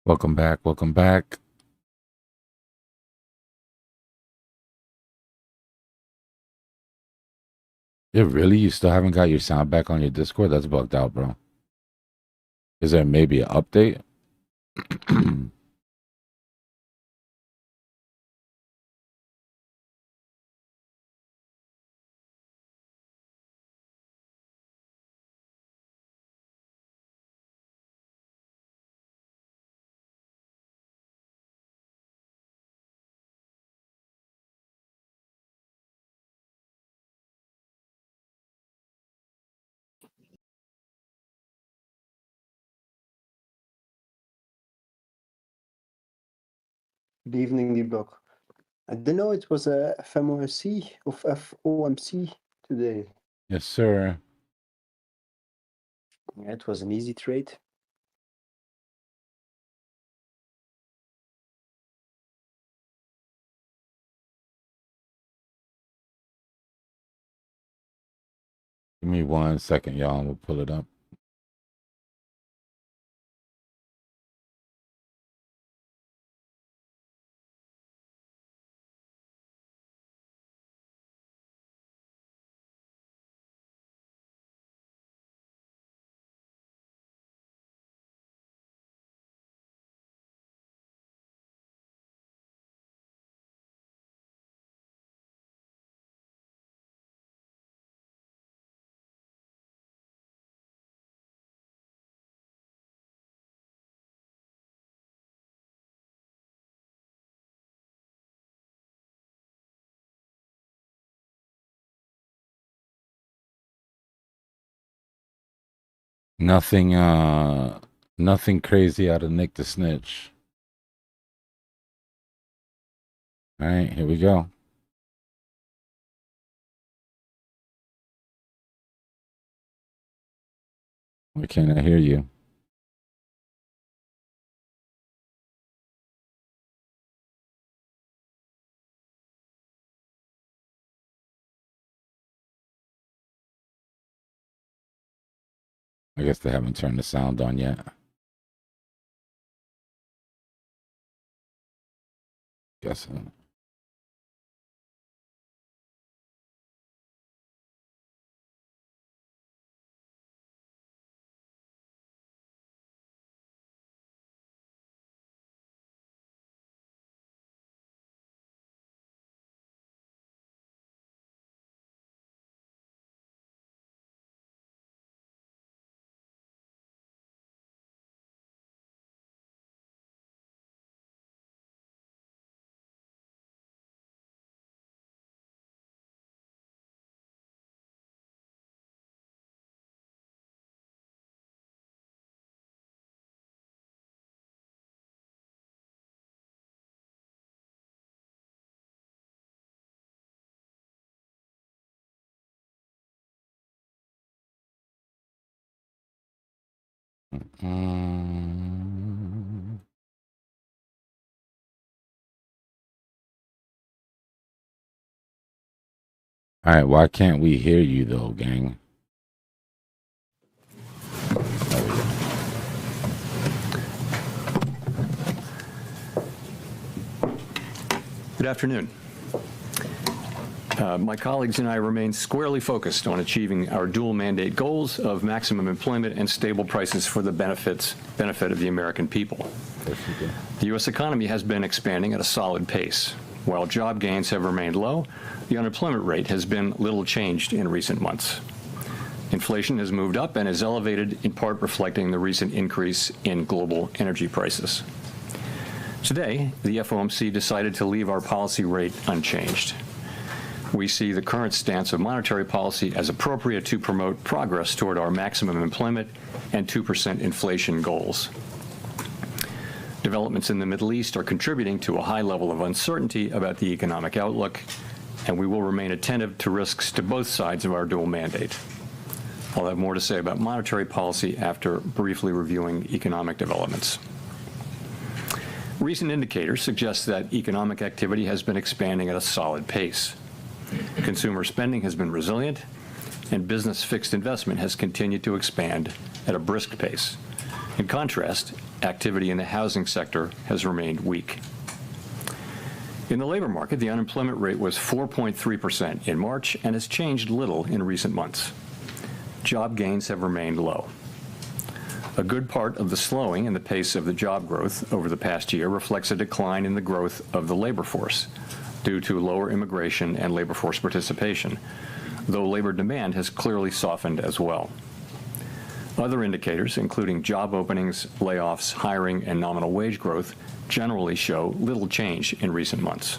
Welcome back. Welcome back. Yeah, really? You still haven't got your sound back on your Discord? That's bugged out, bro. Is there maybe an update? Good evening, Dbloc. I didn't know it was a FOMC of FOMC today. Yes, sir. Yeah, it was an easy trade. Give me 1 second, y'all, and we'll pull it up. Nothing crazy out of Nick the Snitch. All right, here we go. Why can't I hear you? I guess they haven't turned the sound on yet. Guess so. All right, why can't we hear you though, gang? Good afternoon. My colleagues and I remain squarely focused on achieving our dual mandate goals of maximum employment and stable prices for the benefit of the American people. The U.S. economy has been expanding at a solid pace. While job gains have remained low, the unemployment rate has been little changed in recent months. Inflation has moved up and is elevated, in part reflecting the recent increase in global energy prices. Today, the FOMC decided to leave our policy rate unchanged. We see the current stance of monetary policy as appropriate to promote progress toward our maximum employment and 2% inflation goals. Developments in the Middle East are contributing to a high level of uncertainty about the economic outlook, and we will remain attentive to risks to both sides of our dual mandate. I'll have more to say about monetary policy after briefly reviewing economic developments. Recent indicators suggest that economic activity has been expanding at a solid pace. Consumer spending has been resilient, and business fixed investment has continued to expand at a brisk pace. In contrast, activity in the housing sector has remained weak. In the labor market, the unemployment rate was 4.3% in March and has changed little in recent months. Job gains have remained low. A good part of the slowing in the pace of the job growth over the past year reflects a decline in the growth of the labor force due to lower immigration and labor force participation, though labor demand has clearly softened as well. Other indicators, including job openings, layoffs, hiring, and nominal wage growth, generally show little change in recent months.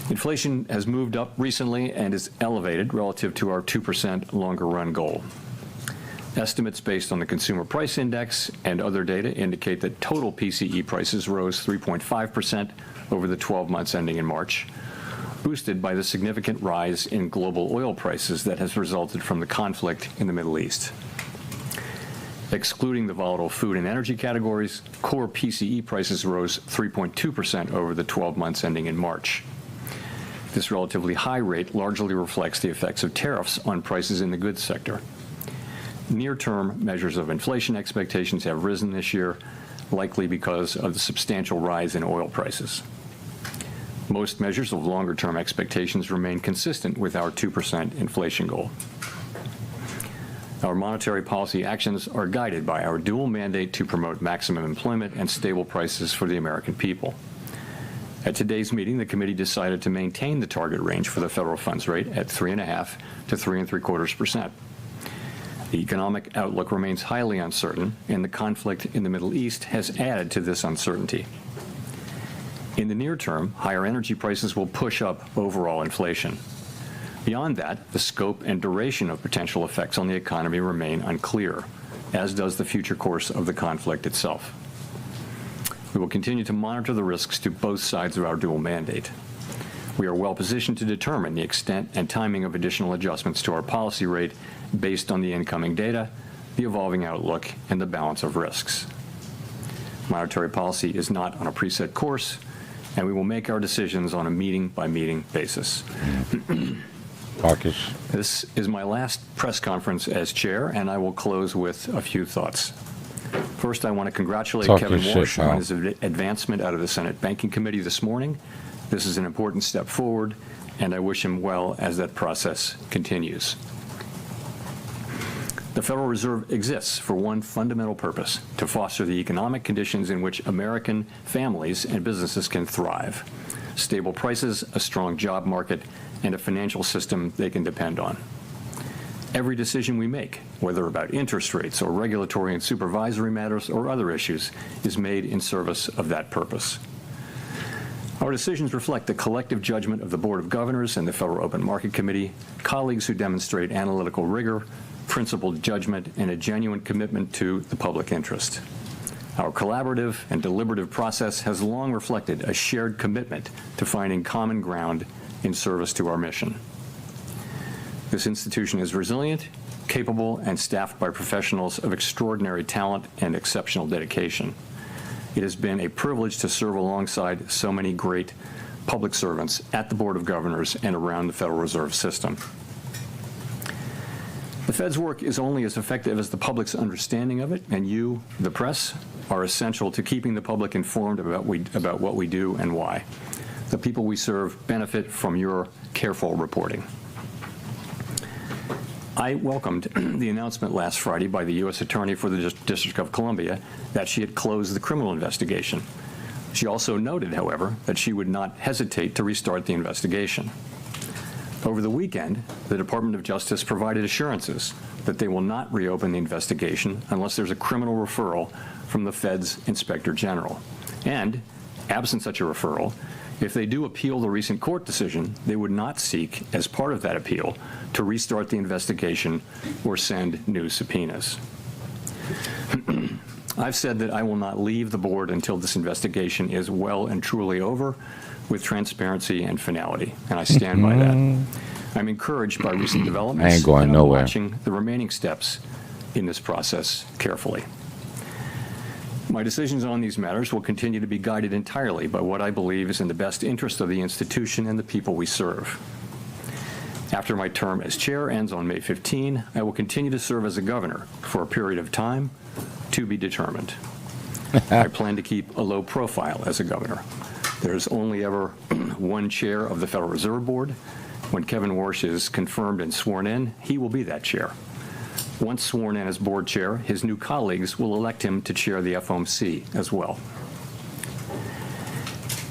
Inflation has moved up recently and is elevated relative to our 2% longer run goal. Estimates based on the Consumer Price Index and other data indicate that total PCE prices rose 3.5% over the 12 months ending in March, boosted by the significant rise in global oil prices that has resulted from the conflict in the Middle East. Excluding the volatile food and energy categories, core PCE prices rose 3.2% over the 12 months ending in March. This relatively high rate largely reflects the effects of tariffs on prices in the goods sector. Near-term measures of inflation expectations have risen this year, likely because of the substantial rise in oil prices. Most measures of longer-term expectations remain consistent with our 2% inflation goal. Our monetary policy actions are guided by our dual mandate to promote maximum employment and stable prices for the American people. At today's meeting, the committee decided to maintain the target range for the federal funds rate at 3.5% to 3.75%. The economic outlook remains highly uncertain, and the conflict in the Middle East has added to this uncertainty. In the near term, higher energy prices will push up overall inflation. Beyond that, the scope and duration of potential effects on the economy remain unclear, as does the future course of the conflict itself. We will continue to monitor the risks to both sides of our dual mandate. We are well positioned to determine the extent and timing of additional adjustments to our policy rate based on the incoming data, the evolving outlook, and the balance of risks. Monetary policy is not on a preset course, and we will make our decisions on a meeting-by-meeting basis. Hawkish. This is my last press conference as chair, and I will close with a few thoughts. First, I want to congratulate Kevin Walsh on his advancement out of the Senate Banking Committee this morning. This is an important step forward, and I wish him well as that process continues. The Federal Reserve exists for one fundamental purpose: to foster the economic conditions in which American families and businesses can thrive. Stable prices, a strong job market, and a financial system they can depend on. Every decision we make, whether about interest rates or regulatory and supervisory matters or other issues, is made in service of that purpose. Our decisions reflect the collective judgment of the Board of Governors and the Federal Open Market Committee, colleagues who demonstrate analytical rigor, principled judgment, and a genuine commitment to the public interest. Our collaborative and deliberative process has long reflected a shared commitment to finding common ground in service to our mission. This institution is resilient, capable, and staffed by professionals of extraordinary talent and exceptional dedication. It has been a privilege to serve alongside so many great public servants at the Board of Governors and around the Federal Reserve System. The Fed's work is only as effective as the public's understanding of it, and you, the press, are essential to keeping the public informed about what we do and why. The people we serve benefit from your careful reporting. I welcomed the announcement last Friday by the U.S. Attorney for the District of Columbia that she had closed the criminal investigation. She also noted, however, that she would not hesitate to restart the investigation. Over the weekend, the Department of Justice provided assurances that they will not reopen the investigation unless there's a criminal referral from the Fed's Inspector General. And, absent such a referral, if they do appeal the recent court decision, they would not seek, as part of that appeal, to restart the investigation or send new subpoenas. I've said that I will not leave the board until this investigation is well and truly over, with transparency and finality, and I stand by that. I'm encouraged by recent developments. I ain't going and I'm nowhere. watching the remaining steps in this process carefully. My decisions on these matters will continue to be guided entirely by what I believe is in the best interest of the institution and the people we serve. After my term as chair ends on May 15, I will continue to serve as a governor for a period of time to be determined. I plan to keep a low profile as a governor. There's only ever one chair of the Federal Reserve Board. When Kevin Warsh is confirmed and sworn in, he will be that chair. Once sworn in as board chair, his new colleagues will elect him to chair the FOMC as well.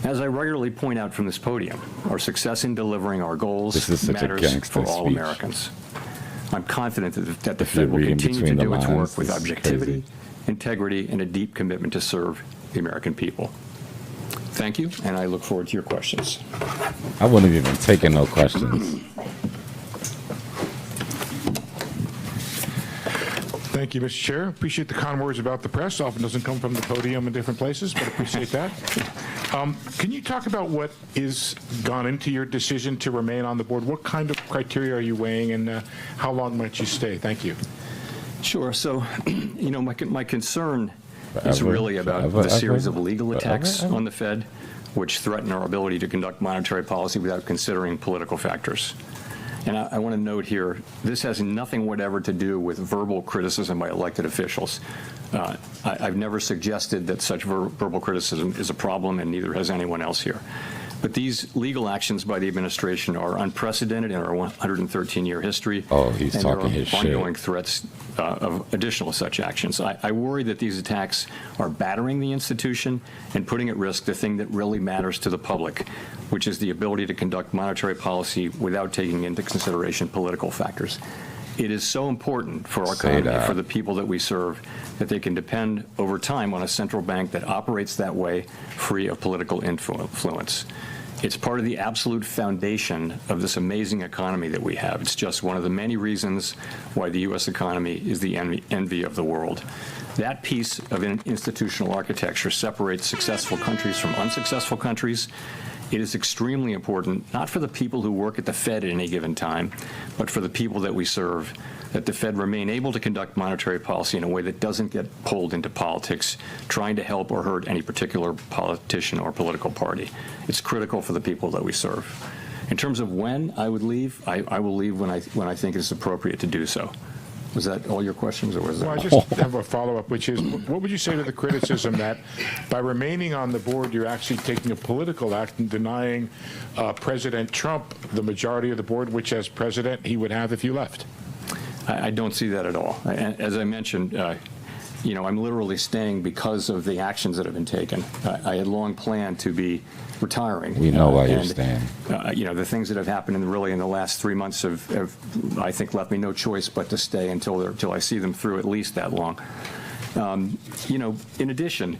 As I regularly point out from this podium, our success in delivering our goals matters for all Americans. I'm confident that the Fed will continue to do its work with objectivity, integrity, and a deep commitment to serve the American people. Thank you, and I look forward to your questions. I wouldn't have even taken no questions. Thank you, Mr. Chair. Appreciate the kind words about the press. Often doesn't come from the podium in different places, but appreciate that. Can you talk about what is gone into your decision to remain on the board? What kind of criteria are you weighing, and how long might you stay? Thank you. Sure. So, my concern is really about the series of legal attacks on the Fed, which threaten our ability to conduct monetary policy without considering political factors. And I want to note here, this has nothing whatever to do with verbal criticism by elected officials. I've never suggested that such verbal criticism is a problem, and neither has anyone else here. But these legal actions by the administration are unprecedented in our 113-year history. Oh, he's talking his shit. And there are ongoing threats of additional such actions. I worry that these attacks are battering the institution and putting at risk the thing that really matters to the public, which is the ability to conduct monetary policy without taking into consideration political factors. It is so important for our economy, for the people that we serve, that they can depend over time on a central bank that operates that way, free of political influence. It's part of the absolute foundation of this amazing economy that we have. It's just one of the many reasons why the U.S. economy is the envy of the world. That piece of institutional architecture separates successful countries from unsuccessful countries. It is extremely important, not for the people who work at the Fed at any given time, but for the people that we serve, that the Fed remain able to conduct monetary policy in a way that doesn't get pulled into politics, trying to help or hurt any particular politician or political party. It's critical for the people that we serve. In terms of when I would leave, I will leave when I think it's appropriate to do so. Was that all your questions, or was that? Well, I just have a follow-up, which is, what would you say to the criticism that by remaining on the board, you're actually taking a political act and denying President Trump the majority of the board, which as president he would have if you left? I don't see that at all. As I mentioned, I'm literally staying because of the actions that have been taken. I had long planned to be retiring. We know why you're staying. The things that have happened in the last 3 months have, I think, left me no choice but to stay until I see them through at least that long. In addition,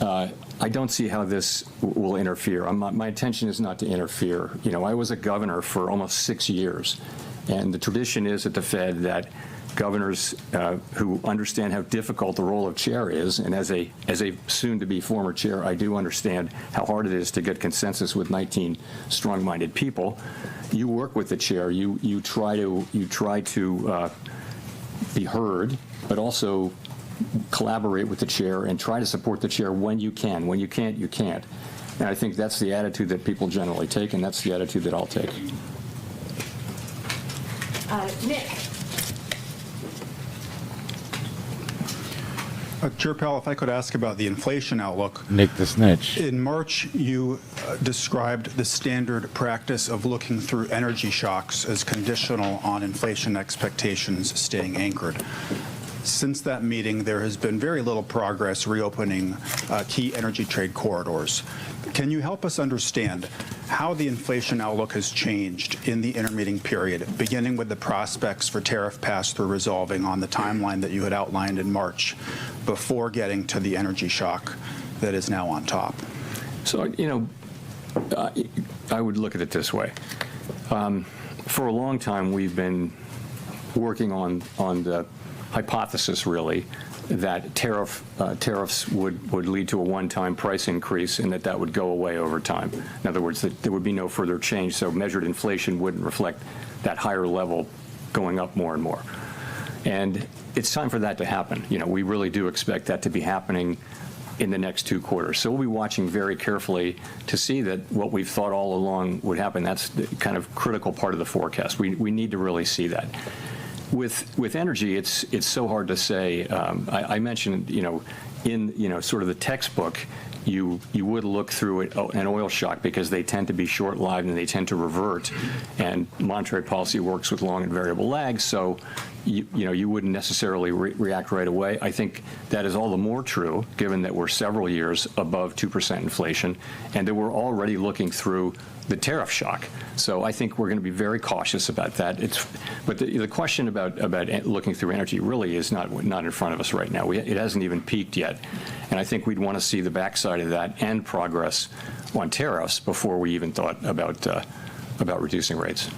I don't see how this will interfere. My intention is not to interfere. I was a governor for almost 6 years, and the tradition is at the Fed that governors who understand how difficult the role of chair is, and as a soon-to-be former chair, I do understand how hard it is to get consensus with 19 strong-minded people. You work with the chair. You try to be heard, but also collaborate with the chair and try to support the chair when you can. When you can't, you can't. And I think that's the attitude that people generally take, and that's the attitude that I'll take. Nick. Chair Powell, if I could ask about the inflation outlook. Nick the Snitch. In March, you described the standard practice of looking through energy shocks as conditional on inflation expectations staying anchored. Since that meeting, there has been very little progress reopening key energy trade corridors. Can you help us understand how the inflation outlook has changed in the intermeeting period, beginning with the prospects for tariff pass-through resolving on the timeline that you had outlined in March, before getting to the energy shock that is now on top? So, I would look at it this way. For a long time, we've been working on the hypothesis, really, that tariffs would lead to a one-time price increase and that would go away over time. In other words, that there would be no further change, so measured inflation wouldn't reflect that higher level going up more and more. And it's time for that to happen. We really do expect that to be happening in the next 2 quarters. So we'll be watching very carefully to see that what we've thought all along would happen. That's the kind of critical part of the forecast. We need to really see that. With energy, it's so hard to say. I mentioned, in sort of the textbook, you would look through an oil shock because they tend to be short-lived and they tend to revert, and monetary policy works with long and variable lags, so you wouldn't necessarily react right away. I think that is all the more true given that we're several years above 2% inflation and that we're already looking through the tariff shock. So I think we're going to be very cautious about that. But the question about looking through energy really is not in front of us right now. It hasn't even peaked yet. And I think we'd want to see the backside of that and progress on tariffs before we even thought about reducing rates.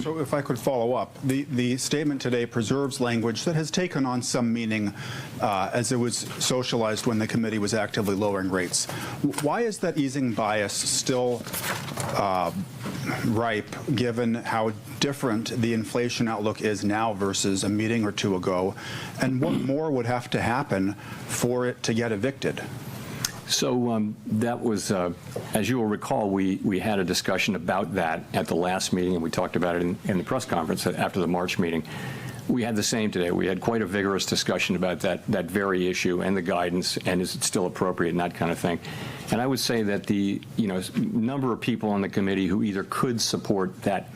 So if I could follow up, the statement today preserves language that has taken on some meaning as it was socialized when the committee was actively lowering rates. Why is that easing bias still ripe, given how different the inflation outlook is now versus a meeting or two ago? And what more would have to happen for it to get evicted? So that was, as you will recall, we had a discussion about that at the last meeting, and we talked about it in the press conference after the March meeting. We had the same today. We had quite a vigorous discussion about that very issue and the guidance, and is it still appropriate and that kind of thing. And I would say that the number of people on the committee who either could support that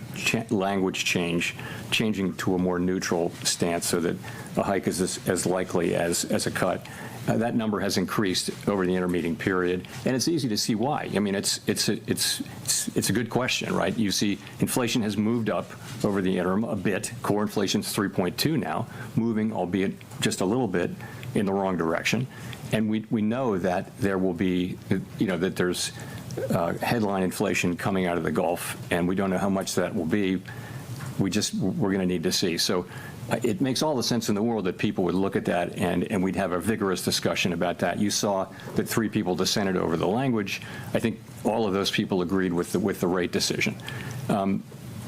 language changing to a more neutral stance so that a hike is as likely as a cut. That number has increased over the intermeeting period, and it's easy to see why. I mean, it's a good question, right? You see, inflation has moved up over the interim a bit. Core inflation's 3.2 now, moving, albeit just a little bit, in the wrong direction. And we know that there will be, that there's headline inflation coming out of the Gulf, and we don't know how much that will be. We're going to need to see. So it makes all the sense in the world that people would look at that and we'd have a vigorous discussion about that. You saw that 3 people dissented over the language. I think all of those people agreed with the rate decision.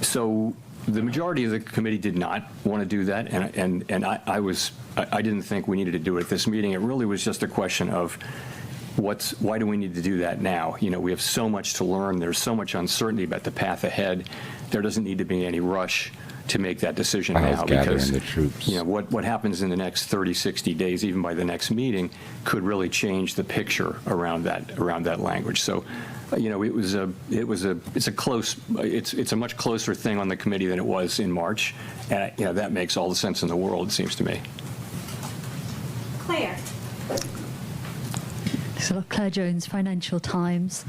So the majority of the committee did not want to do that, and I didn't think we needed to do it at this meeting. It really was just a question of why do we need to do that now? We have so much to learn. There's so much uncertainty about the path ahead. There doesn't need to be any rush to make that decision now, because the troops. What happens in the next 30, 60 days, even by the next meeting, could really change the picture around that language. So, it's a much closer thing on the committee than it was in March, and that makes all the sense in the world, it seems to me. Claire. So Claire Jones, Financial Times.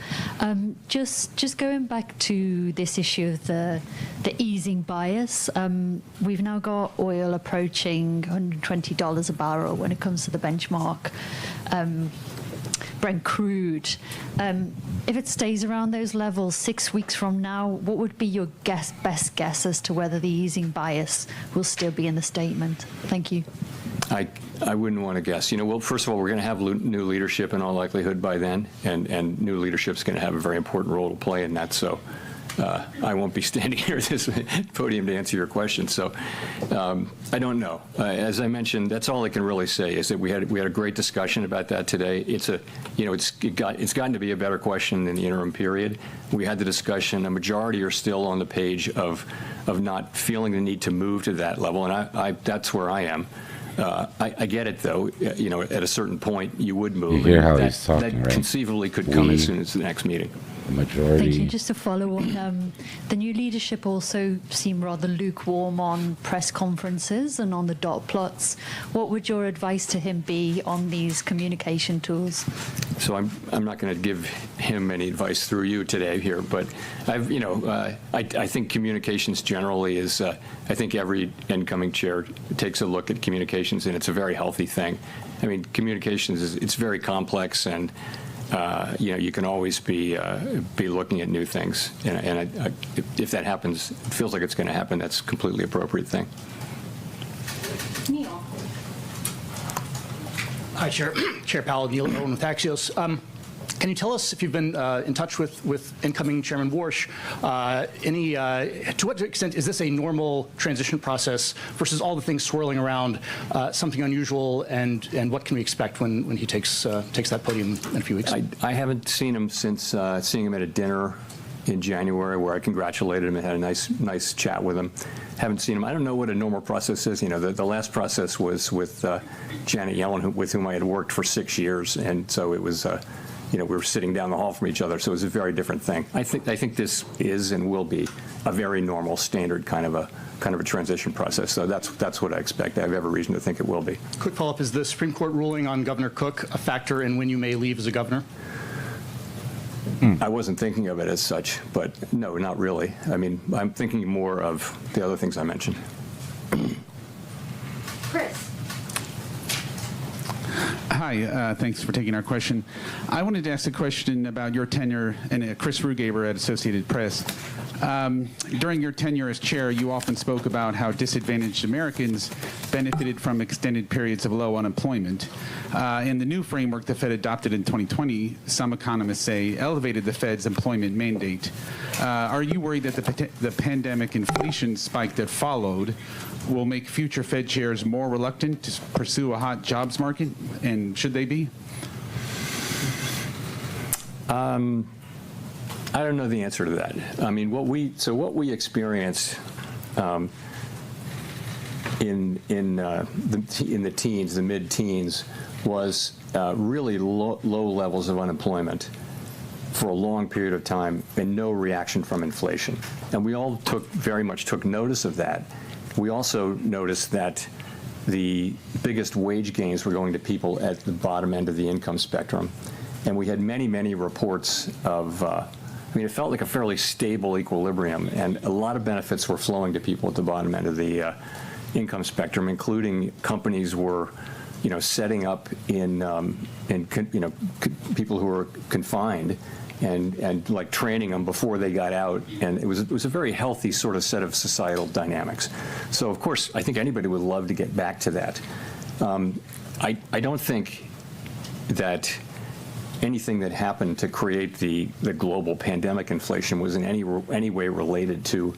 Just going back to this issue of the easing bias, we've now got oil approaching $120 a barrel when it comes to the benchmark Brent crude. If it stays around those levels 6 weeks from now, what would be your best guess as to whether the easing bias will still be in the statement? Thank you. I wouldn't want to guess. Well, first of all, we're going to have new leadership in all likelihood by then, and new leadership's going to have a very important role to play in that. So I won't be standing here at this podium to answer your question. So I don't know. As I mentioned, that's all I can really say is that we had a great discussion about that today. It's gotten to be a better question in the interim period. We had the discussion. A majority are still on the page of not feeling the need to move to that level, and that's where I am. I get it, though. At a certain point, you would move. You hear how he's talking, that right? conceivably could come as soon as the next meeting. The majority. Thank you. Just to follow on, the new leadership also seem rather lukewarm on press conferences and on the dot plots. What would your advice to him be on these communication tools? So I'm not going to give him any advice through you today here, but I think communications generally is. I think every incoming chair takes a look at communications, and it's a very healthy thing. I mean, communications it's very complex, and you can always be looking at new things, and if that happens, it feels like it's going to happen. That's a completely appropriate thing. Neil. Hi, Chair Powell, Neil Owen with Axios. Can you tell us if you've been in touch with incoming Chairman Warsh? To what extent is this a normal transition process versus all the things swirling around, something unusual, and what can we expect when he takes that podium in a few weeks? I haven't seen him since seeing him at a dinner in January where I congratulated him and had a nice chat with him. Haven't seen him. I don't know what a normal process is. You know, the last process was with Janet Yellen, with whom I had worked for 6 years, and so it was. You know, we were sitting down the hall from each other, so it was a very different thing. I think this is and will be a very normal, standard kind of a transition process. So that's what I expect. I have every reason to think it will be. Quick follow-up: is the Supreme Court ruling on Governor Cook a factor in when you may leave as a governor? I wasn't thinking of it as such, but no, not really. I mean, I'm thinking more of the other things I mentioned. Chris. Hi, thanks for taking our question. I wanted to ask a question about your tenure, and Chris Rugaber at Associated Press. During your tenure as chair, you often spoke about how disadvantaged Americans benefited from extended periods of low unemployment. In the new framework the Fed adopted in 2020, some economists say elevated the Fed's employment mandate. Are you worried that the pandemic inflation spike that followed will make future Fed chairs more reluctant to pursue a hot jobs market? And should they be? I don't know the answer to that. I mean, what we experienced in the teens, the mid-teens, was really low levels of unemployment for a long period of time and no reaction from inflation. And we all very much took notice of that. We also noticed that the biggest wage gains were going to people at the bottom end of the income spectrum. And we had many reports of, I mean, it felt like a fairly stable equilibrium, and a lot of benefits were flowing to people at the bottom end of the income spectrum, including companies were, you know, setting up in people who were confined and like training them before they got out, and it was a very healthy sort of set of societal dynamics. So of course, I think anybody would love to get back to that. I don't think that anything that happened to create the global pandemic inflation was in any way related to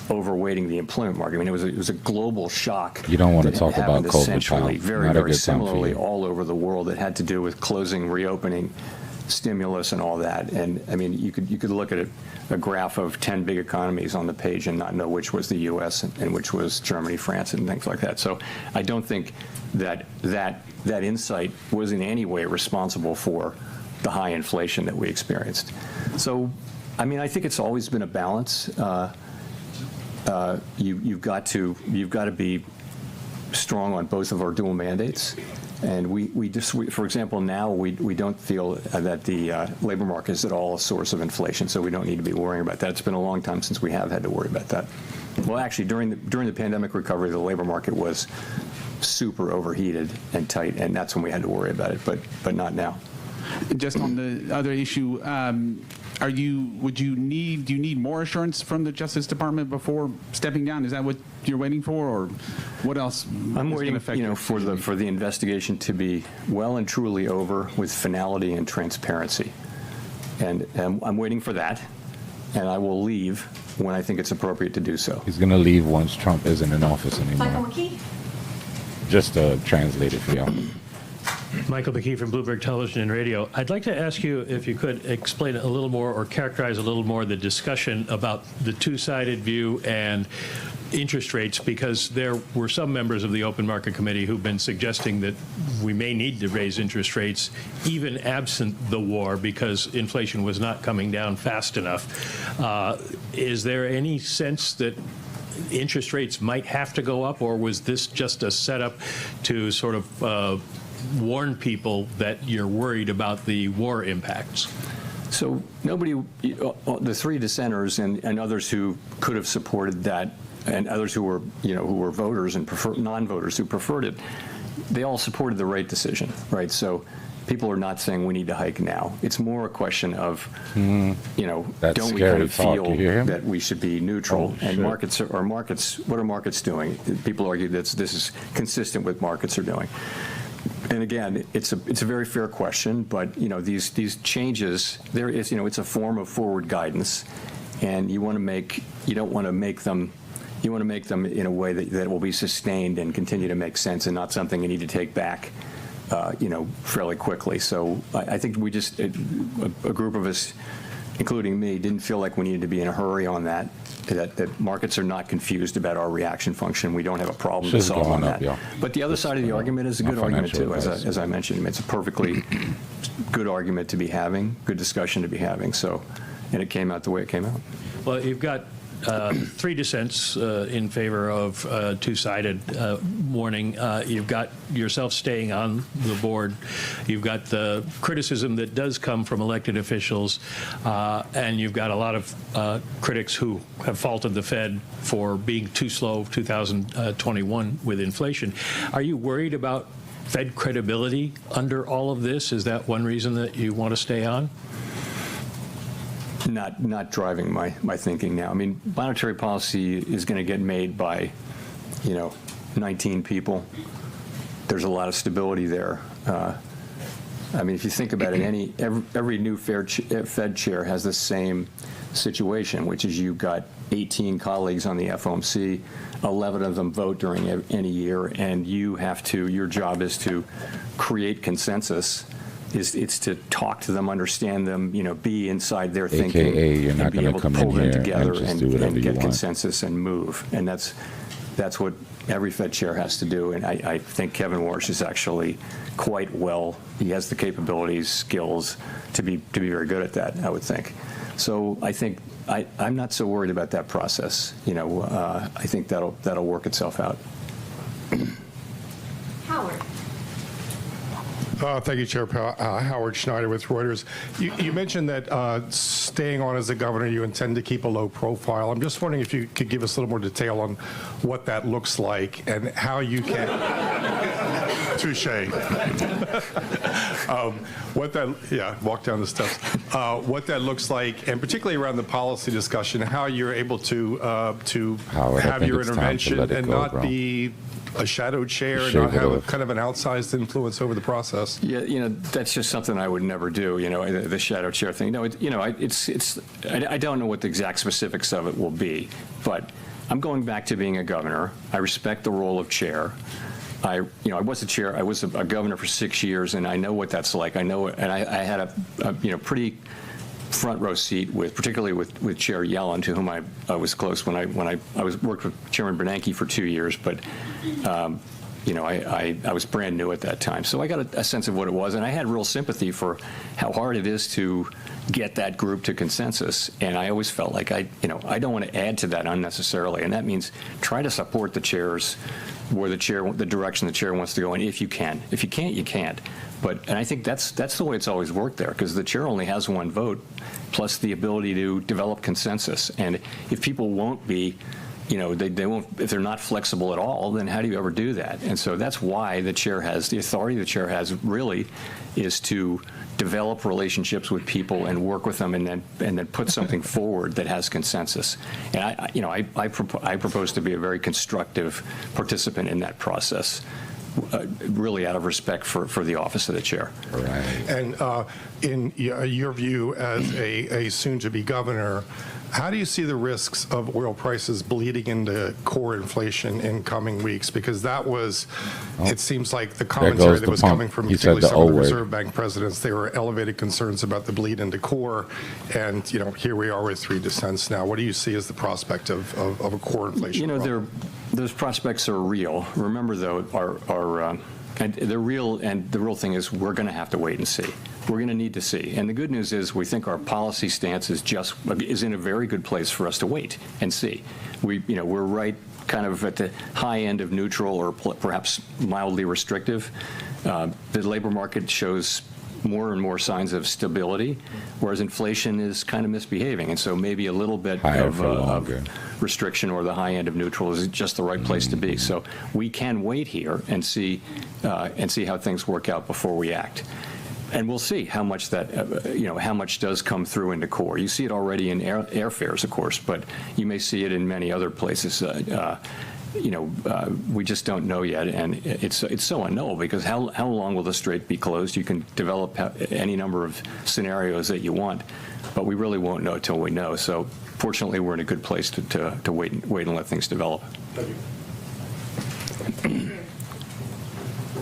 overweighting the employment market. I mean, it was a global shock. You don't want to talk about COVID, essentially pal. very Not a very good time for similarly you. all over the world. It had to do with closing, reopening, stimulus, and all that. And I mean, you could look at a graph of 10 big economies on the page and not know which was the U.S. and which was Germany, France, and things like that. So I don't think that insight was in any way responsible for the high inflation that we experienced. So, I mean, I think it's always been a balance. You've got to be strong on both of our dual mandates, and we for example, now we don't feel that the labor market is at all a source of inflation, so we don't need to be worrying about that. It's been a long time since we have had to worry about that. Well, actually, during the pandemic recovery, the labor market was super overheated and tight, and that's when we had to worry about it, but not now. Just on the other issue, do you need more assurance from the Justice Department before stepping down? Is that what you're waiting for, or what else? I'm waiting, for the investigation to be well and truly over with finality and transparency, and I'm waiting for that, and I will leave when I think it's appropriate to do so. He's going to leave once Trump isn't in office Michael anymore. McKee. Just to translate it for y'all. Michael McKee from Bloomberg Television and Radio. I'd like to ask you if you could explain a little more or characterize a little more the discussion about the two-sided view and interest rates, because there were some members of the Open Market Committee who've been suggesting that we may need to raise interest rates even absent the war because inflation was not coming down fast enough. Is there any sense that interest rates might have to go up, or was this just a setup to sort of warn people that you're worried about the war impacts? So nobody, the three dissenters and others who could have supported that, and others who were voters and non-voters who preferred it, they all supported the rate decision, right? So people are not saying we need to hike now. It's more a question of, That's don't we scary kind of talk. feel You hear him? that we should be neutral? Oh, and shit. what are markets doing? People argue that this is consistent with markets are doing. And again, it's a very fair question, but these changes, there is it's a form of forward guidance, and you want to make them in a way that will be sustained and continue to make sense, and not something you need to take back fairly quickly. So I think we just a group of us, including me, didn't feel like we needed to be in a hurry on that. That markets are not confused about our reaction function. We don't have a problem to solve on that. Yeah. But the other side of the argument is a good argument too, as I mentioned. It's a perfectly good argument to be having, good discussion to be having. So, and it came out the way it came out. Well, you've got 3 dissents in favor of two-sided warning. You've got yourself staying on the board. You've got the criticism that does come from elected officials, and you've got a lot of critics who have faulted the Fed for being too slow 2021 with inflation. Are you worried about Fed credibility under all of this? Is that one reason that you want to stay on? Not driving my thinking now. I mean, monetary policy is going to get made by, 19 people. There's a lot of stability there. I mean, if you think about it, every new Fed chair has the same situation, which is you've got 18 colleagues on the FOMC, 11 of them vote during any year, and your job is to create consensus. It's to talk to them, understand them, be inside their thinking, AKA, you're not and be gonna able to come pull in them here together and just do whatever and you get want. consensus and move. And that's what every Fed chair has to do. And I think Kevin Warsh is actually quite well. He has the capabilities, skills to be very good at that, I would think. So I think I'm not so worried about that process. I think that'll work itself out. Howard. Thank you, Chair Powell. Howard Schneider with Reuters. You mentioned that staying on as a governor, you intend to keep a low profile. I'm just wondering if you could give us a little more detail on what that looks like and how you can... Touche. Walk down the steps. What that looks like, and particularly around the policy discussion, how you're able to Howard, have your intervention and not be a shadow chair and not have kind of an outsized influence over the process. Yeah, that's just something I would never do. The shadow chair thing. No, I don't know what the exact specifics of it will be, but I'm going back to being a governor. I respect the role of chair. I was a chair. I was a governor for 6 years, and I know what that's like. I know, and I had a pretty front row seat particularly with Chair Yellen, to whom I was close when I worked with Chairman Bernanke for 2 years, but I was brand new at that time, so I got a sense of what it was, and I had real sympathy for how hard it is to get that group to consensus. And I always felt like I don't want to add to that unnecessarily, and that means try to support the chairs where the direction the chair wants to go in, if you can. If you can't, you can't. And I think that's the way it's always worked there, because the chair only has one vote, plus the ability to develop consensus. And if people won't be, they won't, if they're not flexible at all, then how do you ever do that? And so that's why the authority the chair has really is to develop relationships with people and work with them, and then put something forward that has consensus. And I propose to be a very constructive participant in that process. Really out of respect for the office of the chair. Right. And in your view as a soon-to-be governor, how do you see the risks of oil prices bleeding into core inflation in coming weeks? Because that was, it seems like the commentary that was coming from particularly some of the Reserve Bank presidents, there were elevated concerns about the bleed into core. And, here we are with 3 dissents now. What do you see as the prospect of a core inflation? Those prospects are real. Remember, though, and they're real, and the real thing is we're going to have to wait and see. We're going to need to see. And the good news is we think our policy stance is in a very good place for us to wait and see. We're right kind of at the high end of neutral or perhaps mildly restrictive. The labor market shows more and more signs of stability, whereas inflation is kind of misbehaving. And so maybe a little bit of restriction or the high end of neutral is just the right place to be. So we can wait here and see how things work out before we act. And we'll see how much how much does come through into core. You see it already in airfares, of course, but you may see it in many other places. we just don't know yet, and it's so unknowable because how long will the strait be closed? You can develop any number of scenarios that you want, but we really won't know until we know. So fortunately, we're in a good place to wait and let things develop.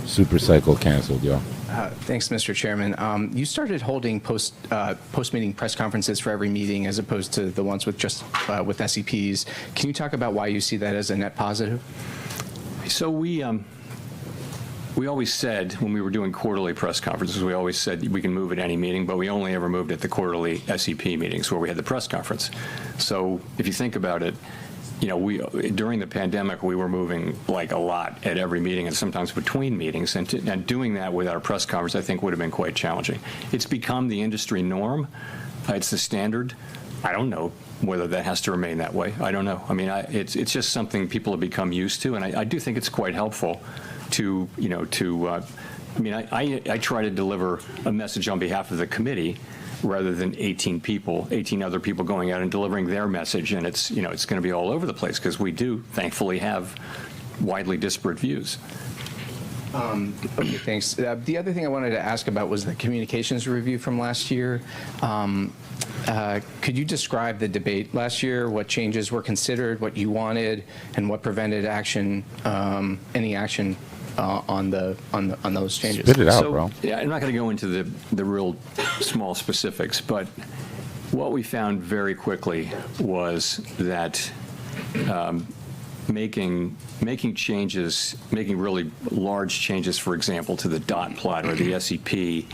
Super cycle canceled, yo. Thanks, Mr. Chairman. You started holding post-meeting press conferences for every meeting as opposed to the ones with just with SEPs. Can you talk about why you see that as a net positive? So we always said when we were doing quarterly press conferences, we always said we can move at any meeting, but we only ever moved at the quarterly SEP meetings where we had the press conference. So if you think about it, during the pandemic, we were moving like a lot at every meeting and sometimes between meetings, and doing that with our press conference, I think, would have been quite challenging. It's become the industry norm. It's the standard. I don't know whether that has to remain that way. I don't know. I mean, it's just something people have become used to, and I do think it's quite helpful to, I try to deliver a message on behalf of the committee rather than 18 other people going out and delivering their message, and it's going to be all over the place because we do, thankfully, have widely disparate views. Okay, thanks. The other thing I wanted to ask about was the communications review from last year. Could you describe the debate last year, what changes were considered, what you wanted, and what prevented action, any action on those changes? Spit it out, bro. Yeah, I'm not going to go into the real small specifics, but what we found very quickly was that making changes, making really large changes, for example, to the dot plot or the SEP,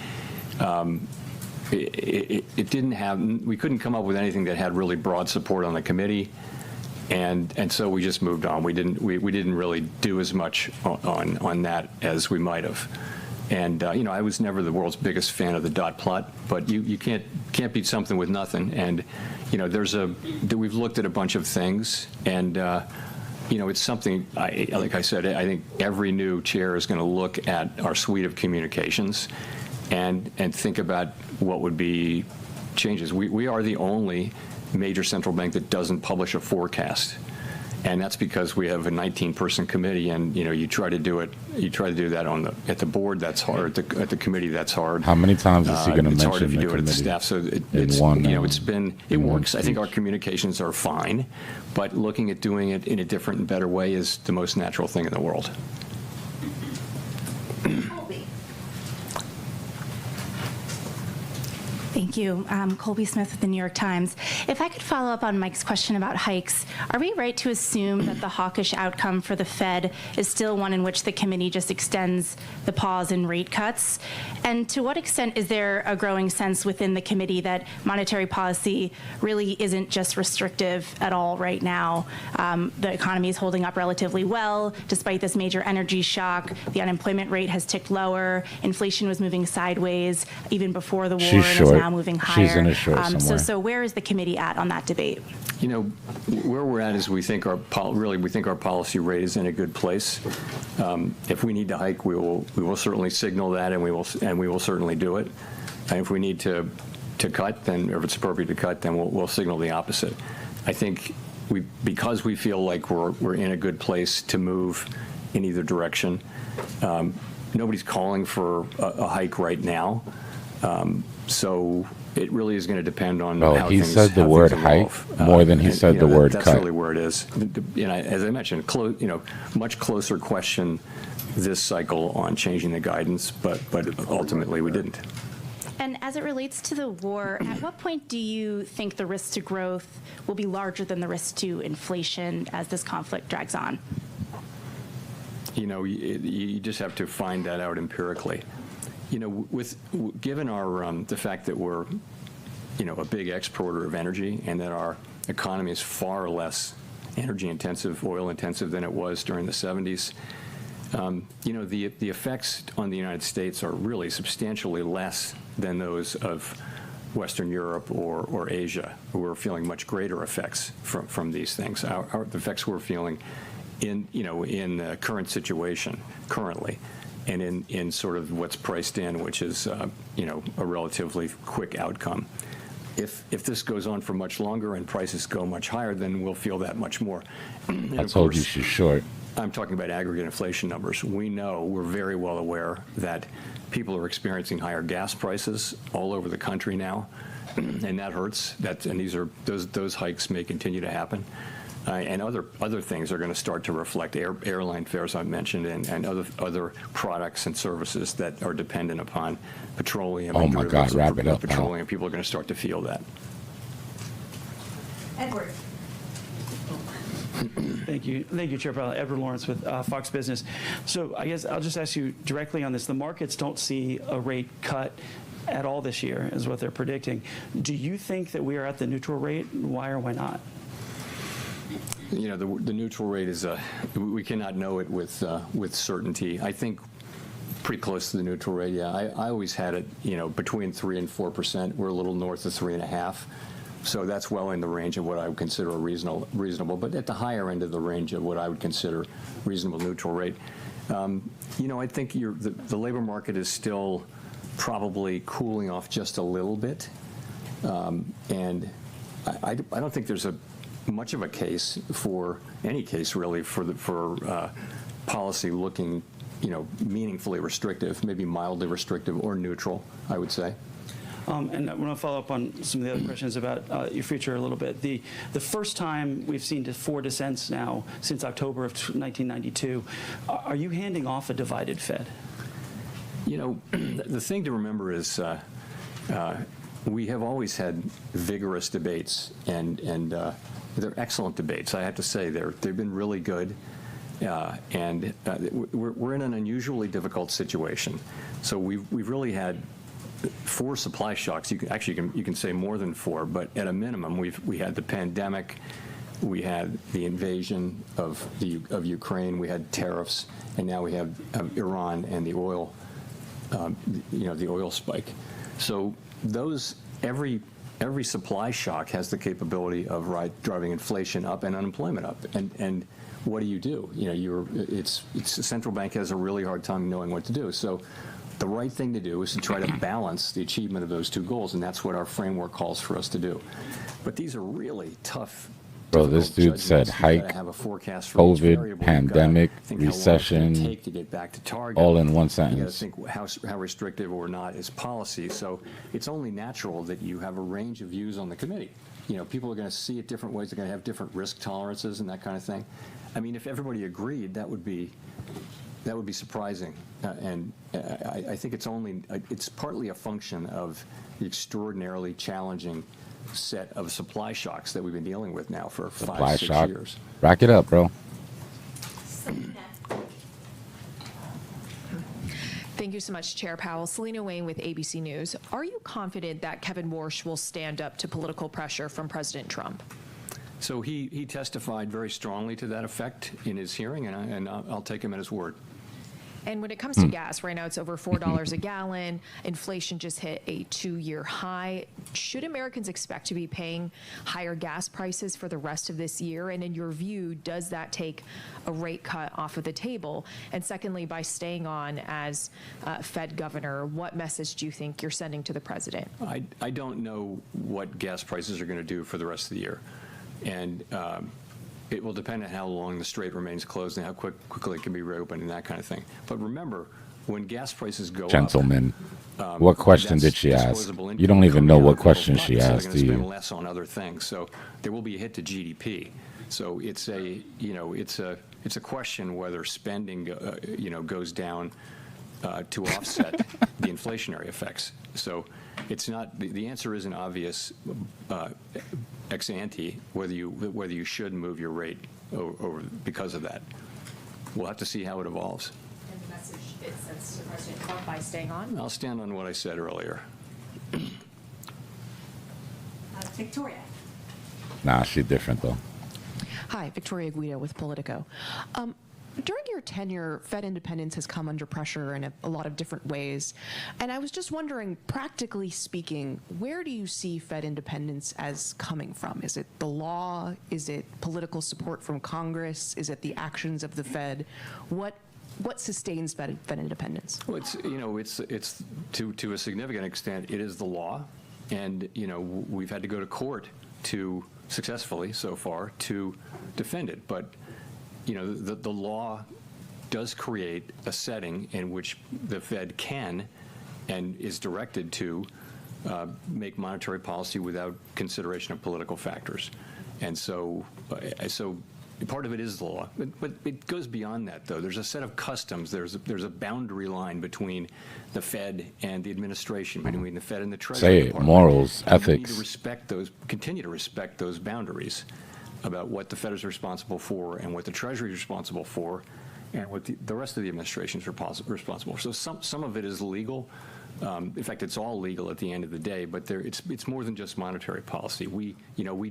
it didn't have, we couldn't come up with anything that had really broad support on the committee. And so we just moved on. We didn't really do as much on that as we might have. And I was never the world's biggest fan of the dot plot, but you can't beat something with nothing. And we've looked at a bunch of things, and it's something. Like I said, I think every new chair is going to look at our suite of communications, and think about what would be changes. We are the only major central bank that doesn't publish a forecast, and that's because we have a 19-person committee, and you try to do that at the board. That's hard. At the committee, that's hard. How many times is he going to it's mention hard if you the do it at the committee? staff. So it one works. I think speech? our communications are fine, but looking at doing it in a different and better way is the most natural thing in the world. Thank you. Colby Smith with the New York Times. If I could follow up on Mike's question about hikes, are we right to assume that the hawkish outcome for the Fed is still one in which the committee just extends the pause in rate cuts? And to what extent is there a growing sense within the committee that monetary policy really isn't just restrictive at all right now? The economy is holding up relatively well despite this major energy shock. The unemployment rate has ticked lower. Inflation was moving sideways even before the war and is now moving higher. She's in a short somewhere. So where is the committee at on that debate? Where we're at is we think our policy rate is in a good place. If we need to hike, we will certainly signal that, and we will certainly do it. And if we need to cut, then, or if it's appropriate to cut, then we'll signal the opposite. I think because we feel like we're in a good place to move in either direction. Nobody's calling for a hike right now. So it really is going to depend on how he things said the word hike more than he said the word cut. That's really where it is. As I mentioned, much closer question this cycle on changing the guidance, but ultimately we didn't. And as it relates to the war, at what point do you think the risk to growth will be larger than the risk to inflation as this conflict drags on? You just have to find that out empirically. Given our the fact that we're a big exporter of energy, and that our economy is far less energy intensive, oil intensive than it was during the 70s, the effects on the United States are really substantially less than those of Western Europe or Asia, who are feeling much greater effects from these things. The effects we're feeling in the current situation currently, and in sort of what's priced in, which is a relatively quick outcome. if this goes on for much longer and prices go much higher, then we'll feel that much more. And I of told you course, she's short. I'm talking about aggregate inflation numbers. We're very well aware that people are experiencing higher gas prices all over the country now, and that hurts. And those hikes may continue to happen. And other things are going to start to reflect airline fares I mentioned, and other products and services that are dependent upon petroleum. Oh and my derivatives God, wrap it of up, pal. petroleum. People are going to start to feel that. Edward. Thank you, Chair Powell. Edward Lawrence with Fox Business. So I guess I'll just ask you directly on this. The markets don't see a rate cut at all this year, is what they're predicting. Do you think that we are at the neutral rate? Why or why not? You know, the neutral rate is we cannot know it with certainty. I think pretty close to the neutral rate. Yeah, I always had it. You know, between 3% and 4%. We're a little north of 3.5%. So that's well in the range of what I would consider a reasonable, but at the higher end of the range of what I would consider reasonable neutral rate. You know, I think the labor market is still probably cooling off just a little bit, and I don't think there's much of a case for any case really for policy looking, you know, meaningfully restrictive, maybe mildly restrictive or neutral, I would say. And I want to follow up on some of the other questions about your future a little bit. The first time we've seen 4 dissents now since October of 1992. Are you handing off a divided Fed? You know, the thing to remember is we have always had vigorous debates, and they're excellent debates. I have to say they've been really good, and we're in an unusually difficult situation. So we've really had 4 supply shocks. You can say more than 4, but at a minimum, we had the pandemic, we had the invasion of Ukraine, we had tariffs, and now we have Iran and the oil, you know, the oil spike. So every supply shock has the capability of driving inflation up and unemployment up. And what do? You know, the central bank has a really hard time knowing what to do. So the right thing to do is to try to balance the achievement of those 2 goals, and that's what our framework calls for us to do. But these are really tough. Bro, this dude said hike, COVID, pandemic, recession, to get back to target. all in one You got to sentence. think how restrictive or not is policy. So it's only natural that you have a range of views on the committee. You know, people are going to see it different ways. They're going to have different risk tolerances and that kind of thing. I mean, if everybody agreed, that would be surprising. And I think it's partly a function of the extraordinarily challenging set of supply shocks that we've been dealing with now for 5-6 shock. years. Rack it up, bro. Thank you so much, Chair Powell. Selena Wayne with ABC News. Are you confident that Kevin Warsh will stand up to political pressure from President Trump? So he testified very strongly to that effect in his hearing, and I'll take him at his word. And when it comes to gas, right now it's over $4 a gallon. Inflation just hit a 2-year high. Should Americans expect to be paying higher gas prices for the rest of this year? And in your view, does that take a rate cut off of the table? And secondly, by staying on as Fed governor, what message do you think you're sending to the president? I don't know what gas prices are going to do for the rest of the year. And it will depend on how long the strait remains closed and how quickly it can be reopened and that kind of thing. But remember, when gas prices go Gentlemen, up, what question did she ask? disposable You don't even income know comes what down, question people's she pockets, so asked, they're do going to spend you? less on other things. So there will be a hit to GDP. So it's a question whether spending goes down to offset the inflationary effects. So it's not the answer isn't obvious ex ante whether you should move your rate over because of that. We'll have to see how it evolves. And the message it sends to President Trump by staying on? I'll stand on what I said earlier. Victoria. Nah, she's different though. Hi, Victoria Guido with Politico. During your tenure, Fed independence has come under pressure in a lot of different ways. And I was just wondering, practically speaking, where do you see Fed independence as coming from? Is it the law? Is it political support from Congress? Is it the actions of the Fed? What sustains Fed independence? Well, it's to a significant extent, it is the law. And, we've had to go to court to successfully so far to defend it. But, the law does create a setting in which the Fed can and is directed to make monetary policy without consideration of political factors. And so part of it is the law, but it goes beyond that, though. There's a set of customs. There's a boundary line between the Fed and the administration, between the Fed and the Treasury Say it, Department. morals, And we need ethics. to respect those, continue to respect those boundaries about what the Fed is responsible for and what the Treasury is responsible for and what the rest of the administration is responsible for. So some of it is legal. In fact, it's all legal at the end of the day, but it's more than just monetary policy. We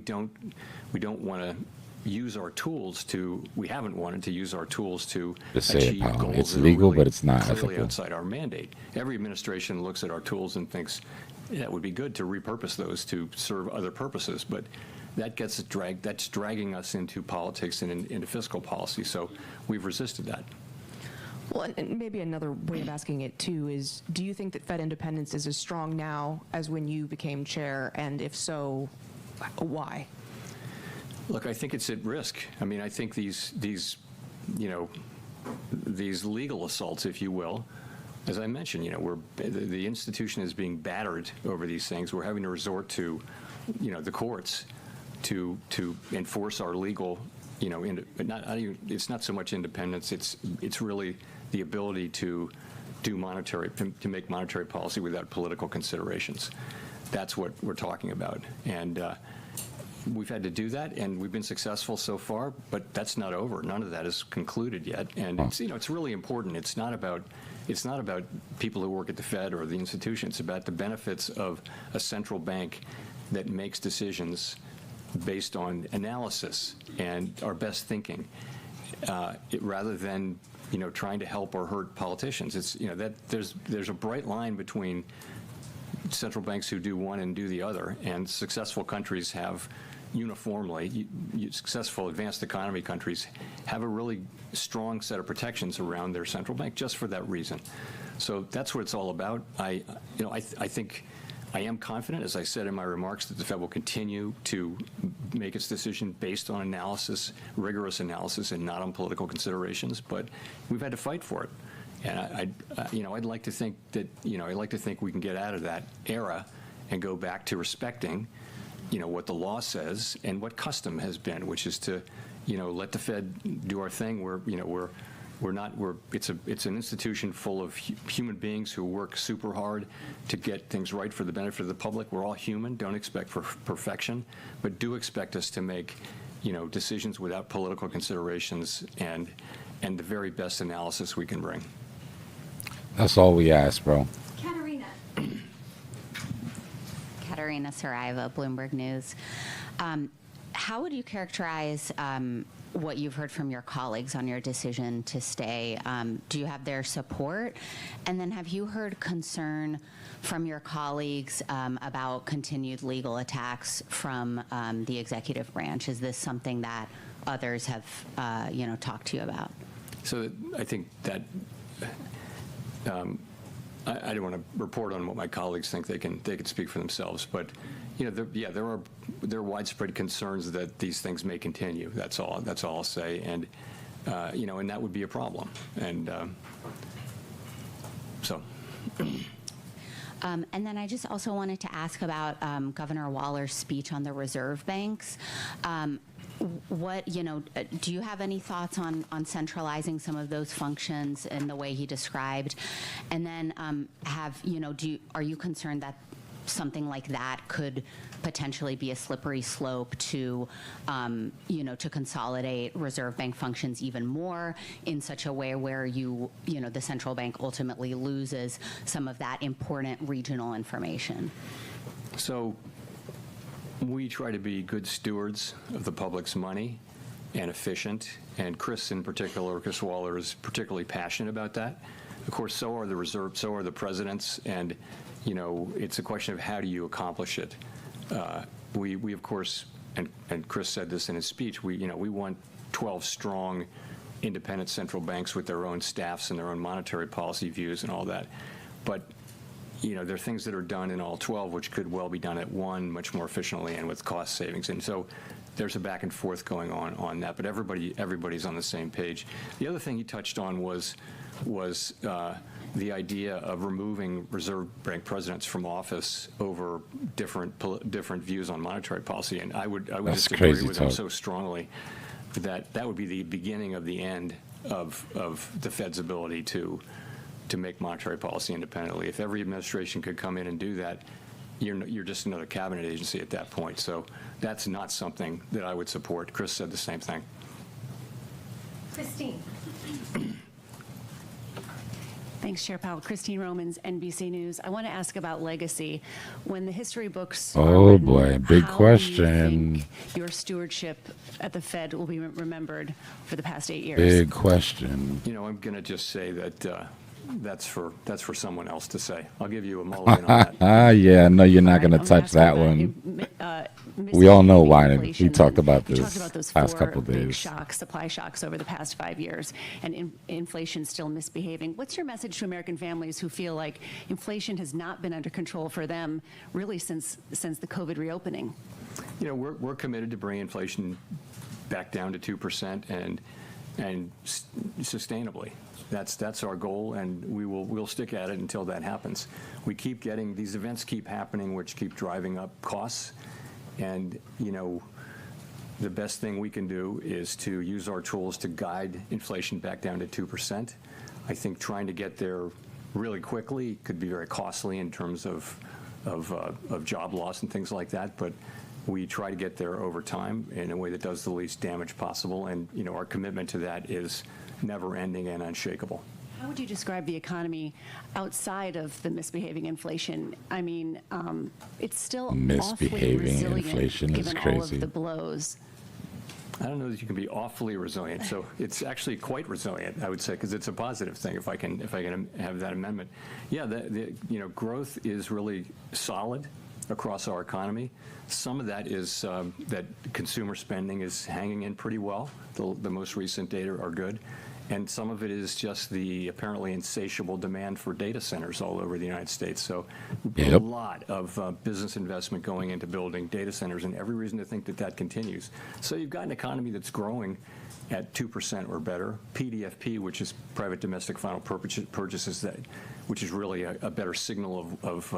don't want to use our tools to, we haven't wanted to use our tools to Just say it, achieve pal. goals It's that are legal, really but it's not clearly ethical. outside our mandate. Every administration looks at our tools and thinks, yeah, it would be good to repurpose those to serve other purposes, but that's dragging us into politics and into fiscal policy, so we've resisted that. Well, and maybe another way of asking it too is, do you think that Fed independence is as strong now as when you became chair? And if so, why? Look, I think it's at risk. I mean, I think these legal assaults, if you will, as I mentioned, the institution is being battered over these things. We're having to resort to, the courts to enforce our legal, it's not so much independence. It's really the ability to make monetary policy without political considerations. That's what we're talking about. And we've had to do that, and we've been successful so far, but that's not over. None of that is concluded yet. And it's really important. It's not about people who work at the Fed or the institution. It's about the benefits of a central bank that makes decisions based on analysis and our best thinking, rather than trying to help or hurt politicians. It's that there's a bright line between central banks who do one and do the other, and successful countries have uniformly, successful advanced economy countries have a really strong set of protections around their central bank just for that reason. So that's what it's all about. I think I am confident, as I said in my remarks, that the Fed will continue to make its decision based on analysis, rigorous analysis, and not on political considerations. But we've had to fight for it, and I'd like to think that we can get out of that era and go back to respecting, what the law says and what custom has been, which is to, let the Fed do our thing. It's an institution full of human beings who work super hard to get things right for the benefit of the public. We're all human. Don't expect perfection, but do expect us to make, decisions without political considerations and the very best analysis we can bring. That's all we ask, bro. Katerina Saraiva, Bloomberg News. How would you characterize what you've heard from your colleagues on your decision to stay? Do you have their support? And then have you heard concern from your colleagues about continued legal attacks from the executive branch? Is this something that others have, talked to you about? So I think that I don't want to report on what my colleagues think. They can speak for themselves. But there are widespread concerns that these things may continue. That's all I'll say. And and that would be a problem. And so. And then I just also wanted to ask about Governor Waller's speech on the reserve banks. Do you have any thoughts on centralizing some of those functions in the way he described? And then are you concerned that something like that could potentially be a slippery slope to, to consolidate reserve bank functions even more in such a way where the central bank ultimately loses some of that important regional information? So we try to be good stewards of the public's money and efficient, and Chris Waller is particularly passionate about that. Of course, so are the reserves, so are the presidents, and it's a question of how do you accomplish it. We of course, and Chris said this in his speech, we want 12 strong independent central banks with their own staffs and their own monetary policy views and all that. But there are things that are done in all 12 which could well be done at one much more efficiently and with cost savings. And so there's a back and forth going on that, but everybody's on the same page. The other thing he touched on was the idea of removing Reserve Bank presidents from office over different views on monetary policy, and I would just agree with him so strongly that would be the beginning of the end of the Fed's ability to make monetary policy independently. If every administration could come in and do that, you're just another cabinet agency at that point. So that's not something that I would support. Chris said the same thing. Christine. Thanks, Chair Powell. Christine Romans, NBC News. I want to ask about legacy. When the history books oh boy, big question. Your stewardship at the Fed will be remembered for the past 8 years. Big question. I'm going to just say that that's for someone else to say. I'll give you a mulligan on that. Yeah, no, you're not going to touch that one. We all know why. We talked about this those past four couple big days. shocks, supply shocks over the past 5 years, and inflation still misbehaving. What's your message to American families who feel like inflation has not been under control for them really since the COVID reopening? We're committed to bring inflation back down to 2% and sustainably. That's our goal, and we'll stick at it until that happens. We keep getting these events keep happening, which keep driving up costs, and the best thing we can do is to use our tools to guide inflation back down to 2%. I think trying to get there really quickly could be very costly in terms of job loss and things like that, but we try to get there over time in a way that does the least damage possible, and our commitment to that is never-ending and unshakable. How would you describe the economy outside of the misbehaving inflation? I mean, it's still Misbehaving awfully resilient inflation is given all crazy. of the blows. I don't know that you can be awfully resilient. So it's actually quite resilient, I would say, because it's a positive thing. If I can have that amendment, yeah, growth is really solid across our economy. Some of that is that consumer spending is hanging in pretty well. The most recent data are good. And some of it is just the apparently insatiable demand for data centers all over the United States. So a lot of business investment going into building data centers, and every reason to think that continues. So you've got an economy that's growing at 2% or better. PDFP, which is private domestic final purchases, which is really a better signal of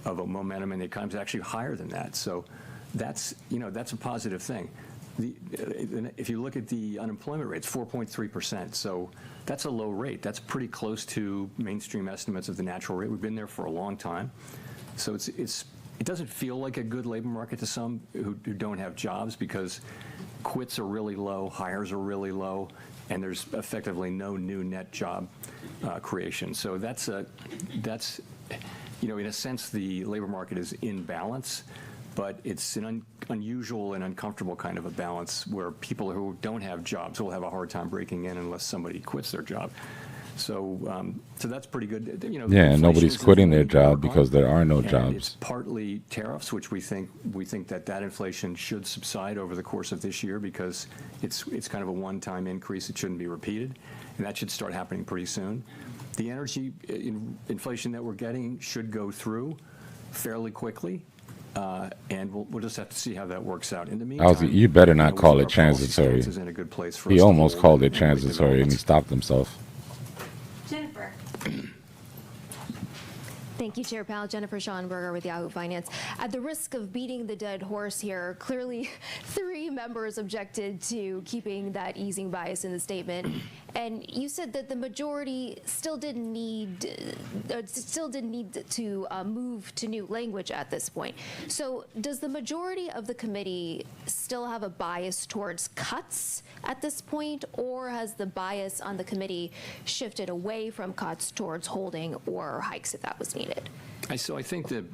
a momentum in the economy, is actually higher than that. So that's a positive thing. If you look at the unemployment rate, it's 4.3%. So that's a low rate. That's pretty close to mainstream estimates of the natural rate. We've been there for a long time. So it doesn't feel like a good labor market to some who don't have jobs, because quits are really low, hires are really low, and there's effectively no new net job creation. So that's in a sense, the labor market is in balance, but it's an unusual and uncomfortable kind of a balance where people who don't have jobs will have a hard time breaking in unless somebody quits their job. So that's pretty good. Yeah, nobody's quitting their job because there are no jobs. It's partly tariffs, which we think that inflation should subside over the course of this year, because it's kind of a one-time increase. It shouldn't be repeated, and that should start happening pretty soon. The energy inflation that we're getting should go through fairly quickly. And we'll just have to see how that works out. In the meantime, you better not call it transitory. is in a good place for He us to almost hold called it and transitory, and he stopped himself. Jennifer. Thank you, Chair Powell. Jennifer Schonberger with Yahoo Finance. At the risk of beating the dead horse here, clearly 3 members objected to keeping that easing bias in the statement. And you said that the majority still didn't need to move to new language at this point. So does the majority of the committee still have a bias towards cuts at this point, or has the bias on the committee shifted away from cuts towards holding or hikes if that was needed? So I think that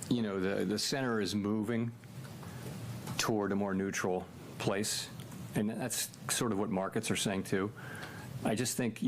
the center is moving toward a more neutral place, and that's sort of what markets are saying too. I just think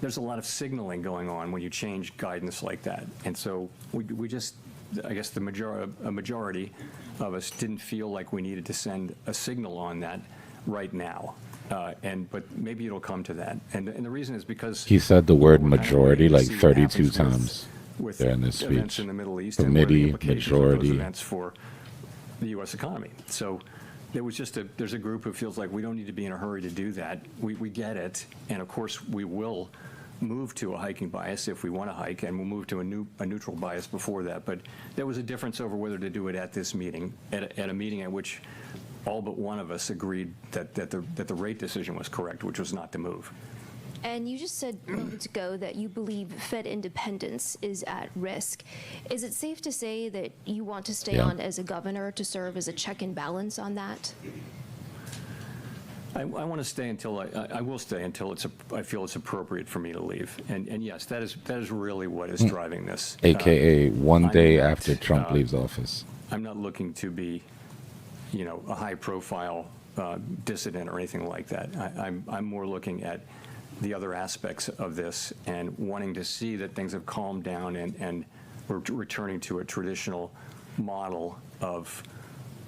there's a lot of signaling going on when you change guidance like that, and so we just, I guess a majority of us didn't feel like we needed to send a signal on that right now. But maybe it'll come to that. And the reason is because He said the word we're kind of majority waiting to like see what 32 happens times with there in this events speech. in the Middle East and what are the Committee, implications of those majority. events for the U.S. economy. So there was there's a group who feels like we don't need to be in a hurry to do that. We get it, and of course we will move to a hiking bias if we want to hike, and we'll move to a neutral bias before that. But there was a difference over whether to do it at this meeting, at a meeting at which all but one of us agreed that the rate decision was correct, which was not to move. And you just said moments ago that you believe Fed independence is at risk. Is it safe to say that you want to stay on as a governor to serve as a check and balance on that? I want to stay until I will stay until I feel it's appropriate for me to leave. And yes, that is really what is driving this. AKA one day I'm not, after Trump leaves office. I'm not looking to be, a high-profile dissident or anything like that. I'm more looking at the other aspects of this and wanting to see that things have calmed down and we're returning to a traditional model of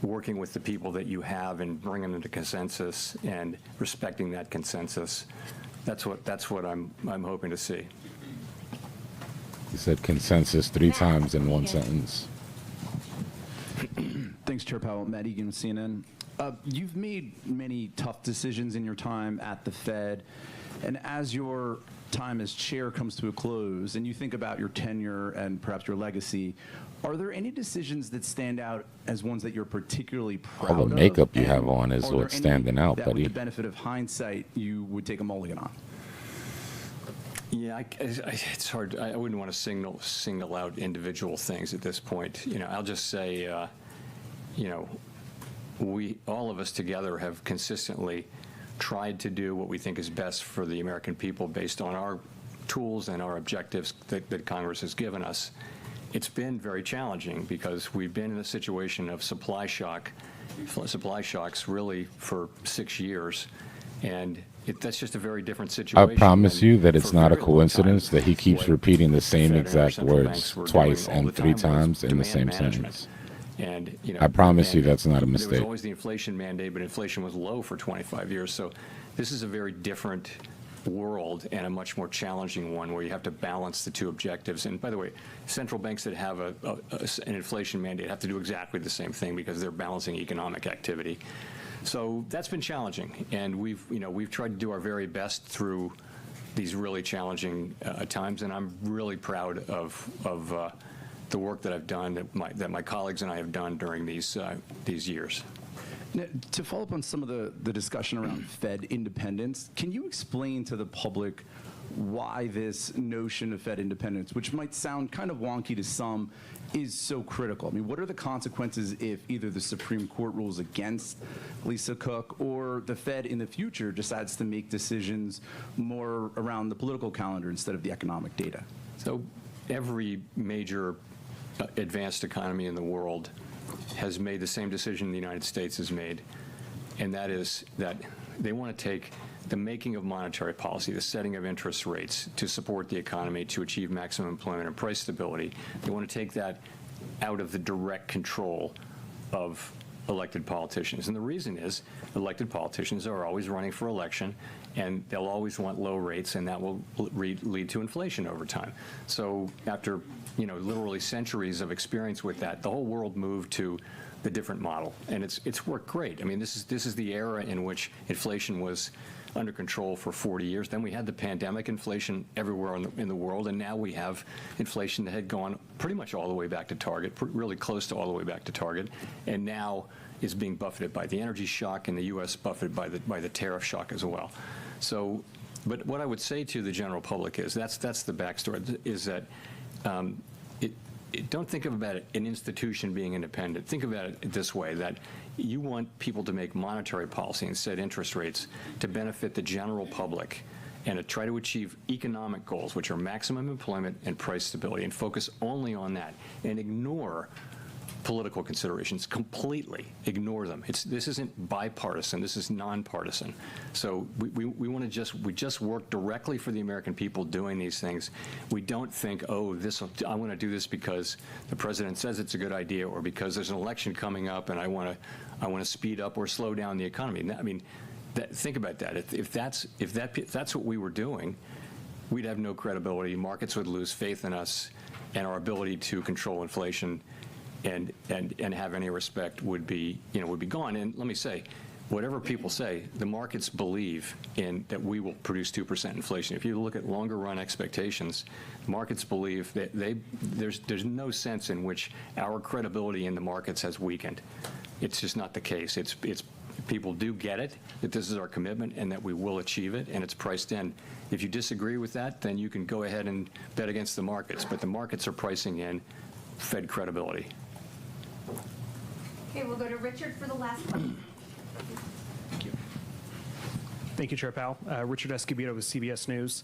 working with the people that you have and bringing them to consensus and respecting that consensus. That's what I'm hoping to see. He said consensus 3 times in one sentence. Thanks, Chair Powell. Matt Egan with CNN. You've made many tough decisions in your time at the Fed, and as your time as chair comes to a close and you think about your tenure and perhaps your legacy, are there any decisions that stand out as ones that you're particularly proud of? All the makeup you And have on is are there what's any standing out, that buddy. with the benefit of hindsight, you would take a mulligan on? Yeah, it's hard. I wouldn't want to single out individual things at this point. I'll just say, we, all of us together, have consistently tried to do what we think is best for the American people based on our tools and our objectives that Congress has given us. It's been very challenging because we've been in a situation of supply shocks really for 6 years, and that's just a very different situation. I promise you that it's for not a very long coincidence time that he keeps what repeating the same Fed and our exact central words banks were twice doing all and the 3 time was times in the demand same management. sentence. And I promise you and that's not a There mistake. was always the inflation mandate, but inflation was low for 25 years. So this is a very different world and a much more challenging one where you have to balance the two objectives. And by the way, central banks that have an inflation mandate have to do exactly the same thing because they're balancing economic activity. So that's been challenging, and we've tried to do our very best through these really challenging times, and I'm really proud of the work that I've done, that my colleagues and I have done during these years. Now, to follow up on some of the discussion around Fed independence, can you explain to the public why this notion of Fed independence, which might sound kind of wonky to some, is so critical? I mean, what are the consequences if either the Supreme Court rules against Lisa Cook or the Fed in the future decides to make decisions more around the political calendar instead of the economic data? So every major advanced economy in the world has made the same decision the United States has made, and that is that they want to take the making of monetary policy, the setting of interest rates to support the economy, to achieve maximum employment and price stability. They want to take that out of the direct control of elected politicians. And the reason is elected politicians are always running for election, and they'll always want low rates, and that will lead to inflation over time. So after literally centuries of experience with that, the whole world moved to the different model, and it's worked great. I mean, this is the era in which inflation was under control for 40 years. Then we had the pandemic, inflation everywhere in the world, and now we have inflation that had gone pretty much all the way back to target, really close to all the way back to target, and now is being buffeted by the energy shock, and the U.S. buffeted by the tariff shock as well. So, but what I would say to the general public is that's the backstory, is that don't think about an institution being independent. Think about it this way, that you want people to make monetary policy and set interest rates to benefit the general public and to try to achieve economic goals, which are maximum employment and price stability, and focus only on that and ignore political considerations, completely ignore them. This isn't bipartisan, this is nonpartisan. So we want to just work directly for the American people doing these things. We don't think, oh, I want to do this because the president says it's a good idea, or because there's an election coming up and I want to speed up or slow down the economy. I mean, think about that. If that's what we were doing, we'd have no credibility. Markets would lose faith in us, and our ability to control inflation and have any respect would be gone. And let me say, whatever people say, the markets believe in that we will produce 2% inflation. If you look at longer run expectations, markets believe that there's no sense in which our credibility in the markets has weakened. It's just not the case. It's people do get it, that this is our commitment and that we will achieve it, and it's priced in. If you disagree with that, then you can go ahead and bet against the markets, but the markets are pricing in Fed credibility. Okay, we'll go to Richard for the last question. Thank you, Chair Powell. Richard Escobedo with CBS News.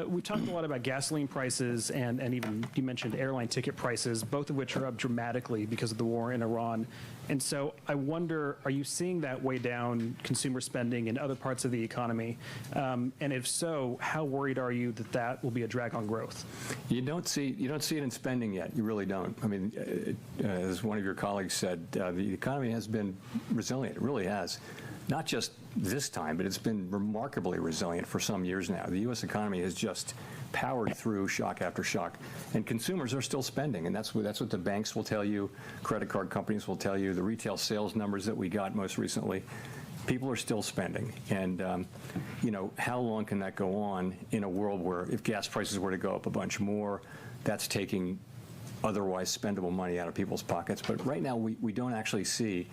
We talked a lot about gasoline prices and even you mentioned airline ticket prices, both of which are up dramatically because of the war in Iran. And so I wonder, are you seeing that weigh down consumer spending in other parts of the economy? And if so, how worried are you that that will be a drag on growth? You don't see it in spending yet. You really don't. I mean, as one of your colleagues said, the economy has been resilient. It really has. Not just this time, but it's been remarkably resilient for some years now. The U.S. economy has just powered through shock after shock, and consumers are still spending, and that's what the banks will tell you, credit card companies will tell you, the retail sales numbers that we got most recently. People are still spending, and how long can that go on in a world where if gas prices were to go up a bunch more, that's taking otherwise spendable money out of people's pockets. But right now, we don't actually see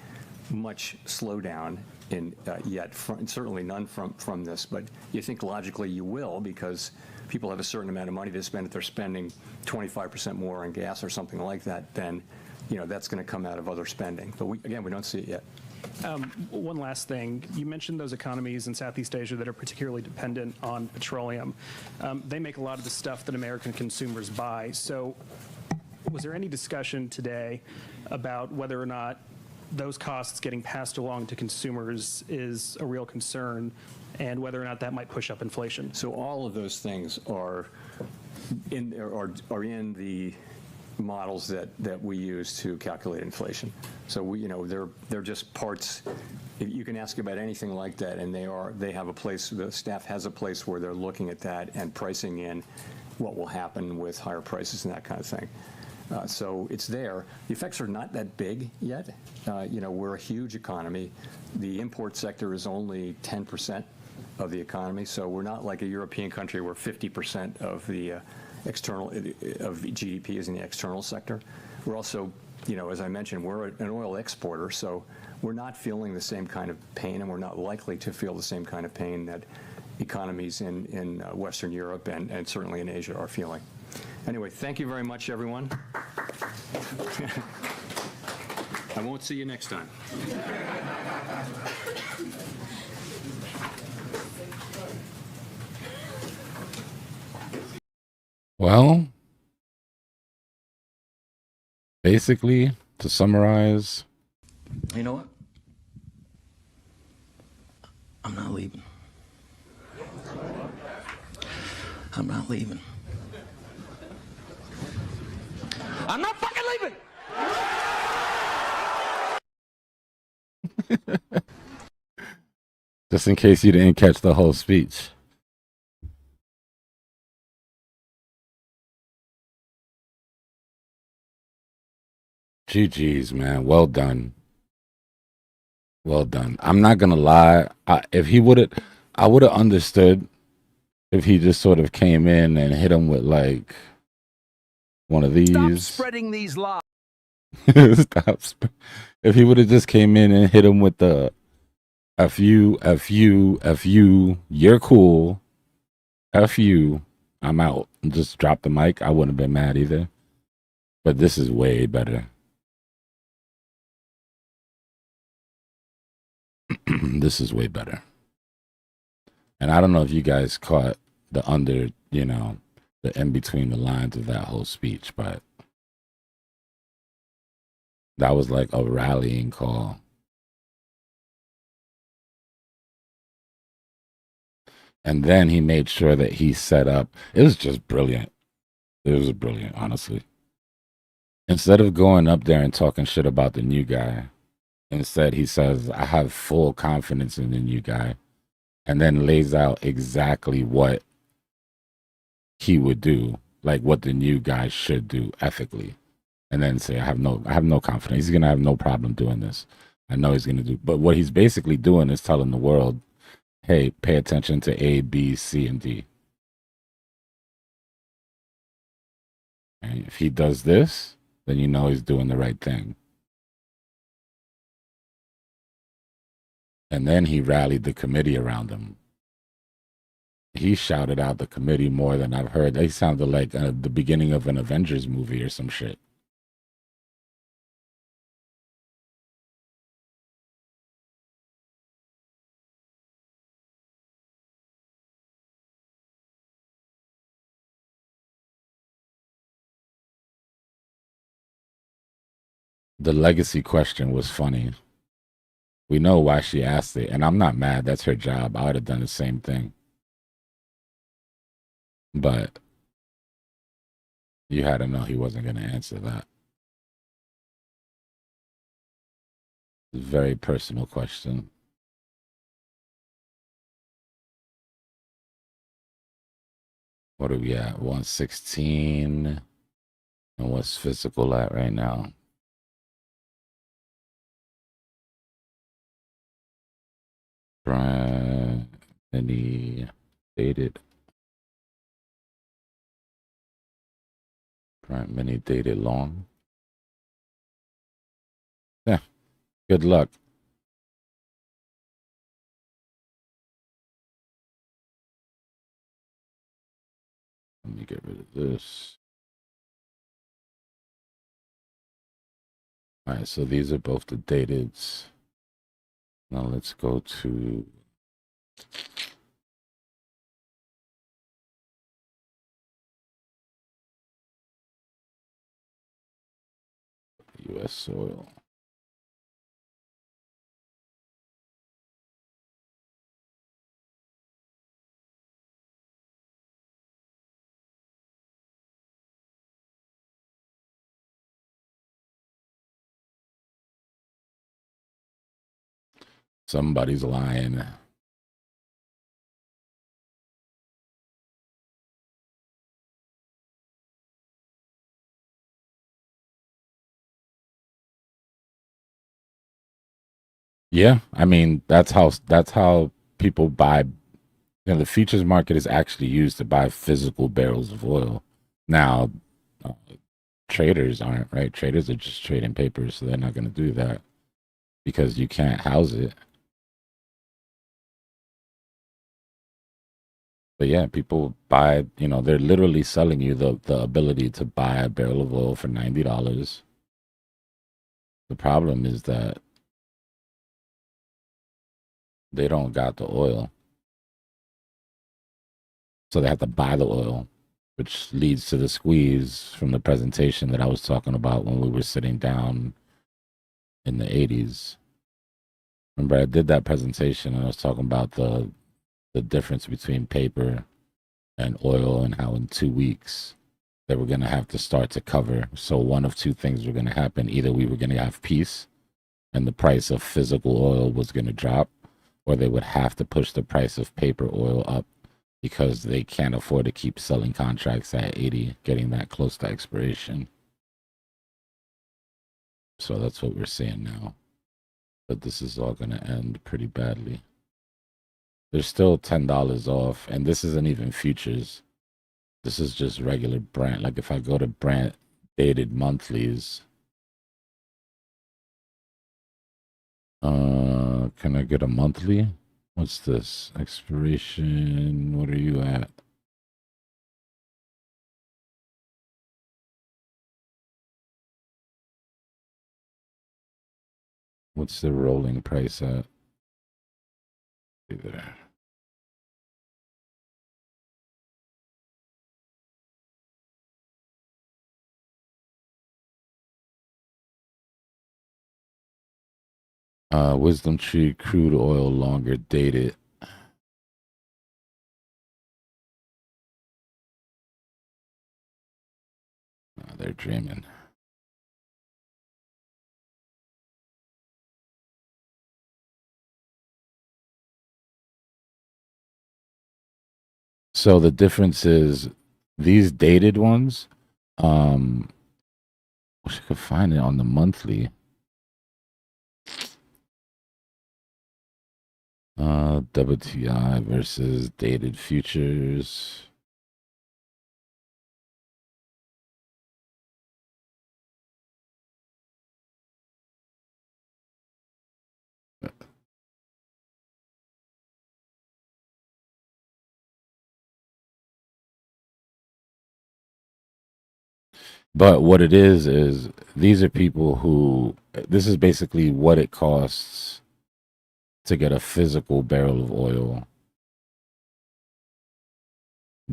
much slowdown yet, certainly none from this, but you think logically you will, because people have a certain amount of money to spend. If they're spending 25% more on gas or something like that, then that's going to come out of other spending. But we don't see it yet. One last thing. You mentioned those economies in Southeast Asia that are particularly dependent on petroleum. They make a lot of the stuff that American consumers buy. So was there any discussion today about whether or not those costs getting passed along to consumers is a real concern, and whether or not that might push up inflation? So all of those things are in the models that we use to calculate inflation. So they're just parts. You can ask about anything like that, and they have a place. The staff has a place where they're looking at that and pricing in what will happen with higher prices and that kind of thing. So it's there. The effects are not that big yet. We're a huge economy. The import sector is only 10% of the economy, so we're not like a European country where 50% of the external of GDP is in the external sector. We're also, as I mentioned, we're an oil exporter, so we're not feeling the same kind of pain, and we're not likely to feel the same kind of pain that economies in Western Europe and certainly in Asia are feeling. Anyway, thank you very much, everyone. I won't see you next time. Well, basically, to summarize. You know what? I'm not leaving. I'm not leaving. I'm not fucking leaving! Just in case you didn't catch the whole speech. GG's, man. Well done. Well done. I'm not gonna lie. If he would have, I would have understood if he just sort of came in and hit him with like one of these. Stop spreading these lies. If he would have just came in and hit him with the F you, you're cool. F you, I'm out. And just drop the mic, I wouldn't have been mad either. But this is way better. This is way better. And I don't know if you guys caught the the in between the lines of that whole speech, but that was like a rallying call. And then he made sure that he set up. It was just brilliant. It was brilliant, honestly. Instead of going up there and talking shit about the new guy, instead he says, I have full confidence in the new guy. and then lays out exactly what he would do, like what the new guy should do ethically, and then say, I have no confidence. He's gonna have no problem doing this. I know he's gonna do. But what he's basically doing is telling the world, hey, pay attention to A, B, C, and D. And if he does this, then you know he's doing the right thing. And then he rallied the committee around him. He shouted out the committee more than I've heard. They sounded like the beginning of an Avengers movie or some shit. The legacy question was funny. We know why she asked it, and I'm not mad. That's her job. I would have done the same thing. But you had to know he wasn't going to answer that. Very personal question. What are we at? 116. And what's physical at right now? Prime mini dated. Prime mini dated long. Yeah. Good luck. Let me get rid of this. All right, so these are both the dateds. Now let's go to U.S. soil. Somebody's lying. Yeah, I mean that's how people buy. The futures market is actually used to buy physical barrels of oil. Now, uh, traders aren't, right? Traders are just trading papers, so they're not going to do that because you can't house it. But yeah, people buy. They're literally selling you the ability to buy a barrel of oil for $90. The problem is that they don't got the oil. So they have to buy the oil, which leads to the squeeze from the presentation that I was talking about when we were sitting down in the 80s. Remember, I did that presentation and I was talking about the difference between paper and oil and how in 2 weeks they were going to have to start to cover. So one of two things were going to happen. Either we were going to have peace and the price of physical oil was going to drop, or they would have to push the price of paper oil up because they can't afford to keep selling contracts at 80, getting that close to expiration. So that's what we're seeing now. But this is all going to end pretty badly. There's still $10 off, and this isn't even futures. This is just regular Brent. Like if I go to Brent dated monthlies, can I get a monthly? What's this? Expiration. What are you at? What's the rolling price at? See there. Wisdom Tree crude oil longer dated. They're dreaming. So the difference is these dated ones, wish I could find it on the monthly. WTI versus dated futures. But what it is these are people who, this is basically what it costs to get a physical barrel of oil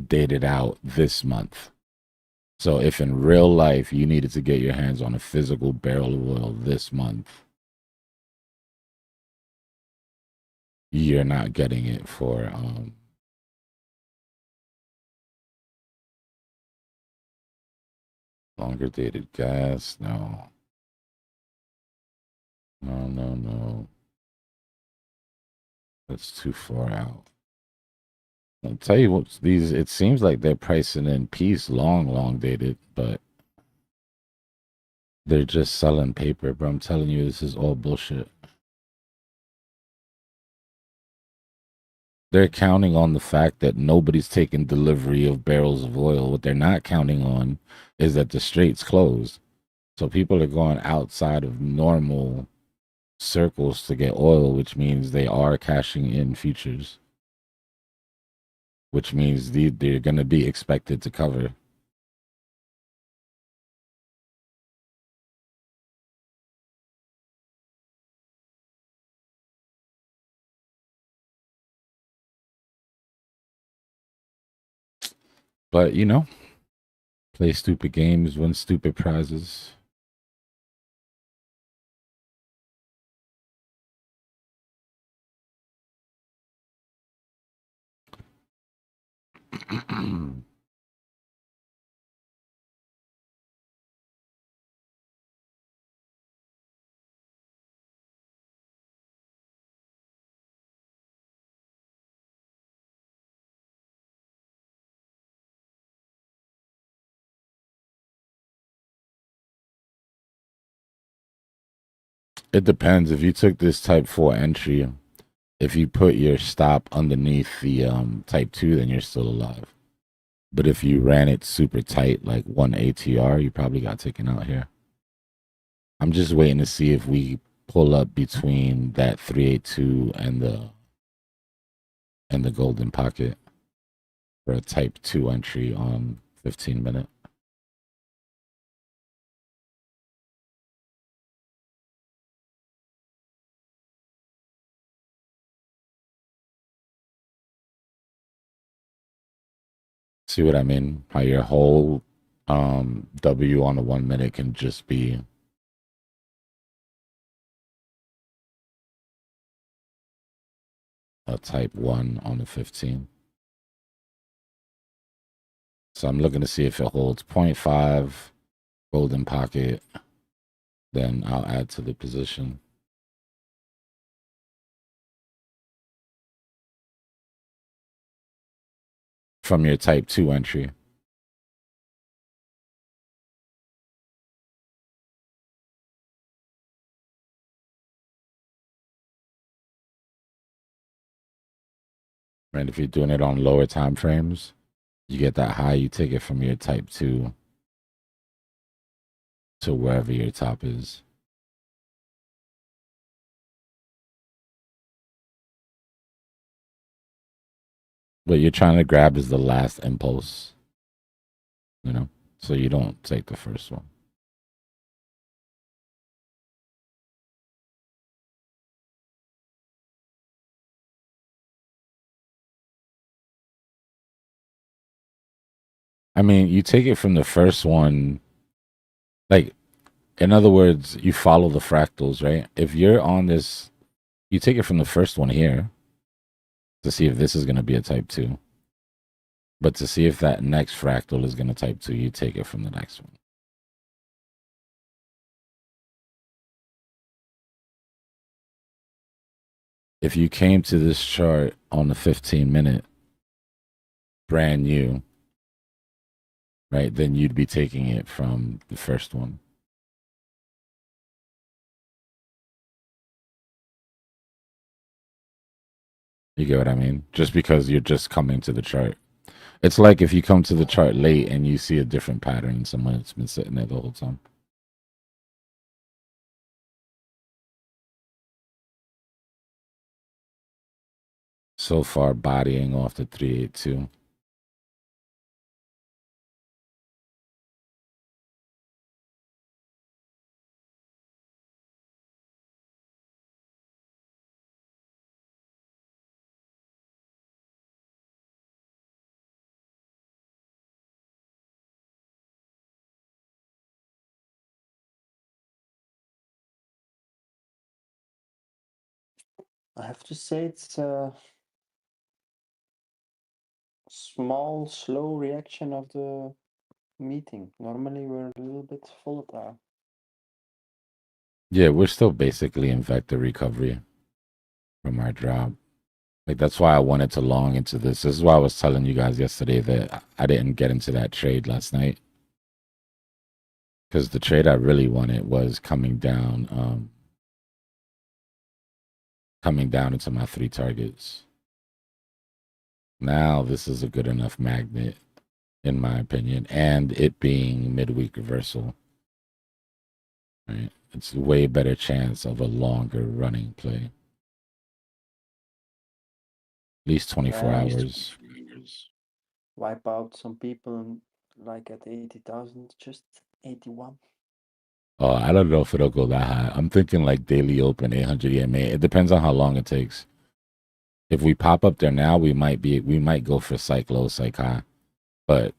dated out this month. So if in real life you needed to get your hands on a physical barrel of oil this month, you're not getting it for longer dated gas. No. No. That's too far out. I'll tell you what, these, it seems like they're pricing in peace long dated, but they're just selling paper, bro. I'm telling you, this is all bullshit. They're counting on the fact that nobody's taking delivery of barrels of oil. What they're not counting on is that the strait's closed. So people are going outside of normal circles to get oil, which means they are cashing in futures, which means they're going to be expected to cover. But, you know, play stupid games, win stupid prizes. It depends. If you took this type 4 entry, if you put your stop underneath the type 2, then you're still alive. But if you ran it super tight, like 1 ATR, you probably got taken out here. I'm just waiting to see if we pull up between that 382 and the golden pocket for a type 2 entry on 15-minute. See what I mean? How your whole W on the 1 minute can just be a type 1 on the 15. So I'm looking to see if it holds 0.5 golden pocket, then I'll add to the position. From your type 2 entry. And if you're doing it on lower time frames, you get that high, you take it from your type 2 to wherever your top is. What you're trying to grab is the last impulse, you know? So you don't take the first one. I mean, you take it from the first one, like, in other words, you follow the fractals, right? If you're on this, you take it from the first one here to see if this is going to be a type 2. But to see if that next fractal is going to type 2, you take it from the next one. If you came to this chart on the 15-minute, brand new, right, then you'd be taking it from the first one. You get what I mean? Just because you're just coming to the chart. It's like if you come to the chart late and you see a different pattern than someone that's been sitting there the whole time. So far, bodying off the 382. I have to say it's a small, slow reaction of the meeting. Normally we're a little bit volatile. Yeah, we're still basically in vector recovery from our drop. Like, that's why I wanted to long into this. This is why I was telling you guys yesterday that I didn't get into that trade last night. Because the trade I really wanted was coming down into my 3 targets. Now this is a good enough magnet, in my opinion, and it being midweek reversal. Right? It's a way better chance of a longer running play. At least 24 hours. Wipe out some people like at 80,000, just 81. Oh, I don't know if it'll go that high. I'm thinking like daily open 800 EMA. It depends on how long it takes. If we pop up there now, we might go for psych low, psych high. But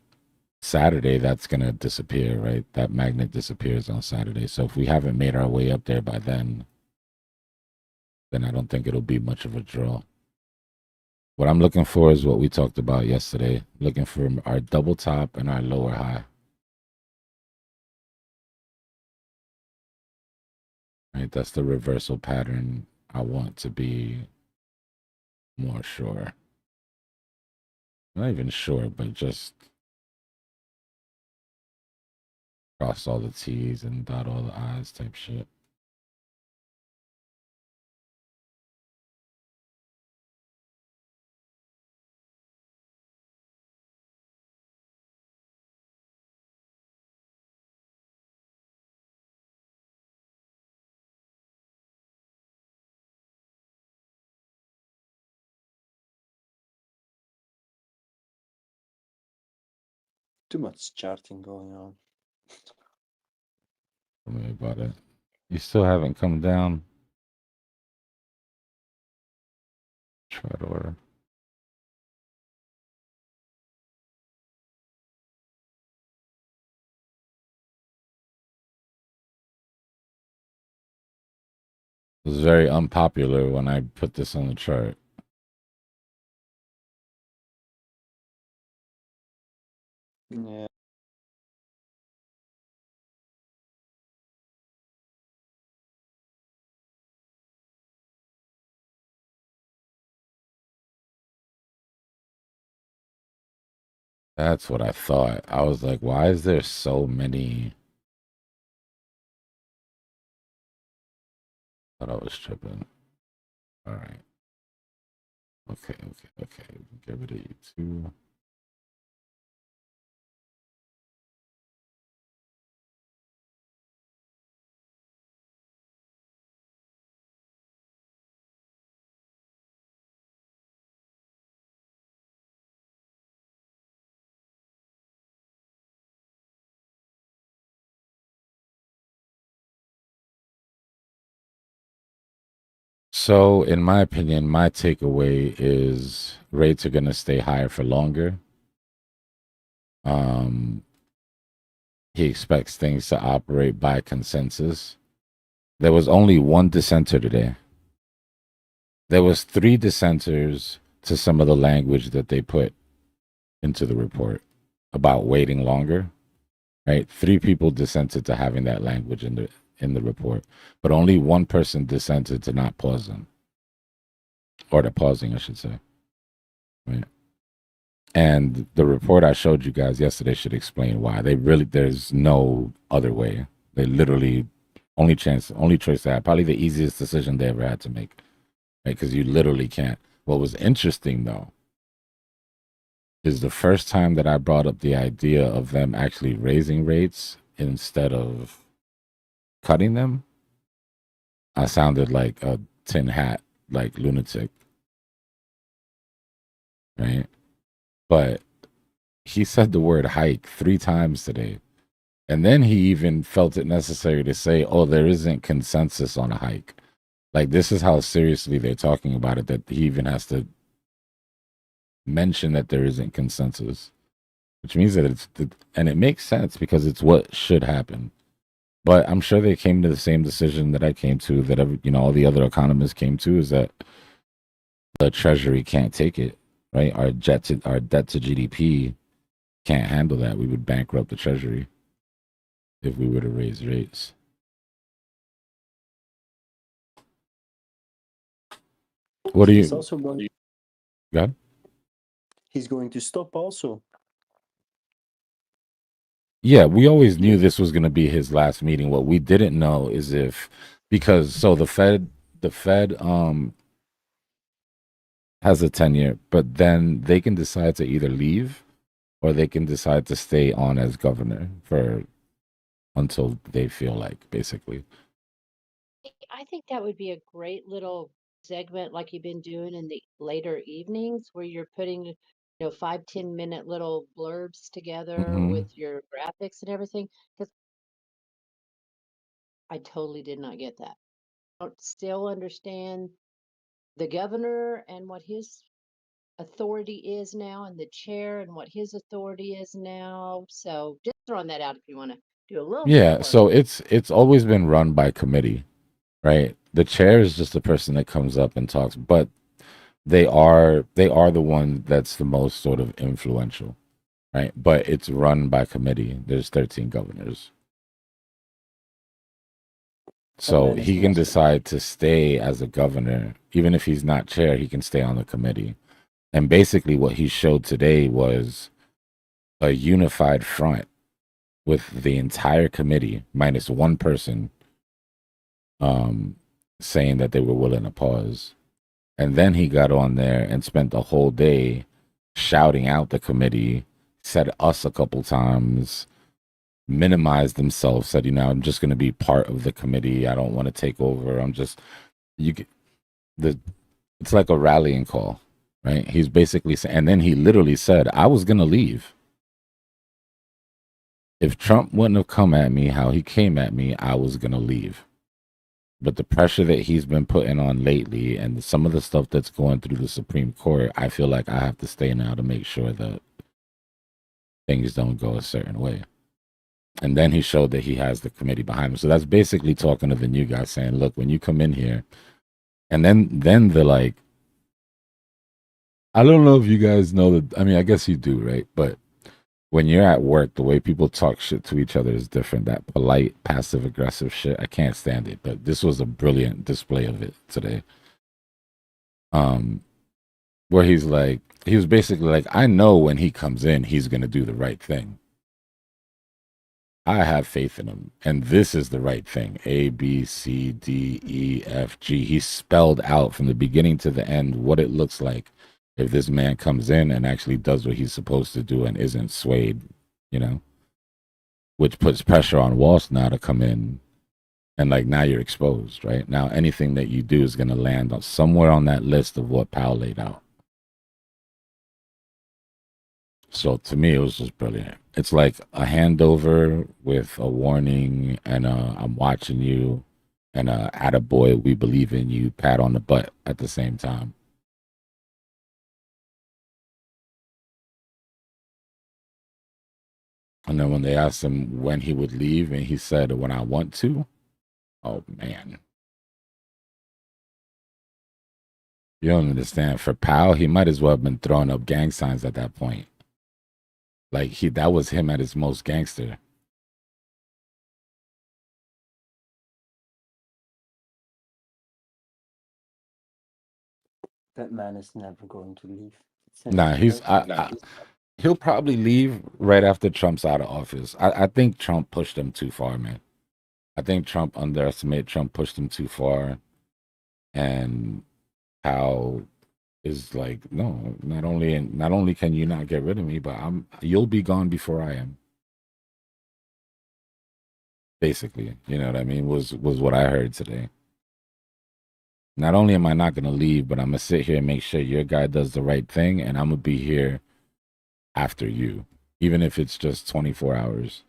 Saturday, that's gonna disappear, right? That magnet disappears on Saturday. So if we haven't made our way up there by then I don't think it'll be much of a draw. What I'm looking for is what we talked about yesterday. Looking for our double top and our lower high. Right, that's the reversal pattern I want to be more sure. Not even sure, but just cross all the T's and dot all the I's type shit. Too much charting going on. Tell me about it. You still haven't come down. Chart order. It was very unpopular when I put this on the chart. Yeah. That's what I thought. I was like, why is there so many? Thought I was tripping. All right. Okay. Give it a U2. So, in my opinion, my takeaway is rates are going to stay higher for longer. He expects things to operate by consensus. There was only one dissenter today. There was 3 dissenters to some of the language that they put into the report about waiting longer. Right? 3 people dissented to having that language in the report, but only one person dissented to not pausing, or to pausing, I should say. Right? And the report I showed you guys yesterday should explain why. There's no other way. They literally, only choice they had, probably the easiest decision they ever had to make, right? Because you literally can't. What was interesting, though, is the first time that I brought up the idea of them actually raising rates instead of cutting them, I sounded like a tin hat, like lunatic, right? But he said the word hike 3 times today. And then he even felt it necessary to say, oh, there isn't consensus on a hike. Like, this is how seriously they're talking about it, that he even has to mention that there isn't consensus, which means that and it makes sense because it's what should happen. But I'm sure they came to the same decision that I came to, that all the other economists came to, is that the Treasury can't take it, right? Our debt to GDP can't handle that. We would bankrupt the Treasury if we were to raise rates. What do you? He's also going. Yeah. He's going to stop also. Yeah, we always knew this was going to be his last meeting. What we didn't know is because the Fed has a tenure, but then they can decide to either leave or they can decide to stay on as governor until they feel like, basically. I think that would be a great little segment like you've been doing in the later evenings where you're putting, 5-10 minute little blurbs together Mm-hmm. with your graphics and everything. Because I totally did not get that. I don't still understand the governor and what his authority is now, and the chair and what his authority is now. So just throwing that out if you want to do a little bit Yeah, more. so it's always been run by committee, right? The chair is just the person that comes up and talks, but they are the one that's the most sort of influential, right? But it's run by committee. There's 13 governors. So he can decide to stay as a governor. Even if he's not chair, he can stay on the committee. And basically what he showed today was a unified front with the entire committee minus one person saying that they were willing to pause. And then he got on there and spent the whole day shouting out the committee, said us a couple times, minimized himself, said, I'm just going to be part of the committee. I don't want to take over. It's like a rallying call, right? He's basically saying, and then he literally said, I was going to leave. If Trump wouldn't have come at me how he came at me, I was going to leave. But the pressure that he's been putting on lately and some of the stuff that's going through the Supreme Court, I feel like I have to stay now to make sure that things don't go a certain way. And then he showed that he has the committee behind him. So that's basically talking to the new guy saying, look, when you come in here, and then the like, I don't know if you guys know that. I mean, I guess you do, right? But when you're at work, the way people talk shit to each other is different. That polite, passive aggressive shit, I can't stand it. But this was a brilliant display of it today. Where he was basically like, I know when he comes in, he's gonna do the right thing. I have faith in him, and this is the right thing. A, B, C, D, E, F, G. He spelled out from the beginning to the end what it looks like if this man comes in and actually does what he's supposed to do and isn't swayed, which puts pressure on Wall Street now to come in and now you're exposed, right? Now anything that you do is going to land on somewhere on that list of what Powell laid out. So to me, it was just brilliant. It's like a handover with a warning and I'm watching you and attaboy, we believe in you, pat on the butt at the same time. And then when they asked him when he would leave and he said, when I want to, oh man. You don't understand. For Powell, he might as well have been throwing up gang signs at that point. That was him at his most gangster. That man is never going to leave. Nah, he'll probably leave right after Trump's out of office. I think Trump pushed him too far, man. I think Trump pushed him too far, and Powell is like, no, not only can you not get rid of me, but you'll be gone before I am. Basically, you know what I mean? Was what I heard today. Not only am I not gonna leave, but I'm gonna sit here and make sure your guy does the right thing, and I'm gonna be here after you, even if it's just 24 hours.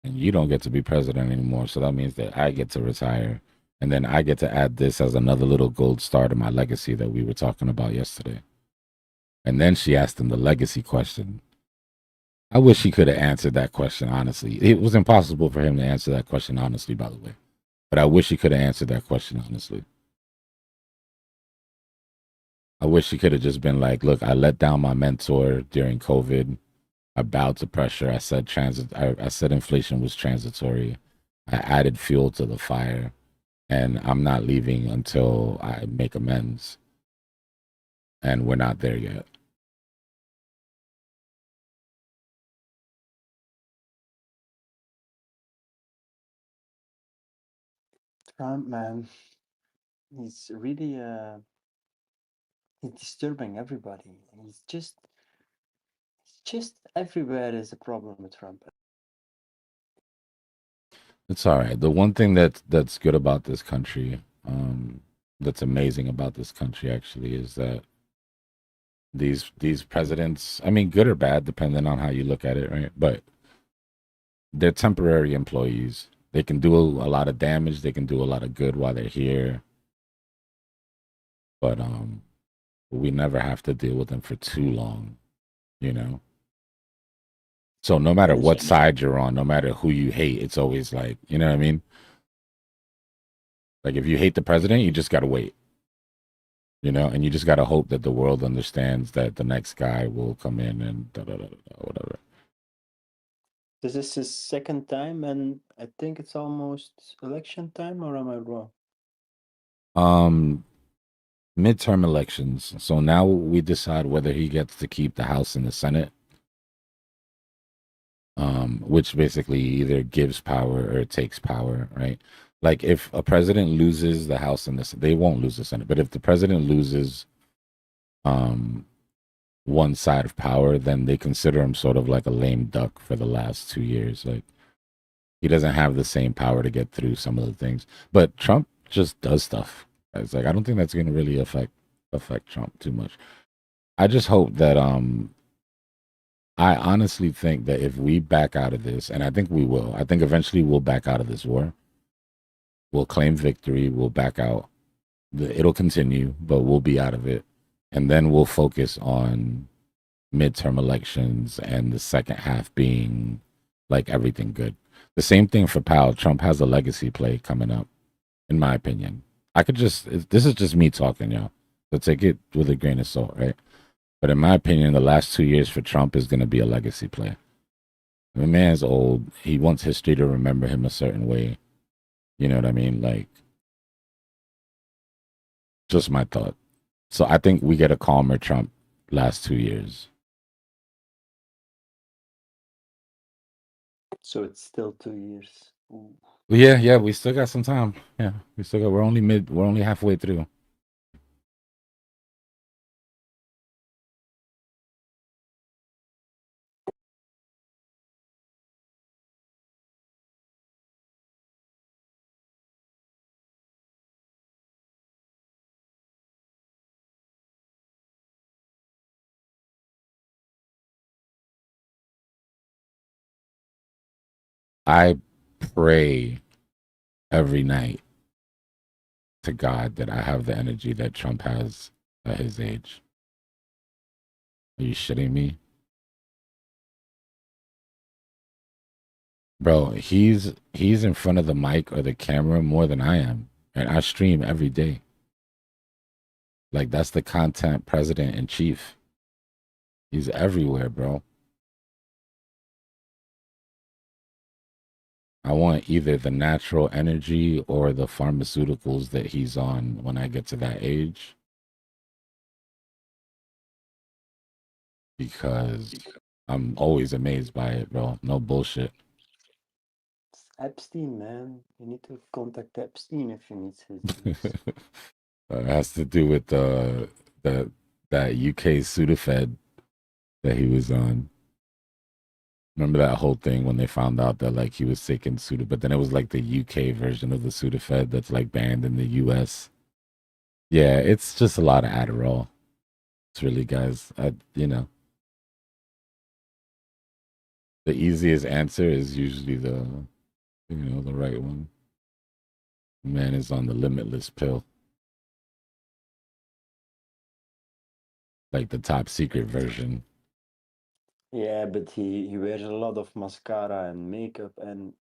And you don't get to be president anymore, so that means that I get to retire. And then I get to add this as another little gold star to my legacy that we were talking about yesterday. And then she asked him the legacy question. I wish he could have answered that question honestly. It was impossible for him to answer that question honestly, by the way. But I wish he could have answered that question honestly. I wish he could have just been like, look, I let down my mentor during COVID. I bowed to pressure. I said I said inflation was transitory. I added fuel to the fire, and I'm not leaving until I make amends. And we're not there yet. Trump, man, he's really he's disturbing everybody. He's just everywhere is a problem with Trump. It's all right. The one thing that's good about this country, that's amazing about this country actually, is that these presidents, I mean, good or bad, depending on how you look at it, right? But they're temporary employees. They can do a lot of damage. They can do a lot of good while they're here. But we never have to deal with them for too long, you know? So no matter what side you're on, no matter who you hate, it's always like, you know what I mean? Like if you hate the president, you just got to wait, you know? And you just got to hope that the world understands that the next guy will come in and whatever. This is his second time, and I think it's almost election time, or am I wrong? Midterm elections. So now we decide whether he gets to keep the House and the Senate, which basically either gives power or takes power, right? Like if a president loses the House and the Senate, they won't lose the Senate, but if the president loses one side of power, then they consider him sort of like a lame duck for the last 2 years. Like he doesn't have the same power to get through some of the things. But Trump just does stuff. It's like I don't think that's going to really affect Trump too much. I just hope that I honestly think that if we back out of this, and I think we will, I think eventually we'll back out of this war. We'll claim victory. We'll back out. It'll continue, but we'll be out of it. And then we'll focus on midterm elections and the second half being like everything good. The same thing for Powell. Trump has a legacy play coming up, in my opinion. This is just me talking, y'all. So take it with a grain of salt, right? But in my opinion, the last 2 years for Trump is going to be a legacy play. The man's old. He wants history to remember him a certain way. You know what I mean? Like, just my thought. So I think we get a calmer Trump last 2 years. So it's still 2 years. Ooh. Yeah, we still got some time. Yeah, we're only halfway through. I pray every night to God that I have the energy that Trump has at his age. Are you shitting me? Bro, he's in front of the mic or the camera more than I am. And I stream every day. Like that's the content president in chief. He's everywhere, bro. I want either the natural energy or the pharmaceuticals that he's on when I get to that age. Because I'm always amazed by it, bro. No bullshit. It's Epstein, man. You need to contact Epstein if you need his juice. It has to do with that UK Sudafed that he was on. Remember that whole thing when they found out that like he was taking Sudafed, but then it was like the UK version of the Sudafed that's like banned in the US. Yeah, it's just a lot of Adderall. It's really, guys, the easiest answer is usually the right one. Man is on the limitless pill. Like the top secret version. Yeah, but he wears a lot of mascara and makeup, and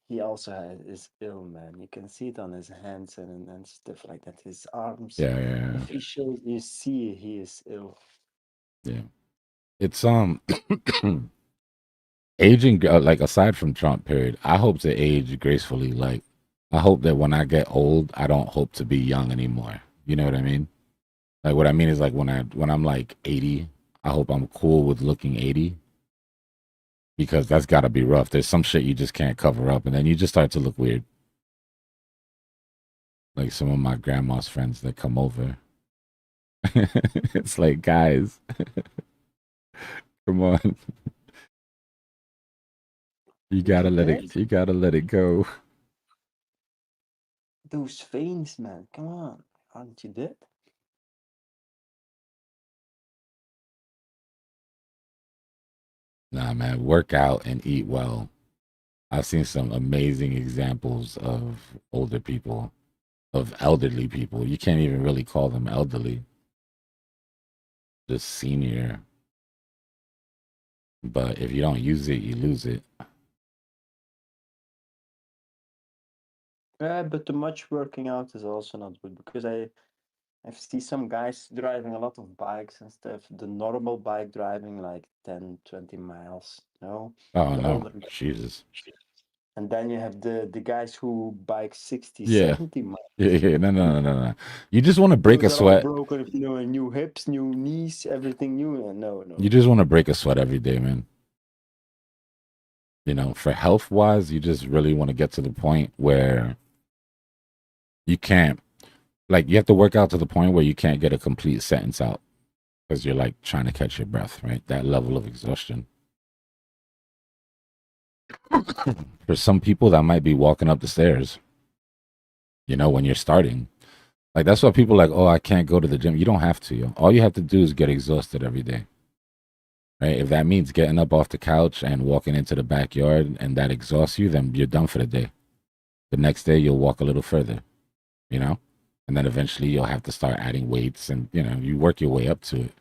he also is ill, man. You can see it on his hands and stuff like that. His arms. Yeah. If he shows, you see he is ill. Yeah. It's aging, like aside from Trump period, I hope to age gracefully. Like I hope that when I get old, I don't hope to be young anymore. You know what I mean? Like what I mean is like when I'm like 80, I hope I'm cool with looking 80. Because that's got to be rough. There's some shit you just can't cover up, and then you just start to look weird. Like some of my grandma's friends that come over. It's like, guys, come on. You gotta let it go. Those veins, man. Come on. Aren't you dead? Nah, man, work out and eat well. I've seen some amazing examples of older people, of elderly people. You can't even really call them elderly. Just senior. But if you don't use it, you lose it. Yeah, but too much working out is also not good because I see some guys driving a lot of bikes and stuff. The normal bike driving like 10, 20 miles, no? Oh, The no. older guys. Jesus. And then you have the guys who bike 60, Yeah. 70 miles. Yeah. No. You just want to break a Those are all sweat. broken, new hips, new knees, everything new. No. You just want to break a sweat every day, man. For health wise, you just really want to get to the point where you can't, like, you have to work out to the point where you can't get a complete sentence out because you're like trying to catch your breath, right? That level of exhaustion. For some people, that might be walking up the stairs, when you're starting. Like, that's why people are like, oh, I can't go to the gym. You don't have to. All you have to do is get exhausted every day. Right? If that means getting up off the couch and walking into the backyard and that exhausts you, then you're done for the day. The next day, you'll walk a little further, and then eventually you'll have to start adding weights and, you work your way up to it.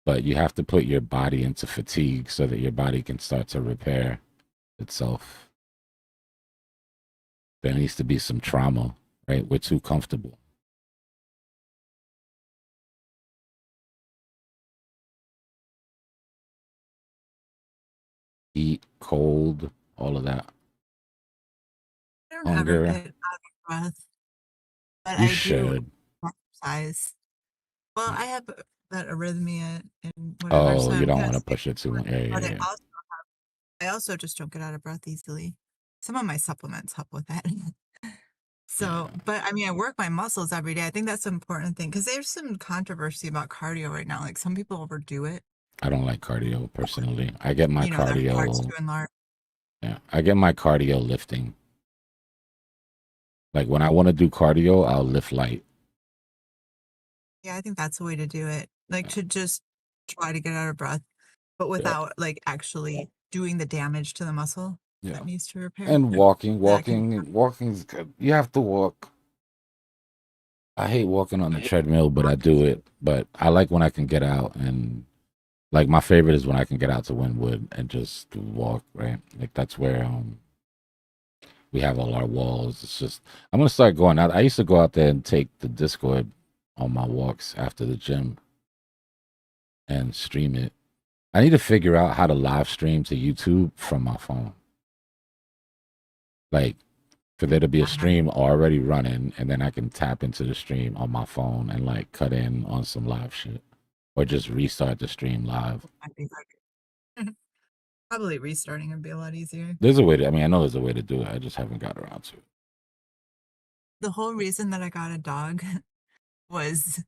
But you have to put your body into fatigue so that your body can start to repair itself. There needs to be some trauma, right? We're too comfortable. Eat, cold, all of that. I don't ever Hunger. get out of breath, but You I should. do exercise. Well, I have that arrhythmia and whatever, so Oh, you I'm don't kind want to of push it too much. Yeah. but I also just don't get out of breath easily. Some of my supplements help with that. So, but I mean, I work my muscles every day. I think that's an important thing because there's some controversy about cardio right now. Like some people overdo it. I don't like cardio personally. I get my Their heart's cardio. too enlarged. Yeah, I get my cardio lifting. Like when I want to do cardio, I'll lift light. Yeah, I think that's the way to do it. Like to just try to get out of breath, but without like actually doing the damage to the muscle that needs to repair. And walking's good. You have to walk. I hate walking on the treadmill, but I do it. But I like when I can get out and like my favorite is when I can get out to Wynwood and just walk, right? Like that's where we have all our walls. It's just I'm gonna start going out. I used to go out there and take the Discord on my walks after the gym and stream it. I need to figure out how to live stream to YouTube from my phone. Like for there to be a stream already running, and then I can tap into the stream on my phone and like cut in on some live shit, or just restart the stream live. Probably restarting would be a lot easier. There's a way to. I mean, I know there's a way to do it. I just haven't got around to it. The whole reason that I got a dog was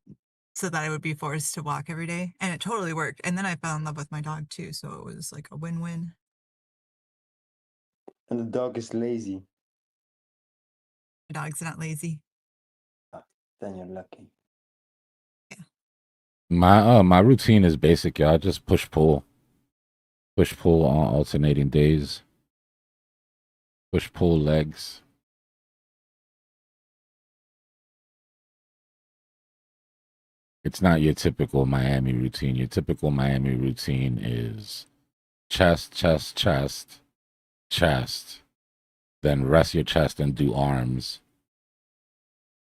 so that I would be forced to walk every day, and it totally worked. And then I fell in love with my dog too, so it was like a win-win. And the dog is lazy. My dog's not lazy. Then you're lucky. My routine is basic, y'all. Just push pull on alternating days. Push pull legs. It's not your typical Miami routine. Your typical Miami routine is chest, chest, chest, chest. Then rest your chest and do arms.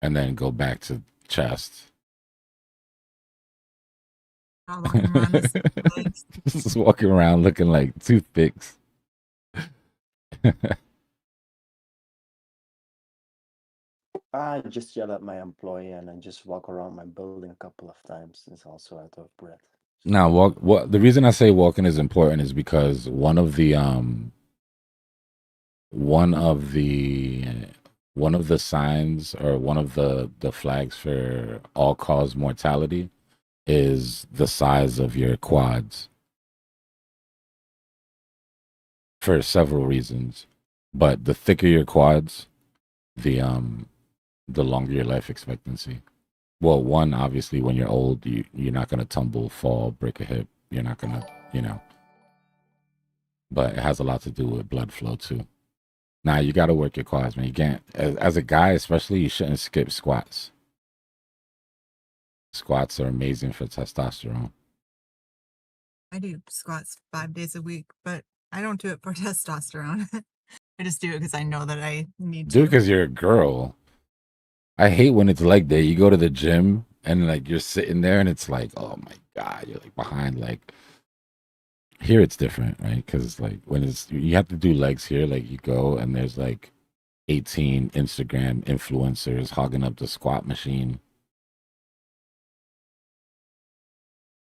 And then go back to chest. Just walking around looking like toothpicks. I just yell at my employee and I just walk around my building a couple of times. It's also out of breath. Now, the reason I say walking is important is because one of the signs, or one of the flags for all cause mortality is the size of your quads, for several reasons. But the thicker your quads, the longer your life expectancy. Well, one, obviously, when you're old, you're not going to tumble, fall, break a hip. You're not going to, But it has a lot to do with blood flow, too. Now, you got to work your quads, man. You can't, as a guy especially, you shouldn't skip squats. Squats are amazing for testosterone. I do squats 5 days a week, but I don't do it for testosterone. I just do it because I know that I need to. Do it because you're a girl. I hate when it's like that. You go to the gym and like you're sitting there and it's like, oh my God, you're like behind. Like here it's different, right? Because like when you have to do legs here, like you go and there's like 18 Instagram influencers hogging up the squat machine.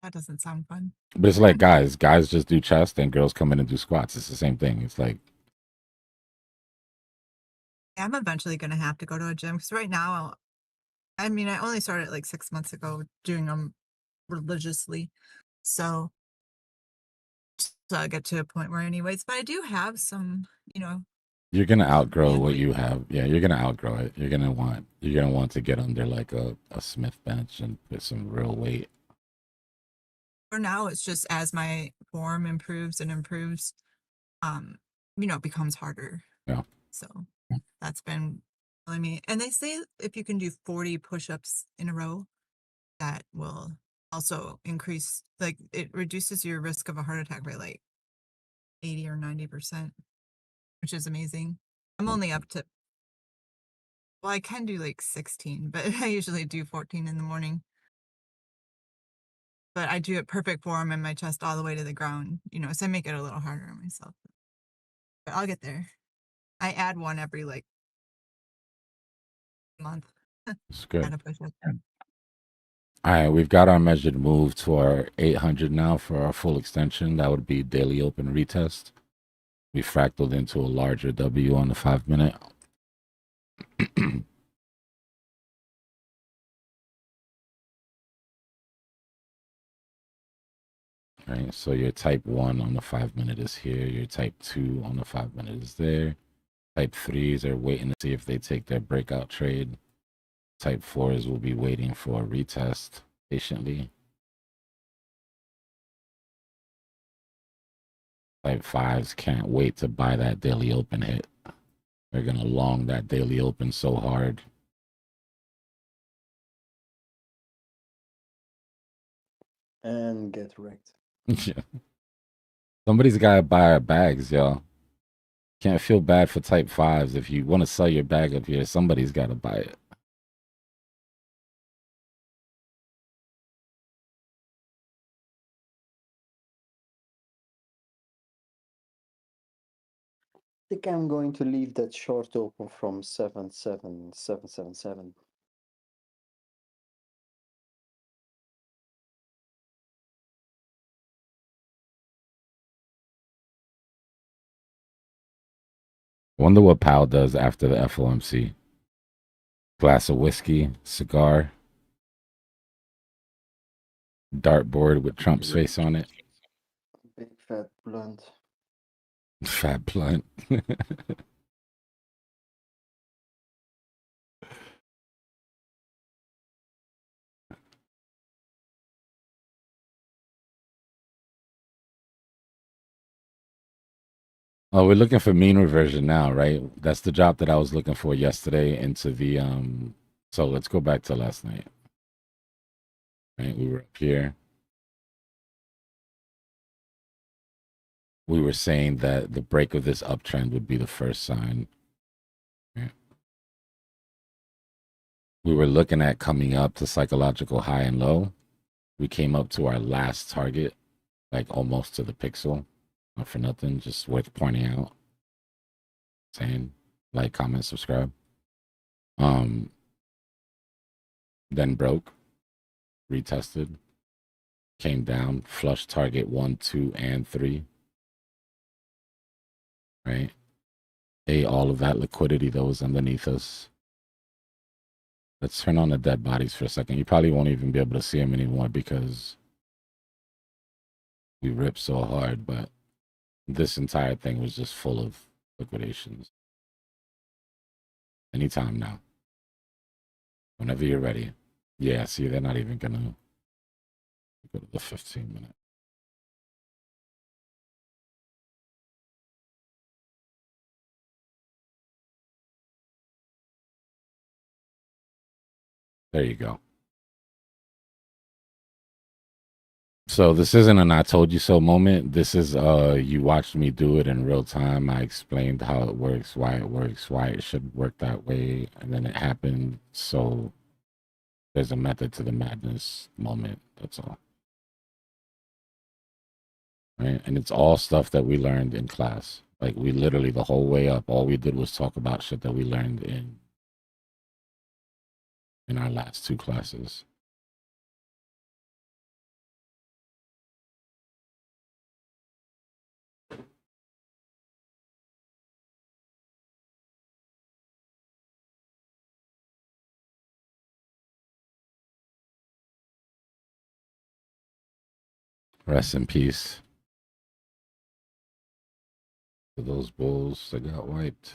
That doesn't sound fun. But it's like guys just do chest and girls come in and do squats. It's the same thing. It's like, I'm eventually going to have to go to a gym because right now, I only started like 6 months ago doing them religiously. So I'll get to a point where anyways, but I do have some, you're gonna outgrow what you have. Yeah, you're gonna outgrow it. You're gonna want to get under like a Smith bench and put some real weight. For now, it's just as my form improves and improves, it becomes harder. Yeah. So that's been telling me. And they say if you can do 40 push-ups in a row, that will also increase, like it reduces your risk of a heart attack by like 80 or 90%, which is amazing. I'm only up to, well, I can do like 16, but I usually do 14 in the morning. But I do it perfect form and my chest all the way to the ground, so I make it a little harder on myself. But I'll get there. I add one every like month. It's good. Gotta push up. All right, we've got our measured move to our 800 now for our full extension. That would be daily open retest. We fractaled into a larger W on the 5 minute. Right, so your type 1 on the 5 minute is here. Your type 2 on the 5 minute is there. Type 3s are waiting to see if they take their breakout trade. Type 4s will be waiting for a retest patiently. Type 5s can't wait to buy that daily open hit. They're going to long that daily open so hard. And get wrecked. Yeah. Somebody's got to buy our bags, y'all. Can't feel bad for type 5s. If you want to sell your bag up here, somebody's got to buy it. think I'm going to leave that short open from 77777. Wonder what Powell does after the FOMC. Glass of whiskey, cigar, dartboard with Trump's face on it. Big fat blunt. Fat blunt. Oh, we're looking for mean reversion now, right? That's the drop that I was looking for yesterday into the so let's go back to last night. Right, we were up here. We were saying that the break of this uptrend would be the first sign. Right. We were looking at coming up to psychological high and low. We came up to our last target, like almost to the pixel. Not for nothing, just worth pointing out. Saying like, comment, subscribe. Then broke, retested, came down, flush target 1, 2, and 3. Right? All of that liquidity that was underneath us. Let's turn on the dead bodies for a second. You probably won't even be able to see them anymore because we ripped so hard, but this entire thing was just full of liquidations. Anytime now. Whenever you're ready. Yeah, see, they're not even gonna go to the 15-minute. There you go. So this isn't an I told you so moment. This is you watched me do it in real time. I explained how it works, why it should work that way, and then it happened. So there's a method to the madness moment. That's all. Right? And it's all stuff that we learned in class. Like we literally the whole way up, all we did was talk about shit that we learned in our last 2 classes. Rest in peace to those bulls that got wiped.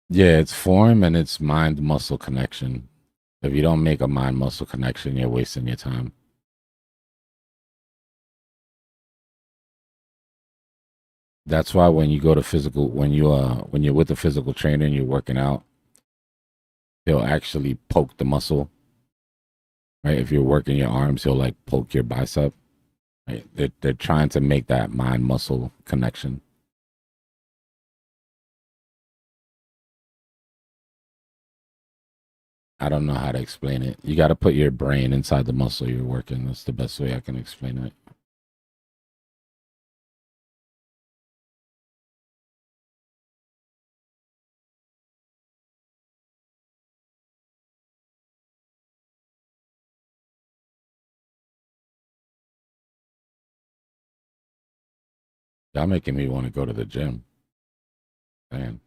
Yeah, it's form and it's mind muscle connection. If you don't make a mind muscle connection, you're wasting your time. That's why when you go to physical, when you're with a physical trainer and you're working out, he'll actually poke the muscle. Right? If you're working your arms, he'll like poke your bicep. Right? They're trying to make that mind muscle connection. I don't know how to explain it. You got to put your brain inside the muscle you're working. That's the best way I can explain it. Y'all making me want to go to the gym. Man.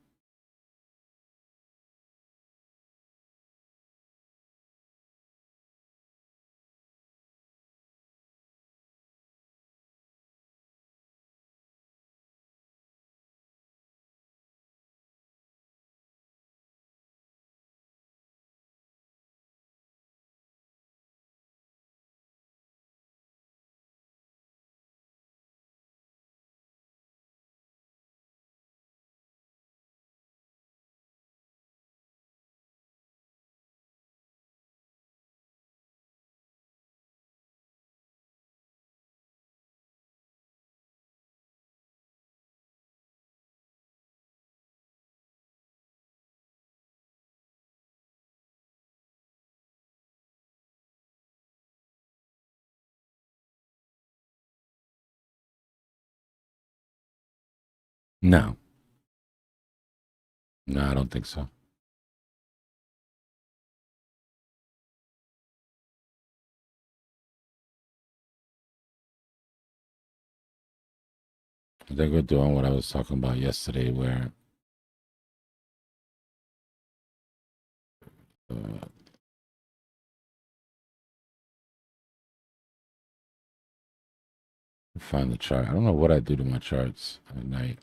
No. No, I don't think so. I think we're doing what I was talking about yesterday, where find the chart. I don't know what I do to my charts at night.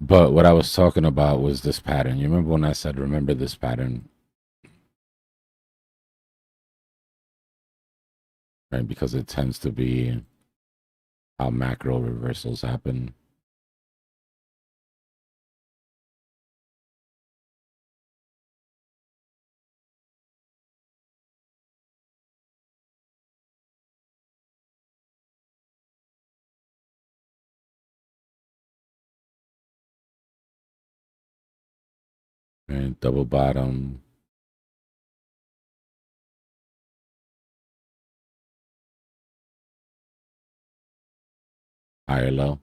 But what I was talking about was this pattern. You remember when I said, remember this pattern? Right? Because it tends to be how macro reversals happen. Right? Double bottom. Higher low.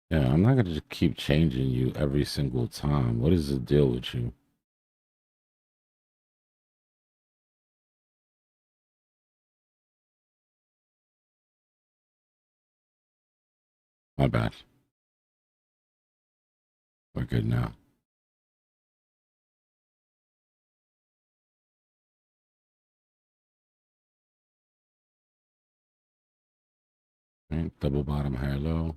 Yeah, I'm not gonna just keep changing you every single time. What is the deal with you? My bad. We're good now. Right? Double bottom, higher low.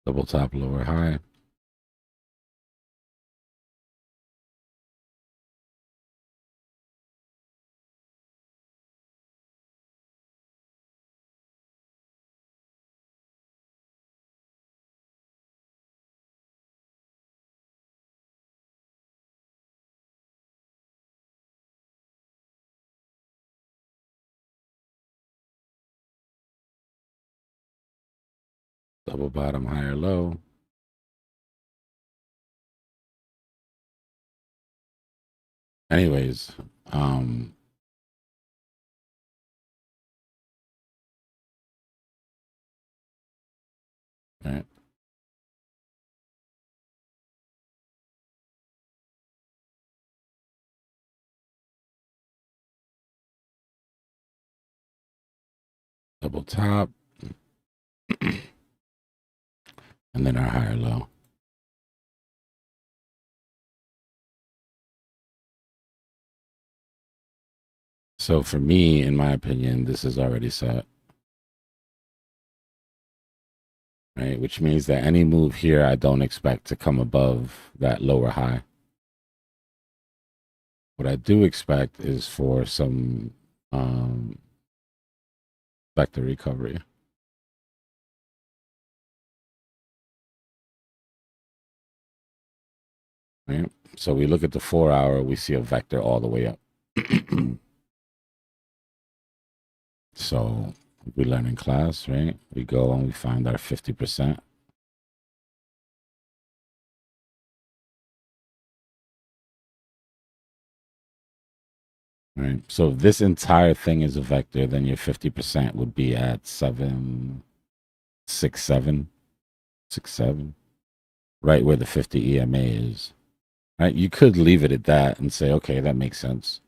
Double top, lower high. Double bottom, higher low. Anyways, right. Double top. And then our higher low. So for me, in my opinion, this is already set. Right? Which means that any move here, I don't expect to come above that lower high. What I do expect is for some vector recovery. Right? So we look at the 4 hour, we see a vector all the way up. So we learn in class, right? We go and we find our 50%. Right. So if this entire thing is a vector, then your 50% would be at 7, 6, 7, 6, 7, right where the 50 EMA is. right? You could leave it at that and say, okay, that makes sense,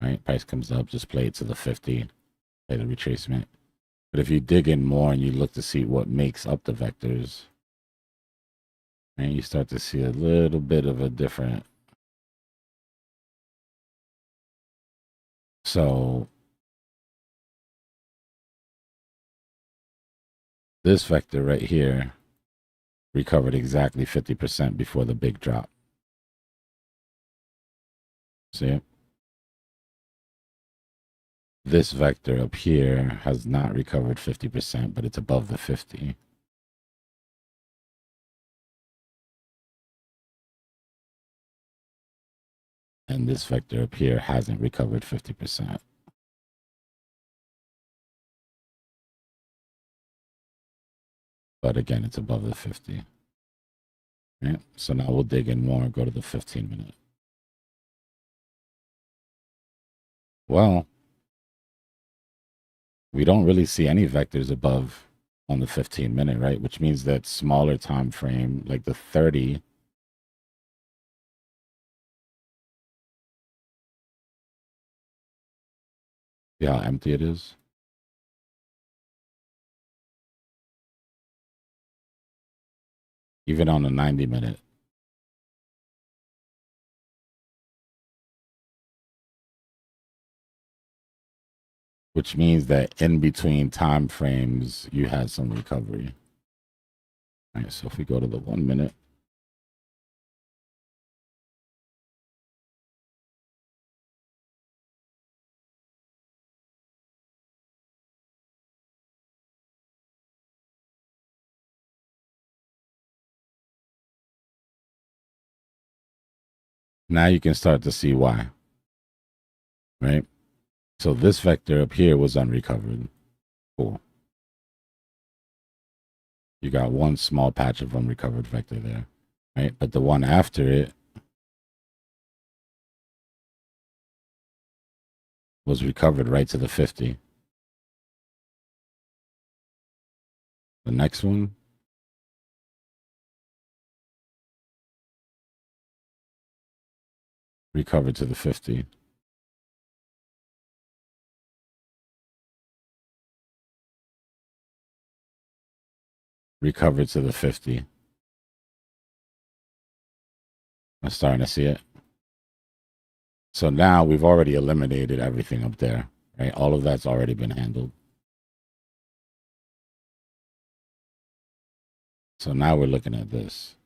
right? Price comes up, just play it to the 50, play the retracement. But if you dig in more and you look to see what makes up the vectors, and you start to see a little bit of a different. So this vector right here recovered exactly 50% before the big drop. See it? This vector up here has not recovered 50%, but it's above the 50. And this vector up here hasn't recovered 50%. But again, it's above the 50. Right? So now we'll dig in more and go to the 15-minute. Well, we don't really see any vectors above on the 15-minute, right? Which means that smaller time frame, like the 30, see how empty it is? Even on the 90-minute. Which means that in between time frames, you had some recovery. All right, so if we go to the 1 minute. Now you can start to see why, right? So this vector up here was unrecovered. Cool. You got one small patch of unrecovered vector there, right? But the one after it was recovered right to the 50. The next one recovered to the 50. Recovered to the 50. I'm starting to see it. So now we've already eliminated everything up there, right? All of that's already been handled. So now we're looking at this.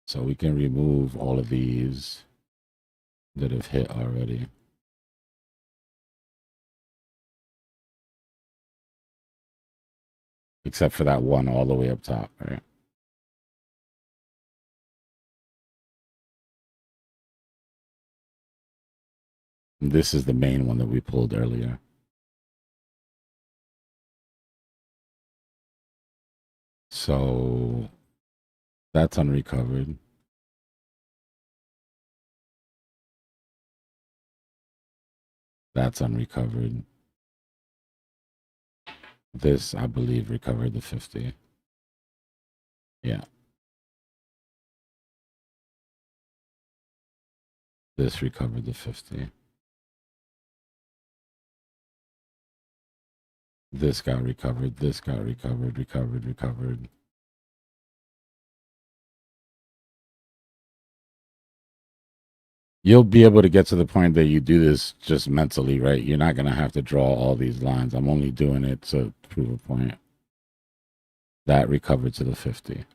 So we can remove all of these that have hit already. Except for that one all the way up top, right? And this is the main one that we pulled earlier. So that's unrecovered. That's unrecovered. This, I believe, recovered the 50. Yeah. This recovered the 50. This got recovered. This got recovered, recovered. You'll be able to get to the point that you do this just mentally, right? You're not going to have to draw all these lines. I'm only doing it to prove a point. That recovered to the 50.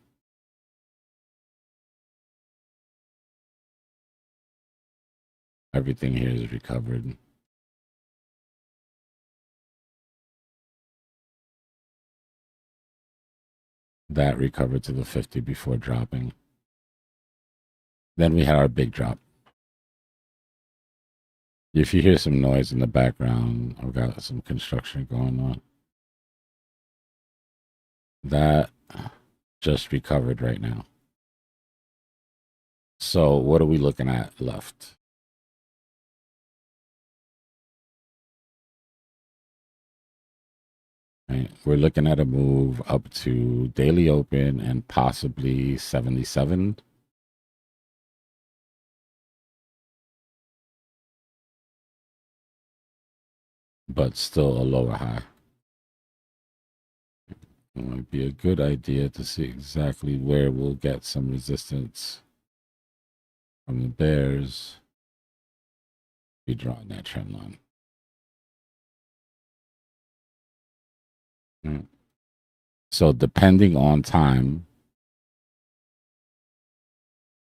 Everything here is recovered. That recovered to the 50 before dropping. Then we had our big drop. If you hear some noise in the background, I've got some construction going on. That just recovered right now. So what are we looking at left? Right? We're looking at a move up to daily open and possibly 77. But still a lower high. It might be a good idea to see exactly where we'll get some resistance from the bears. Be drawing that trend line. Right. So depending on time,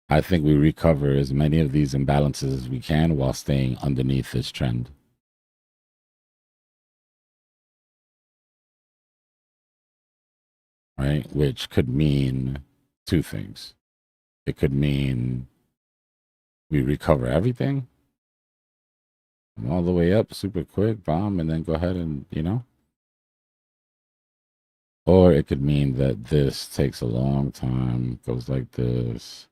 I think we recover as many of these imbalances as we can while staying underneath this trend. Right? Which could mean two things. It could mean we recover everything all the way up super quick, bomb, and then go ahead and, you know. Or it could mean that this takes a long time, goes like this,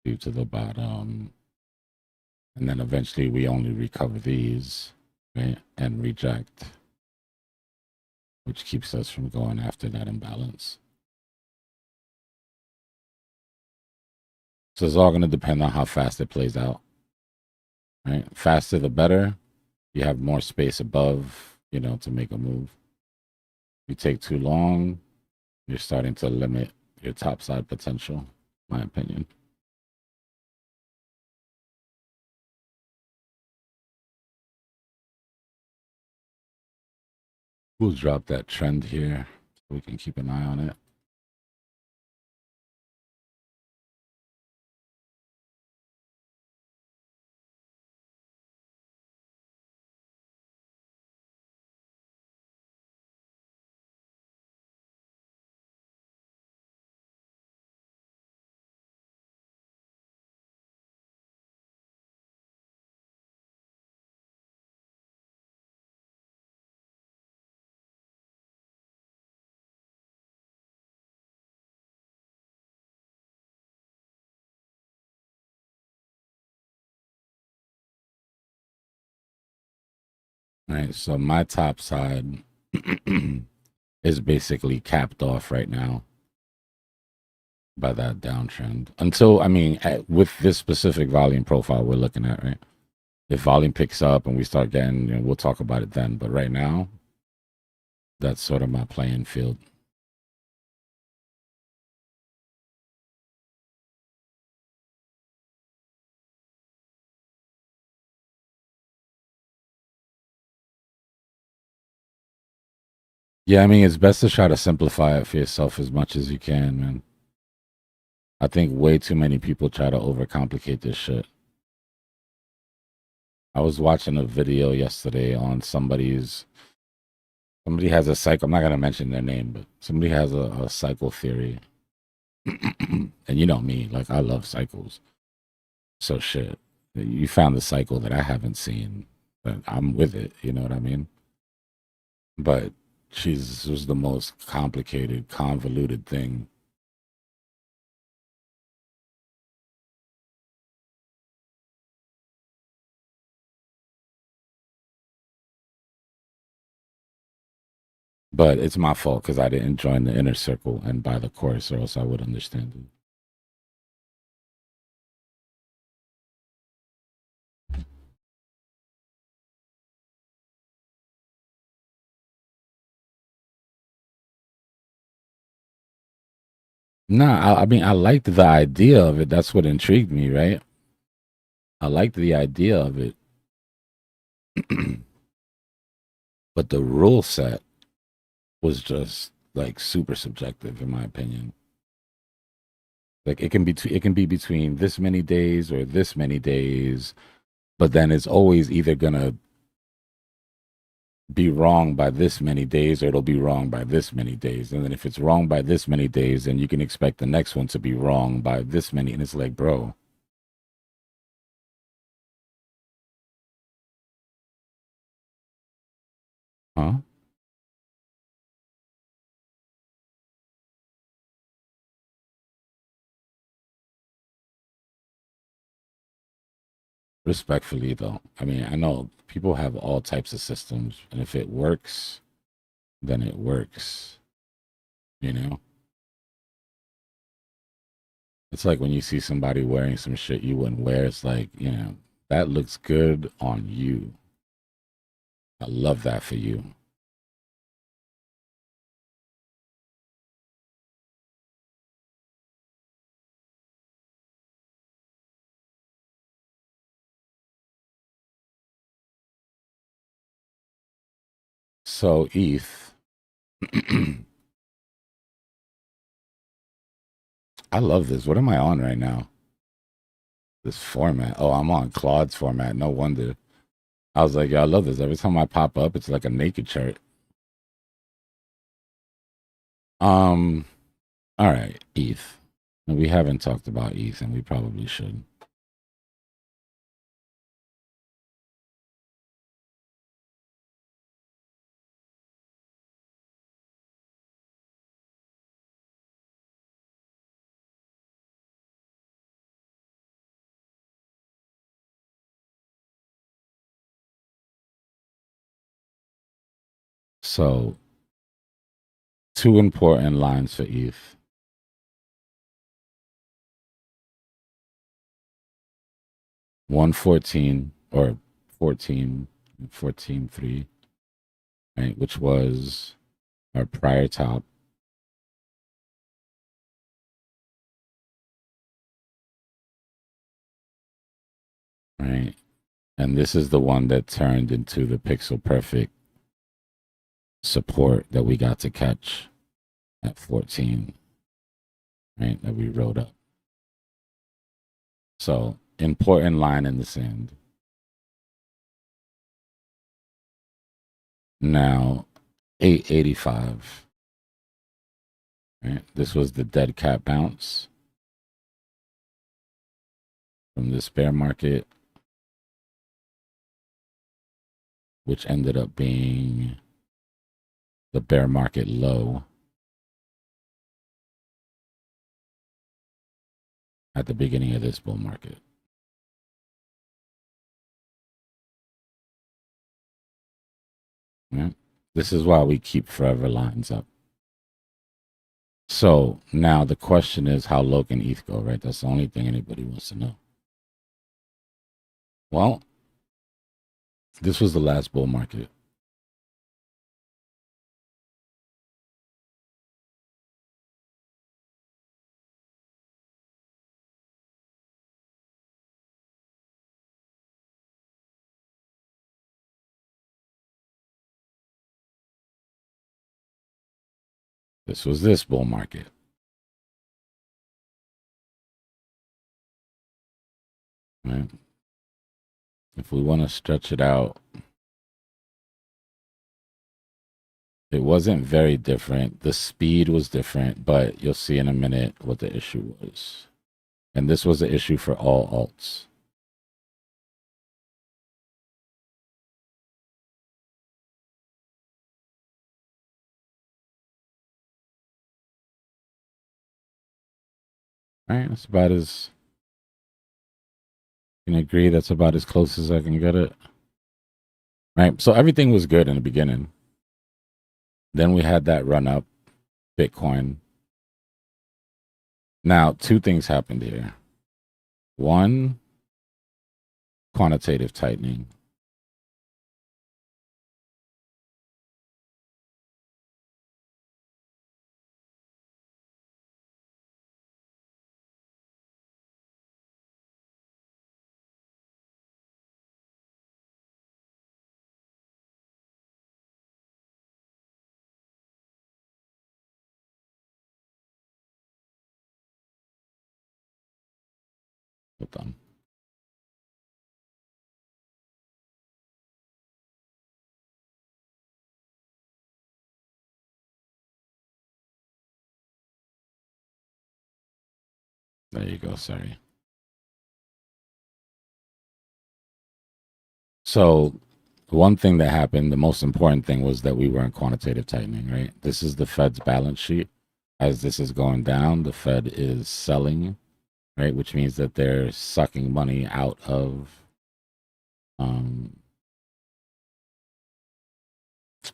due to the bottom, and then eventually we only recover these, right, and reject, which keeps us from going after that imbalance. So it's all going to depend on how fast it plays out, right? Faster the better. You have more space above, you know, to make a move. If you take too long, you're starting to limit your top side potential, my opinion. We'll drop that trend here so we can keep an eye on it. All right, so my top side is basically capped off right now by that downtrend. Until, I mean, with this specific volume profile we're looking at, right? If volume picks up and we start getting, you know, we'll talk about it then. But right now, that's sort of my playing field. Yeah, I mean, it's best to try to simplify it for yourself as much as you can, man. I think way too many people try to overcomplicate this shit. I was watching a video yesterday on somebody has a cycle. I'm not gonna mention their name, but somebody has a cycle theory. And you know me, like I love cycles. So shit, you found the cycle that I haven't seen, but I'm with it. You know what I mean? But this was the most complicated, convoluted thing. But it's my fault because I didn't join the inner circle and buy the course, or else I would understand it. Nah, I mean, I liked the idea of it. That's what intrigued me, right? I liked the idea of it. But the rule set was just like super subjective, in my opinion. Like it can be between this many days or this many days, but then it's always either gonna be wrong by this many days or it'll be wrong by this many days. And then if it's wrong by this many days, then you can expect the next one to be wrong by this many. And it's like, bro. Huh? Respectfully, though, I mean, I know people have all types of systems, and if it works, then it works. You know? It's like when you see somebody wearing some shit you wouldn't wear, it's like, you know, that looks good on you. I love that for you. So ETH, I love this. What am I on right now? This format. Oh, I'm on Claude's format. No wonder. I was like, yeah, I love this. Every time I pop up, it's like a naked chart. All right, ETH. We haven't talked about ETH, and we probably should. So, two important lines for ETH. $114 or 14.3, right? Which was our prior top. Right? And this is the one that turned into the pixel perfect support that we got to catch at 14, right? That we rode up. So, important line in the sand. Now, 885. Right? This was the dead cat bounce from this bear market, which ended up being the bear market low at the beginning of this bull market. Right? This is why we keep forever lines up. So now the question is, how low can ETH go, right? That's the only thing anybody wants to know. Well, this was the last bull market. This was this bull market. Right? If we want to stretch it out, it wasn't very different. The speed was different, but you'll see in a minute what the issue was. And this was the issue for all alts. All right, that's about as, you can agree that's about as close as I can get it. Right, so everything was good in the beginning. Then we had that run up, Bitcoin. Now, two things happened here. One, quantitative tightening. Hold on. There you go, sorry. So one thing that happened, the most important thing was that we were in quantitative tightening, right? This is the Fed's balance sheet. As this is going down, the Fed is selling, right? Which means that they're sucking money out of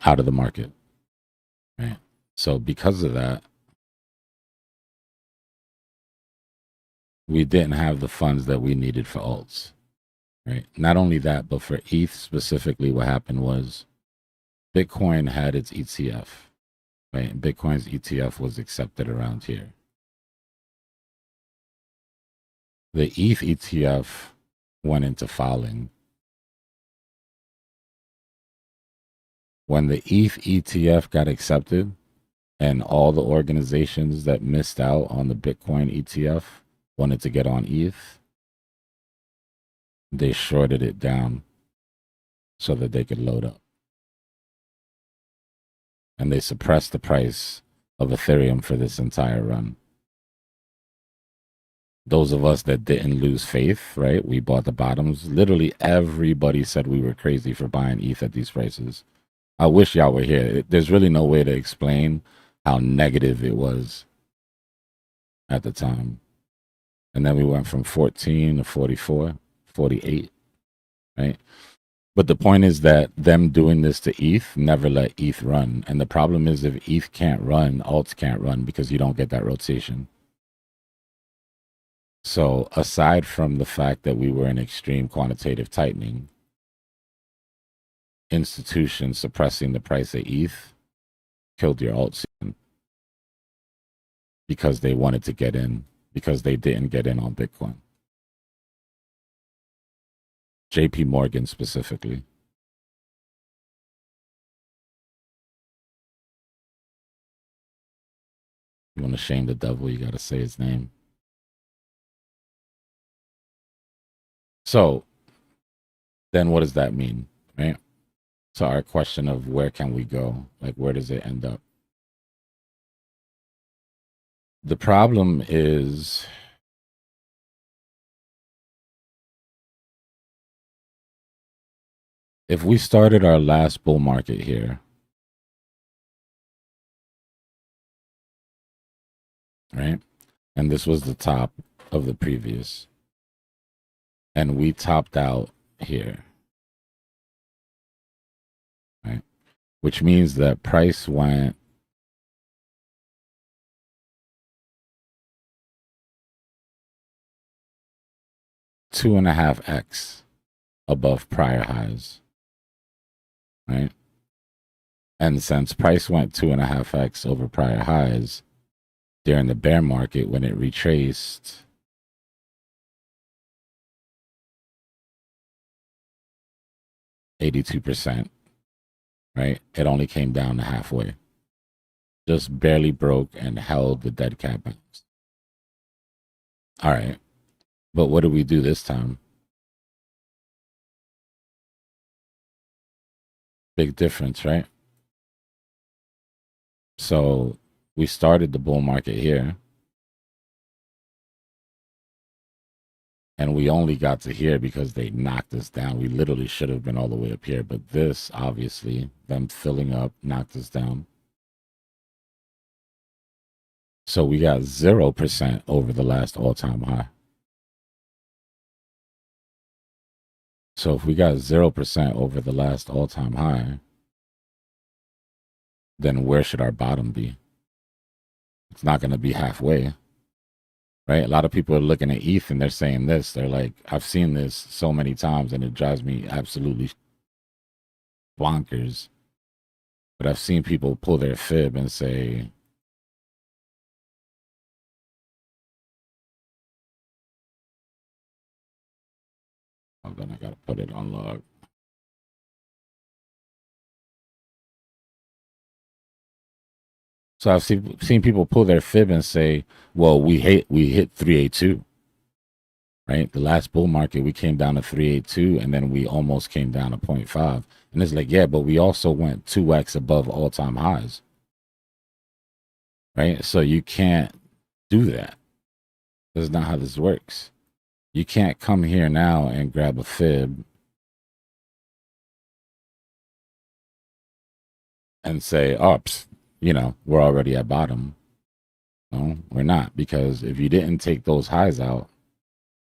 the market. So because of that, we didn't have the funds that we needed for alts, right? Not only that, but for ETH specifically, what happened was Bitcoin had its ETF, right? And Bitcoin's ETF was accepted around here. The ETH ETF went into filing. When the ETH ETF got accepted and all the organizations that missed out on the Bitcoin ETF wanted to get on ETH, they shorted it down so that they could load up. And they suppressed the price of Ethereum for this entire run. Those of us that didn't lose faith, right? We bought the bottoms. Literally everybody said we were crazy for buying ETH at these prices. I wish y'all were here. There's really no way to explain how negative it was at the time. And then we went from 14 to 44, 48, right? But the point is that them doing this to ETH never let ETH run. And the problem is if ETH can't run, alts can't run because you don't get that rotation. So aside from the fact that we were in extreme quantitative tightening, institutions suppressing the price of ETH killed your alt scene because they wanted to get in, because they didn't get in on Bitcoin. JP Morgan specifically. You want to shame the devil, you got to say his name. So then what does that mean, right? So our question of where can we go? Like, where does it end up? The problem is if we started our last bull market here, right? And this was the top of the previous, and we topped out here, right? Which means that price went two and a half X above prior highs, right? And since price went 2.5x over prior highs during the bear market when it retraced, $82%, right? It only came down to halfway. Just barely broke and held the dead cat bounce. All right. But what did we do this time? Big difference, right? So we started the bull market here. And we only got to here because they knocked us down. We literally should have been all the way up here. But this, obviously, them filling up, knocked us down. So we got 0% over the last all-time high. So if we got 0% over the last all-time high, then where should our bottom be? It's not going to be halfway, right? A lot of people are looking at ETH and they're saying this. They're like, I've seen this so many times and it drives me absolutely bonkers. But I've seen people pull their fib and say, oh, then I got to put it on log. So I've seen people pull their fib and say, well, we hit 382, right? The last bull market, we came down to 382 and then we almost came down to 0.5. And it's like, yeah, but we also went 2x above all-time highs, right? So you can't do that. That's not how this works. You can't come here now and grab a fib and say, oh, you know, we're already at bottom. No, we're not, because if you didn't take those highs out,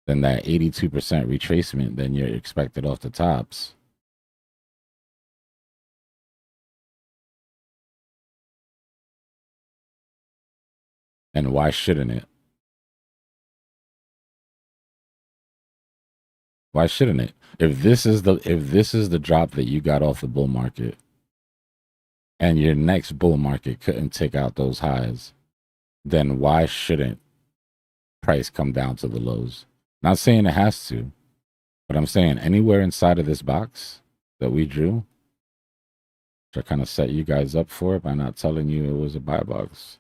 then that 82% retracement, then you're expected off the tops. And why shouldn't it? Why shouldn't it? If this is the drop that you got off the bull market, and your next bull market couldn't take out those highs, then why shouldn't price come down to the lows? Not saying it has to, but I'm saying anywhere inside of this box that we drew, to kind of set you guys up for it by not telling you it was a buy box.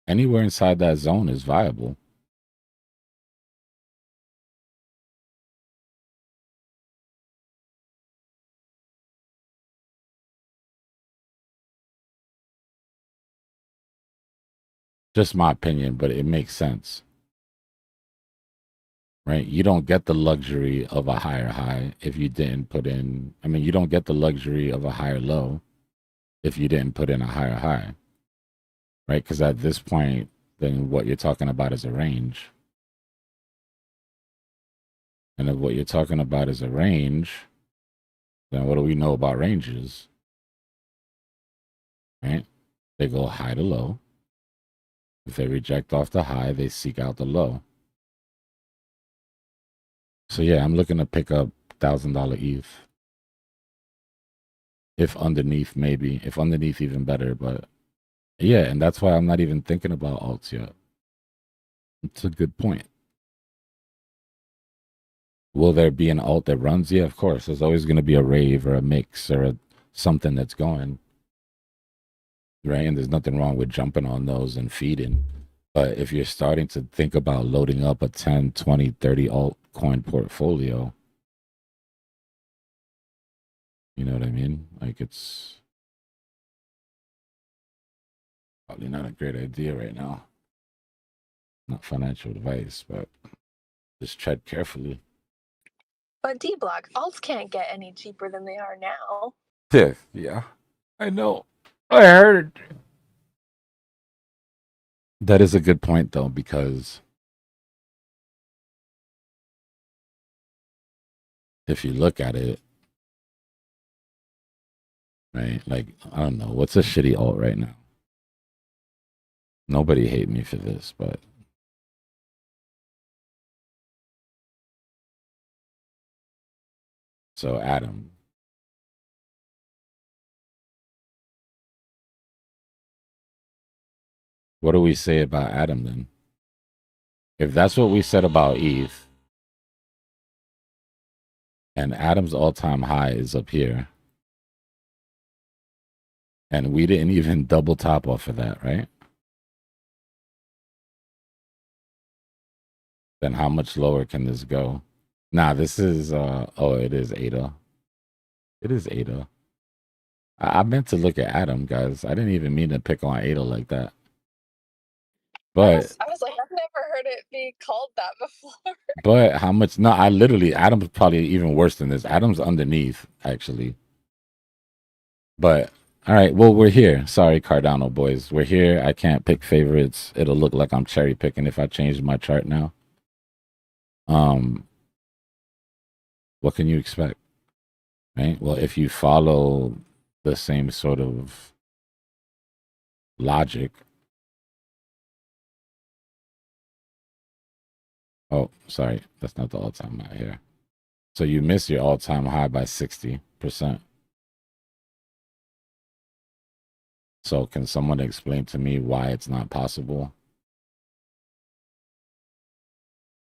Anywhere inside that zone is viable. Just my opinion, but it makes sense. Right? You don't get the luxury of a higher high if you didn't put in, I mean, you don't get the luxury of a higher low if you didn't put in a higher high. Right? Because at this point, then what you're talking about is a range. And if what you're talking about is a range, then what do we know about ranges? Right? They go high to low. If they reject off the high, they seek out the low. So yeah, I'm looking to pick up $1,000 ETH. If underneath, maybe. If underneath, even better. But yeah, and that's why I'm not even thinking about alts yet. It's a good point. Will there be an alt that runs? Yeah, of course. There's always going to be a rave or a mix or something that's going. Right? And there's nothing wrong with jumping on those and feeding. But if you're starting to think about loading up a 10, 20, 30 altcoin portfolio, you know what I mean? Like, it's probably not a great idea right now. Not financial advice, but just tread carefully. But Dbloc, alts can't get any cheaper than they are now. Yeah, I know. I heard. That is a good point, though, because if you look at it, right, like, I don't know, what's a shitty alt right now? Nobody hate me for this, but so Adam. What do we say about Adam then? If that's what we said about ETH, and Adam's all-time high is up here, and we didn't even double top off of that, right? Then how much lower can this go? Nah, this is, oh, it is ADA. It is ADA. I meant to look at Adam, guys. I didn't even mean to pick on ADA like that. But I was like, I've never heard it be called that before. But how much? No, I literally, Adam's probably even worse than this. Adam's underneath, actually. But, all right, well, we're here. Sorry, Cardano boys. We're here. I can't pick favorites. It'll look like I'm cherry picking if I change my chart now. What can you expect? Right? Well, if you follow the same sort of logic. Oh, sorry. That's not the all-time high here. So you miss your all-time high by 60%. So can someone explain to me why it's not possible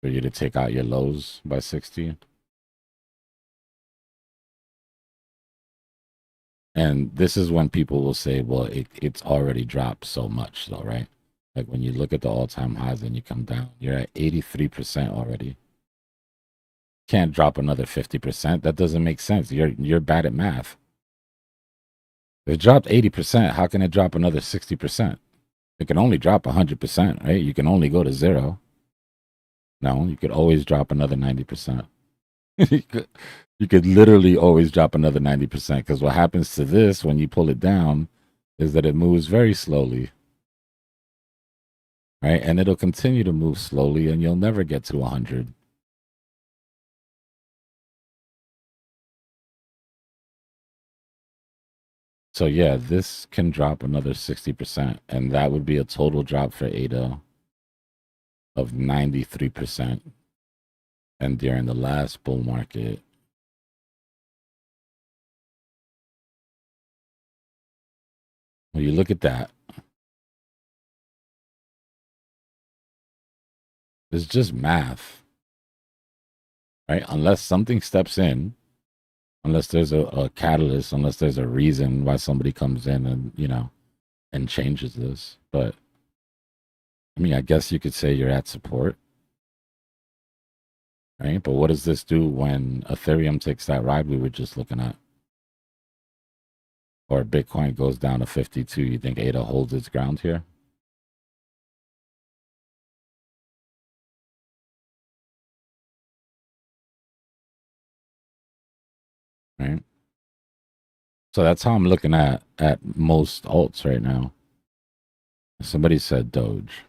for you to take out your lows by 60? And this is when people will say, well, it's already dropped so much though, right? Like when you look at the all-time highs and you come down, you're at 83% already. Can't drop another 50%. That doesn't make sense. You're bad at math. If it dropped 80%, how can it drop another 60%? It can only drop 100%, right? You can only go to 0. No, you could always drop another 90%. You could literally always drop another 90%, because what happens to this when you pull it down is that it moves very slowly. Right? And it'll continue to move slowly and you'll never get to 100. So yeah, this can drop another 60%, and that would be a total drop for ADA of 93%. And during the last bull market, when you look at that, it's just math, right? Unless something steps in, unless there's a catalyst, unless there's a reason why somebody comes in and, you know, and changes this. But I mean, I guess you could say you're at support, right? But what does this do when Ethereum takes that ride we were just looking at? Or Bitcoin goes down to 52, you think ADA holds its ground here? Right? So that's how I'm looking at most alts right now. Somebody said Doge.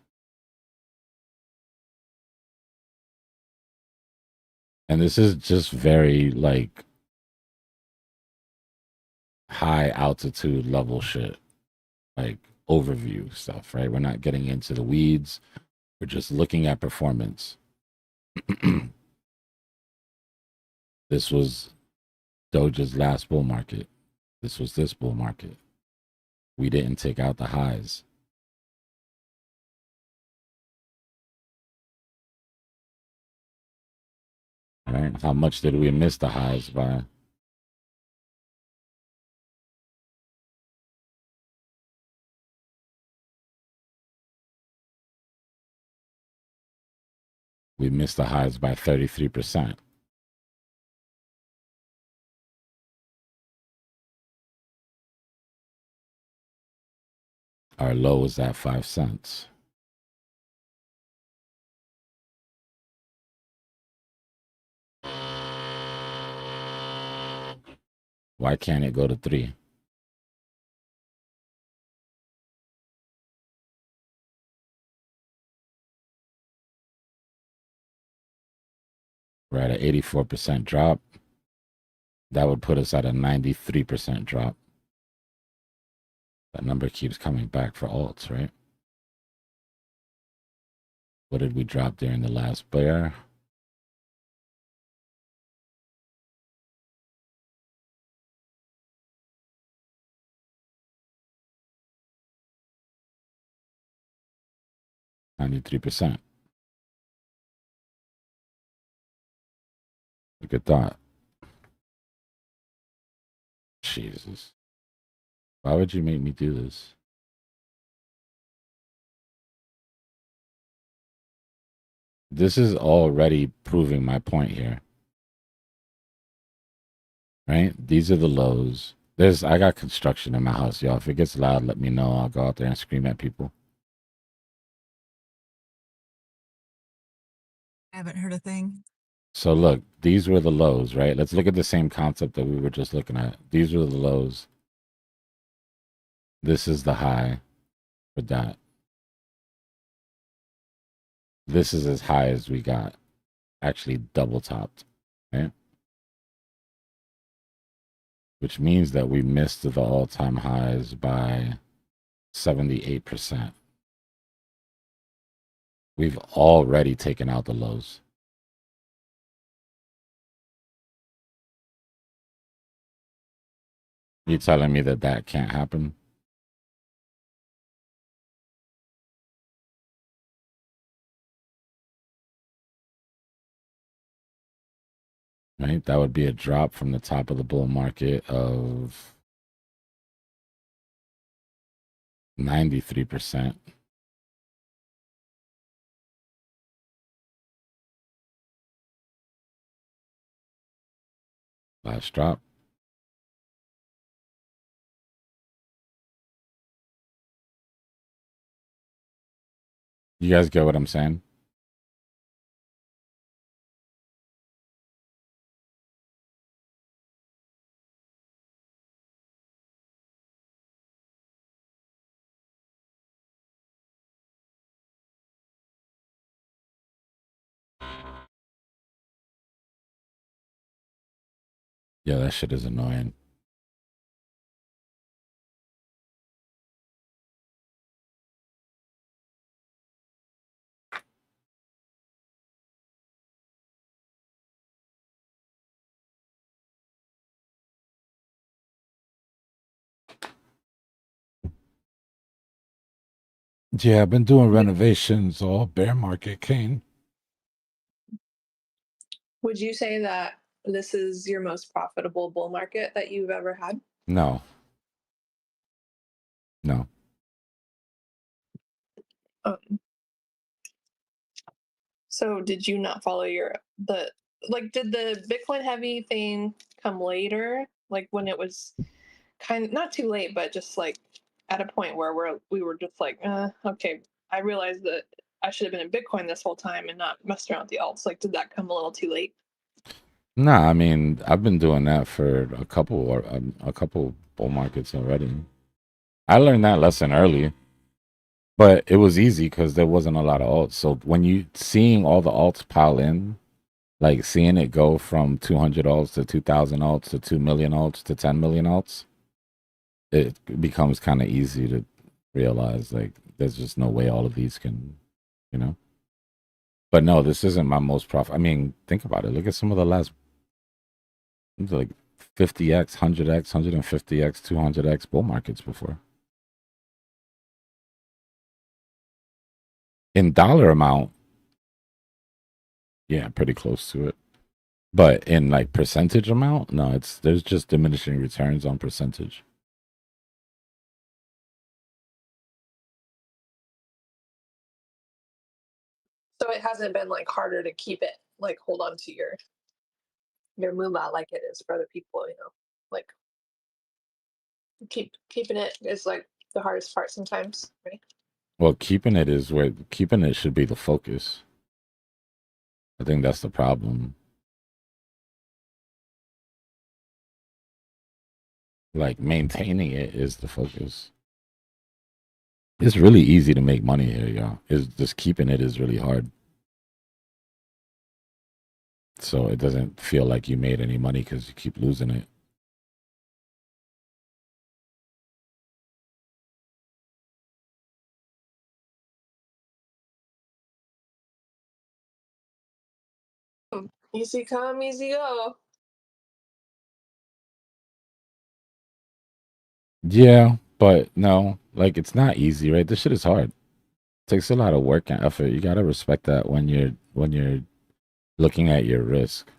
And this is just very like high altitude level shit, like overview stuff, right? We're not getting into the weeds. We're just looking at performance. This was Doge's last bull market. This was this bull market. We didn't take out the highs. All right. How much did we miss the highs by? We missed the highs by 33%. Our low was at 5 cents. Why can't it go to 3? We're at an 84% drop. That would put us at a 93% drop. That number keeps coming back for alts, right? What did we drop during the last bear? %. Look at that. Jesus. Why would you make me do this? This is already proving my point here. Right? These are the lows. I got construction in my house, y'all. If it gets loud, let me know. I'll go out there and scream at people. I haven't heard a thing. So look, these were the lows, right? Let's look at the same concept that we were just looking at. These were the lows. This is the high for that. This is as high as we got. Actually double topped, right? Which means that we missed the all-time highs by 78%. We've already taken out the lows. You telling me that that can't happen? Right? That would be a drop from the top of the bull market of 93%. Last drop. You guys get what I'm saying? Yeah, that shit is annoying. Yeah, I've been doing renovations all bear market, Kane. Would you say that this is your most profitable bull market that you've ever had? No. So did you not follow did the Bitcoin heavy thing come later? Like when it was kind of not too late, but just like at a point where we were just like, okay, I realized that I should have been in Bitcoin this whole time and not messed around with the alts. Like, did that come a little too late? Nah, I mean, I've been doing that for a couple bull markets already. I learned that lesson early, but it was easy because there wasn't a lot of alts. So when you seeing all the alts pile in, like seeing it go from 200 alts to 2,000 alts to 2 million alts to 10 million alts, it becomes kind of easy to realize like there's just no way all of these can, you know. But no, this isn't my most profit. I mean, think about it. Look at some of the last like 50x, 100x, 150x, 200x bull markets before. In dollar amount, yeah, pretty close to it. But in like percentage amount, no, there's just diminishing returns on percentage. So it hasn't been like harder to keep it, like hold on to your moolah like it is for other people, like keeping it is like the hardest part sometimes, right? Well, keeping it should be the focus. I think that's the problem. Like maintaining it is the focus. It's really easy to make money here, y'all. It's just keeping it is really hard. So it doesn't feel like you made any money because you keep losing it. Easy come, easy go. Yeah, but no, like it's not easy, right? This shit is hard. It takes a lot of work and effort. You gotta respect that when you're looking at your risk.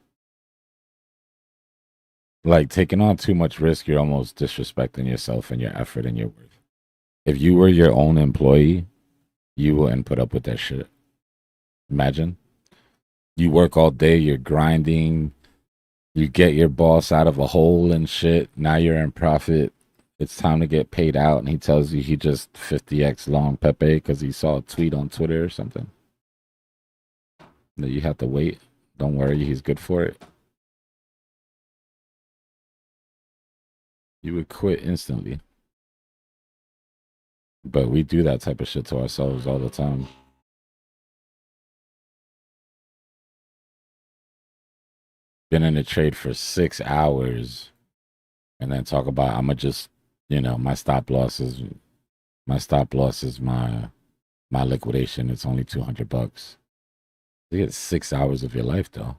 Like taking on too much risk, you're almost disrespecting yourself and your effort and your worth. If you were your own employee, you wouldn't put up with that shit. Imagine. You work all day, you're grinding, you get your boss out of a hole and shit. Now you're in profit. It's time to get paid out, and he tells you he just 50x long Pepe because he saw a tweet on Twitter or something. That you have to wait. Don't worry, he's good for it. You would quit instantly. But we do that type of shit to ourselves all the time. Been in a trade for 6 hours and then talk about I'ma just, my stop loss is my liquidation. It's only $200. You get 6 hours of your life though.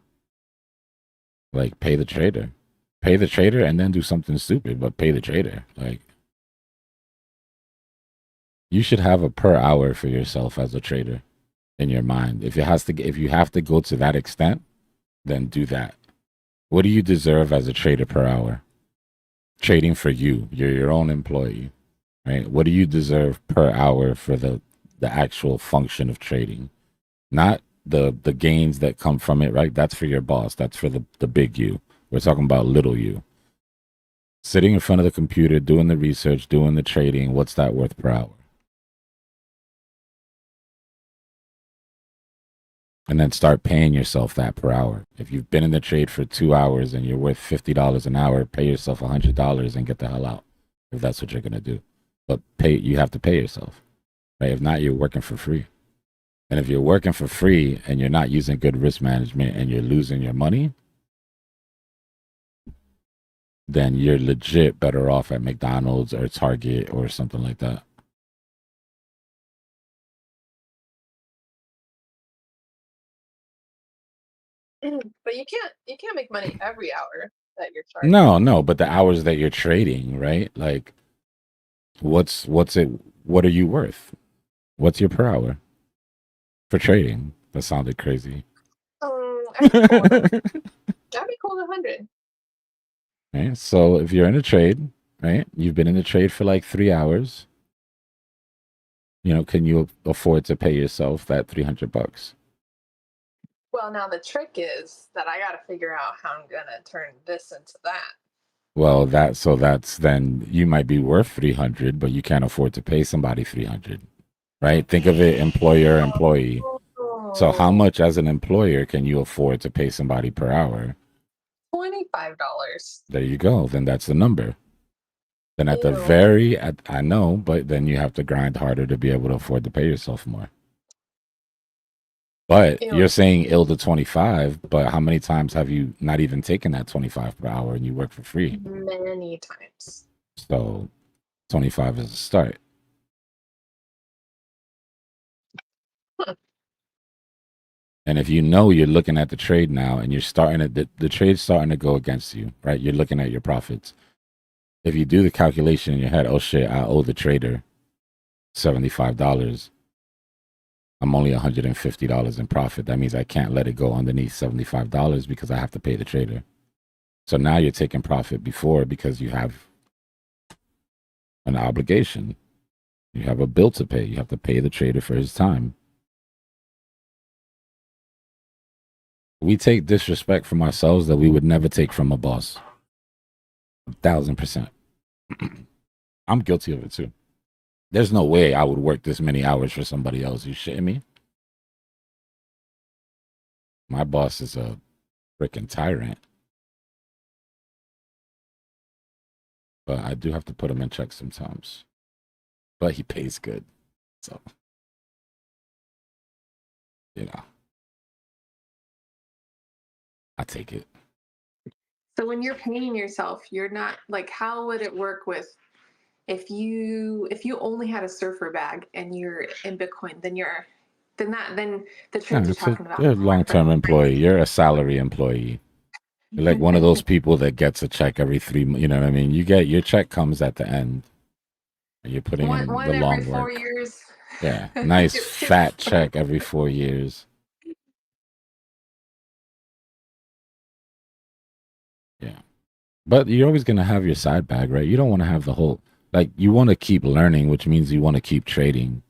Like pay the trader. Pay the trader and then do something stupid, but pay the trader. Like you should have a per hour for yourself as a trader in your mind. If you have to go to that extent, then do that. What do you deserve as a trader per hour? Trading for you. You're your own employee, right? What do you deserve per hour for the actual function of trading? Not the gains that come from it, right? That's for your boss. That's for the big you. We're talking about little you. Sitting in front of the computer, doing the research, doing the trading, what's that worth per hour? And then start paying yourself that per hour. If you've been in the trade for 2 hours and you're worth $50 an hour, pay yourself $100 and get the hell out. If that's what you're gonna do, but you have to pay yourself, right? If not, you're working for free. And if you're working for free and you're not using good risk management and you're losing your money, then you're legit better off at McDonald's or Target or something like that. But you can't make money every hour that you're charging. No, but the hours that you're trading, right? Like, what are you worth? What's your per hour for trading? That sounded crazy. I'd be cool with 100. Right? So if you're in a trade, right, you've been in the trade for like 3 hours. You know, can you afford to pay yourself that $300? Well, now the trick is that I got to figure out how I'm gonna turn this into that. Well, that's then you might be worth 300, but you can't afford to pay somebody 300, right? Think of it employer employee. So how much as an employer can you afford to pay somebody per hour? $25. There you go. Then that's the number. Then at I know, but then you have to grind harder to be able to afford to pay yourself more. But you're saying ill to 25, but how many times have you not even taken that 25 per hour and you work for free? Many times. So 25 is a start. And if you know you're looking at the trade now and you're starting to, the trade's starting to go against you, right? You're looking at your profits. If you do the calculation in your head, oh shit, I owe the trader $75. I'm only $150 in profit. That means I can't let it go underneath $75 because I have to pay the trader. So now you're taking profit before because you have an obligation. You have a bill to pay. You have to pay the trader for his time. We take disrespect from ourselves that we would never take from a boss. 1,000%. I'm guilty of it too. There's no way I would work this many hours for somebody else. You shitting me? My boss is a freaking tyrant. But I do have to put him in check sometimes. But he pays good. So, you know, I take it. So when you're paying yourself, you're not like, how would it work with if you only had a surfer bag and you're in Bitcoin, then the trades you're talking about. You're a long-term employee. You're a salary employee. You're like one of those people that gets a check every 3 months. You know what I mean? You get your check comes at the end. And you're putting in one the every long 4 work. years. Yeah, nice fat check every 4 years. Yeah. But you're always going to have your side bag, right? You don't want to have the whole, like, you want to keep learning, which means you want to keep trading.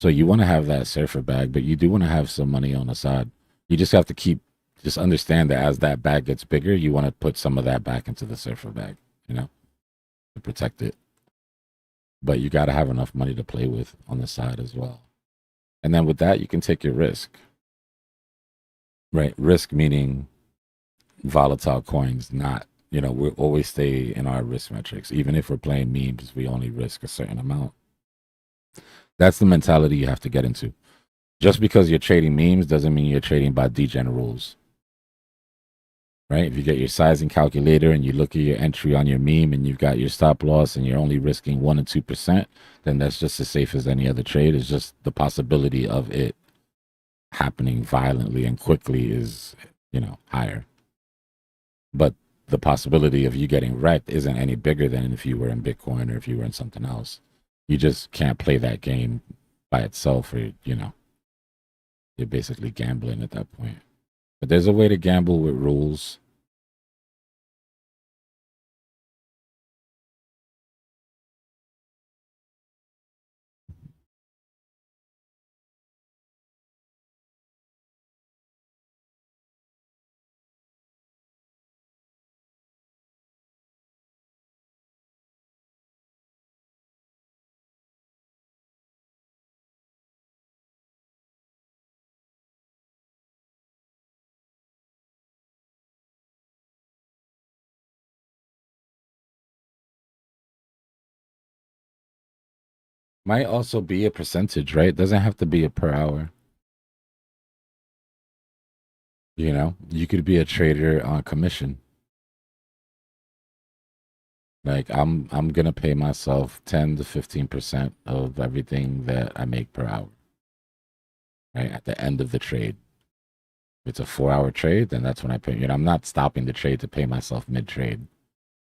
So you want to have that surfer bag, but you do want to have some money on the side. You just have to just understand that as that bag gets bigger, you want to put some of that back into the surfer bag, you know, to protect it. But you got to have enough money to play with on the side as well. And then with that, you can take your risk. Right? Risk meaning volatile coins, not, you know, we always stay in our risk metrics. Even if we're playing memes, we only risk a certain amount. That's the mentality you have to get into. Just because you're trading memes doesn't mean you're trading by degen rules. Right? If you get your sizing calculator and you look at your entry on your meme and you've got your stop loss and you're only risking 1 or 2%, then that's just as safe as any other trade. It's just the possibility of it happening violently and quickly is, you know, higher. But the possibility of you getting wrecked isn't any bigger than if you were in Bitcoin or if you were in something else. You just can't play that game by itself, or, you know, you're basically gambling at that point. But there's a way to gamble with rules. Might also be a percentage, right? It doesn't have to be a per hour. You know, you could be a trader on commission. Like I'm gonna pay myself 10 to 15% of everything that I make per hour. Right at the end of the trade. If it's a 4-hour trade, then that's when I pay. You know, I'm not stopping the trade to pay myself mid-trade,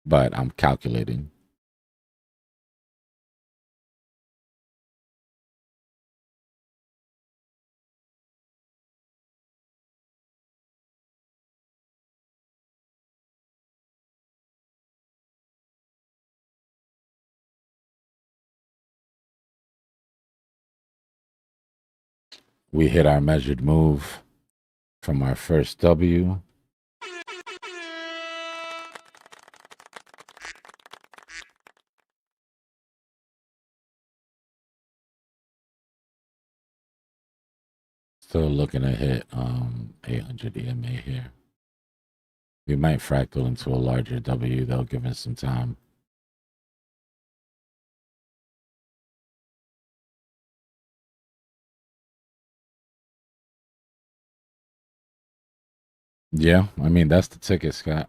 but I'm calculating. We hit our measured move from our first W. Still looking to hit 800 EMA here. We might fractal into a larger W. They'll give us some time. Yeah, I mean, that's the ticket, Scott.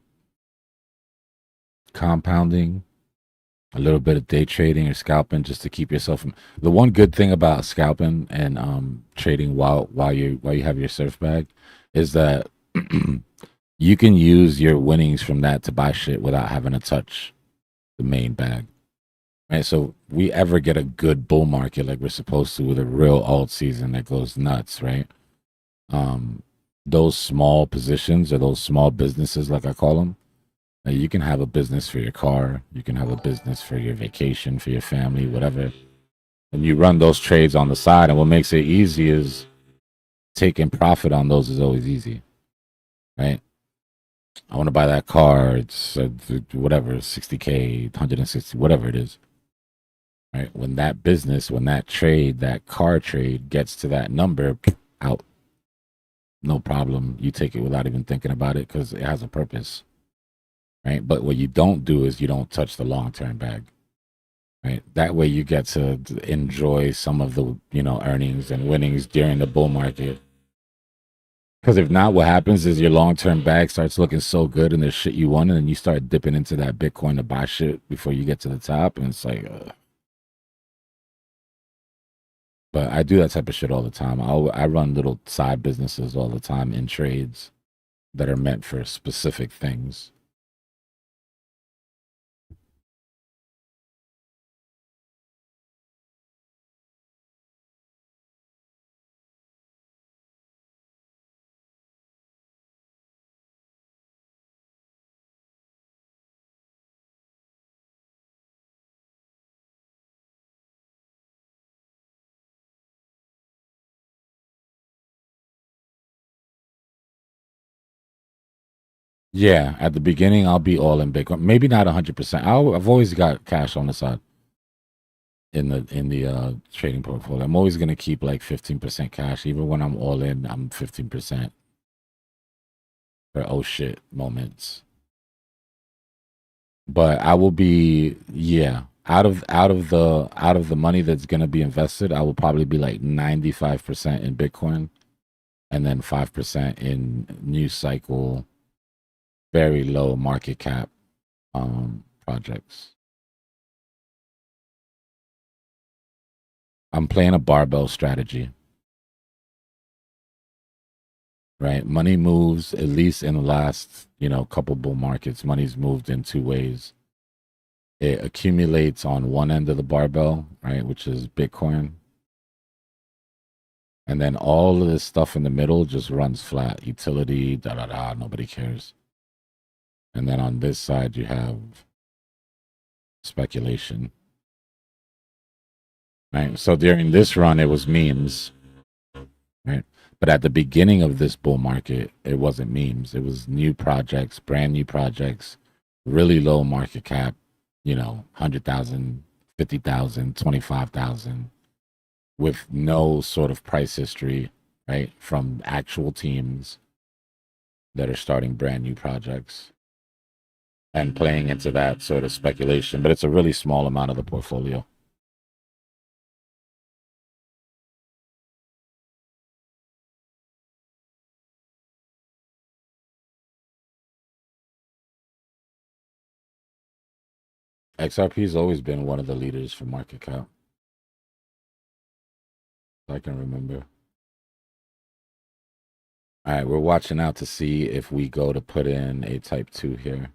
Compounding, a little bit of day trading or scalping just to keep yourself from. The one good thing about scalping and trading while you have your surf bag is that you can use your winnings from that to buy shit without having to touch the main bag. Right? So we ever get a good bull market like we're supposed to with a real alt season that goes nuts, right? Those small positions or those small businesses, like I call them, you can have a business for your car, you can have a business for your vacation, for your family, whatever. And you run those trades on the side, and what makes it easy is taking profit on those is always easy, right? I want to buy that car, it's whatever, 60K, 160, whatever it is, right? When that business, when that trade, that car trade gets to that number, out. No problem. You take it without even thinking about it because it has a purpose. Right. But what you don't do is you don't touch the long-term bag. Right. That way you get to enjoy some of the, earnings and winnings during the bull market. Because if not, what happens is your long-term bag starts looking so good and there's shit you won, and then you start dipping into that Bitcoin to buy shit before you get to the top. And it's like, but I do that type of shit all the time. I run little side businesses all the time in trades that are meant for specific things. Yeah, at the beginning, I'll be all in Bitcoin. Maybe not 100%. I've always got cash on the side in the trading portfolio. I'm always gonna keep like 15% cash, even when I'm all in. I'm 15% for oh shit moments. But I will be out of the money that's gonna be invested. I will probably be like 95% in Bitcoin, and then 5% in new cycle, very low market cap projects. I'm playing a barbell strategy, right? Money moves, at least in the last, couple bull markets, money's moved in two ways. It accumulates on one end of the barbell, right, which is Bitcoin. And then all of this stuff in the middle just runs flat. Utility, nobody cares. And then on this side, you have speculation. Right. So during this run, it was memes. Right. But at the beginning of this bull market, it wasn't memes. It was new projects, brand new projects, really low market cap, 100,000, 50,000, 25,000, with no sort of price history, right? From actual teams that are starting brand new projects and playing into that sort of speculation. But it's a really small amount of the portfolio. XRP's always been one of the leaders for market cap. I can remember. All right, we're watching out to see if we go to put in a type 2 here.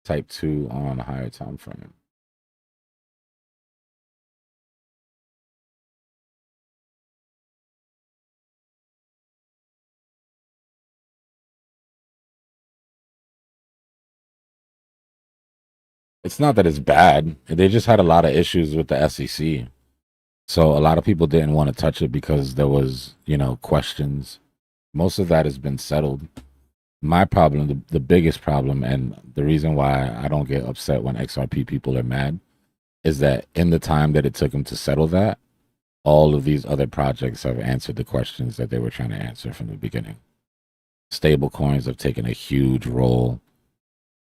Type 2 on a higher time frame. It's not that it's bad. They just had a lot of issues with the SEC. So a lot of people didn't want to touch it because there was, questions. Most of that has been settled. My problem, the biggest problem, and the reason why I don't get upset when XRP people are mad, is that in the time that it took them to settle that, all of these other projects have answered the questions that they were trying to answer from the beginning. Stable coins have taken a huge role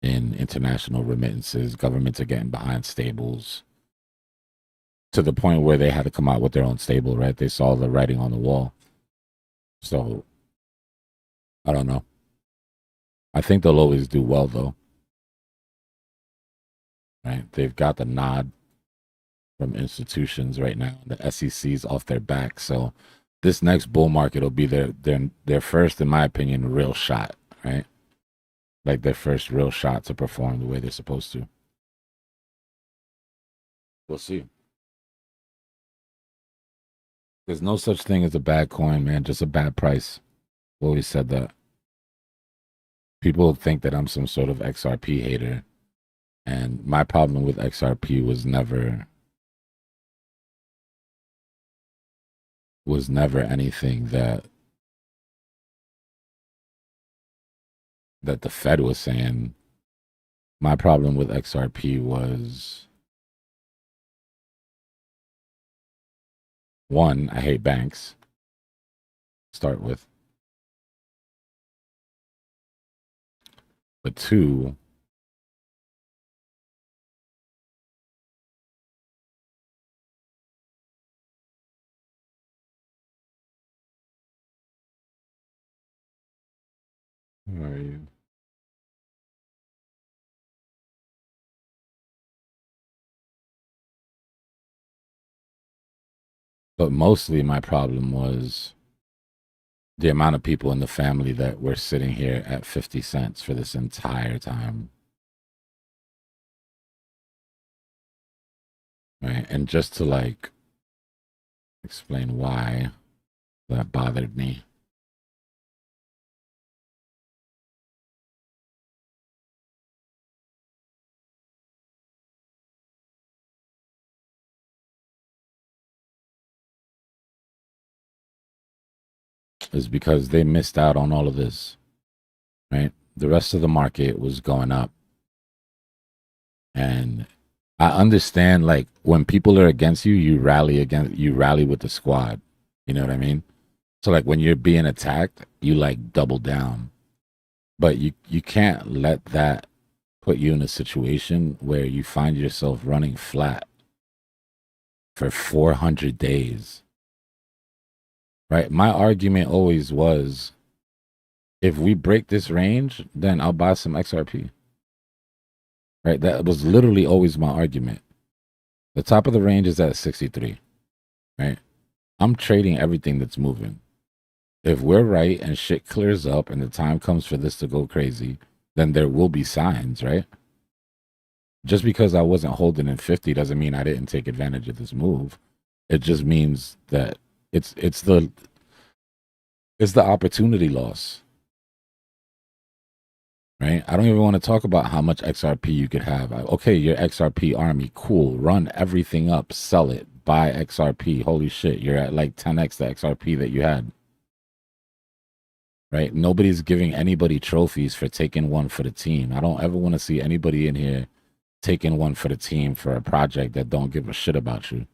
in international remittances. Governments are getting behind stables to the point where they had to come out with their own stable, right? They saw the writing on the wall. So, I don't know. I think they'll always do well, though. Right? They've got the nod from institutions right now. The SEC's off their back. So, this next bull market will be their first, in my opinion, real shot, right? Like their first real shot to perform the way they're supposed to. We'll see. There's no such thing as a bad coin, man. Just a bad price. I've always said that. People think that I'm some sort of XRP hater. And my problem with XRP was never anything that the Fed was saying. My problem with XRP was, one, I hate banks. Start with. But two, where are you? But mostly my problem was the amount of people in the family that were sitting here at 50 cents for this entire time. Right? And just to explain why that bothered me. Is because they missed out on all of this, right? The rest of the market was going up. And I understand, when people are against you, you rally with the squad. You know what I mean? So when you're being attacked, you double down. But you can't let that put you in a situation where you find yourself running flat for 400 days. Right? My argument always was, if we break this range, then I'll buy some XRP. Right? That was literally always my argument. The top of the range is at 63. Right? I'm trading everything that's moving. If we're right and shit clears up and the time comes for this to go crazy, then there will be signs, right? Just because I wasn't holding in 50 doesn't mean I didn't take advantage of this move. It just means that it's the opportunity loss. Right? I don't even want to talk about how much XRP you could have. Okay, your XRP army, cool. Run everything up, sell it, buy XRP. Holy shit, you're at 10x the XRP that you had. Right? Nobody's giving anybody trophies for taking one for the team. I don't ever want to see anybody in here taking one for the team for a project that don't give a shit about you.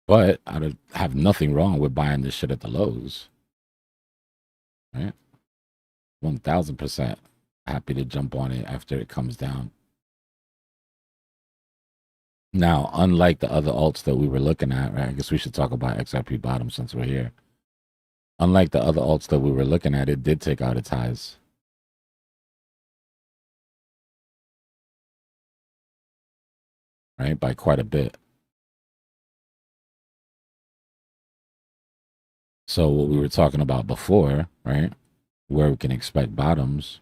But I have nothing wrong with buying this shit at the lows. Right? 1000% happy to jump on it after it comes down. Now, unlike the other alts that we were looking at, right? I guess we should talk about XRP bottom since we're here. Unlike the other alts that we were looking at, it did take out its highs. Right? By quite a bit. So what we were talking about before, right? Where we can expect bottoms.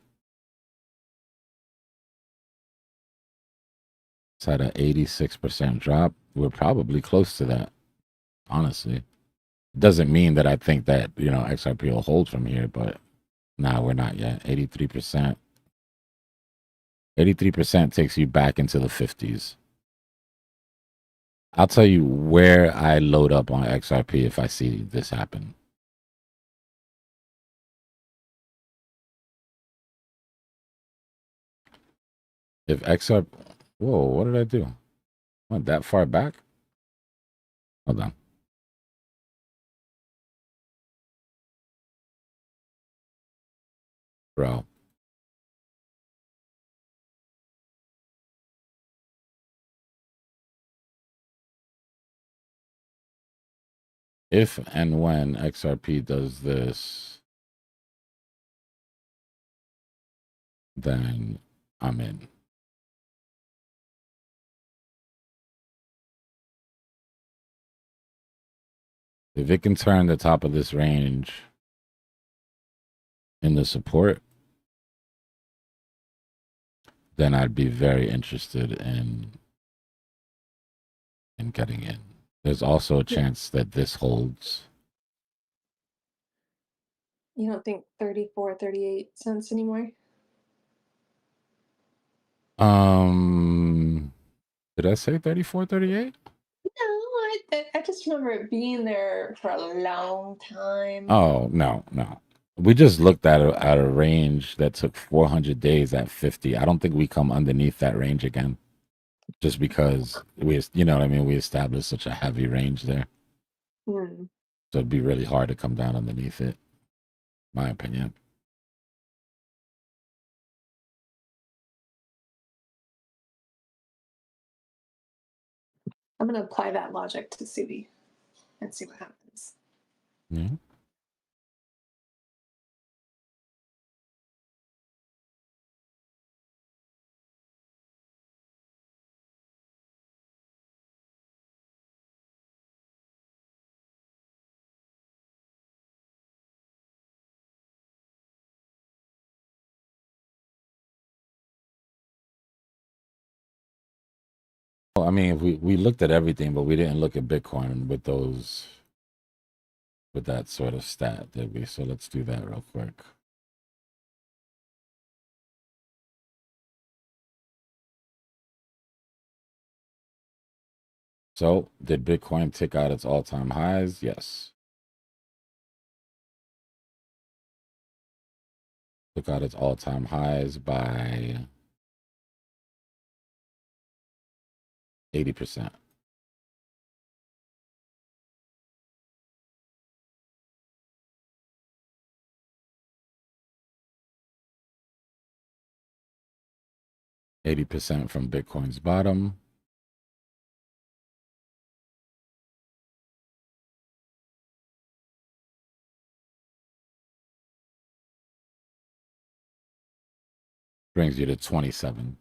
It's at an 86% drop. We're probably close to that, honestly. Doesn't mean that I think that, XRP will hold from here, but nah, we're not yet. 83%. 83% takes you back into the 50s. I'll tell you where I load up on XRP if I see this happen. If XRP, whoa, what did I do? Went that far back? Hold on. Bro. If and when XRP does this, then I'm in. If it can turn the top of this range into support, then I'd be very interested in getting in. There's also a chance that this holds. You don't think 34, 38 cents anymore? Did I say 34, 38? No, I just remember it being there for a long time. Oh, no. We just looked at a range that took 400 days at 50. I don't think we come underneath that range again. Just because you know what I mean? We established such a heavy range there. Hmm. So it'd be really hard to come down underneath it, my opinion. I'm gonna apply that logic to Subi and see what happens. Yeah. Well, I mean, we looked at everything, but we didn't look at Bitcoin with that sort of stat, did we? So let's do that real quick. So did Bitcoin tick out its all-time highs? Yes. Took out its all-time highs by 80%. %80 from Bitcoin's bottom. Brings you to 27.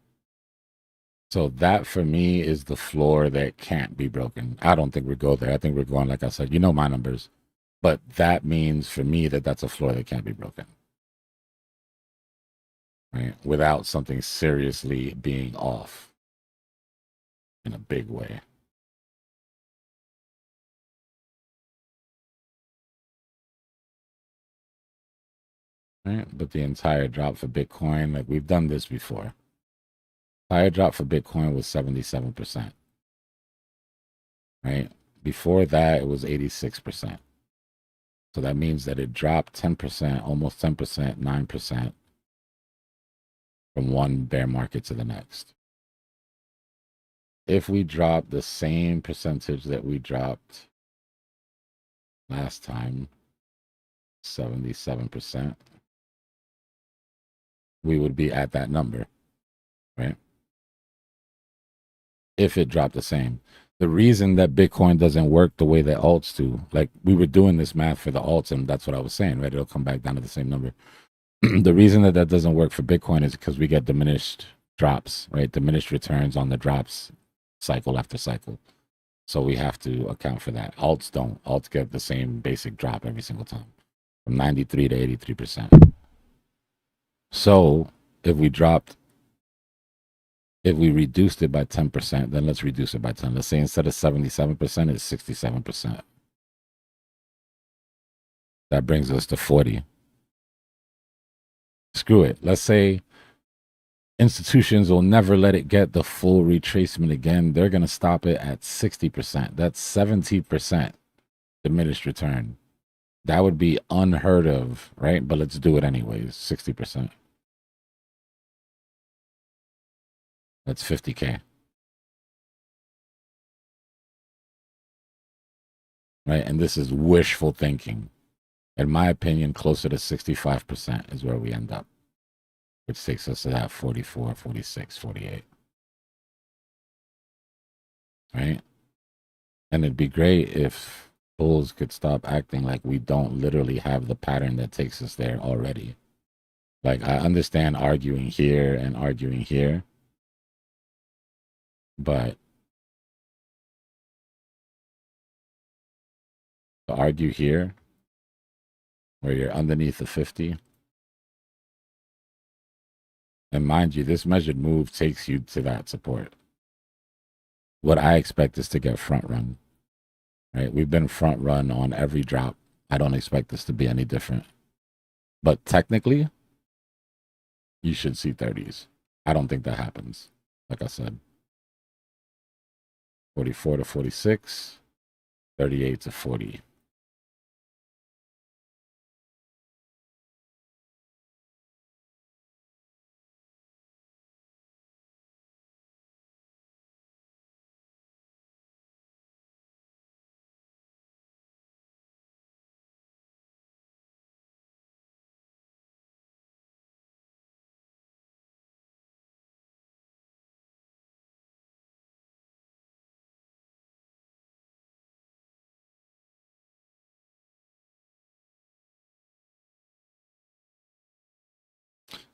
So that for me is the floor that can't be broken. I don't think we go there. I think we're going, like I said, you know my numbers. But that means for me that that's a floor that can't be broken. Right? Without something seriously being off in a big way. Right? But the entire drop for Bitcoin, like we've done this before. Entire drop for Bitcoin was 77%. Right? Before that, it was 86%. So that means that it dropped 10%, almost 10%, 9% from one bear market to the next. If we drop the same percentage that we dropped last time, 77%, we would be at that number, right? If it dropped the same. The reason that Bitcoin doesn't work the way that alts do, like we were doing this math for the alts, and that's what I was saying, right? It'll come back down to the same number. The reason that that doesn't work for Bitcoin is because we get diminished drops, right? Diminished returns on the drops cycle after cycle. So we have to account for that. Alts don't. Alts get the same basic drop every single time from 93 to 83%. So if we reduced it by 10%, then let's reduce it by 10. Let's say instead of 77%, it's 67%. That brings us to 40. Screw it. Let's say institutions will never let it get the full retracement again. They're going to stop it at 60%. That's 70% diminished return. That would be unheard of, right? But let's do it anyways. 60%. That's 50K. Right? And this is wishful thinking. In my opinion, closer to 65% is where we end up, which takes us to that 44, 46, 48. Right? And it'd be great if bulls could stop acting like we don't literally have the pattern that takes us there already. Like, I understand arguing here and arguing here, but to argue here, where you're underneath the 50, and mind you, this measured move takes you to that support. What I expect is to get front run, right? We've been front run on every drop. I don't expect this to be any different. But technically, you should see 30s. I don't think that happens. Like I said, 44 to 46, 38 to 40.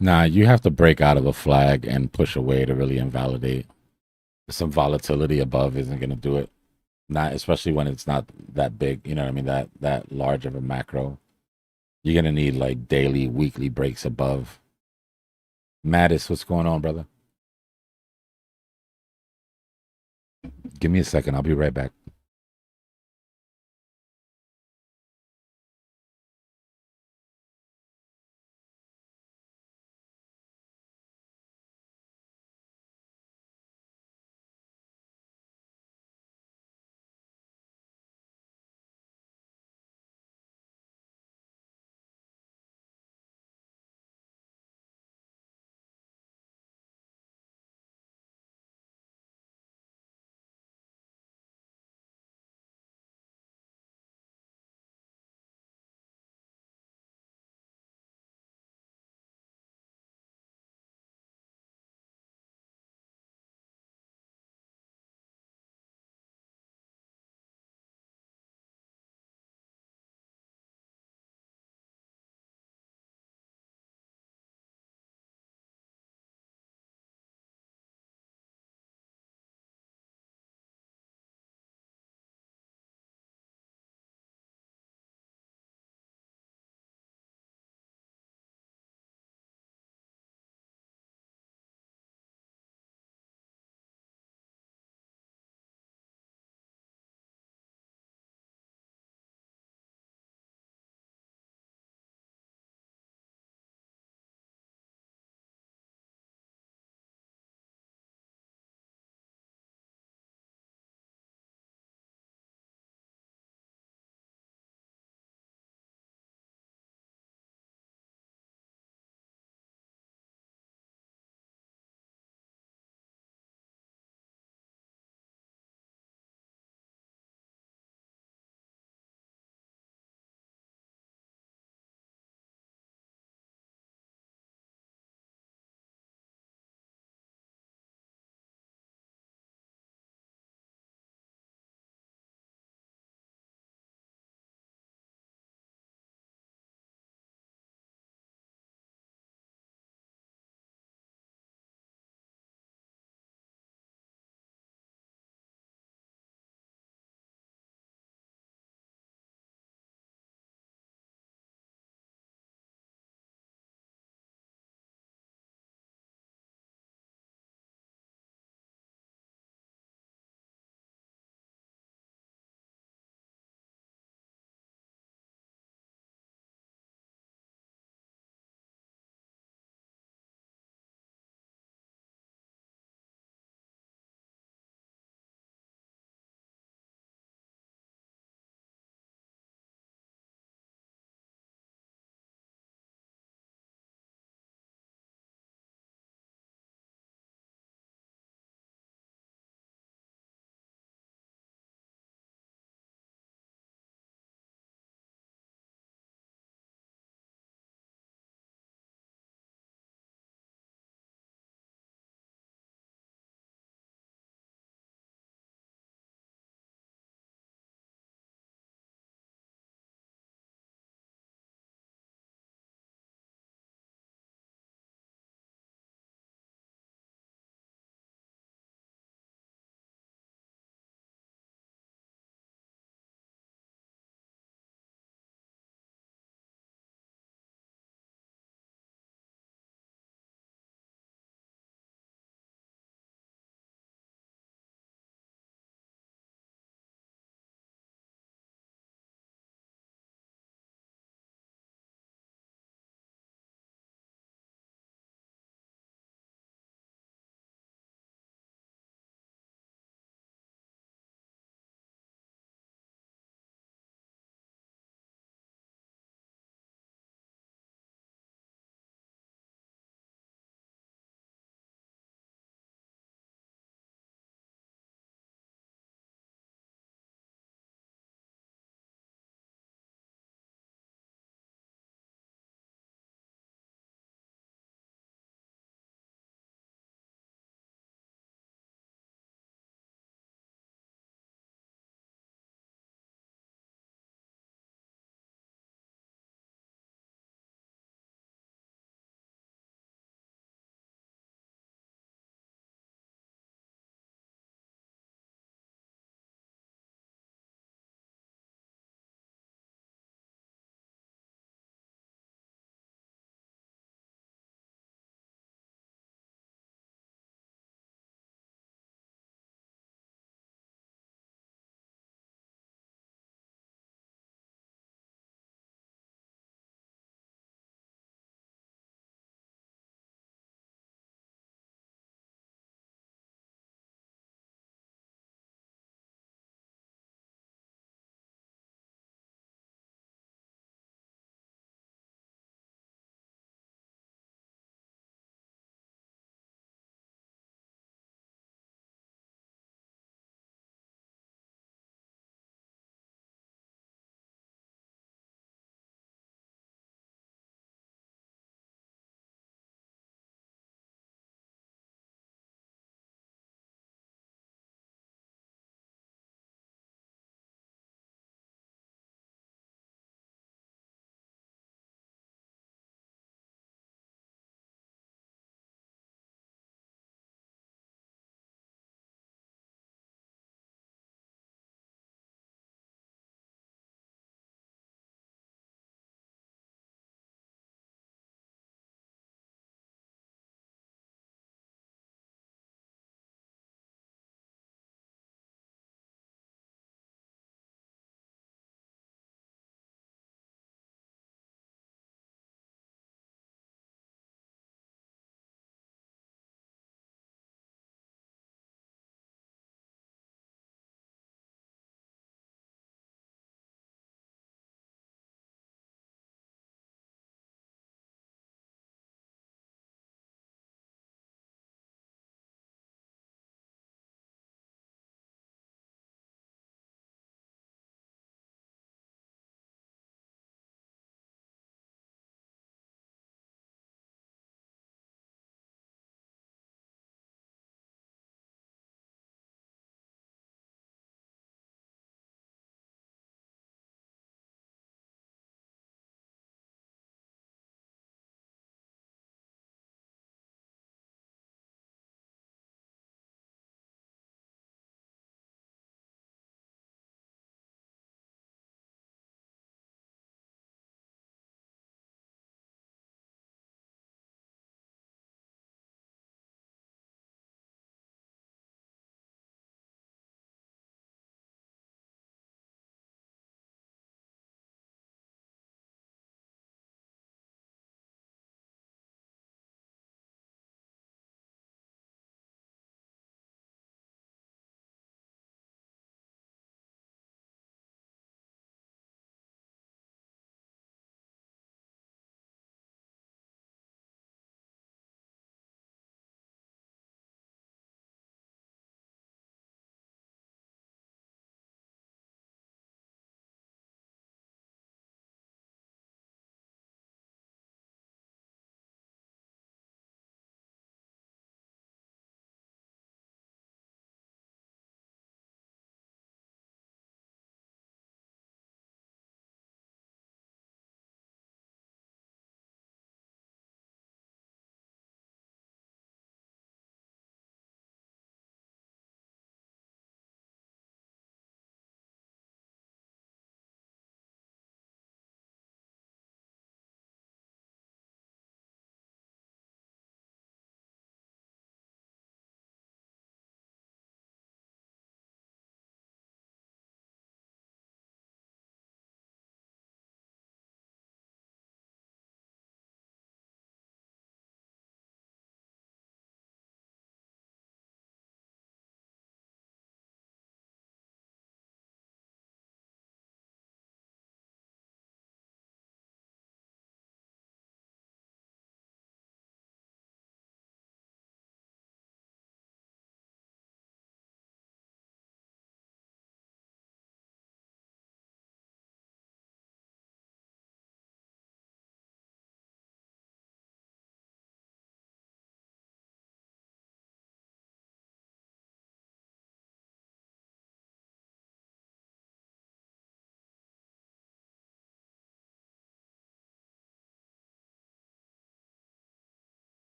Nah, you have to break out of a flag and push away to really invalidate. Some volatility above isn't going to do it. Not especially when it's not that big, you know what I mean? That large of a macro. You're going to need like daily, weekly breaks above. Mattis, what's going on, brother? Give me a second. I'll be right back.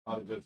I'll just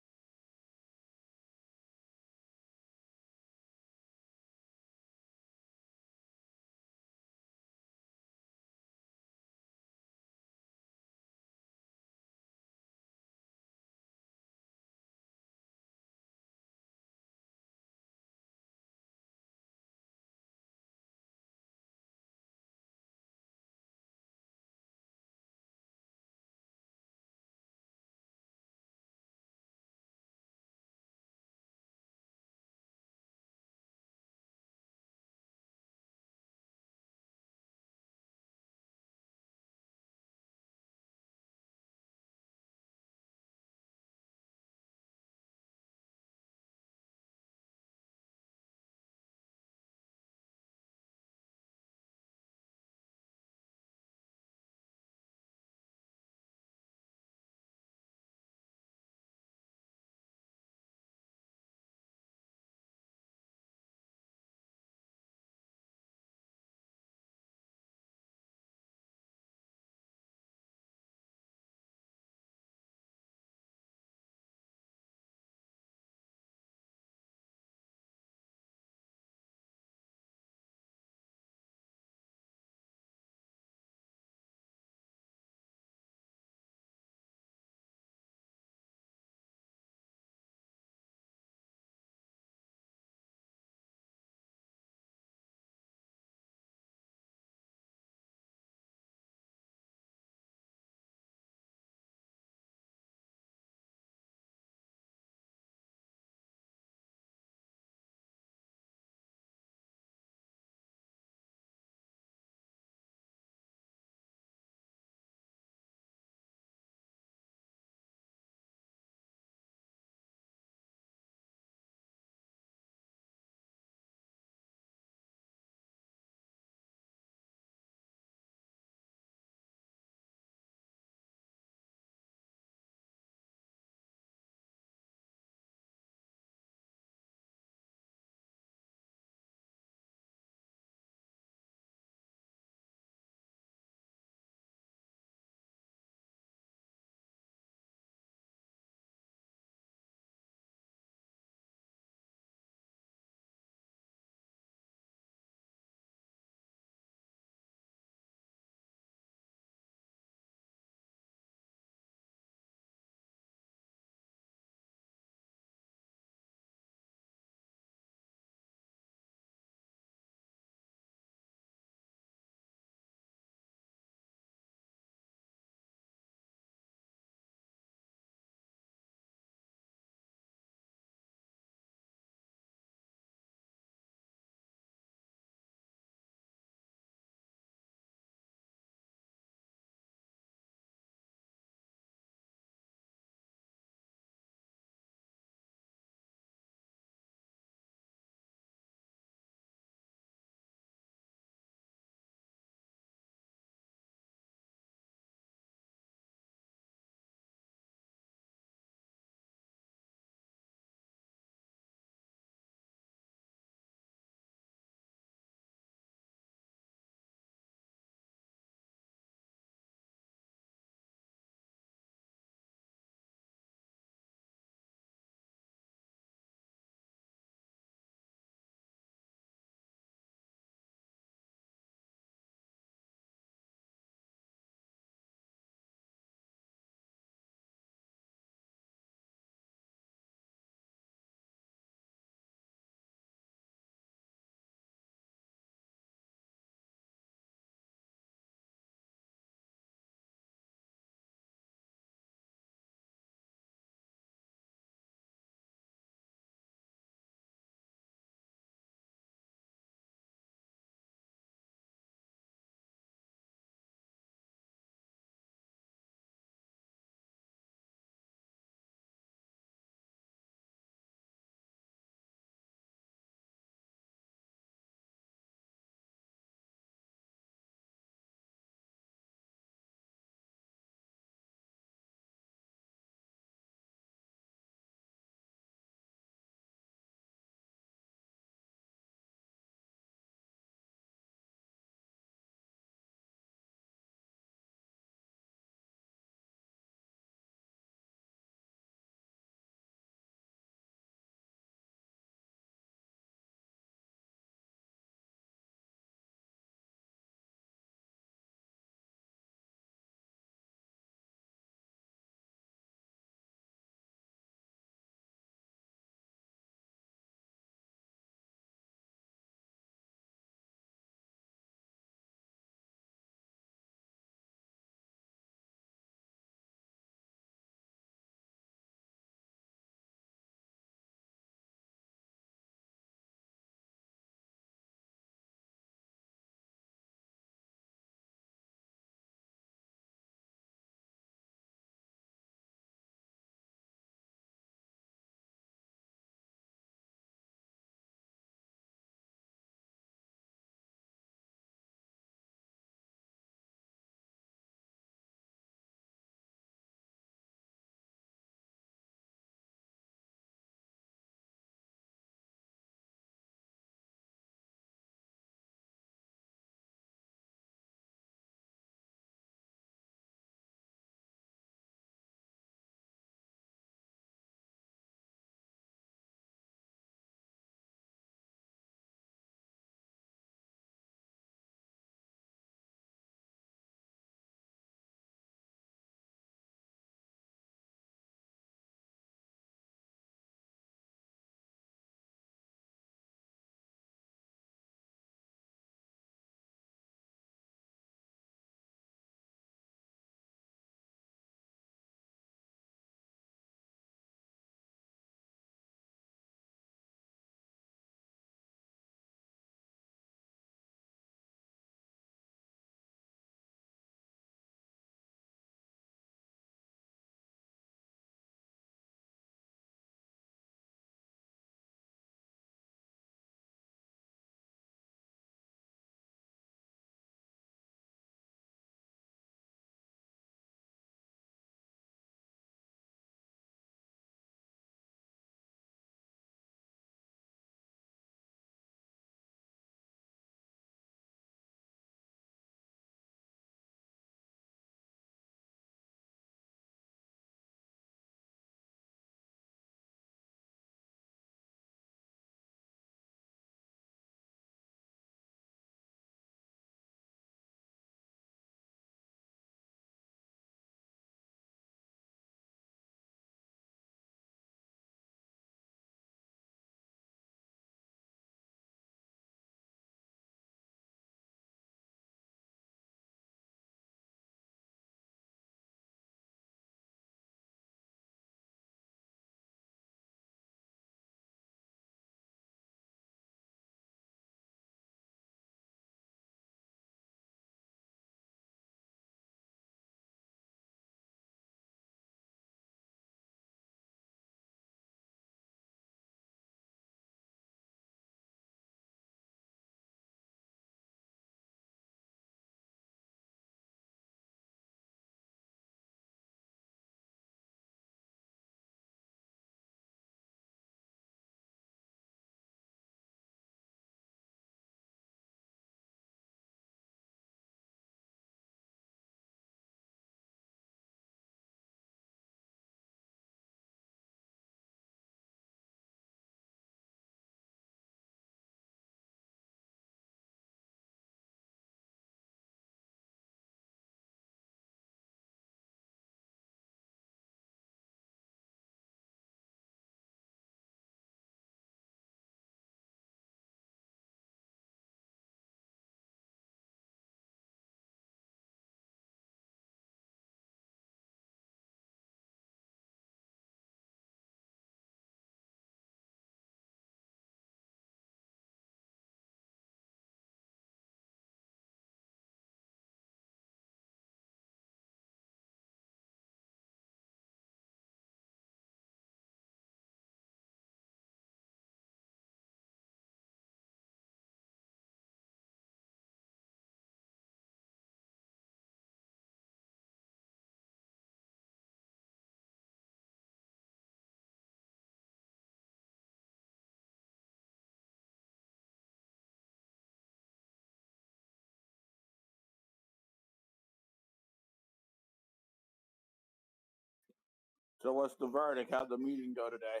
So what's the verdict? How'd the meeting go today?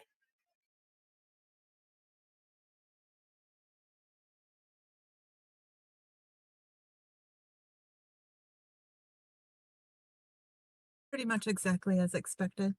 Pretty much exactly as expected.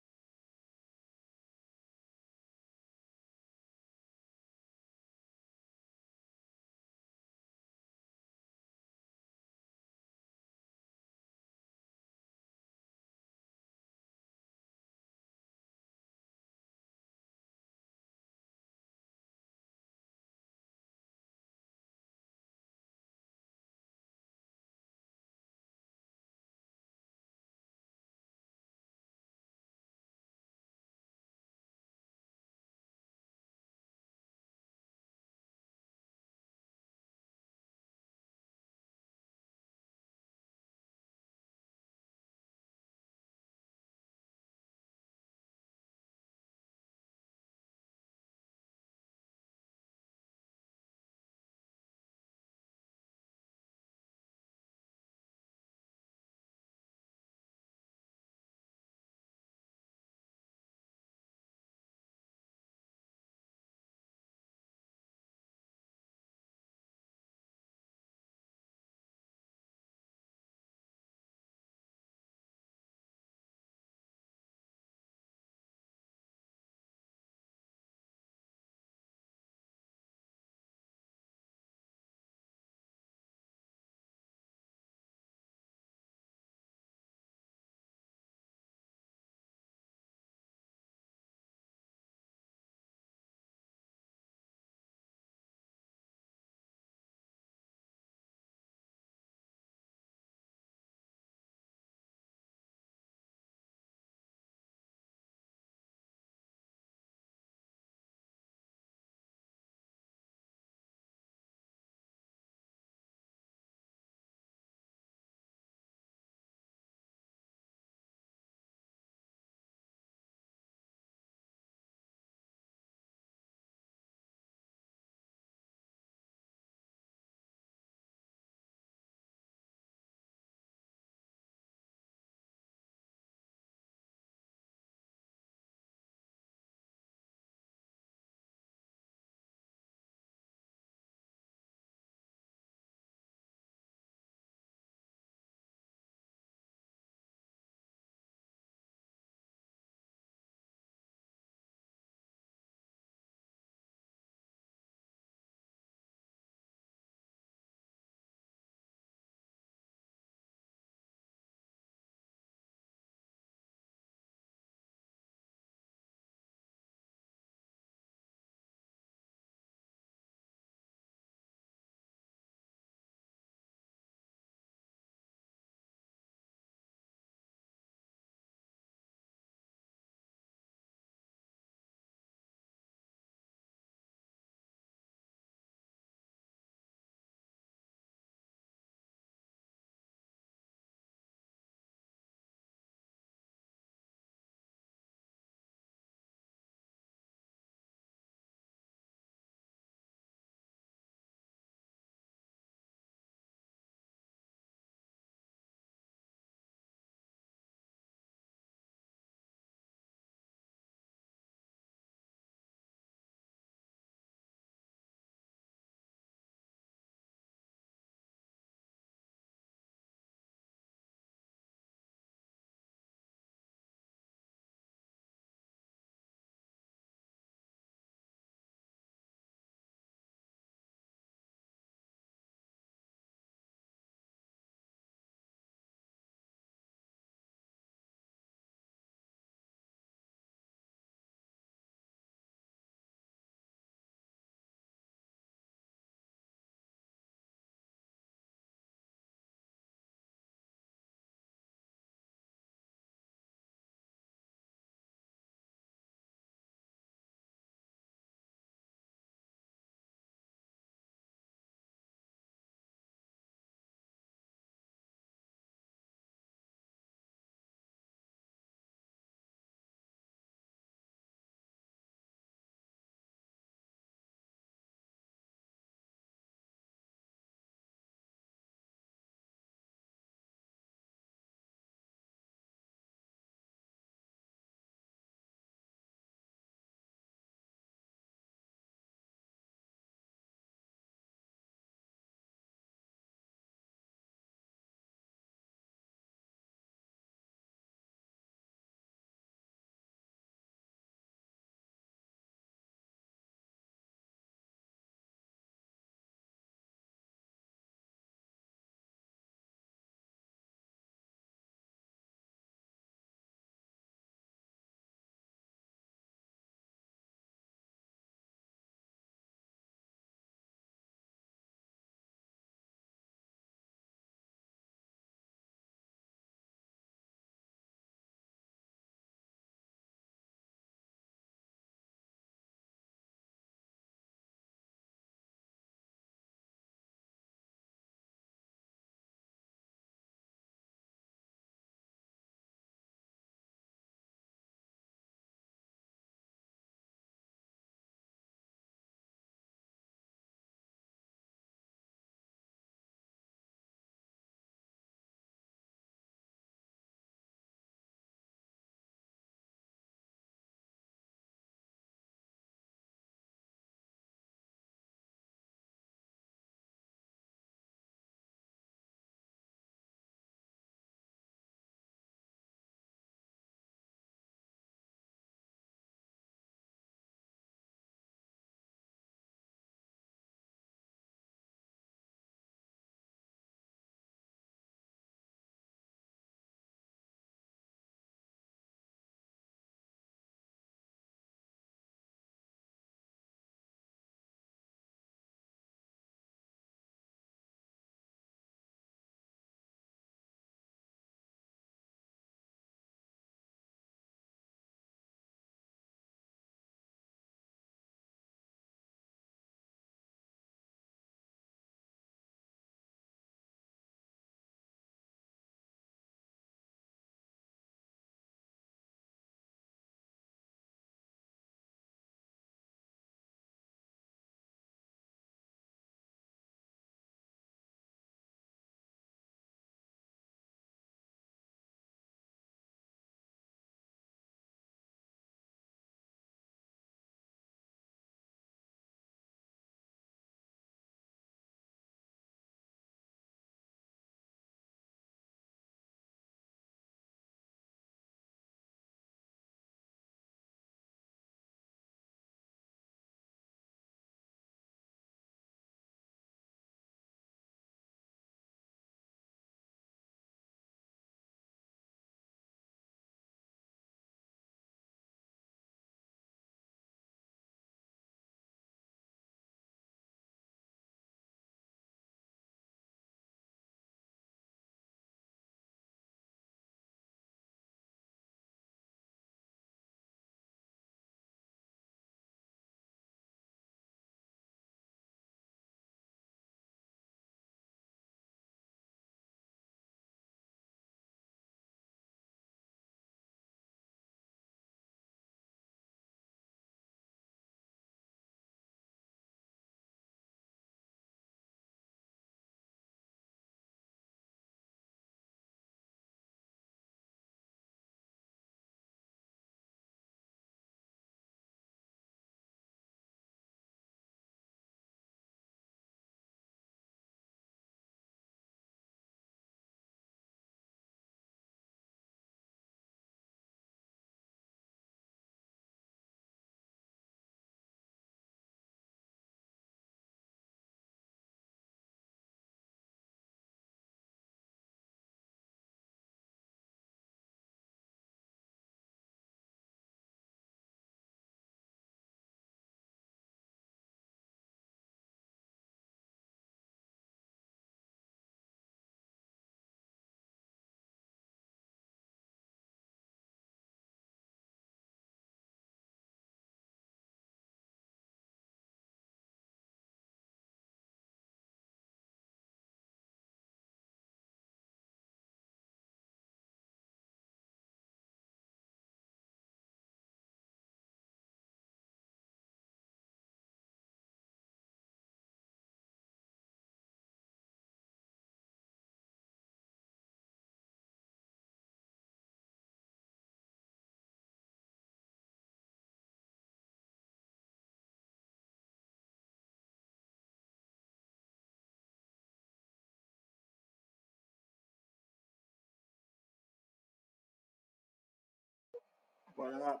Why not?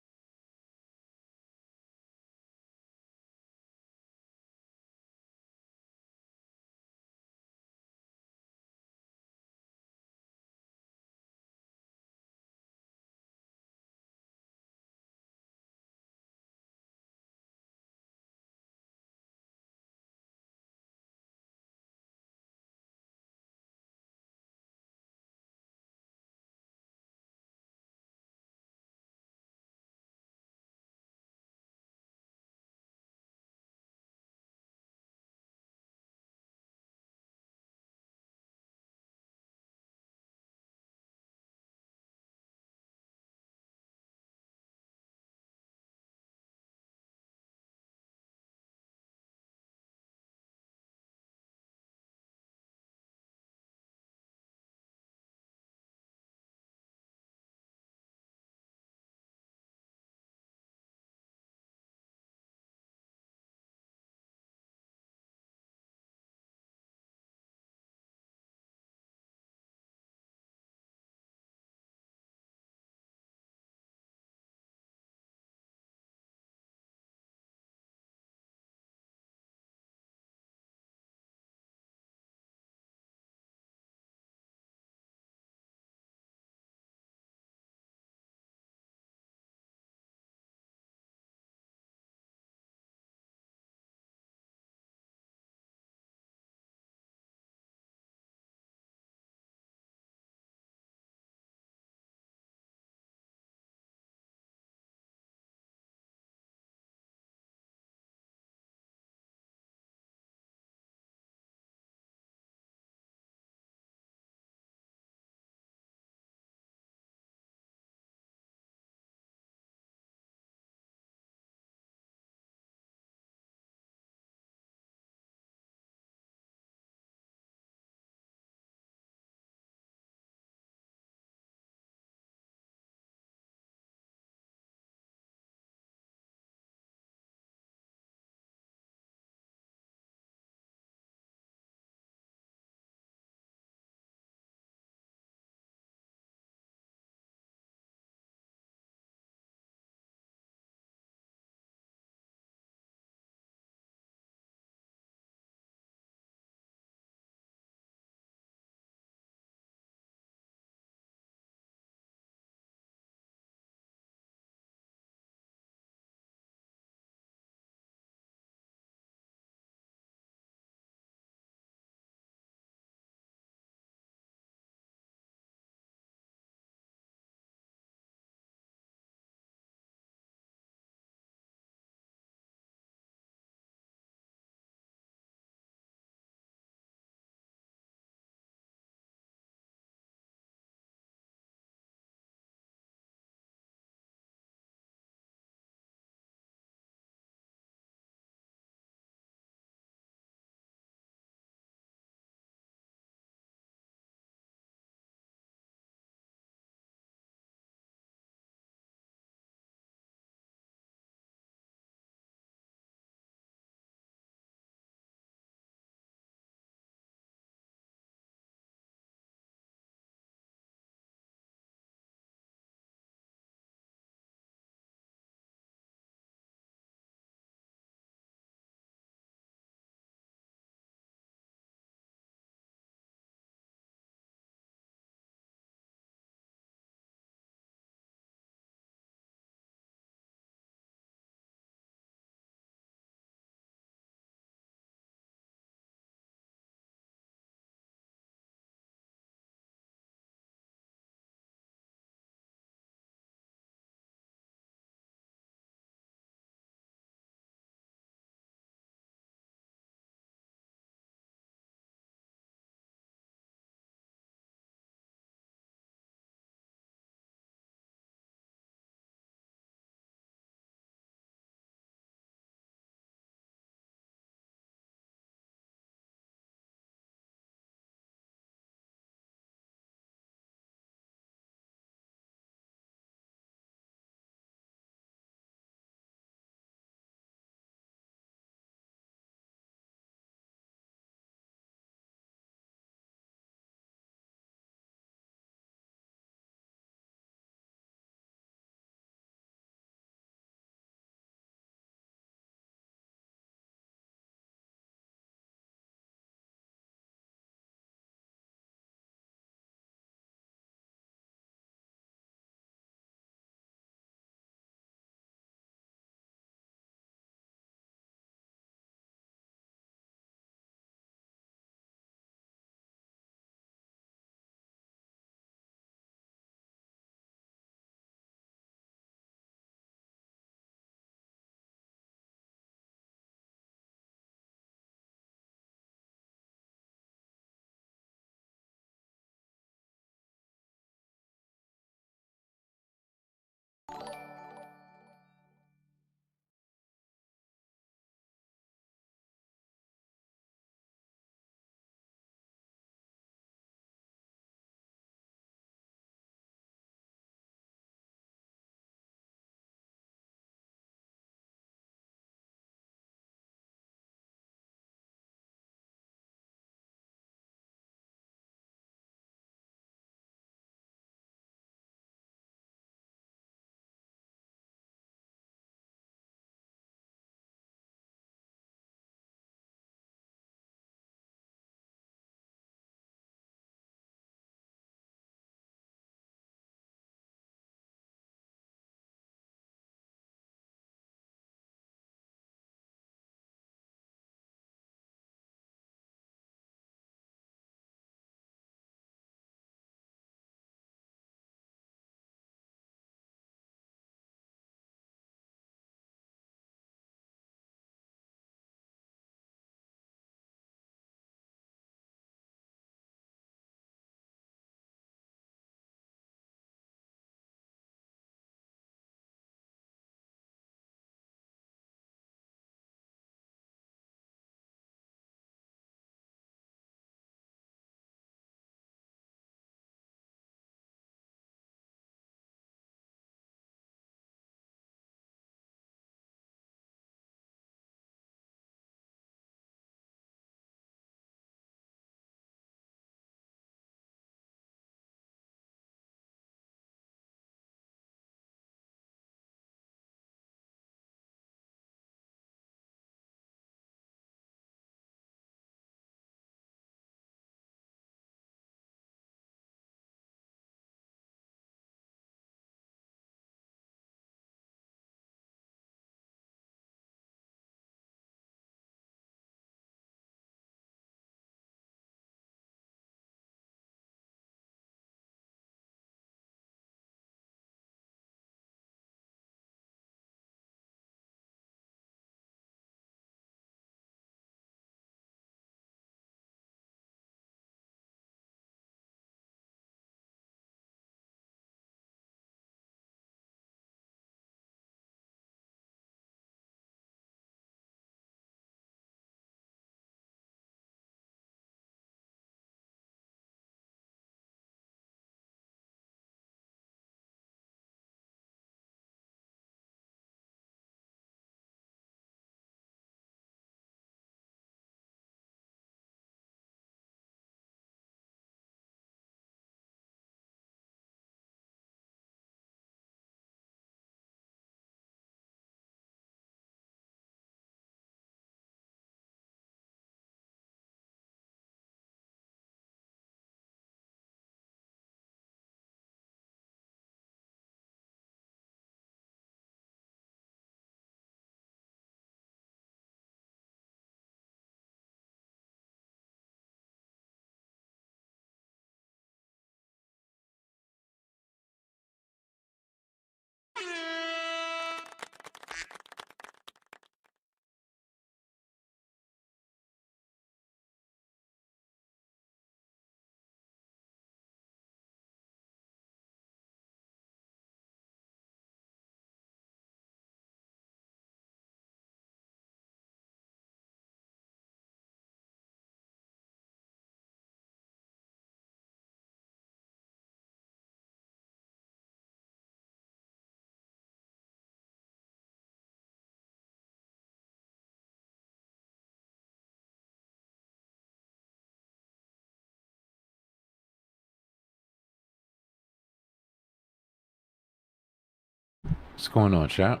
What's going on, chat?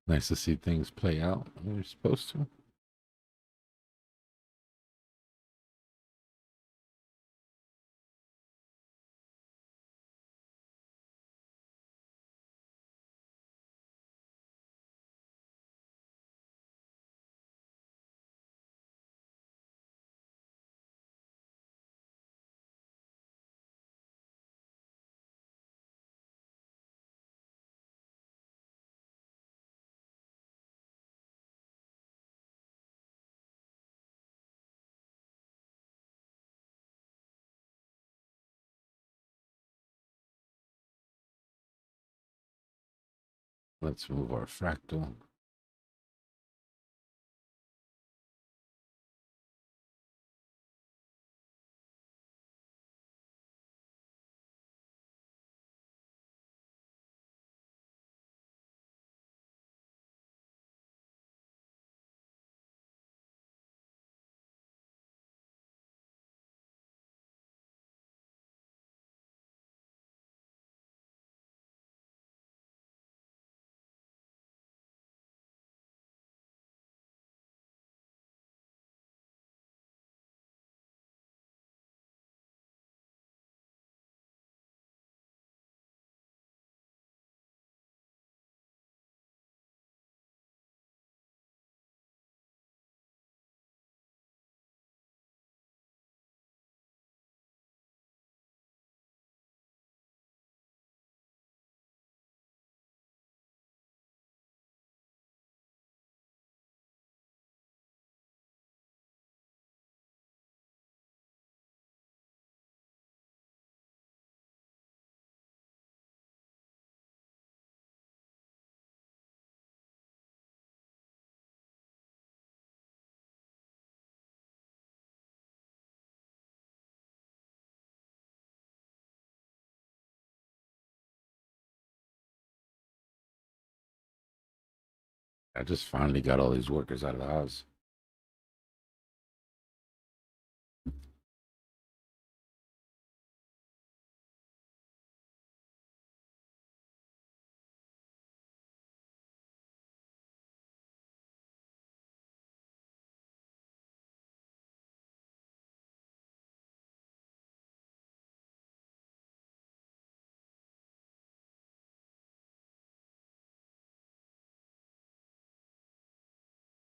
Nice to see things play out when you're supposed to. Let's move our fractal. I just finally got all these workers out of the house.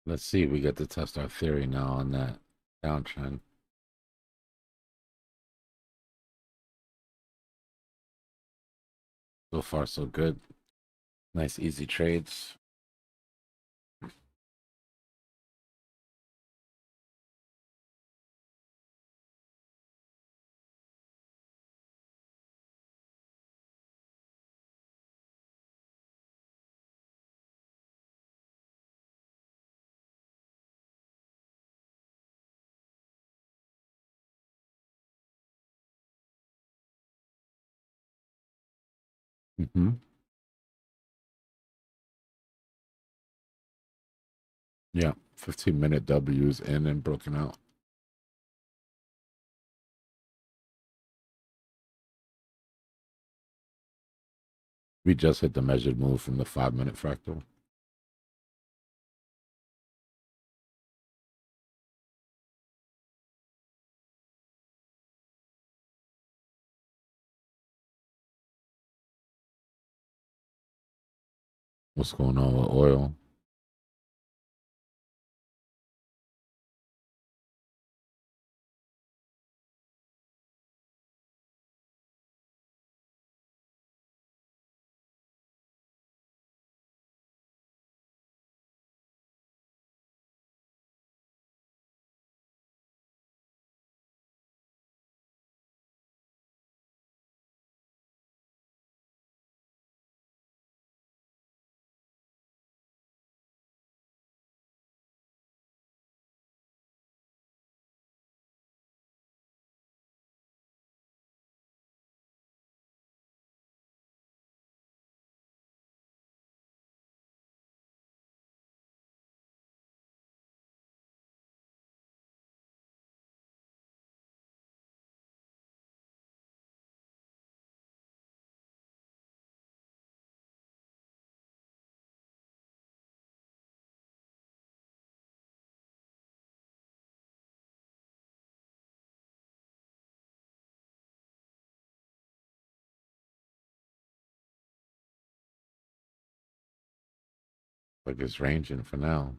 Let's see. We get to test our theory now on that downtrend. So far, so good. Nice, easy trades. Mm-hmm. Yeah, 15-minute W's in and broken out. We just hit the measured move from the 5-minute fractal. What's going on with oil? Like it's ranging for now.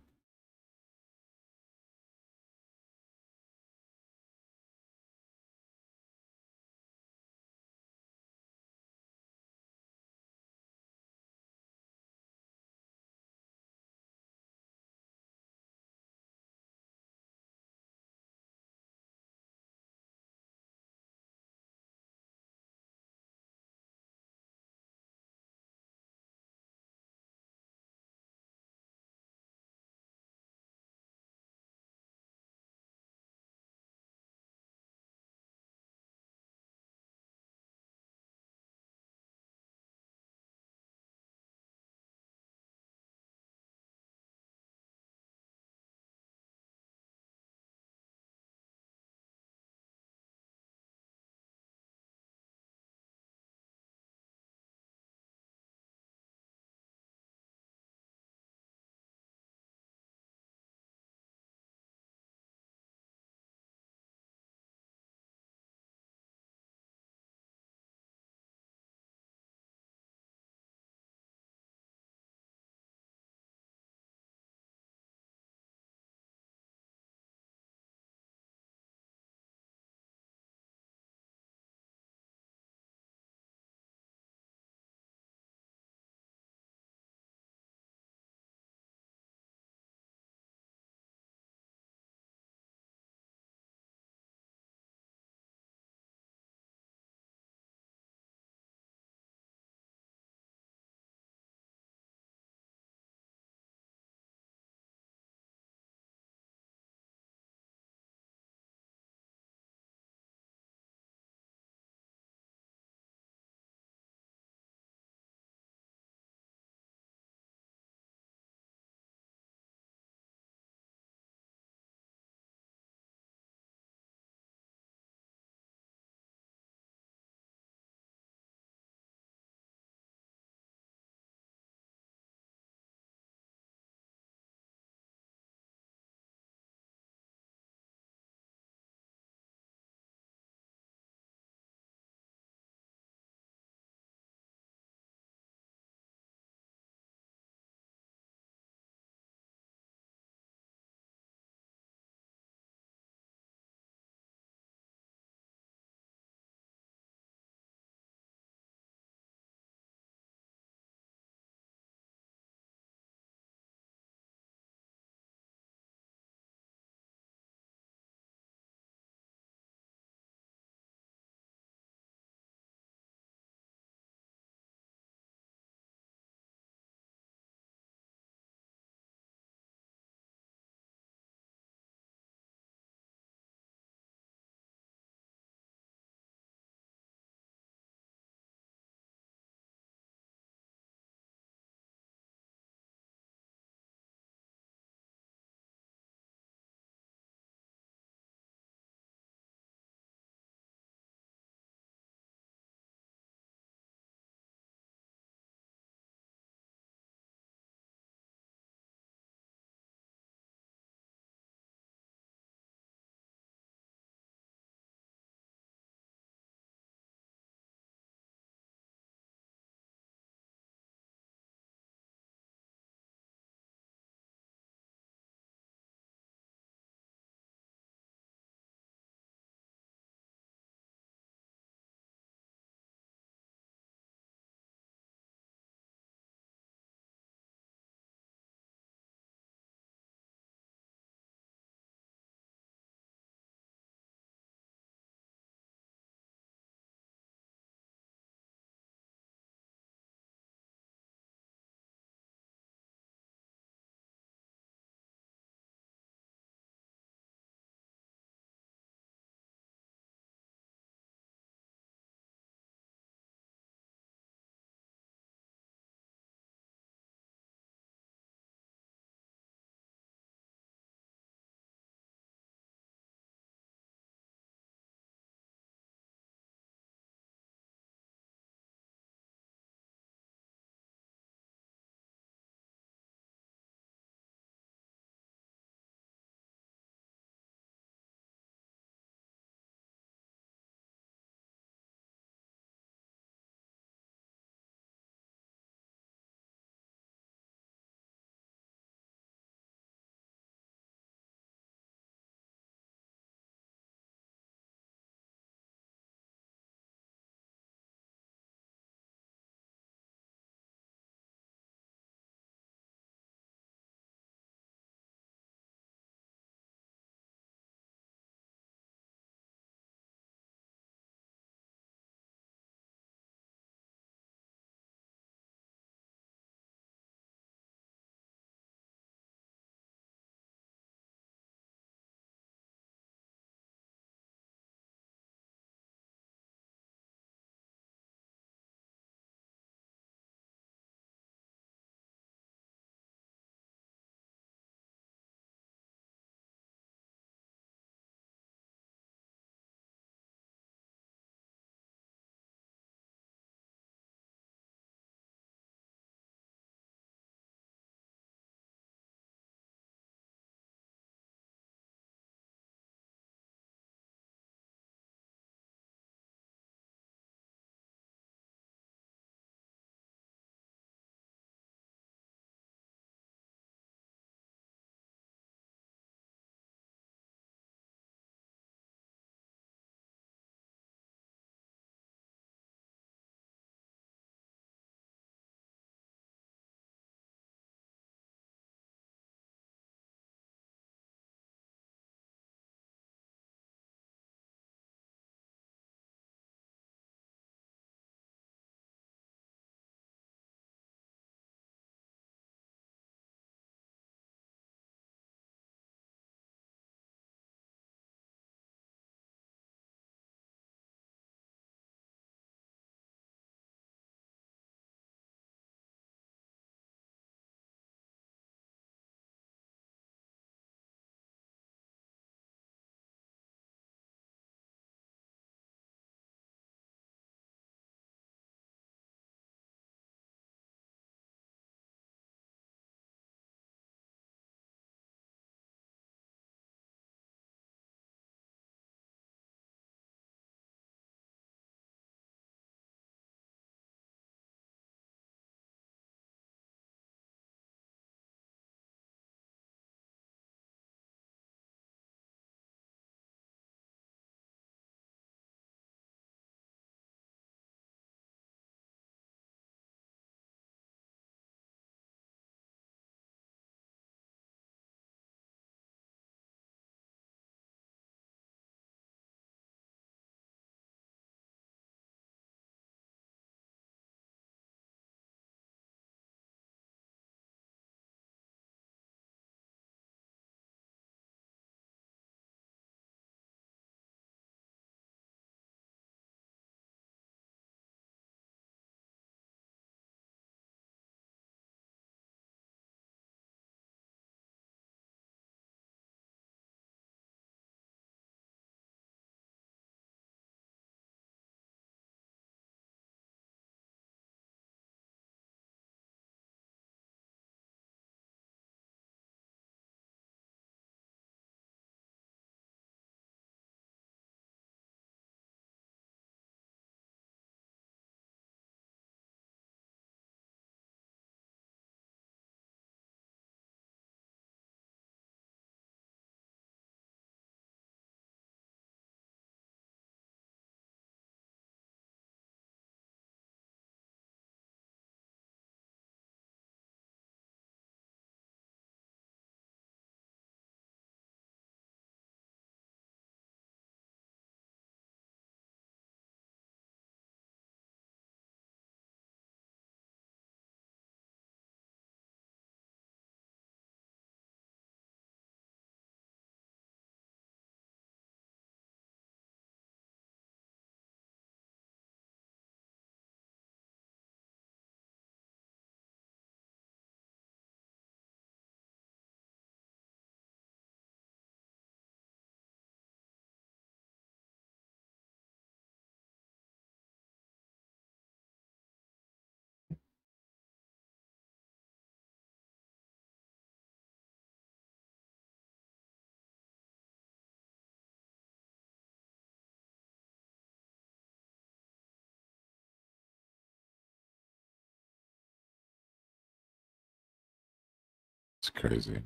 It's crazy.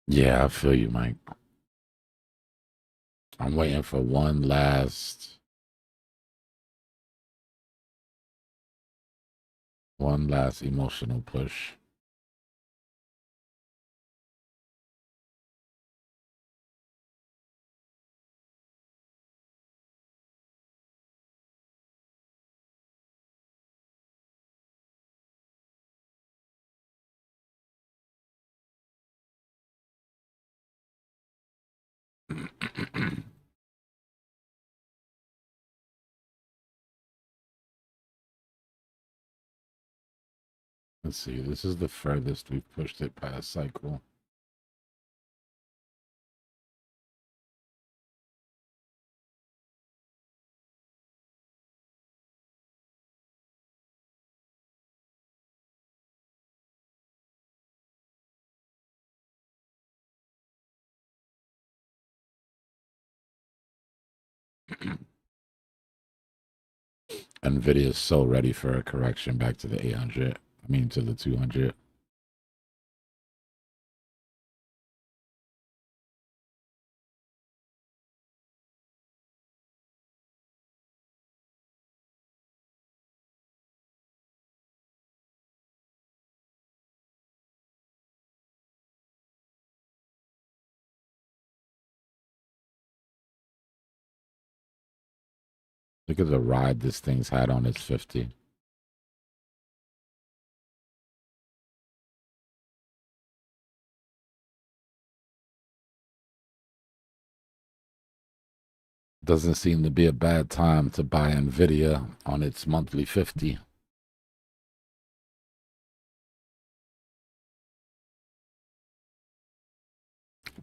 Yeah, I feel you, Mike. I'm waiting for one last emotional push. Let's see. This is the furthest we've pushed it past cycle. NVIDIA is so ready for a correction back to the 800. I mean, to the 200. Look at the ride this thing's had on its 50. Doesn't seem to be a bad time to buy Nvidia on its monthly 50.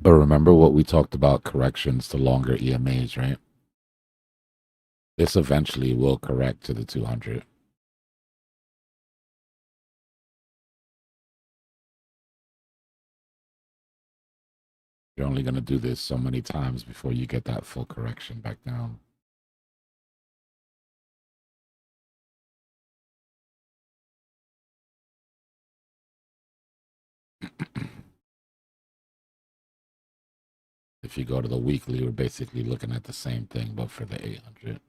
But remember what we talked about, corrections to longer EMAs, right? This eventually will correct to the 200. You're only going to do this so many times before you get that full correction back down. If you go to the weekly, we're basically looking at the same thing, but for the 800.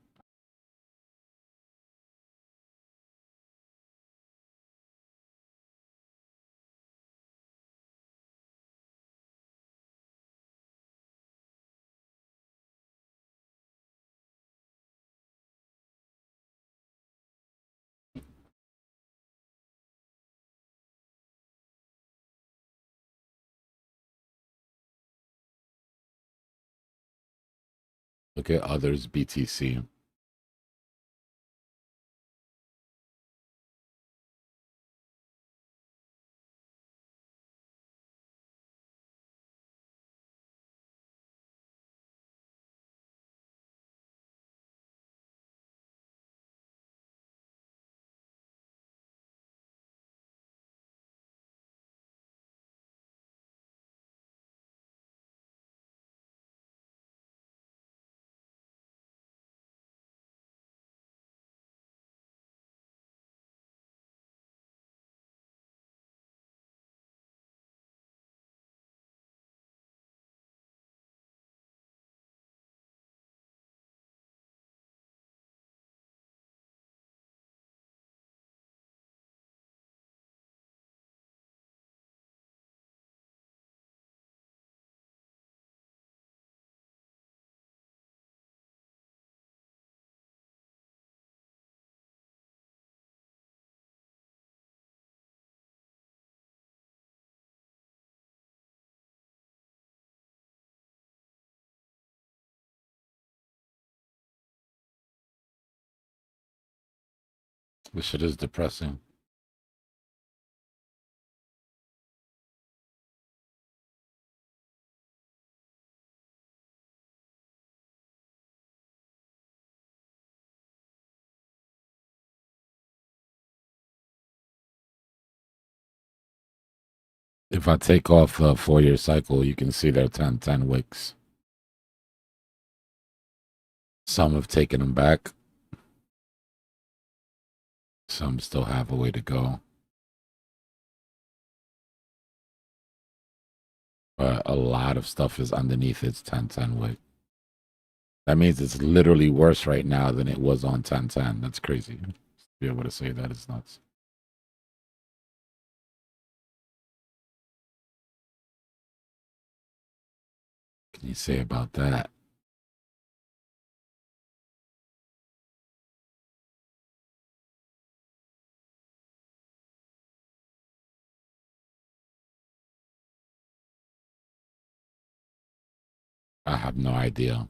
Look at others BTC. This shit is depressing. If I take off a 4-year cycle, you can see their 10-10 wicks. Some have taken them back. Some still have a way to go. But a lot of stuff is underneath its 10-10 wick. That means it's literally worse right now than it was on 10-10. That's crazy. To be able to say that is nuts. What can you say about that? I have no idea.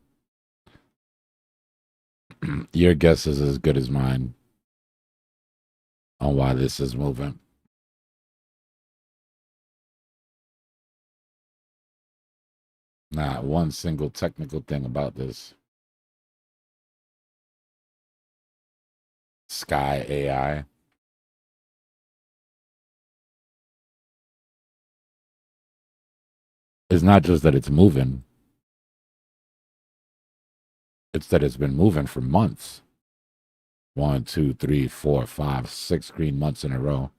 Your guess is as good as mine on why this is moving. Not one single technical thing about this. Sky AI. It's not just that it's moving. It's that it's been moving for months. 1, 2, 3, 4, 5, 6 green months in a row.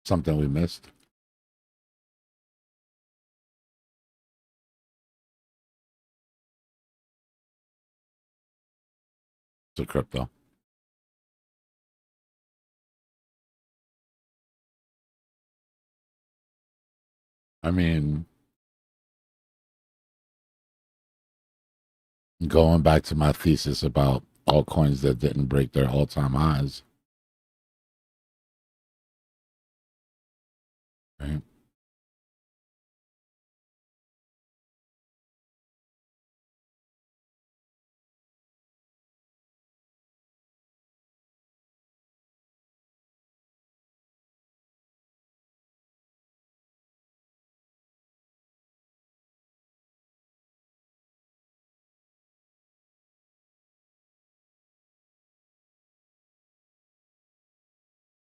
Something we missed. To crypto. I mean, going back to my thesis about altcoins that didn't break their all-time highs, right?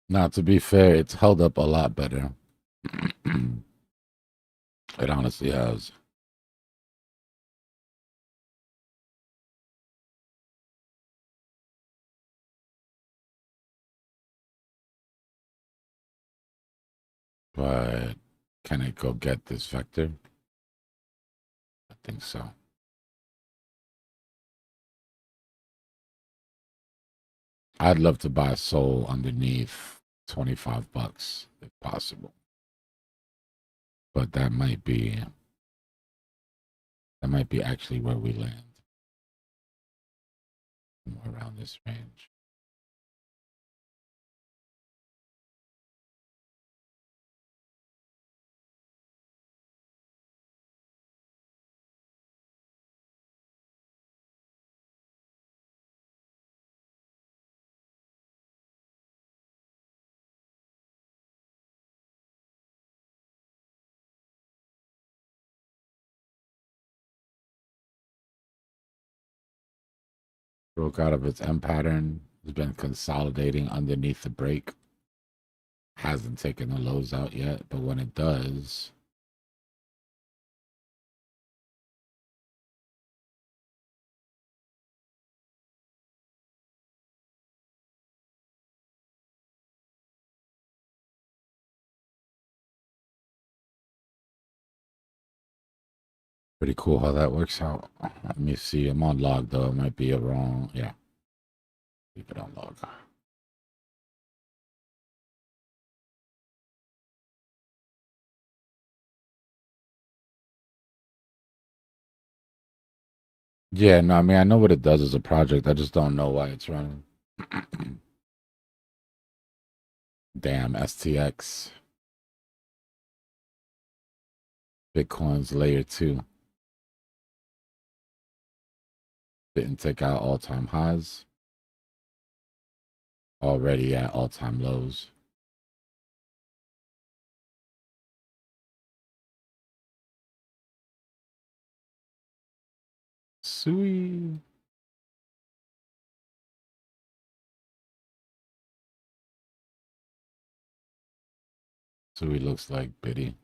Now, to be fair, it's held up a lot better. It honestly has. But can it go get this vector? I think so. I'd love to buy Soul underneath $25 if possible. But that might be actually where we land. Somewhere around this range. Broke out of its M pattern. Has been consolidating underneath the break. Hasn't taken the lows out yet, but when it does, pretty cool how that works out. Let me see. I'm on log though. It might be a wrong. Yeah. Keep it on log. Yeah, no, I mean, I know what it does as a project. I just don't know why it's running. Damn, STX. Bitcoin's layer 2. Didn't take out all-time highs. Already at all-time lows. Sui. Sui looks like Biddy.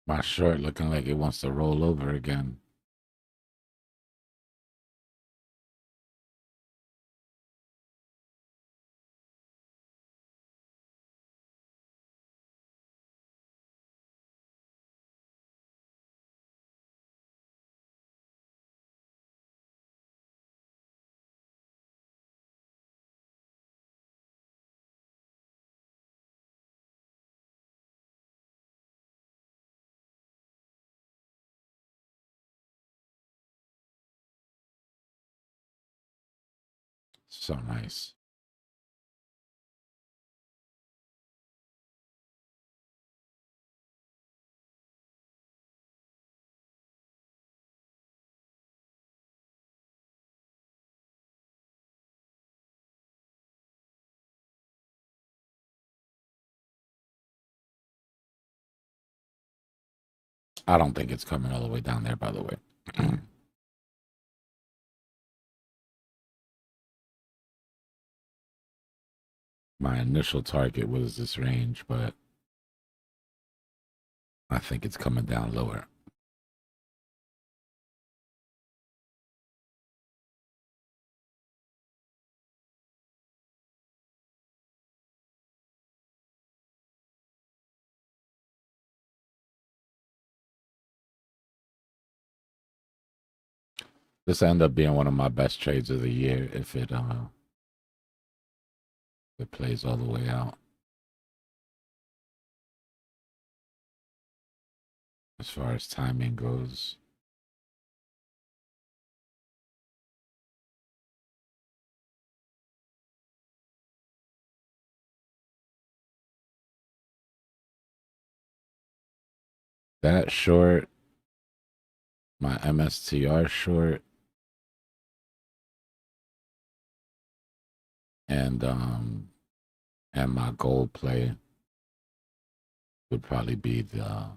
My short looking like it wants to roll over again. So nice. I don't think it's coming all the way down there, by the way. My initial target was this range, but I think it's coming down lower. This ended up being one of my best trades of the year if it plays all the way out. As far as timing goes. That short, my MSTR short, and my gold play would probably be the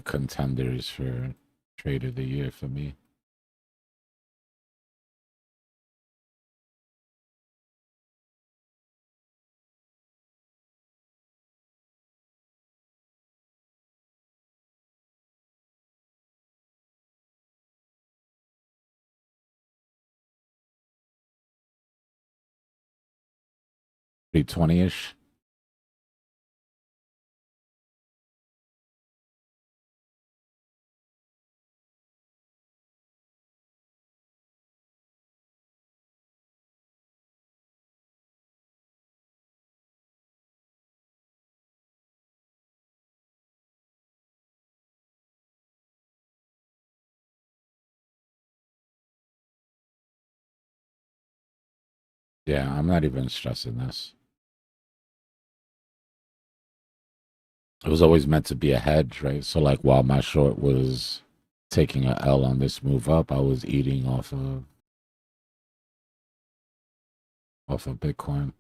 contenders for trade of the year for me. Maybe 20-ish. Yeah, I'm not even stressing this. It was always meant to be a hedge, right? So like while my short was taking a L on this move up, I was eating off of Bitcoin.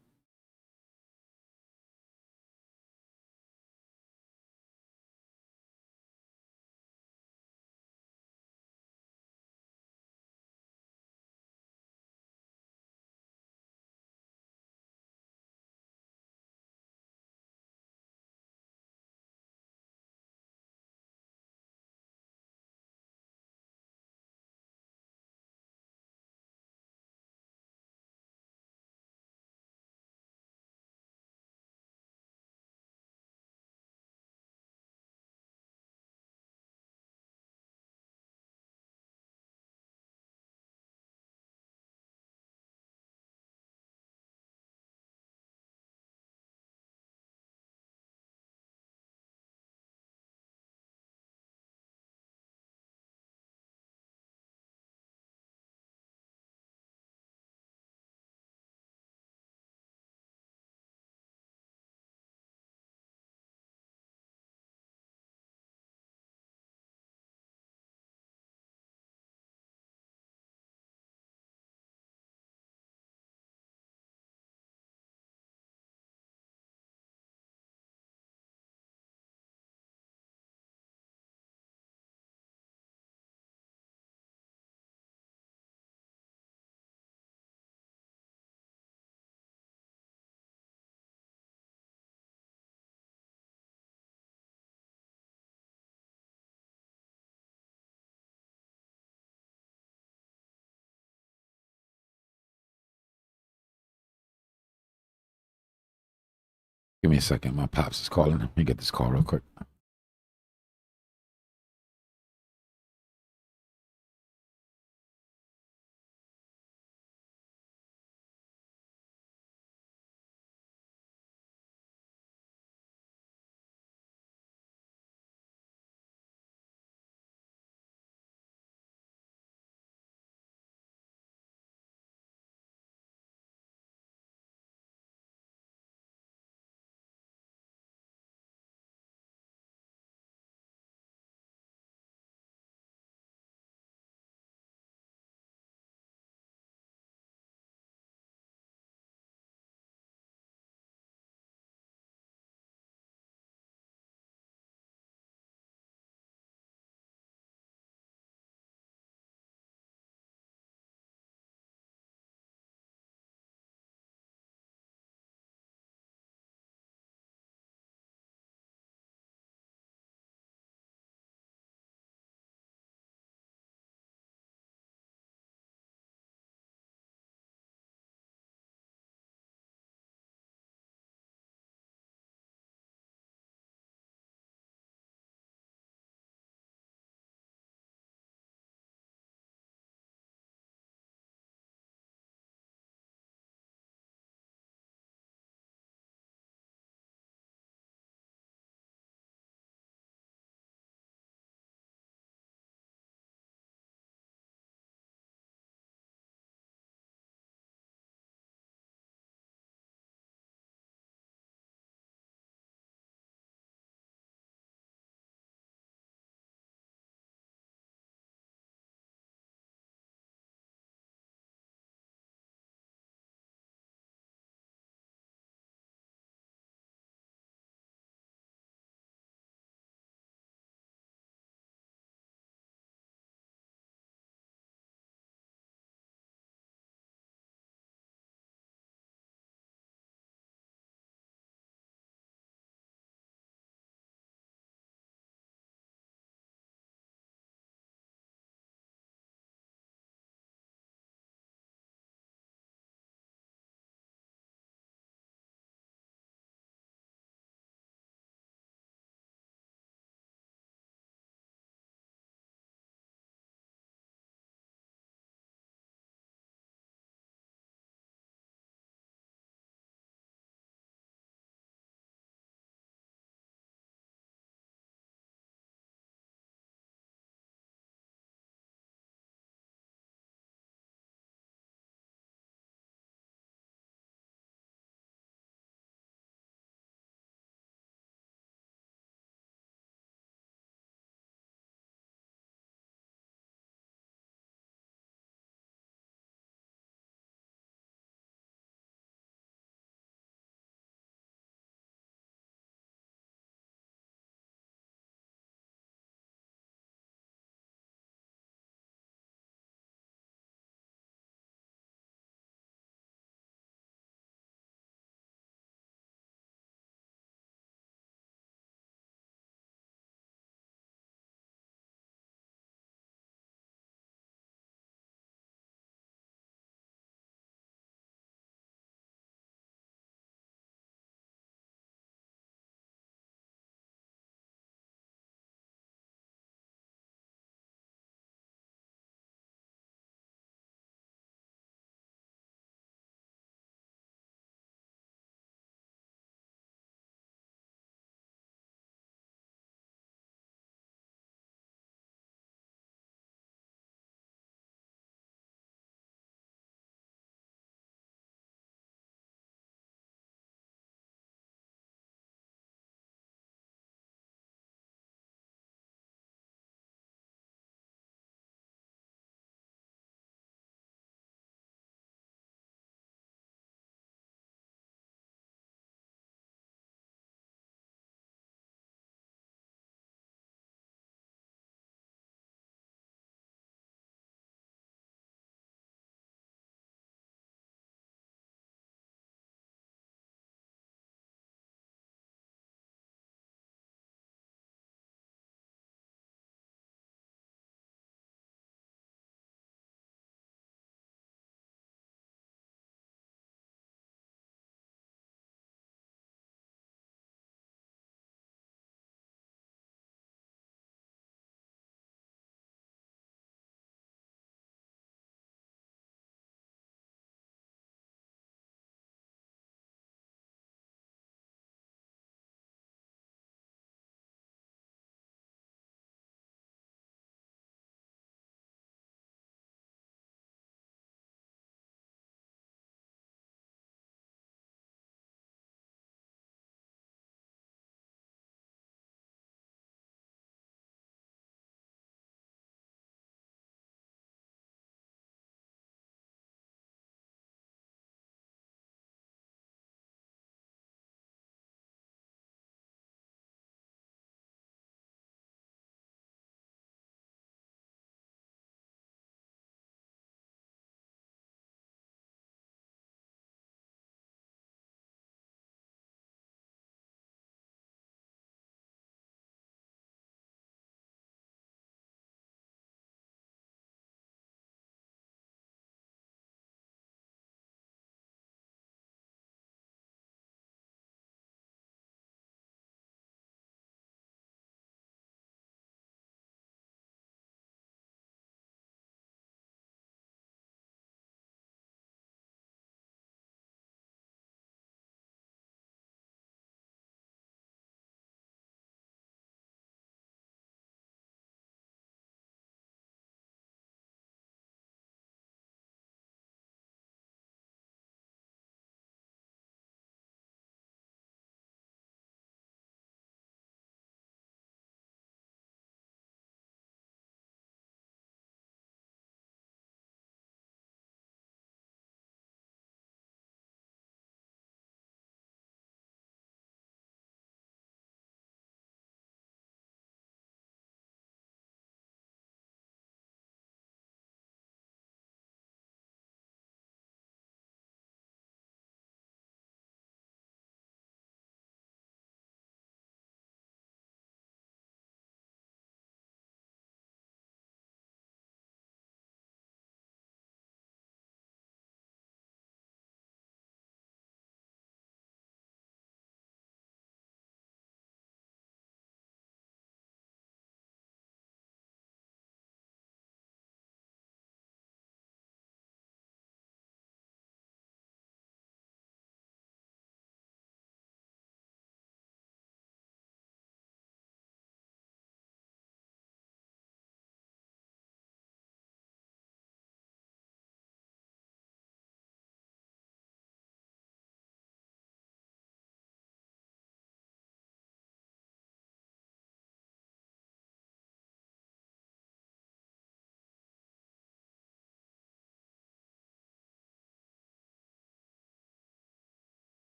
Give me a second. My pops is calling. Let me get this call real quick.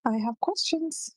I have questions.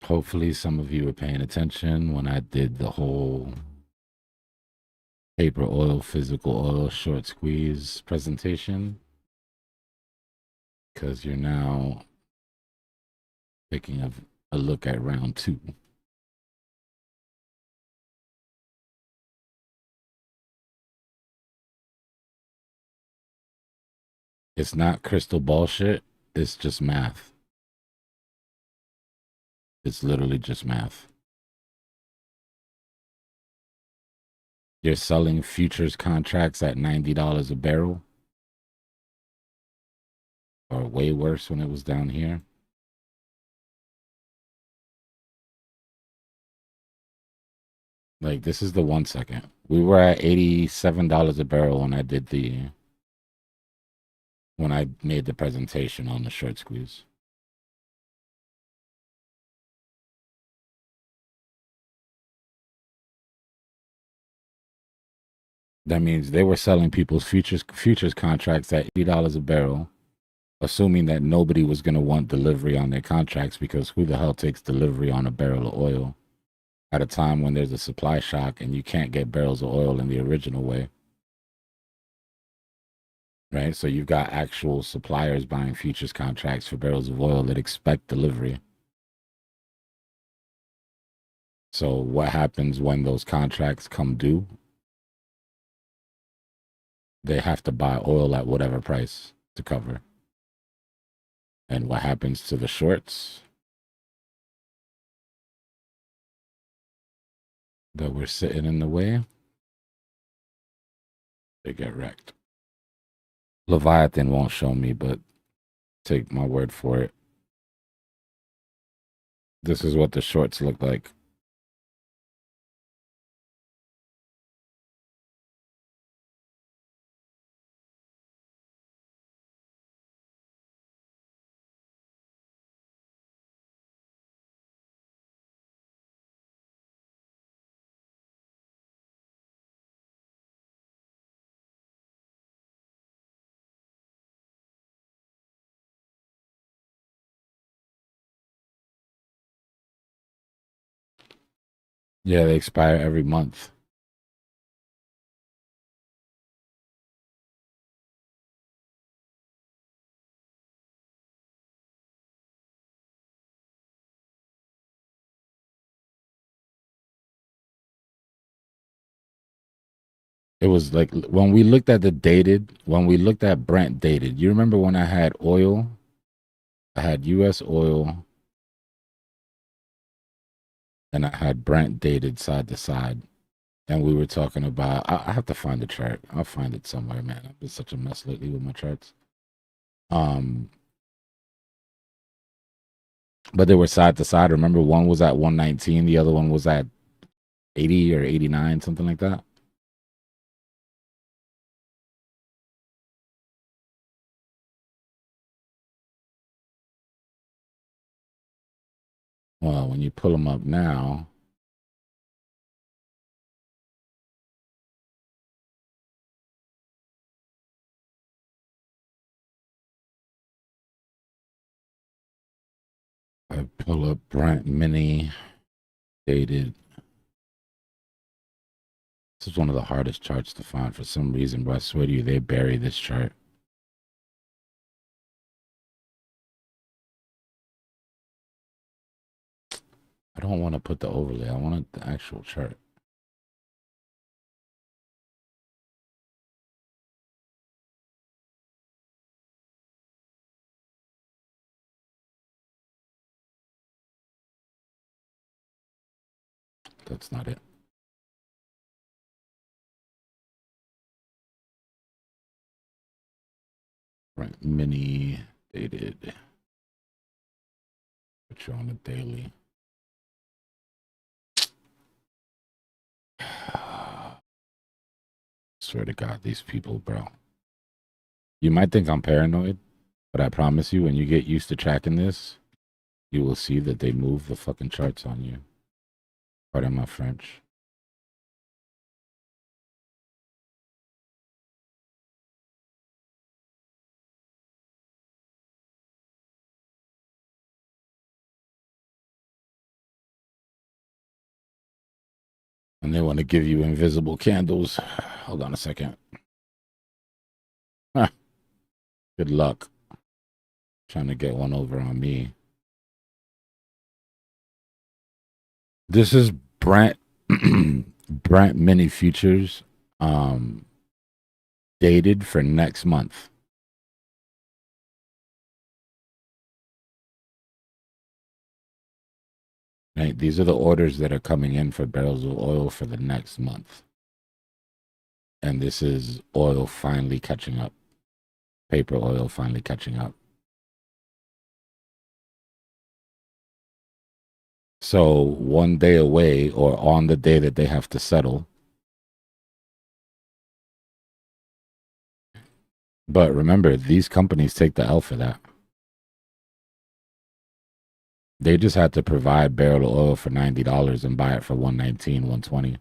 Hopefully some of you were paying attention when I did the whole paper oil, physical oil, short squeeze presentation, because you're now taking a look at round 2. It's not crystal ball shit. It's just math. It's literally just math. You're selling futures contracts at $90 a barrel, or way worse when it was down here. Like, this is the 1 second. We were at $87 a barrel when I made the presentation on the short squeeze. That means they were selling people's futures contracts at $80 a barrel, assuming that nobody was going to want delivery on their contracts, because who the hell takes delivery on a barrel of oil at a time when there's a supply shock and you can't get barrels of oil in the original way? Right? So you've got actual suppliers buying futures contracts for barrels of oil that expect delivery. So what happens when those contracts come due? They have to buy oil at whatever price to cover. And what happens to the shorts that were sitting in the way? They get wrecked. Leviathan won't show me, but take my word for it. This is what the shorts look like. Yeah, they expire every month. It was like when we looked at Brent dated, you remember when I had oil? I had US oil and I had Brent dated side to side. And we were talking about, I have to find the chart. I'll find it somewhere, man. I've been such a mess lately with my charts. But they were side to side. Remember, one was at 119, the other one was at 80 or 89, something like that. Well, when you pull them up now, I pull up Brent Mini dated. This is one of the hardest charts to find for some reason, but I swear to you, they bury this chart. I don't want to put the overlay. I want the actual chart. That's not it. Right, mini dated. Put you on the daily. Swear to God, these people, bro. You might think I'm paranoid, but I promise you, when you get used to tracking this, you will see that they move the fucking charts on you. Pardon my French. And they want to give you invisible candles. Hold on a second. Huh. Good luck. Trying to get one over on me. This is Brent Brent mini futures dated for next month. Right, these are the orders that are coming in for barrels of oil for the next month. And this is oil finally catching up. Paper oil finally catching up. So 1 day away, or on the day that they have to settle. But remember, these companies take the L for that. They just had to provide barrel of oil for $90 and buy it for $119, $120.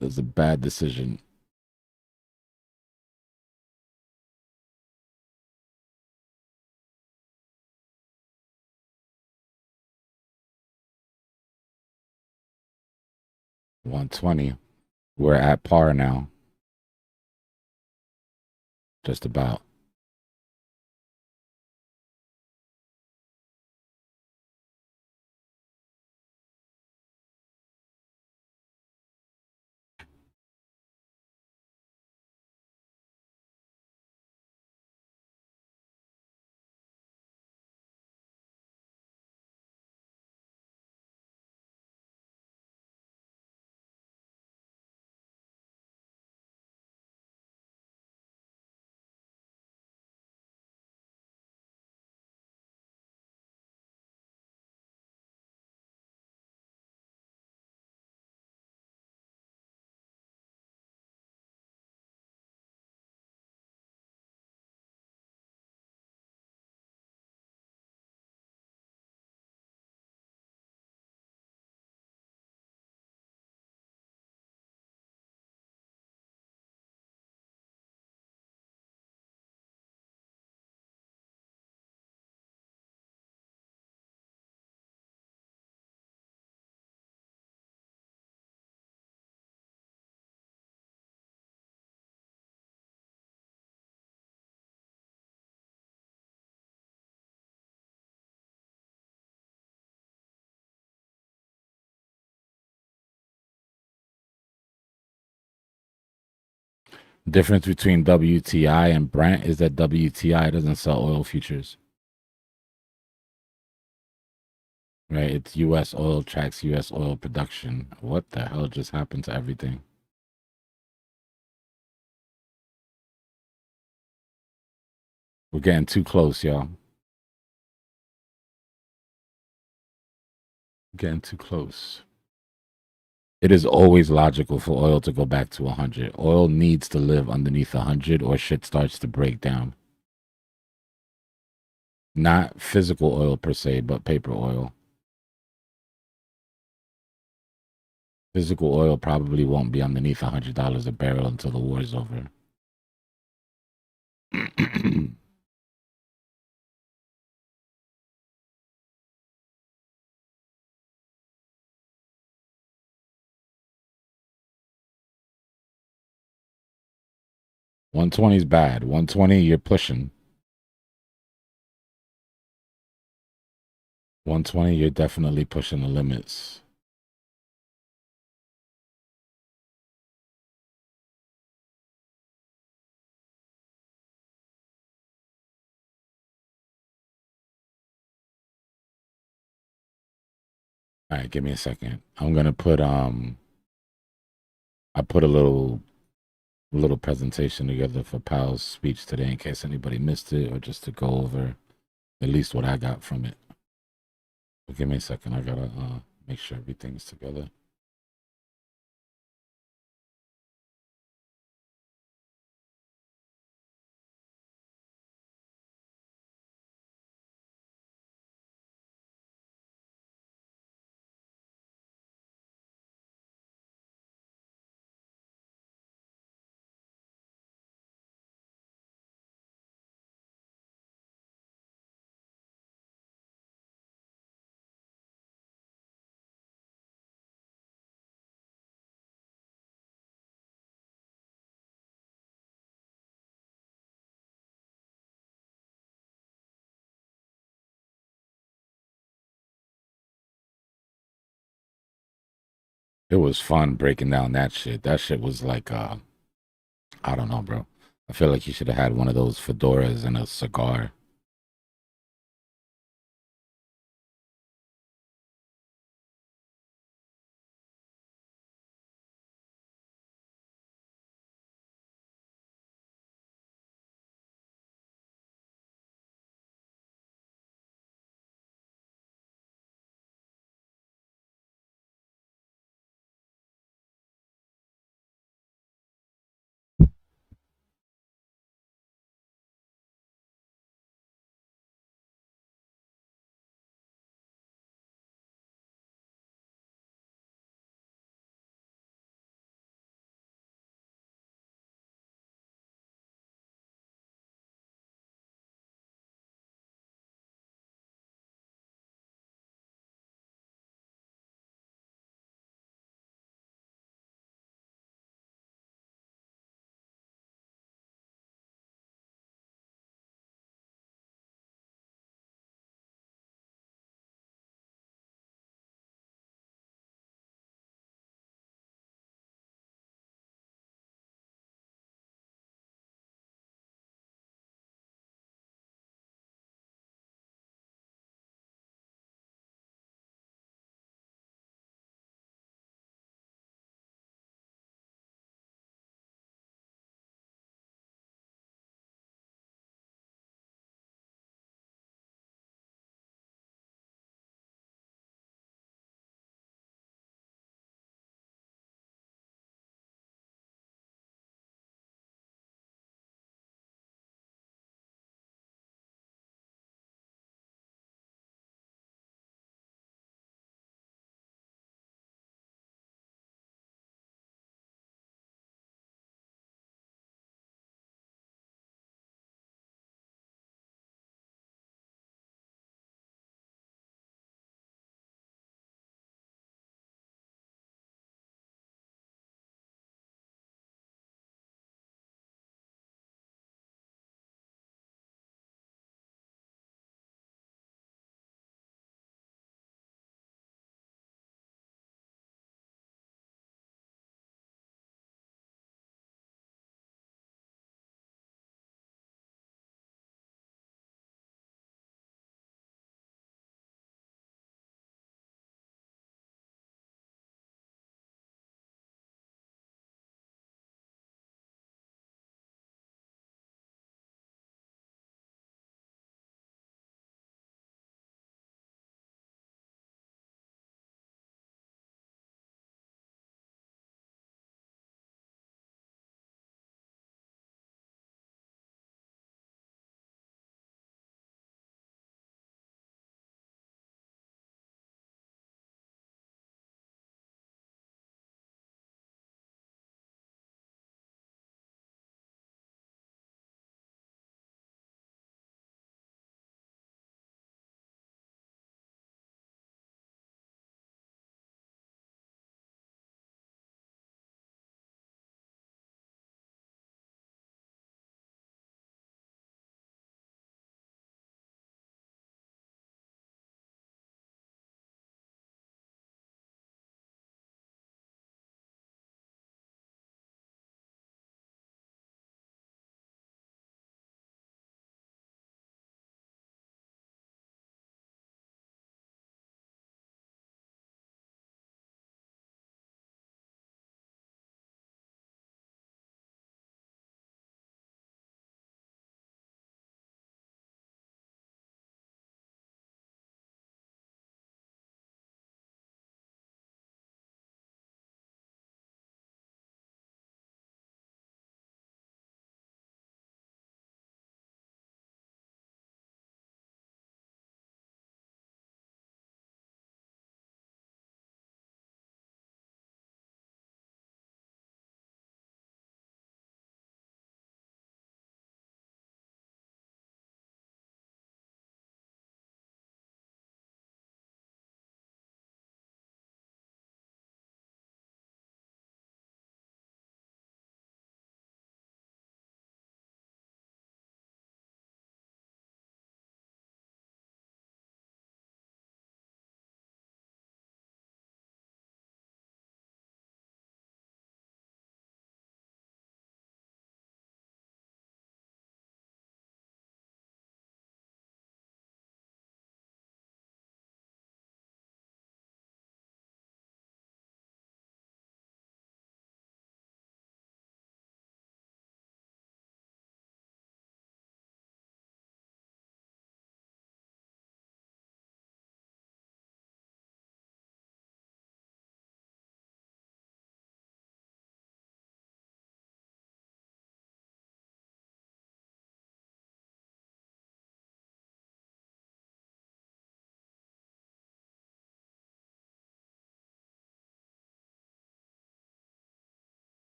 It was a bad decision. $120. We're at par now. Just about. Difference between WTI and Brent is that WTI doesn't sell oil futures. Right? It's U.S. oil tracks U.S. oil production. What the hell just happened to everything? We're getting too close, y'all. Getting too close. It is always logical for oil to go back to 100. Oil needs to live underneath 100 or shit starts to break down. Not physical oil per se, but paper oil. Physical oil probably won't be underneath $100 a barrel until the war is over. 120 is bad. 120, you're pushing. 120, you're definitely pushing the limits. All right, give me a second. I'm gonna put I put a little presentation together for Pal's speech today in case anybody missed it or just to go over at least what I got from it. But give me a second. I gotta make sure everything's together. It was fun breaking down that shit. That shit was like, I don't know, bro. I feel like you should have had one of those fedoras and a cigar.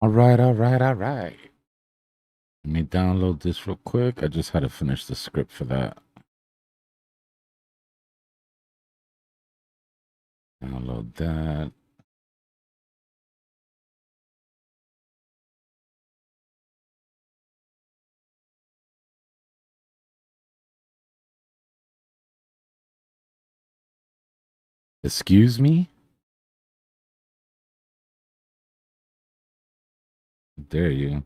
All right, all right, all right. Let me download this real quick. I just had to finish the script for that. Download that. Excuse me? Dare you?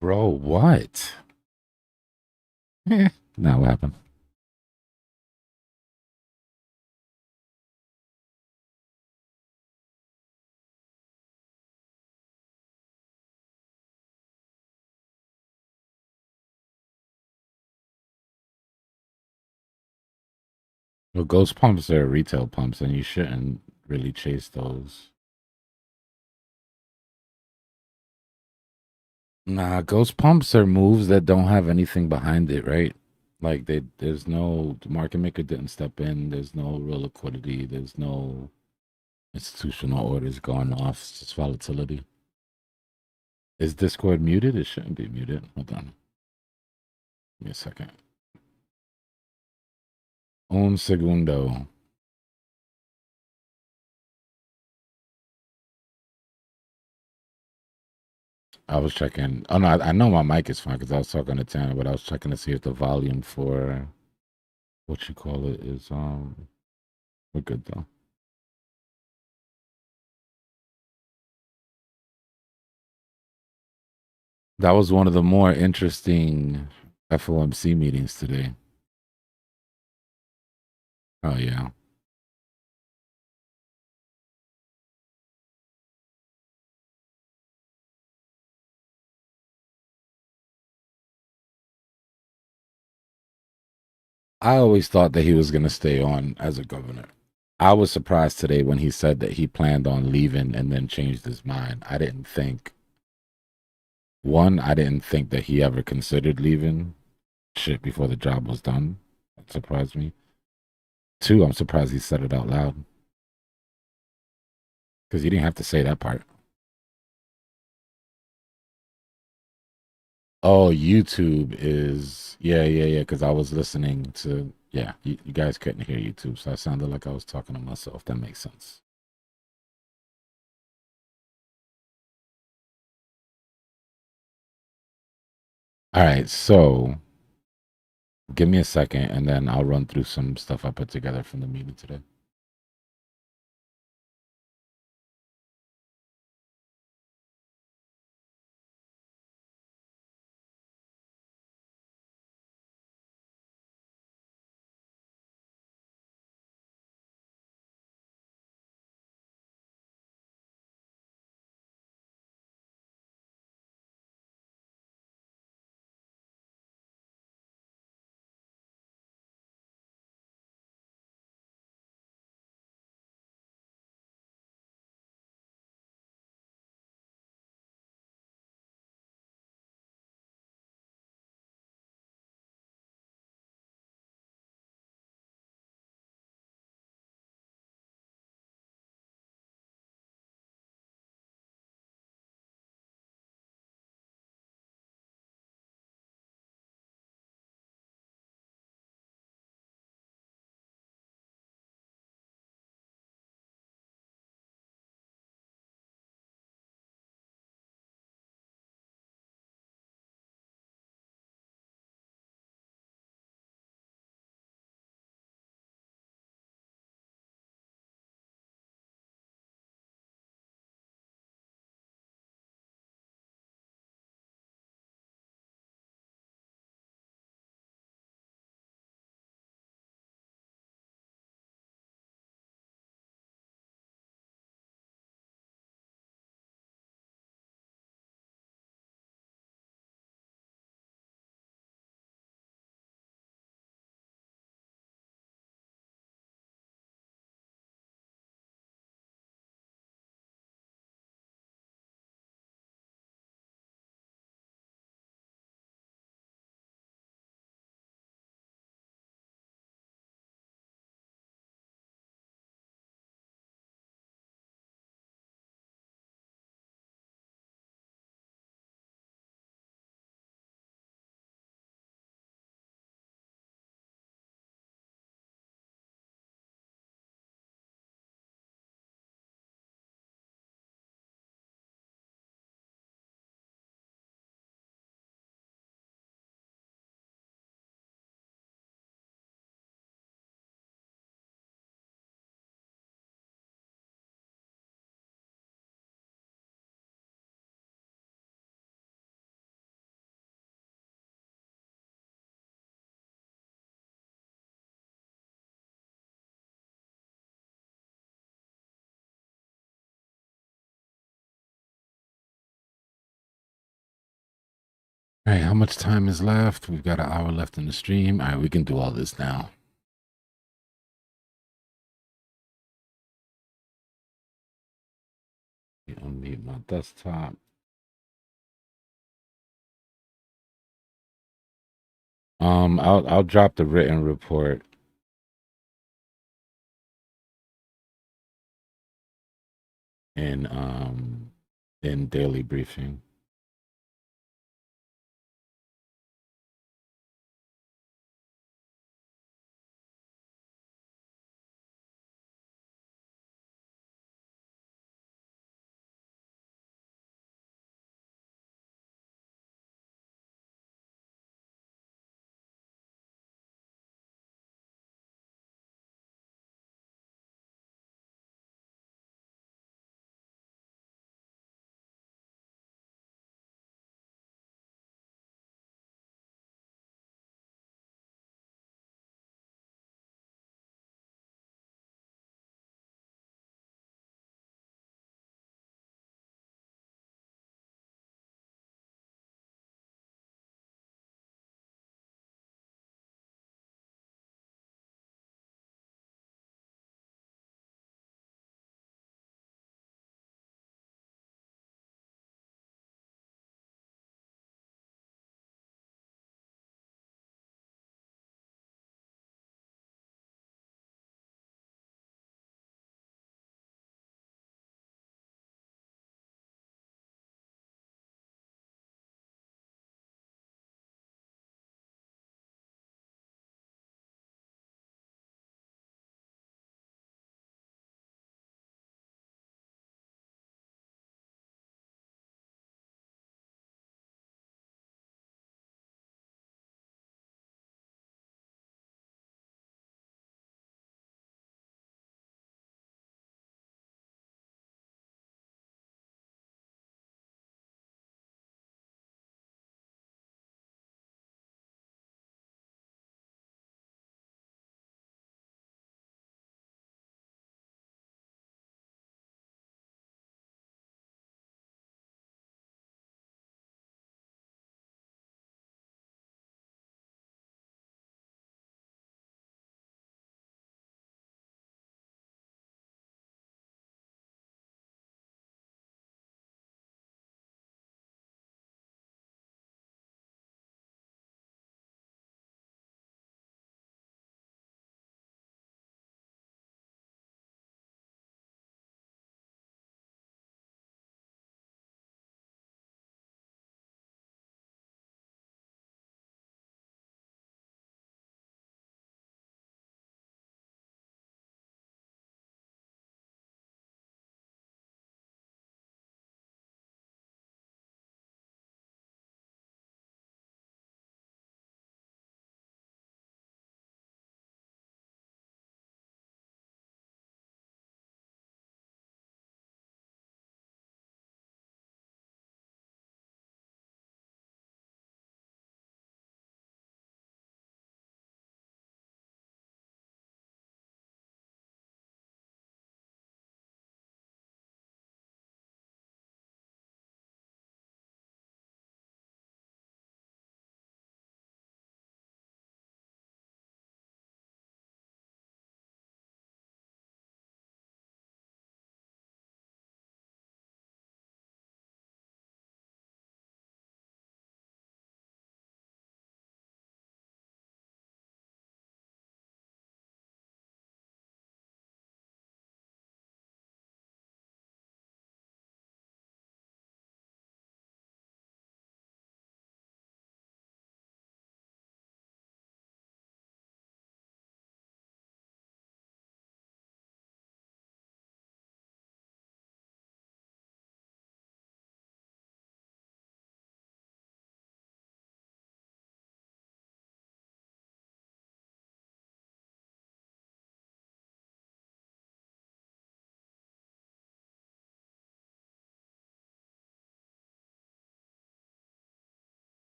Bro, what? Now what happened? Well, ghost pumps are retail pumps, and you shouldn't really chase those. Nah, ghost pumps are moves that don't have anything behind it, right? Like there's no the market maker didn't step in. There's no real liquidity. There's no institutional orders going off. It's just volatility. Is Discord muted? It shouldn't be muted. Hold on. Give me a second. Un segundo. I was checking. Oh no, I know my mic is fine because I was talking to Tanner, but I was checking to see if the volume for what you call it is we're good though. That was one of the more interesting FOMC meetings today. Oh yeah. I always thought that he was going to stay on as a governor. I was surprised today when he said that he planned on leaving and then changed his mind. I didn't think that he ever considered leaving shit before the job was done. That surprised me. Two, I'm surprised he said it out loud. Because you didn't have to say that part. Oh, YouTube is yeah. Because I was listening to you guys couldn't hear YouTube, so I sounded like I was talking to myself. That makes sense. All right, so give me a second, and then I'll run through some stuff I put together from the meeting today. All right, how much time is left? We've got an hour left in the stream. All right, we can do all this now. Unmute my desktop. I'll drop the written report in daily briefing.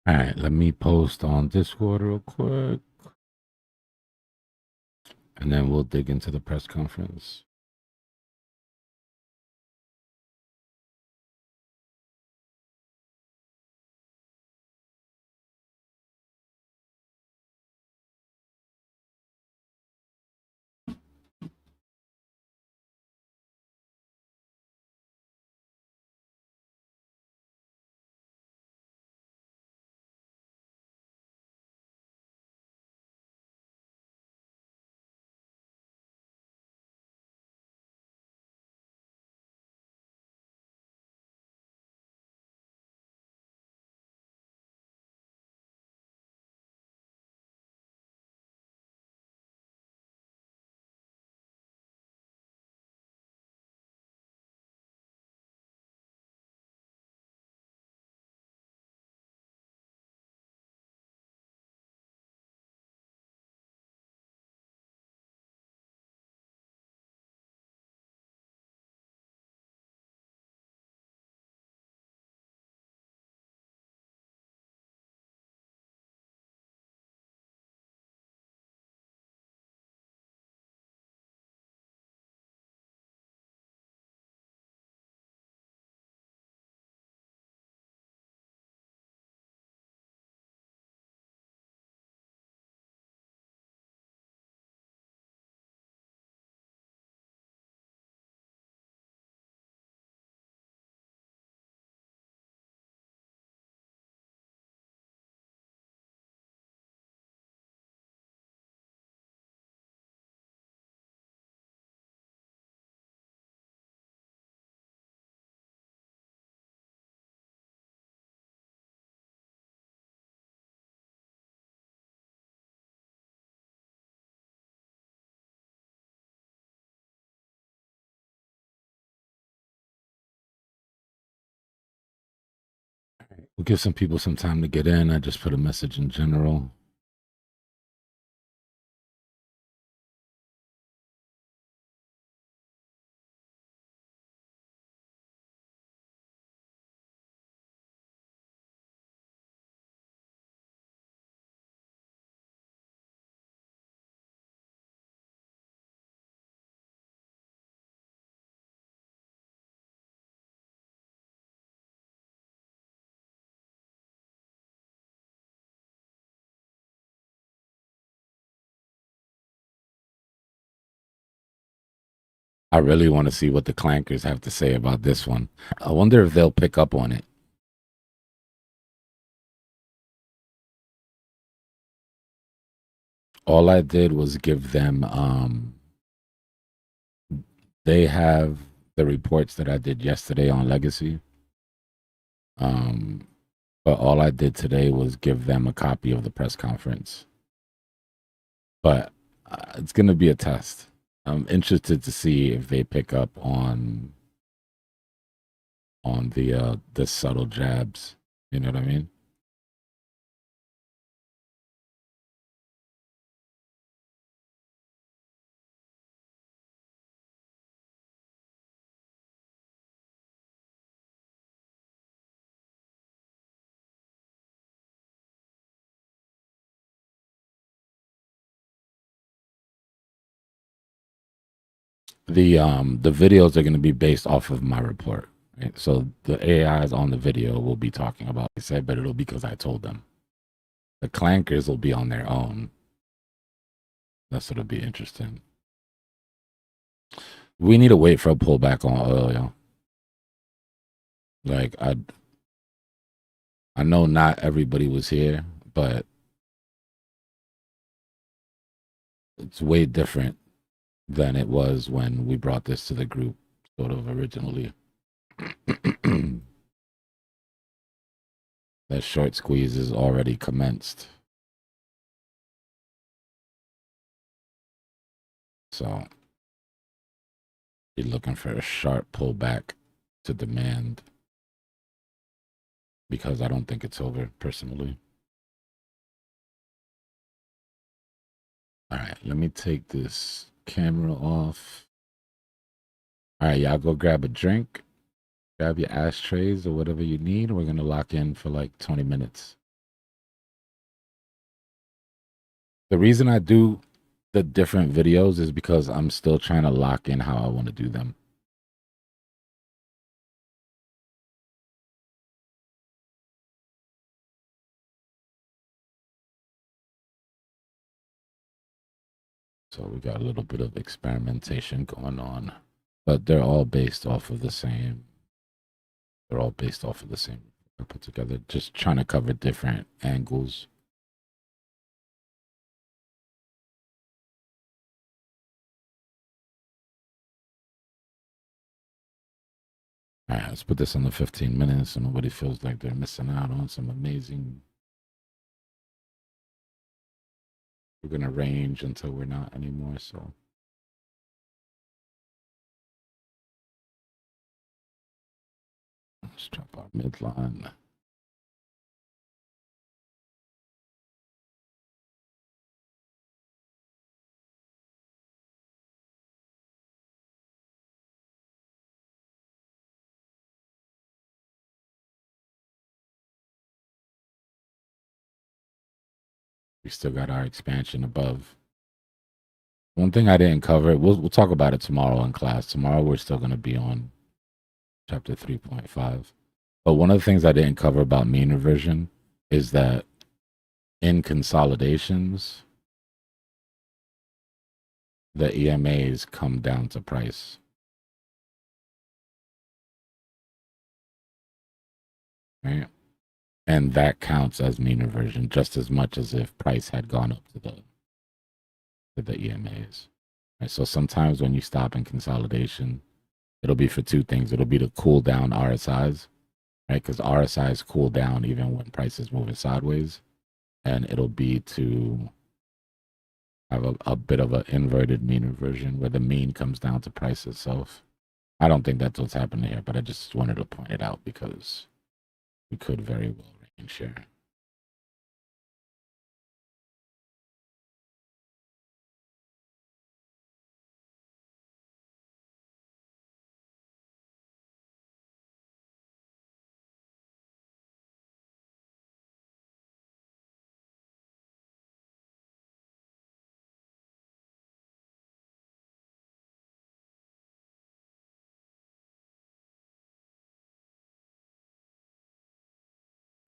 All right, let me post on Discord real quick, and then we'll dig into the press conference. We'll give some people some time to get in. I just put a message in general. I really want to see what the clankers have to say about this one. I wonder if they'll pick up on it. All I did was give them, they have the reports that I did yesterday on Legacy. But all I did today was give them a copy of the press conference. But it's going to be a test. I'm interested to see if they pick up on the subtle jabs. You know what I mean? The videos are going to be based off of my report. Right? So the AIs on the video will be talking about what I said, but it'll be because I told them. The clankers will be on their own. That's what'll be interesting. We need to wait for a pullback on oil, yo. Like I know not everybody was here, but it's way different than it was when we brought this to the group, sort of originally. That short squeeze is already commenced. So you're looking for a sharp pullback to demand, because I don't think it's over personally. All right, let me take this camera off. All right, y'all go grab a drink, grab your ashtrays or whatever you need. We're going to lock in for like 20 minutes. The reason I do the different videos is because I'm still trying to lock in how I want to do them. So we got a little bit of experimentation going on, but they're all based off of the same. They're all based off of the same. I put together, just trying to cover different angles. All right, let's put this on the 15 minutes so nobody feels like they're missing out on some amazing. We're going to range until we're not anymore, so. Let's drop our midline. We still got our expansion above. One thing I didn't cover, we'll talk about it tomorrow in class. Tomorrow we're still going to be on chapter 3.5. But one of the things I didn't cover about mean reversion is that in consolidations, the EMAs come down to price. Right? And that counts as mean reversion just as much as if price had gone up to the EMAs. Right? So sometimes when you stop in consolidation, it'll be for two things. It'll be to cool down RSIs, right? Because RSIs cool down even when price is moving sideways. And it'll be to have a bit of an inverted mean reversion where the mean comes down to price itself. I don't think that's what's happening here, but I just wanted to point it out because we could very well range share.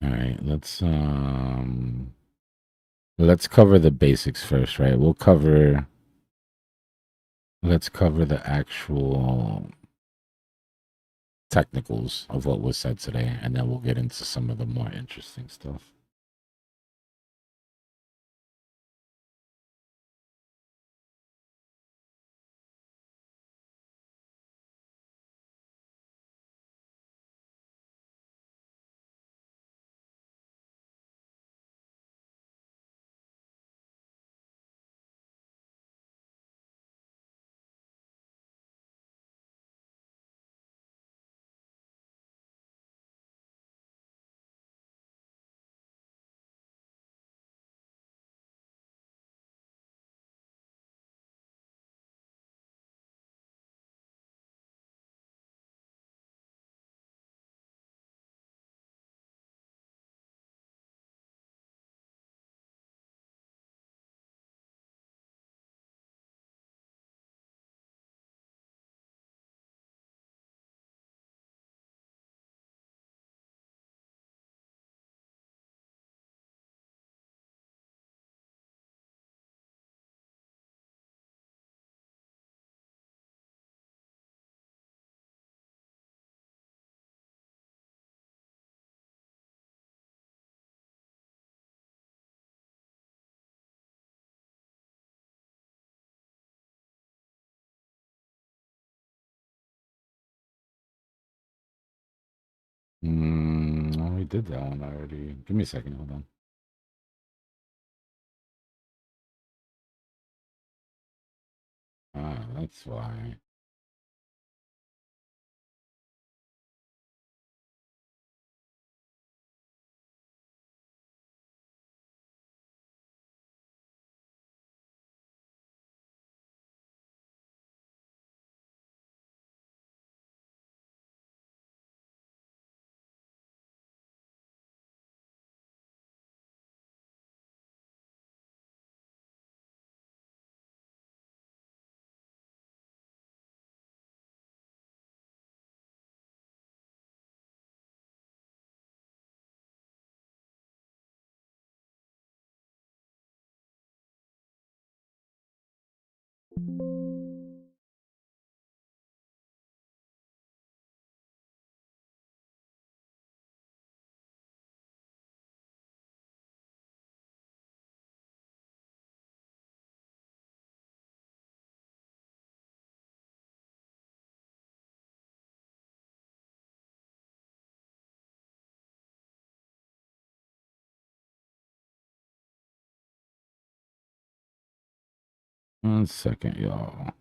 All right, let's cover the basics first, right? Let's cover the actual technicals of what was said today, and then we'll get into some of the more interesting stuff. Oh, we did that one already. Give me a second, hold on. Ah, that's why. 1 second, y'all.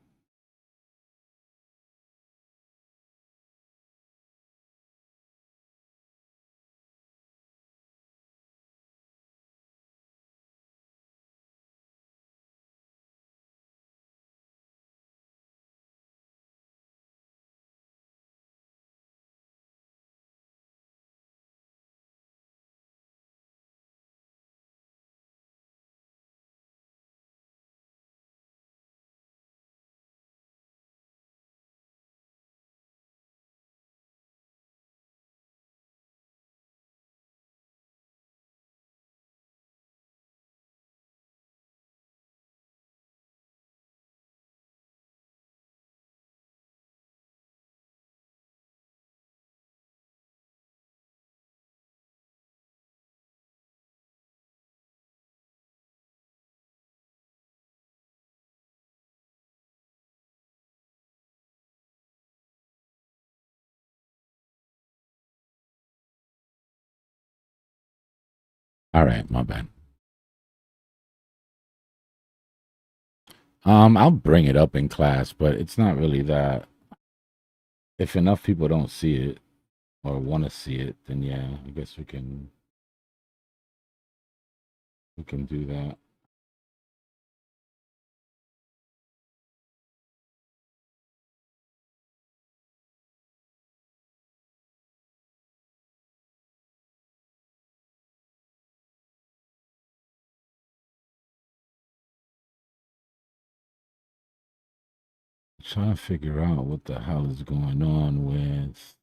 All right, my bad. I'll bring it up in class, but it's not really that. If enough people don't see it or want to see it, then yeah, I guess we can do that. Trying to figure out what the hell is going on with.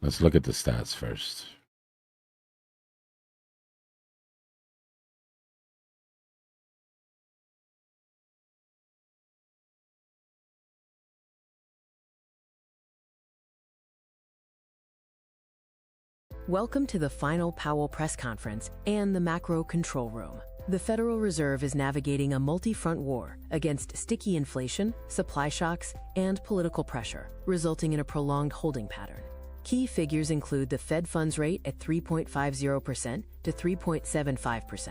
Let's look at the stats first. Welcome to the final Powell press conference and the macro control room. The Federal Reserve is navigating a multi-front war against sticky inflation, supply shocks, and political pressure, resulting in a prolonged holding pattern. Key figures include the Fed funds rate at 3.50% to 3.75%,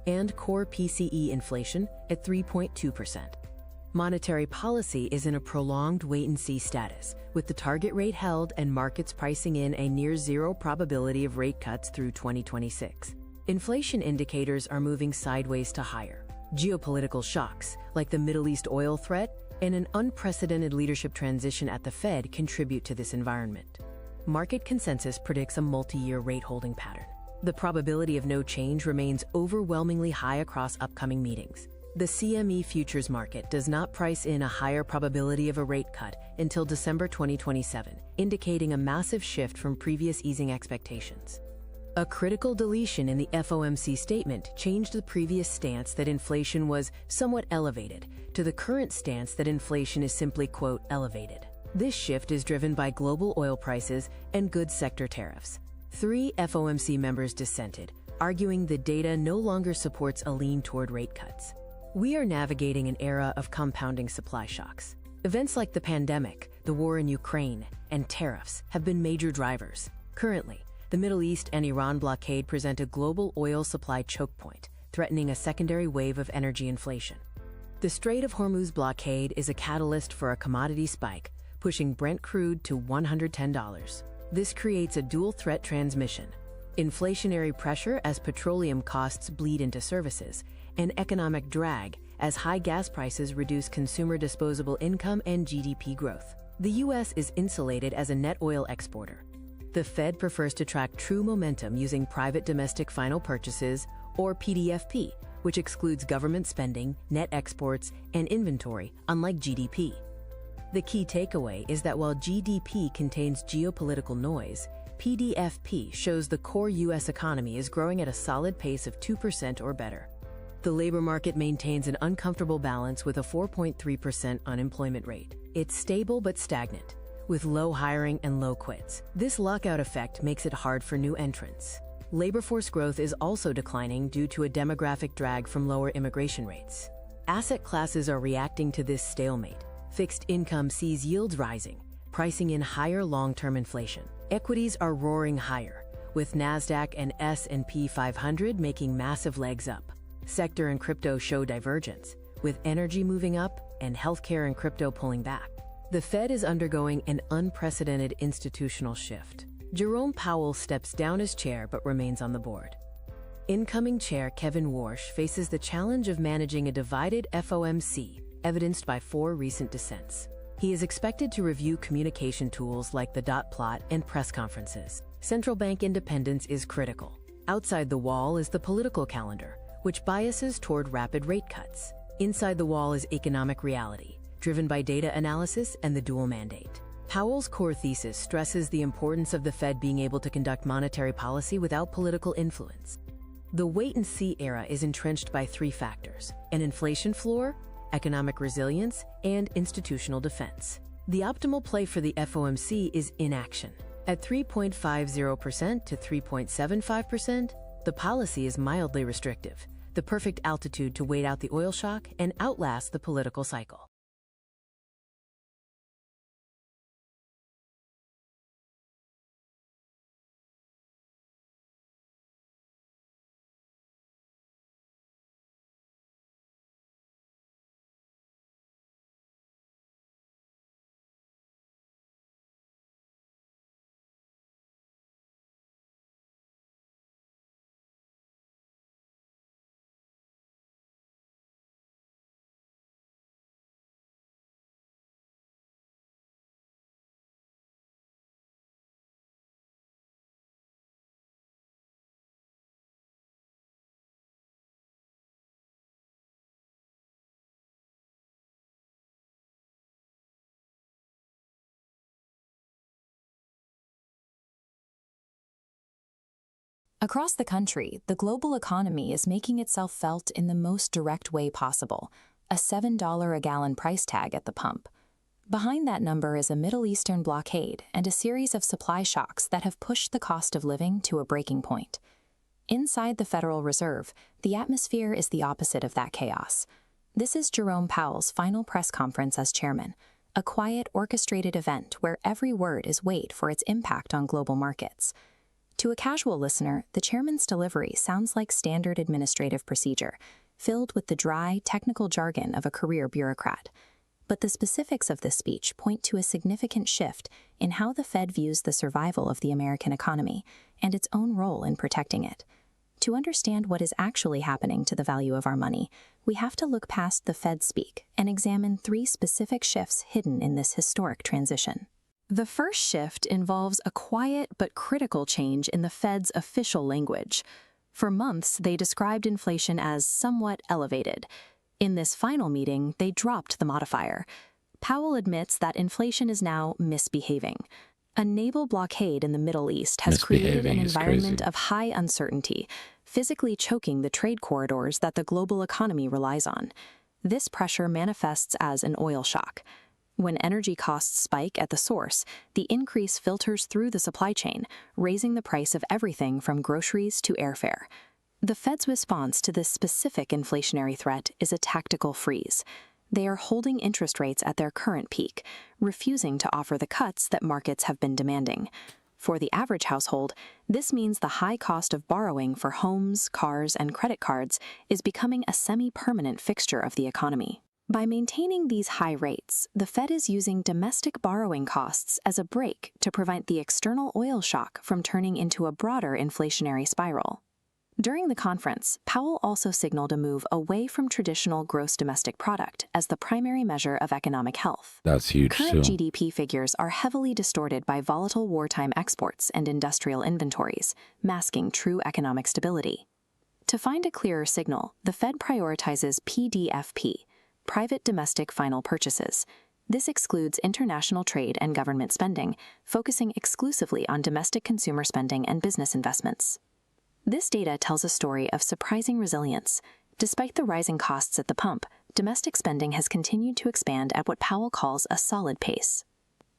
and core PCE inflation at 3.2%. Monetary policy is in a prolonged wait-and-see status, with the target rate held and markets pricing in a near-zero probability of rate cuts through 2026. Inflation indicators are moving sideways to higher. Geopolitical shocks, like the Middle East oil threat and an unprecedented leadership transition at the Fed, contribute to this environment. Market consensus predicts a multi-year rate holding pattern. The probability of no change remains overwhelmingly high across upcoming meetings. The CME futures market does not price in a higher probability of a rate cut until December 2027, indicating a massive shift from previous easing expectations. A critical deletion in the FOMC statement changed the previous stance that inflation was somewhat elevated to the current stance that inflation is simply, quote, elevated. This shift is driven by global oil prices and goods sector tariffs. 3 FOMC members dissented, arguing the data no longer supports a lean toward rate cuts. We are navigating an era of compounding supply shocks. Events like the pandemic, the war in Ukraine, and tariffs have been major drivers. Currently, the Middle East and Iran blockade present a global oil supply choke point, threatening a secondary wave of energy inflation. The Strait of Hormuz blockade is a catalyst for a commodity spike, pushing Brent crude to $110. This creates a dual threat transmission: inflationary pressure as petroleum costs bleed into services, and economic drag as high gas prices reduce consumer disposable income and GDP growth. The U.S. is insulated as a net oil exporter. The Fed prefers to track true momentum using private domestic final purchases, or PDFP, which excludes government spending, net exports, and inventory, unlike GDP. The key takeaway is that while GDP contains geopolitical noise, PDFP shows the core U.S. economy is growing at a solid pace of 2% or better. The labor market maintains an uncomfortable balance with a 4.3% unemployment rate. It's stable but stagnant, with low hiring and low quits. This lockout effect makes it hard for new entrants. Labor force growth is also declining due to a demographic drag from lower immigration rates. Asset classes are reacting to this stalemate. Fixed income sees yields rising, pricing in higher long-term inflation. Equities are roaring higher, with NASDAQ and S&P 500 making massive legs up. Sector and crypto show divergence, with energy moving up and healthcare and crypto pulling back. The Fed is undergoing an unprecedented institutional shift. Jerome Powell steps down as chair but remains on the board. Incoming chair Kevin Warsh faces the challenge of managing a divided FOMC, evidenced by 4 recent dissents. He is expected to review communication tools like the dot plot and press conferences. Central bank independence is critical. Outside the wall is the political calendar, which biases toward rapid rate cuts. Inside the wall is economic reality, driven by data analysis and the dual mandate. Powell's core thesis stresses the importance of the Fed being able to conduct monetary policy without political influence. The wait-and-see era is entrenched by 3 factors: an inflation floor, economic resilience, and institutional defense. The optimal play for the FOMC is inaction. At 3.50% to 3.75%, the policy is mildly restrictive, the perfect altitude to wait out the oil shock and outlast the political cycle. Across the country, the global economy is making itself felt in the most direct way possible, a $7 a gallon price tag at the pump. Behind that number is a Middle Eastern blockade and a series of supply shocks that have pushed the cost of living to a breaking point. Inside the Federal Reserve, the atmosphere is the opposite of that chaos. This is Jerome Powell's final press conference as chairman, a quiet, orchestrated event where every word is weighed for its impact on global markets. To a casual listener, the chairman's delivery sounds like standard administrative procedure, filled with the dry, technical jargon of a career bureaucrat. But the specifics of this speech point to a significant shift in how the Fed views the survival of the American economy and its own role in protecting it. To understand what is actually happening to the value of our money, we have to look past the Fed speak and examine 3 specific shifts hidden in this historic transition. The first shift involves a quiet but critical change in the Fed's official language. For months, they described inflation as somewhat elevated. In this final meeting, they dropped the modifier. Powell admits that inflation is now misbehaving. A naval blockade in the Middle East has created an Misbehaving is environment crazy. of high uncertainty, physically choking the trade corridors that the global economy relies on. This pressure manifests as an oil shock. When energy costs spike at the source, the increase filters through the supply chain, raising the price of everything from groceries to airfare. The Fed's response to this specific inflationary threat is a tactical freeze. They are holding interest rates at their current peak, refusing to offer the cuts that markets have been demanding. For the average household, this means the high cost of borrowing for homes, cars, and credit cards is becoming a semi-permanent fixture of the economy. By maintaining these high rates, the Fed is using domestic borrowing costs as a brake to prevent the external oil shock from turning into a broader inflationary spiral. During the conference, Powell also signaled a move away from traditional gross domestic product as the primary measure of economic health. That's huge, Current too. GDP figures are heavily distorted by volatile wartime exports and industrial inventories, masking true economic stability. To find a clearer signal, the Fed prioritizes PDFP, private domestic final purchases. This excludes international trade and government spending, focusing exclusively on domestic consumer spending and business investments. This data tells a story of surprising resilience. Despite the rising costs at the pump, domestic spending has continued to expand at what Powell calls a solid pace.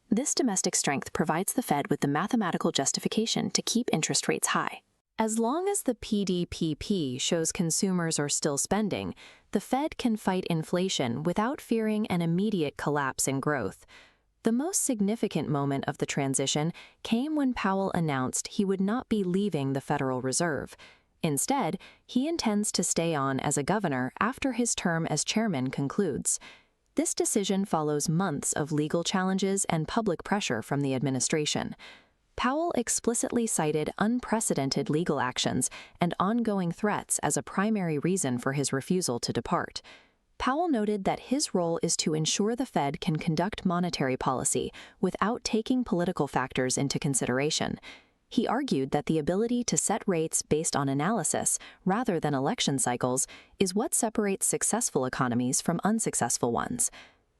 This domestic strength provides the Fed with the mathematical justification to keep interest rates high. As long as the PDPP shows consumers are still spending, the Fed can fight inflation without fearing an immediate collapse in growth. The most significant moment of the transition came when Powell announced he would not be leaving the Federal Reserve. Instead, he intends to stay on as a governor after his term as chairman concludes. This decision follows months of legal challenges and public pressure from the administration. Powell explicitly cited unprecedented legal actions and ongoing threats as a primary reason for his refusal to depart. Powell noted that his role is to ensure the Fed can conduct monetary policy without taking political factors into consideration. He argued that the ability to set rates based on analysis rather than election cycles is what separates successful economies from unsuccessful ones.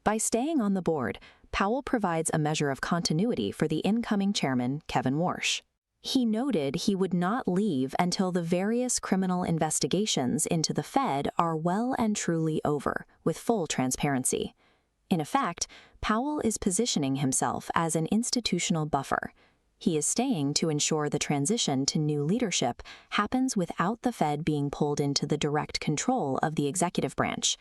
By staying on the board, Powell provides a measure of continuity for the incoming chairman, Kevin Warsh. He noted he would not leave until the various criminal investigations into the Fed are well and truly over, with full transparency. In effect, Powell is positioning himself as an institutional buffer. He is staying to ensure the transition to new leadership happens without the Fed being pulled into the direct control of the executive branch.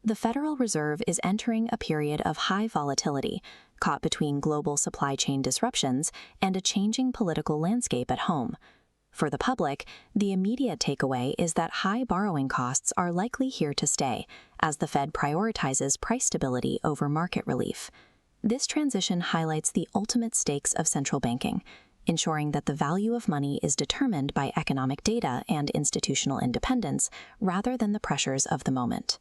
The Federal Reserve is entering a period of high volatility, caught between global supply chain disruptions and a changing political landscape at home. For the public, the immediate takeaway is that high borrowing costs are likely here to stay, as the Fed prioritizes price stability over market relief. This transition highlights the ultimate stakes of central banking, ensuring that the value of money is determined by economic data and institutional independence rather than the pressures of the moment.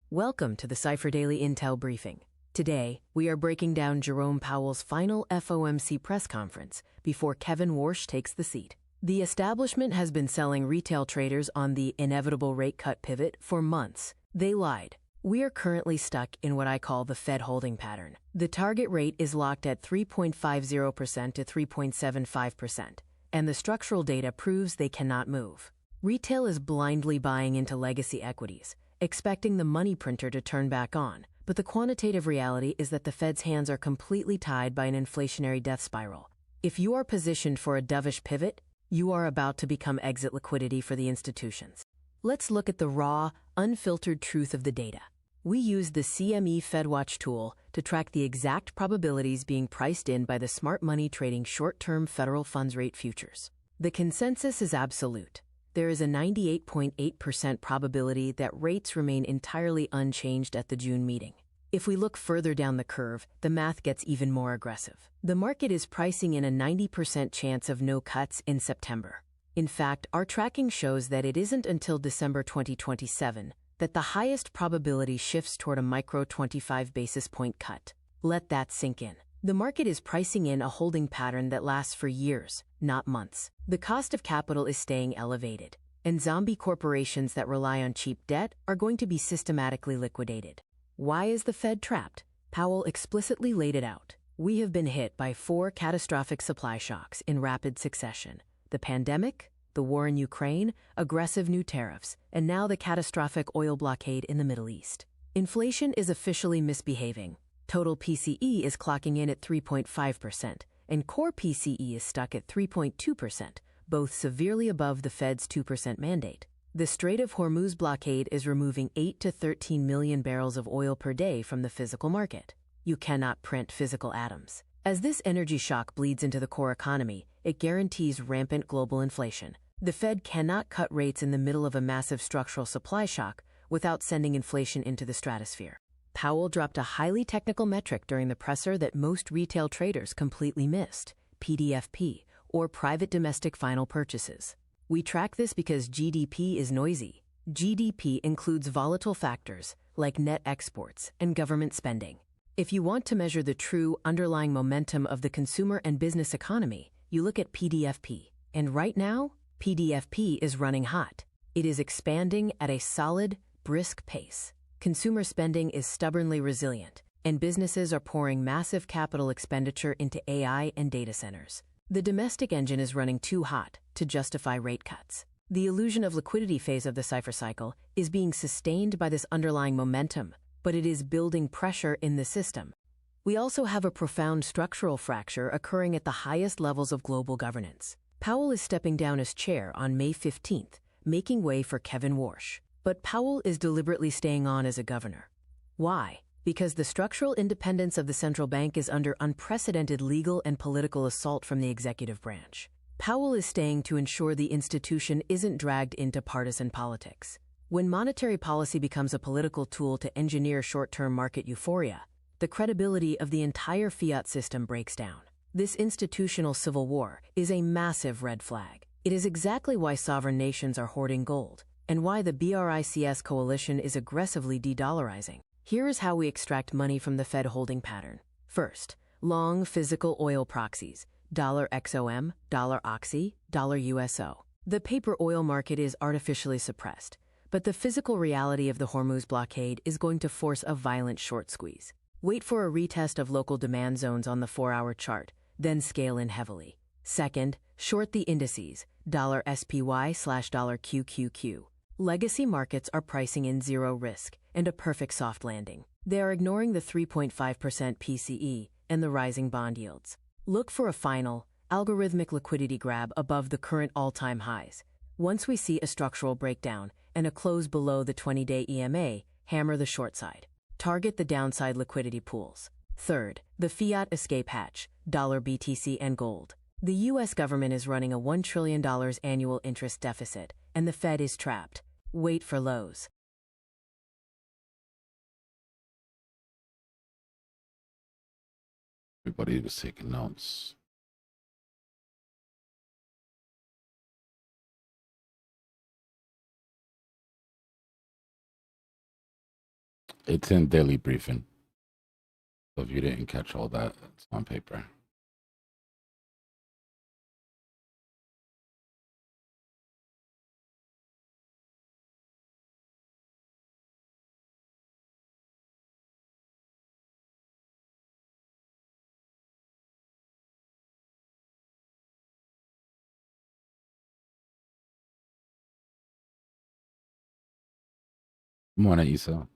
Welcome to the Cypher Daily Intel Briefing. Today, we are breaking down Jerome Powell's final FOMC press conference before Kevin Warsh takes the seat. The establishment has been selling retail traders on the inevitable rate cut pivot for months. They lied. We are currently stuck in what I call the Fed holding pattern. The target rate is locked at 3.50% to 3.75%, and the structural data proves they cannot move. Retail is blindly buying into legacy equities, expecting the money printer to turn back on, but the quantitative reality is that the Fed's hands are completely tied by an inflationary death spiral. If you are positioned for a dovish pivot, you are about to become exit liquidity for the institutions. Let's look at the raw, unfiltered truth of the data. We use the CME FedWatch tool to track the exact probabilities being priced in by the smart money trading short-term federal funds rate futures. The consensus is absolute. There is a 98.8% probability that rates remain entirely unchanged at the June meeting. If we look further down the curve, the math gets even more aggressive. The market is pricing in a 90% chance of no cuts in September. In fact, our tracking shows that it isn't until December 2027 that the highest probability shifts toward a micro 25 basis point cut. Let that sink in. The market is pricing in a holding pattern that lasts for years, not months. The cost of capital is staying elevated, and zombie corporations that rely on cheap debt are going to be systematically liquidated. Why is the Fed trapped? Powell explicitly laid it out. We have been hit by 4 catastrophic supply shocks in rapid succession: the pandemic, the war in Ukraine, aggressive new tariffs, and now the catastrophic oil blockade in the Middle East. Inflation is officially misbehaving. Total PCE is clocking in at 3.5%, and core PCE is stuck at 3.2%, both severely above the Fed's 2% mandate. The Strait of Hormuz blockade is removing 8 to 13 million barrels of oil per day from the physical market. You cannot print physical atoms. As this energy shock bleeds into the core economy, it guarantees rampant global inflation. The Fed cannot cut rates in the middle of a massive structural supply shock without sending inflation into the stratosphere. Powell dropped a highly technical metric during the presser that most retail traders completely missed: PDFP, or private domestic final purchases. We track this because GDP is noisy. GDP includes volatile factors like net exports and government spending. If you want to measure the true underlying momentum of the consumer and business economy, you look at PDFP. And right now, PDFP is running hot. It is expanding at a solid, brisk pace. Consumer spending is stubbornly resilient, and businesses are pouring massive capital expenditure into AI and data centers. The domestic engine is running too hot to justify rate cuts. The illusion of liquidity phase of the Cypher cycle is being sustained by this underlying momentum, but it is building pressure in the system. We also have a profound structural fracture occurring at the highest levels of global governance. Powell is stepping down as chair on May 15th, making way for Kevin Warsh. But Powell is deliberately staying on as a governor. Why? Because the structural independence of the central bank is under unprecedented legal and political assault from the executive branch. Powell is staying to ensure the institution isn't dragged into partisan politics. When monetary policy becomes a political tool to engineer short-term market euphoria, the credibility of the entire fiat system breaks down. This institutional civil war is a massive red flag. It is exactly why sovereign nations are hoarding gold, and why the BRICS coalition is aggressively de-dollarizing. Here is how we extract money from the Fed holding pattern. First, long physical oil proxies: $XOM, $OXY, $USO. The paper oil market is artificially suppressed, but the physical reality of the Hormuz blockade is going to force a violent short squeeze. Wait for a retest of local demand zones on the 4-hour chart, then scale in heavily. Second, short the indices, $SPY/$QQQ. Legacy markets are pricing in zero risk and a perfect soft landing. They are ignoring the 3.5% PCE and the rising bond yields. Look for a final, algorithmic liquidity grab above the current all-time highs. Once we see a structural breakdown and a close below the 20-day EMA, hammer the short side. Target the downside liquidity pools. Third, the fiat escape hatch, dollar BTC and gold. The U.S. government is running a $1 trillion annual interest deficit, and the Fed is trapped. Wait for lows. Everybody was taking notes. It's in daily briefing. So if you didn't catch all that, it's on paper. Morning, Issa.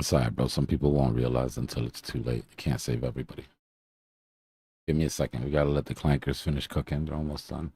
Sorry, bro. Some people won't realize until it's too late. You can't save everybody. Give me a second. We gotta let the clankers finish cooking. They're almost done.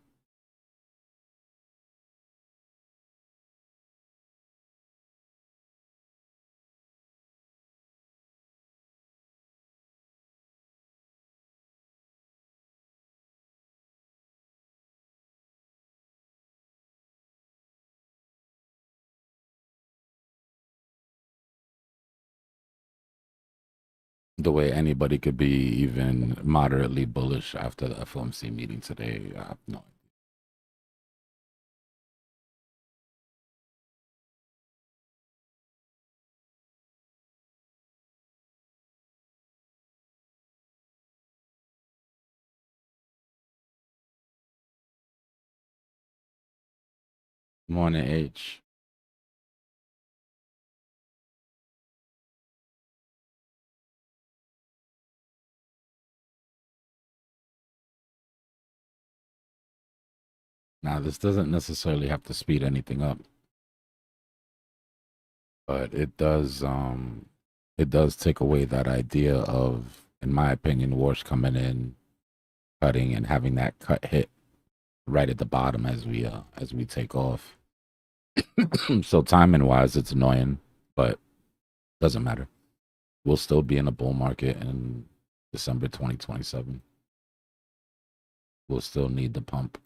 The way anybody could be even moderately bullish after the FOMC meeting today, I have no idea. Morning, H. Now, this doesn't necessarily have to speed anything up, but it does take away that idea of, in my opinion, Warsh coming in, cutting, and having that cut hit right at the bottom as we take off. So timing wise, it's annoying, but doesn't matter. We'll still be in a bull market in December 2027. We'll still need the pump.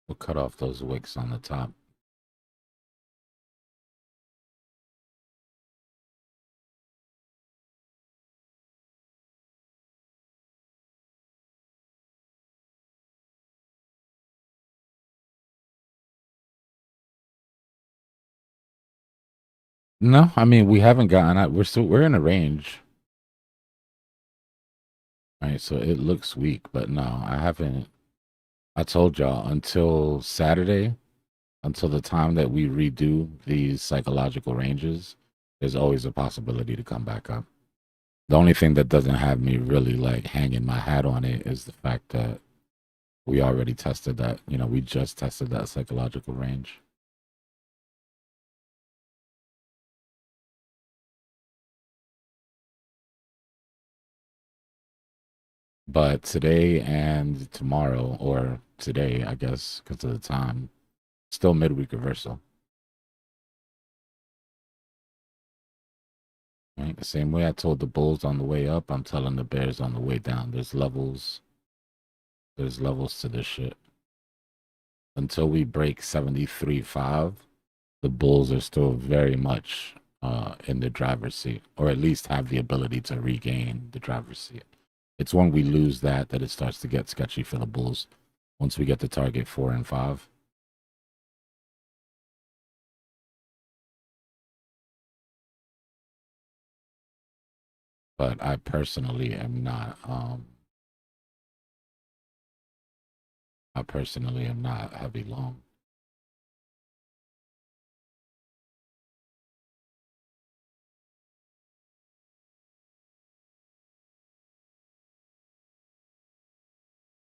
We'll cut off those wicks on the top. No, I mean, we haven't gotten out. We're in a range. Right, so it looks weak, but no, I haven't. I told y'all until Saturday, until the time that we redo these psychological ranges, there's always a possibility to come back up. The only thing that doesn't have me really like hanging my hat on it is the fact that we already tested that, we just tested that psychological range. But today and tomorrow, or today, I guess, because of the time, still midweek reversal. Right? The same way I told the bulls on the way up, I'm telling the bears on the way down. There's levels. There's levels to this shit. Until we break 73.5, the bulls are still very much in the driver's seat, or at least have the ability to regain the driver's seat. It's when we lose that it starts to get sketchy for the bulls. Once we get to target 4 and 5. But I personally am not. I personally am not heavy long.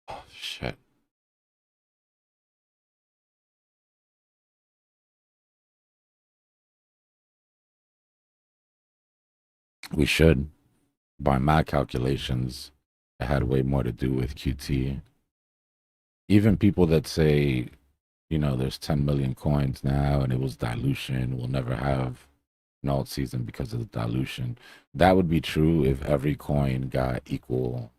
Oh, shit. We should. By my calculations, it had way more to do with QT. Even people that say, there's 10 million coins now and it was dilution, we'll never have an alt season because of the dilution. That would be true if every coin got equal.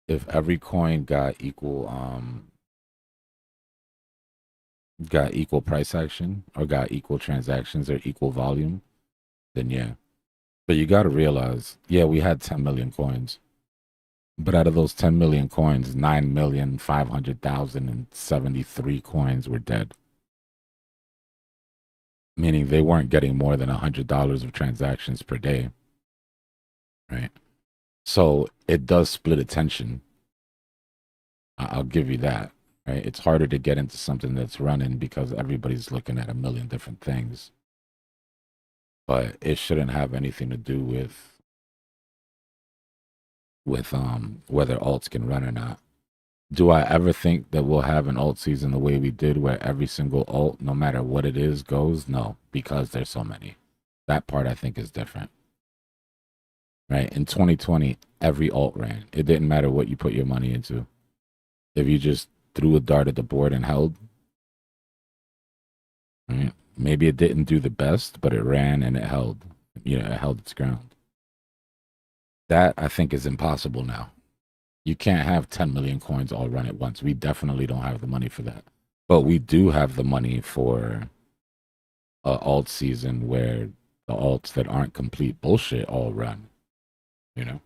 If every coin got equal price action, or got equal transactions or equal volume, then yeah. But you got to realize, yeah, we had 10 million coins. But out of those 10 million coins, 9,500,073 coins were dead. Meaning they weren't getting more than $100 of transactions per day. Right? So it does split attention. I'll give you that. Right? It's harder to get into something that's running because everybody's looking at a million different things. But it shouldn't have anything to do with whether alts can run or not. Do I ever think that we'll have an alt season the way we did, where every single alt, no matter what it is, goes? No, because there's so many. That part I think is different. Right? In 2020, every alt ran. It didn't matter what you put your money into. If you just threw a dart at the board and held, right? Maybe it didn't do the best, but it ran and it held. It held its ground. That I think is impossible now. You can't have 10 million coins all run at once. We definitely don't have the money for that. But we do have the money for a alt season where the alts that aren't complete bullshit all run, you know?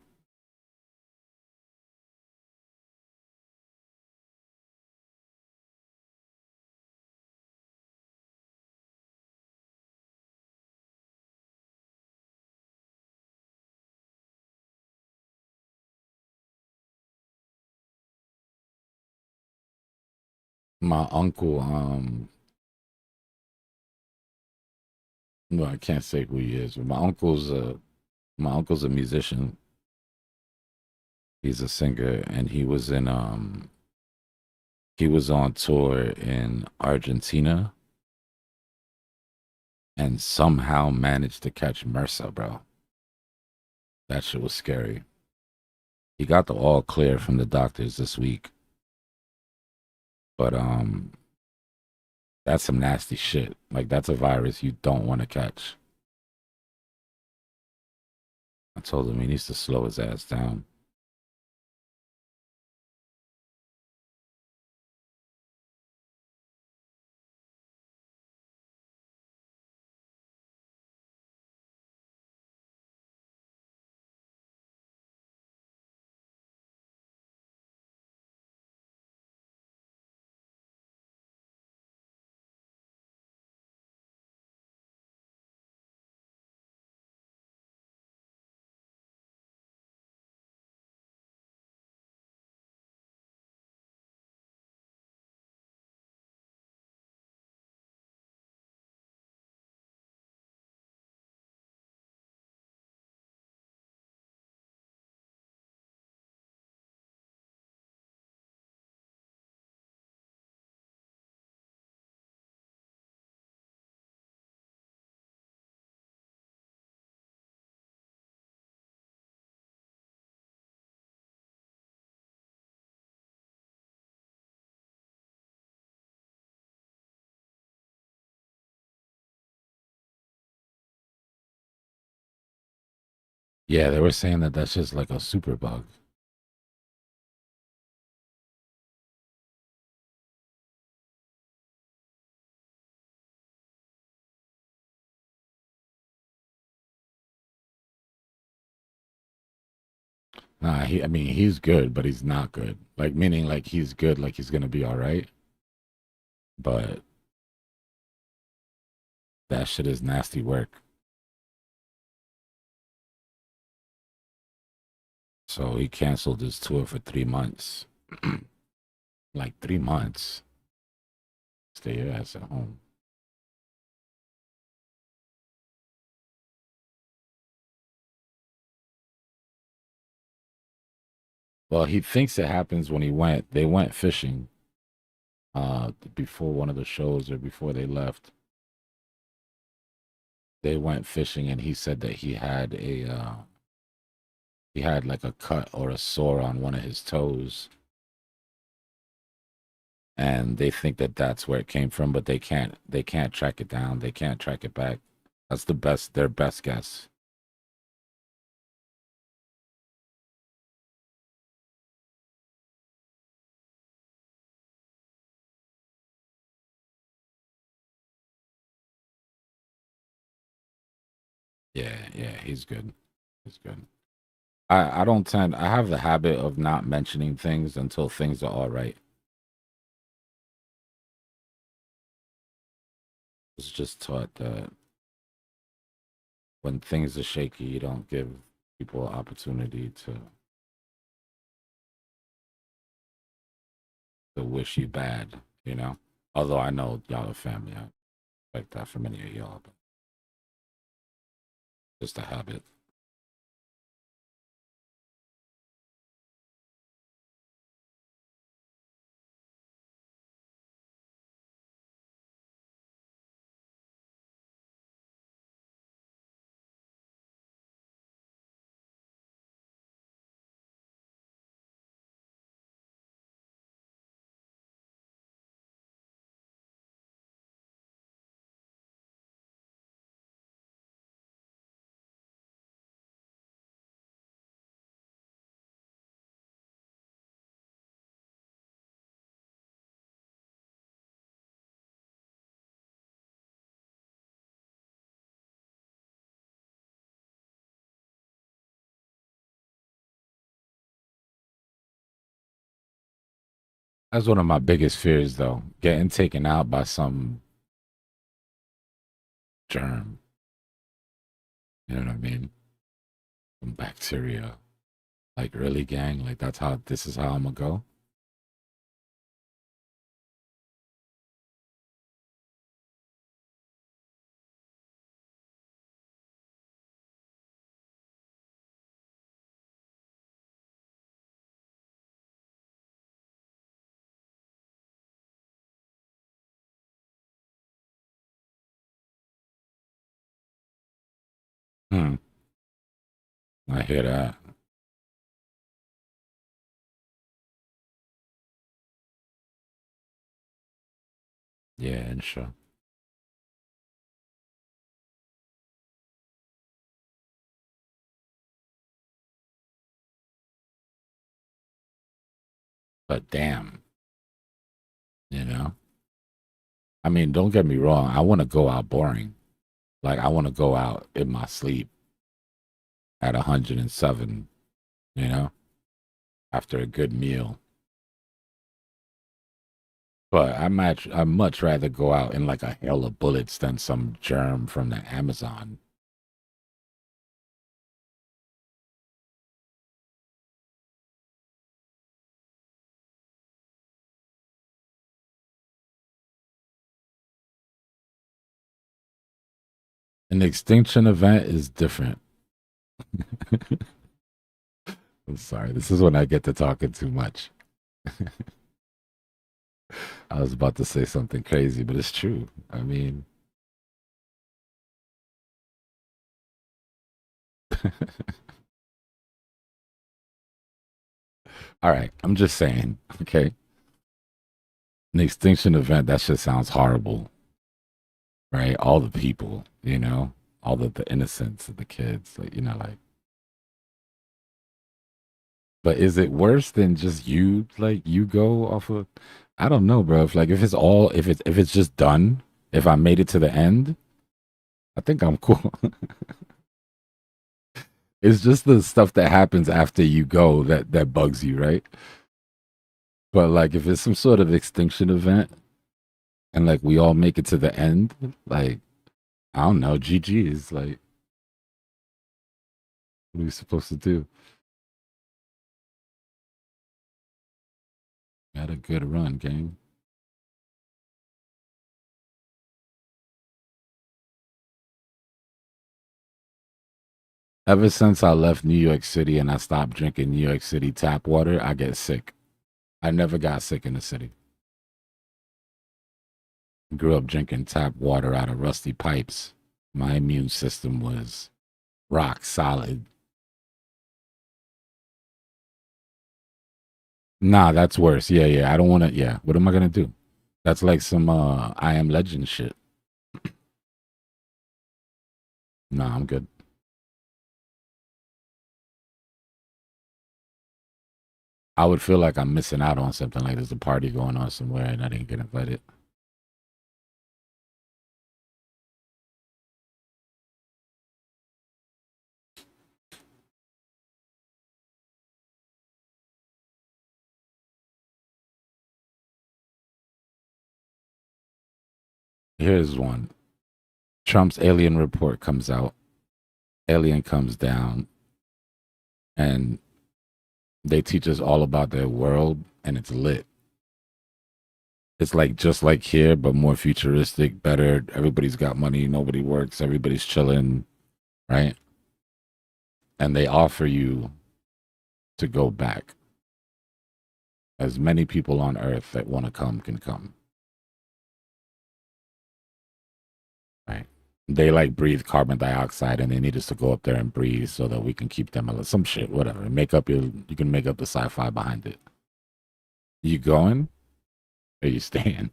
My uncle, no, I can't say who he is, but my uncle's a musician. He's a singer, and he was on tour in Argentina and somehow managed to catch MRSA, bro. That shit was scary. He got the all clear from the doctors this week. But that's some nasty shit. Like, that's a virus you don't want to catch. I told him he needs to slow his ass down. Yeah, they were saying that that's just like a super bug. Nah, I mean, he's good, but he's not good. Like, meaning, like, he's good, like, he's gonna be all right. But that shit is nasty work. So he canceled his tour for 3 months. Like, 3 months. Stay your ass at home. Well, he thinks it happens when they went fishing before one of the shows or before they left. They went fishing and he said that he had like a cut or a sore on one of his toes. And they think that that's where it came from, but they can't track it down. They can't track it back. That's their best guess. Yeah, he's good. He's good. I don't tend I have the habit of not mentioning things until things are all right. It's just taught that when things are shaky, you don't give people an opportunity to wish you bad, you know? Although I know y'all are family. I like that for many of y'all, but just a habit. That's one of my biggest fears, though. Getting taken out by some germ. You know what I mean? Some bacteria. Like, really, gang? Like, this is how I'm gonna go? Hmm. I hear that. Yeah, and sure. But damn, you know? I mean, don't get me wrong. I want to go out boring. Like, I want to go out in my sleep at 107, you know, after a good meal. But I'd much rather go out in like a hail of bullets than some germ from the Amazon. An extinction event is different. I'm sorry. This is when I get to talking too much. I was about to say something crazy, but it's true. I mean, all right. I'm just saying, okay? An extinction event, that just sounds horrible, right? All the people, you know, all the innocence of the kids, like, you know, like, but is it worse than just you, like, you go off of, I don't know, bro. If it's just done, if I made it to the end, I think I'm cool. It's just the stuff that happens after you go that bugs you, right? But like if it's some sort of extinction event and like we all make it to the end, like I don't know, GG is like what are we supposed to do? Had a good run, gang. Ever since I left New York City and I stopped drinking New York City tap water, I get sick. I never got sick in the city. Grew up drinking tap water out of rusty pipes. My immune system was rock solid. Nah, that's worse. Yeah, yeah. I don't want to. Yeah. What am I going to do? That's like some I Am Legend shit. Nah, I'm good. I would feel like I'm missing out on something, like there's a party going on somewhere and I didn't get invited. Here's one. Trump's alien report comes out. Alien comes down and they teach us all about their world and it's lit. It's like just like here, but more futuristic, better. Everybody's got money, nobody works, everybody's chilling, right? And they offer you to go back. As many people on earth that want to come can come. Right. They like breathe carbon dioxide and they need us to go up there and breathe so that we can keep them alive. Some shit, whatever. You can make up the sci-fi behind it. You going or you staying?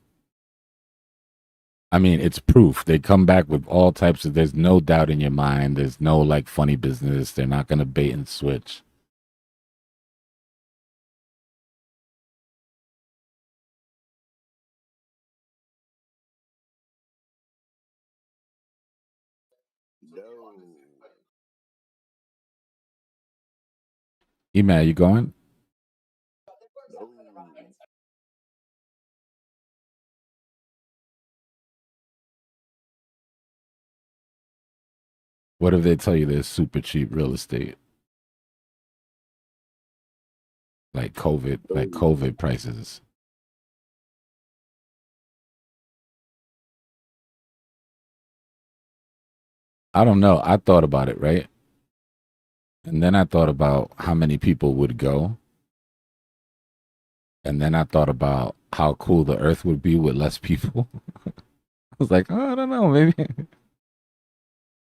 I mean, it's proof. They come back with all types of, there's no doubt in your mind. There's no like funny business. They're not going to bait and switch. No. Email, you going? No. What if they tell you there's super cheap real estate? Like COVID prices. I don't know. I thought about it, right? And then I thought about how many people would go. And then I thought about how cool the earth would be with less people. I was like, oh, I don't know,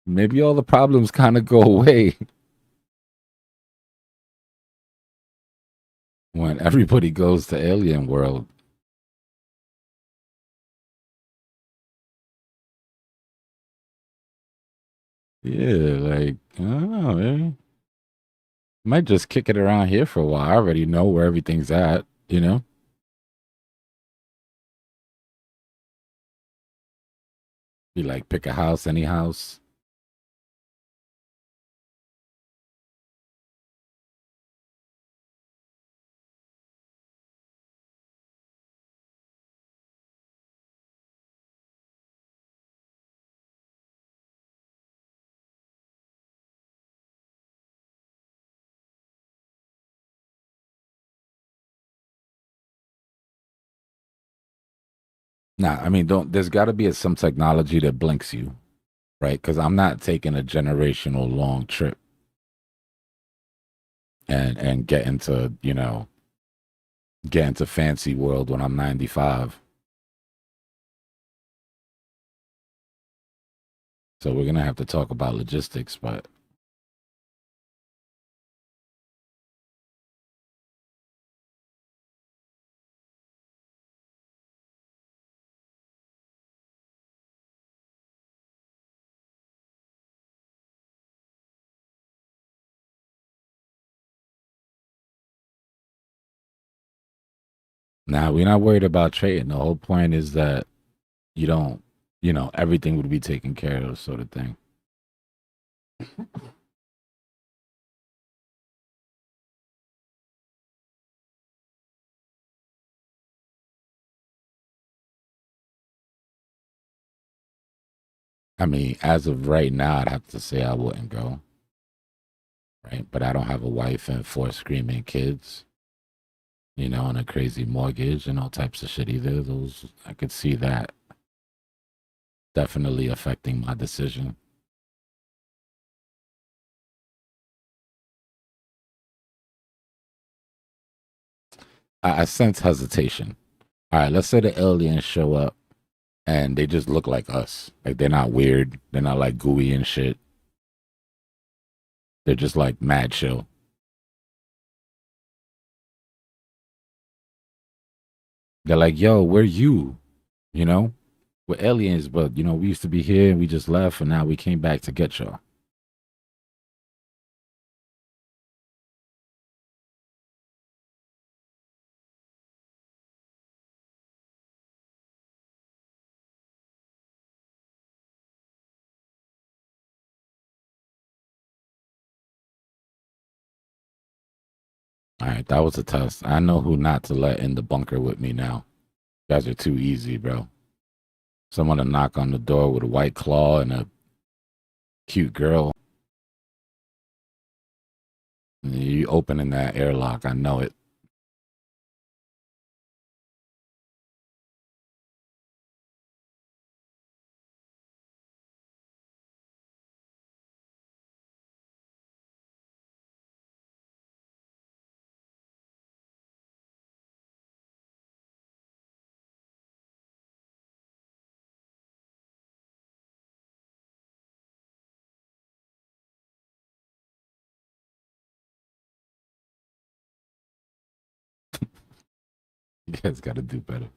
maybe all the problems kind of go away when everybody goes to alien world. Yeah, like, I don't know, man. Might just kick it around here for a while. I already know where everything's at, you know? Be like, pick a house, any house. Nah, I mean, there's got to be some technology that blinks you, right? Because I'm not taking a generational long trip and get into, get into fancy world when I'm 95. So we're gonna have to talk about logistics, but nah, we're not worried about trading. The whole point is that you don't, everything would be taken care of, sort of thing. I mean, as of right now, I'd have to say I wouldn't go, right? But I don't have a wife and 4 screaming kids, and a crazy mortgage and all types of shit either. Those, I could see that definitely affecting my decision. I sense hesitation. All right, let's say the aliens show up and they just look like us. Like they're not weird. They're not like gooey and shit. They're just like mad chill. They're like, yo, we're you, you know? We're aliens, but we used to be here and we just left and now we came back to get y'all. All right, that was a test. I know who not to let in the bunker with me now. You guys are too easy, bro. Someone to knock on the door with a white claw and a cute girl. You opening that airlock, I know it. You guys got to do better.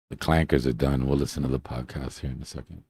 The clankers are done. We'll listen to the podcast here in a second.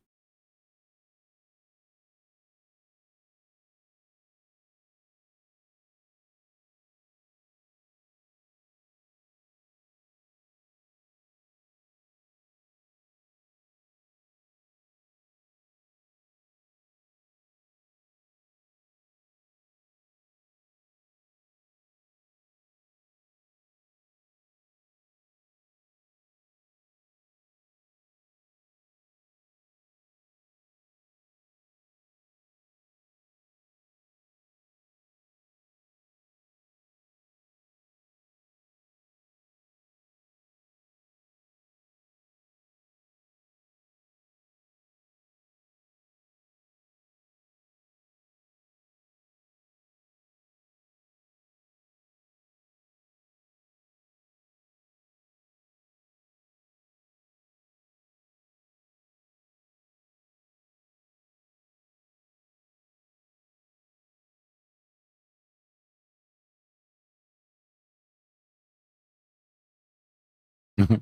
I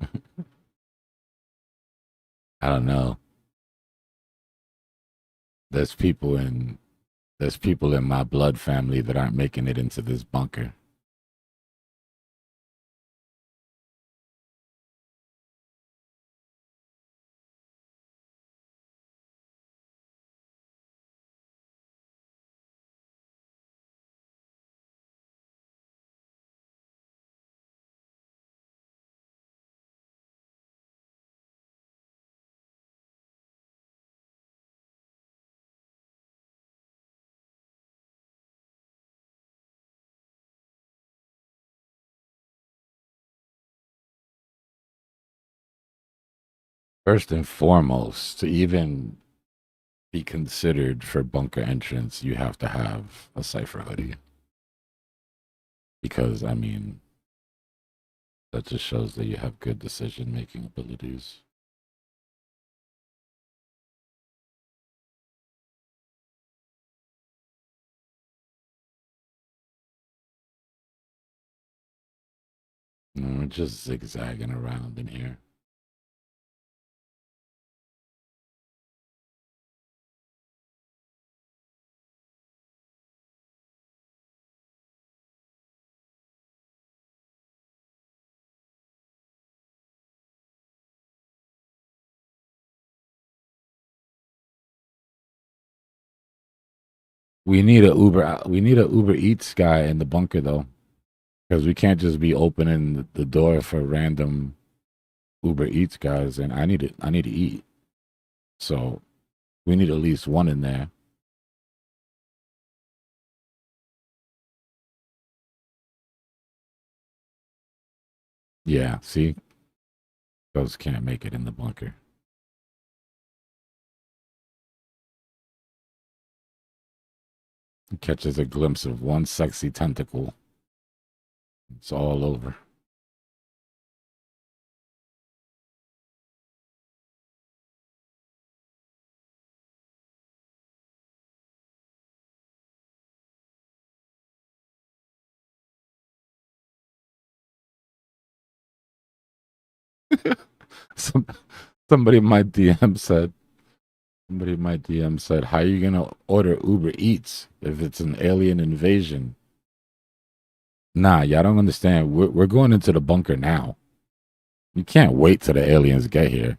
don't know. There's people in my blood family that aren't making it into this bunker. First and foremost, to even be considered for bunker entrance, you have to have a Cypher hoodie. Because, I mean, that just shows that you have good decision-making abilities. No, we're just zigzagging around in here. We need a Uber Eats guy in the bunker though, because we can't just be opening the door for random Uber Eats guys. And I need to eat, so we need at least one in there. Yeah, see, those can't make it in the bunker. He catches a glimpse of one sexy tentacle. It's all over. Somebody in my DM said, how are you gonna order Uber Eats if it's an alien invasion? Nah, y'all don't understand. We're going into the bunker now. You can't wait till the aliens get here.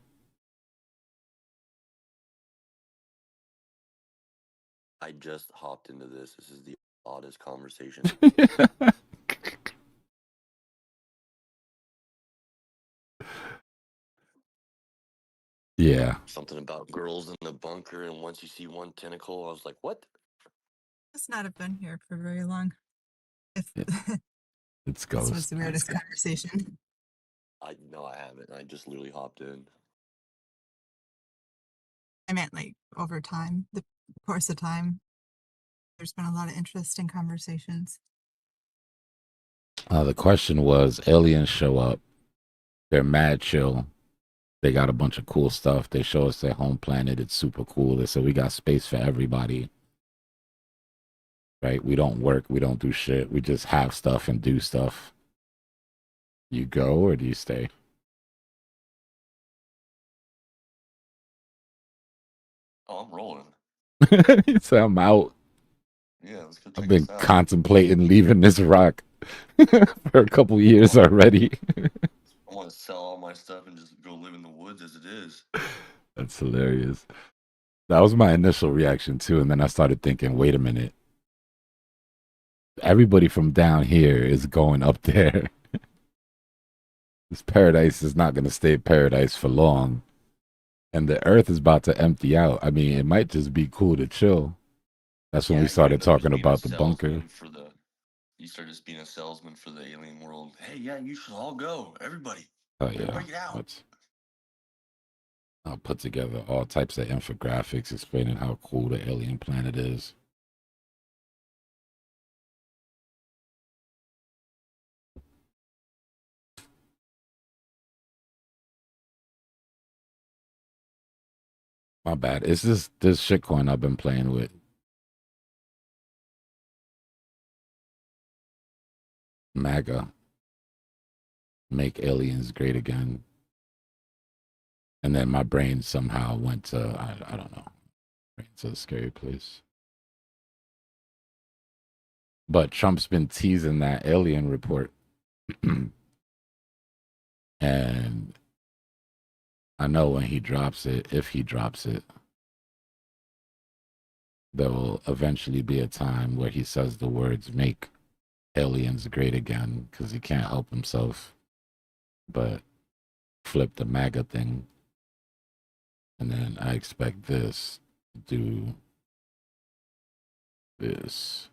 I just hopped into this. This is the oddest conversation. Yeah. Something about girls in the bunker, and once you see one tentacle, I was like, what? Must not have been here for very long. If It's this ghost. was the weirdest conversation. No, I haven't. I just literally hopped in. I meant like over time, the course of time. There's been a lot of interesting conversations. The question was, aliens show up. They're mad chill. They got a bunch of cool stuff. They show us their home planet. It's super cool. They said we got space for everybody. Right? We don't work. We don't do shit. We just have stuff and do stuff. You go or do you stay? Oh, I'm rolling. He said, I'm out. Yeah, let's go check I've been this out. contemplating leaving this rock for a couple years already. I want to sell all my stuff and just go live in the woods as it is. That's hilarious. That was my initial reaction too. And then I started thinking, wait a minute. Everybody from down here is going up there. This paradise is not going to stay paradise for long. And the earth is about to empty out. I mean, it might just be cool to chill. That's when we started talking about the bunker. You start just being a salesman for the alien world. Hey, yeah, you should all go. Everybody. Oh, yeah. Everybody get out. I'll put together all types of infographics explaining how cool the alien planet is. My bad. It's this shitcoin I've been playing with. MAGA. make aliens great again. And then my brain somehow went to, I don't know. It's a scary place. But Trump's been teasing that alien report. And I know when he drops it, if he drops it, there will eventually be a time where he says the words make aliens great again, because he can't help himself but flip the MAGA thing. And then I expect this to do this.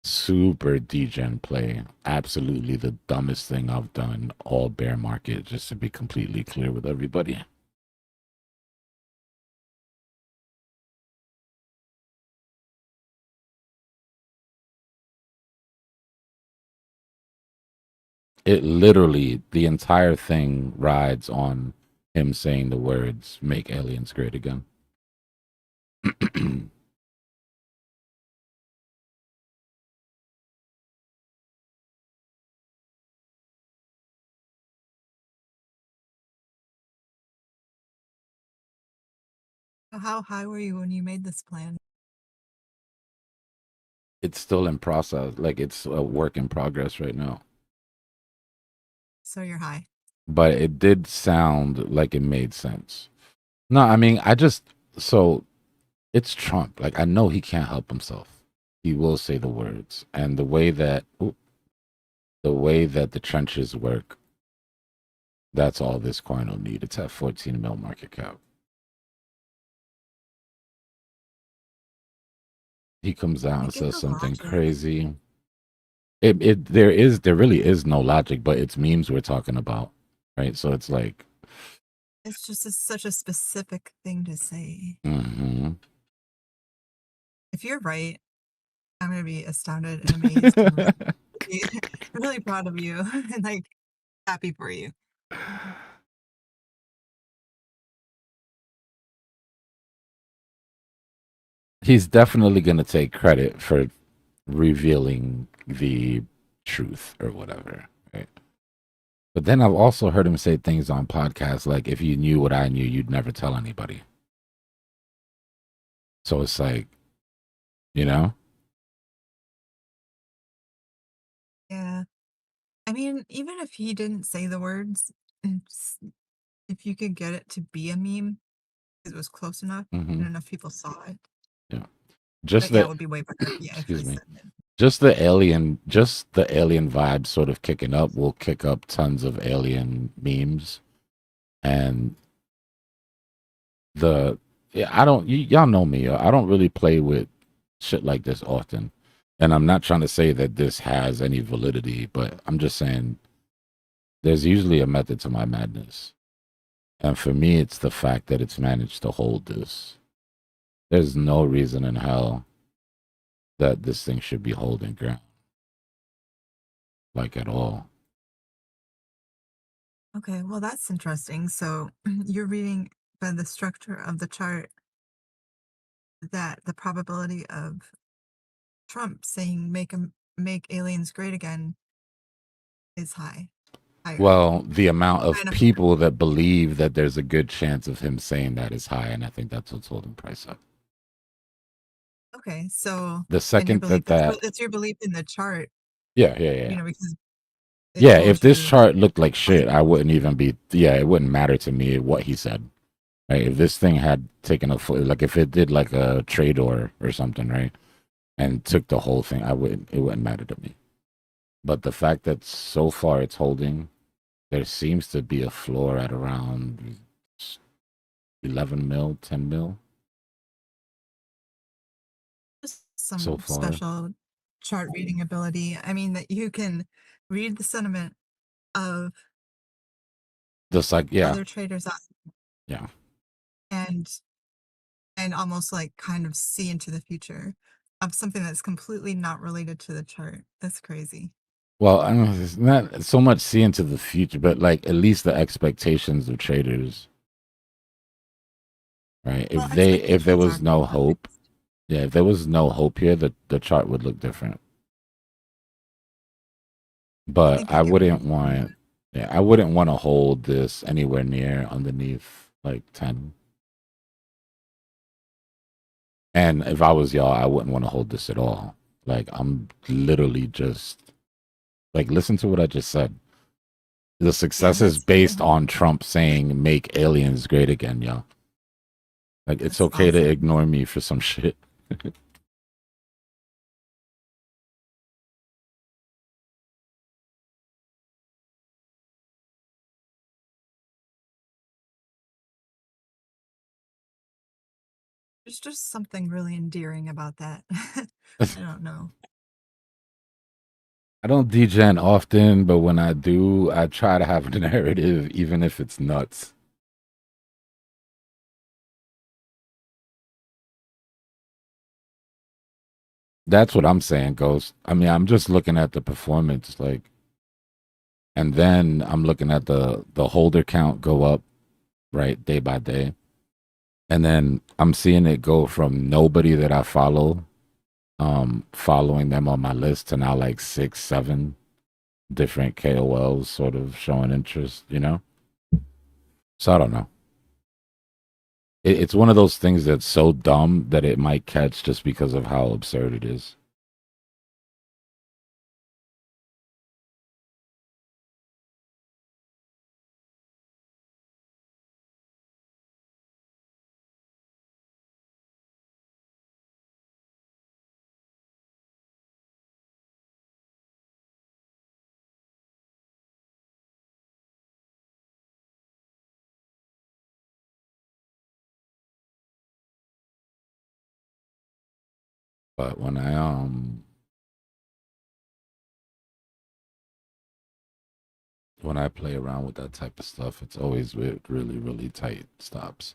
Super degen play. Absolutely the dumbest thing I've done all bear market, just to be completely clear with everybody. It literally, the entire thing rides on him saying the words, make aliens great again. How high were you when you made this plan? It's still in process. Like, it's a work in progress right now. So you're high. But it did sound like it made sense. No, I mean, so it's Trump. Like, I know he can't help himself. He will say the words. And the way that the trenches work, that's all this coin will need. It's at 14 mil market cap. He comes out and says something crazy. There really is no logic, but it's memes we're talking about, right? So it's like, it's just such a specific thing to say. Mm-hmm. If you're right, I'm gonna be astounded and amazed. And really proud of you and like happy for you. He's definitely going to take credit for revealing the truth or whatever, right? But then I've also heard him say things on podcasts like, if you knew what I knew, you'd never tell anybody. So it's like, you know? Yeah. I mean, even if he didn't say the words, if you could get it to be a meme, it was close enough and enough people saw it. Yeah. Just that would be way better. Yeah, excuse me. Just the alien vibe sort of kicking up will kick up tons of alien memes. And y'all know me. I don't really play with shit like this often. And I'm not trying to say that this has any validity, but I'm just saying there's usually a method to my madness. And for me, it's the fact that it's managed to hold this. There's no reason in hell that this thing should be holding ground. Like, at all. Okay, well, that's interesting. So you're reading by the structure of the chart that the probability of Trump saying make aliens great again is high. Higher. Well, the amount of people that believe that there's a good chance of him saying that is high, and I think that's what's holding price up. Okay, so the second it's your belief in the chart. Yeah. You know, because if this chart looked like shit, I wouldn't even be. Yeah, it wouldn't matter to me what he said. Right? If this thing had taken a foot, like if it did like a trade or something, right, and took the whole thing, it wouldn't matter to me. But the fact that so far it's holding, there seems to be a floor at around 11 mil, 10 mil. Some so far. special chart reading ability. I mean, that you can read the sentiment of other traders out. Yeah. And almost like kind of see into the future of something that's completely not related to the chart. That's crazy. Well, I mean, it's not so much see into the future, but like at least the expectations of traders. Right. If there was no hope. Yeah, if there was no hope here, the chart would look different. But I wouldn't want, yeah, I wouldn't want to hold this anywhere near underneath like 10. And if I was y'all, I wouldn't want to hold this at all. Like, I'm literally just like, listen to what I just said. The success is based on Trump saying, make aliens great again, y'all. Like, it's okay to ignore me for some shit. There's just something really endearing about that. I don't know. I don't degen often, but when I do, I try to have a narrative, even if it's nuts. That's what I'm saying, Ghost. I mean, I'm just looking at the performance, like, and then I'm looking at the holder count go up, right, day by day, and then I'm seeing it go from nobody that I follow, following them on my list to now like 6, 7 different KOLs sort of showing interest, you know? So I don't know. It's one of those things that's so dumb that it might catch just because of how absurd it is. But when I play around with that type of stuff, it's always with really, really tight stops.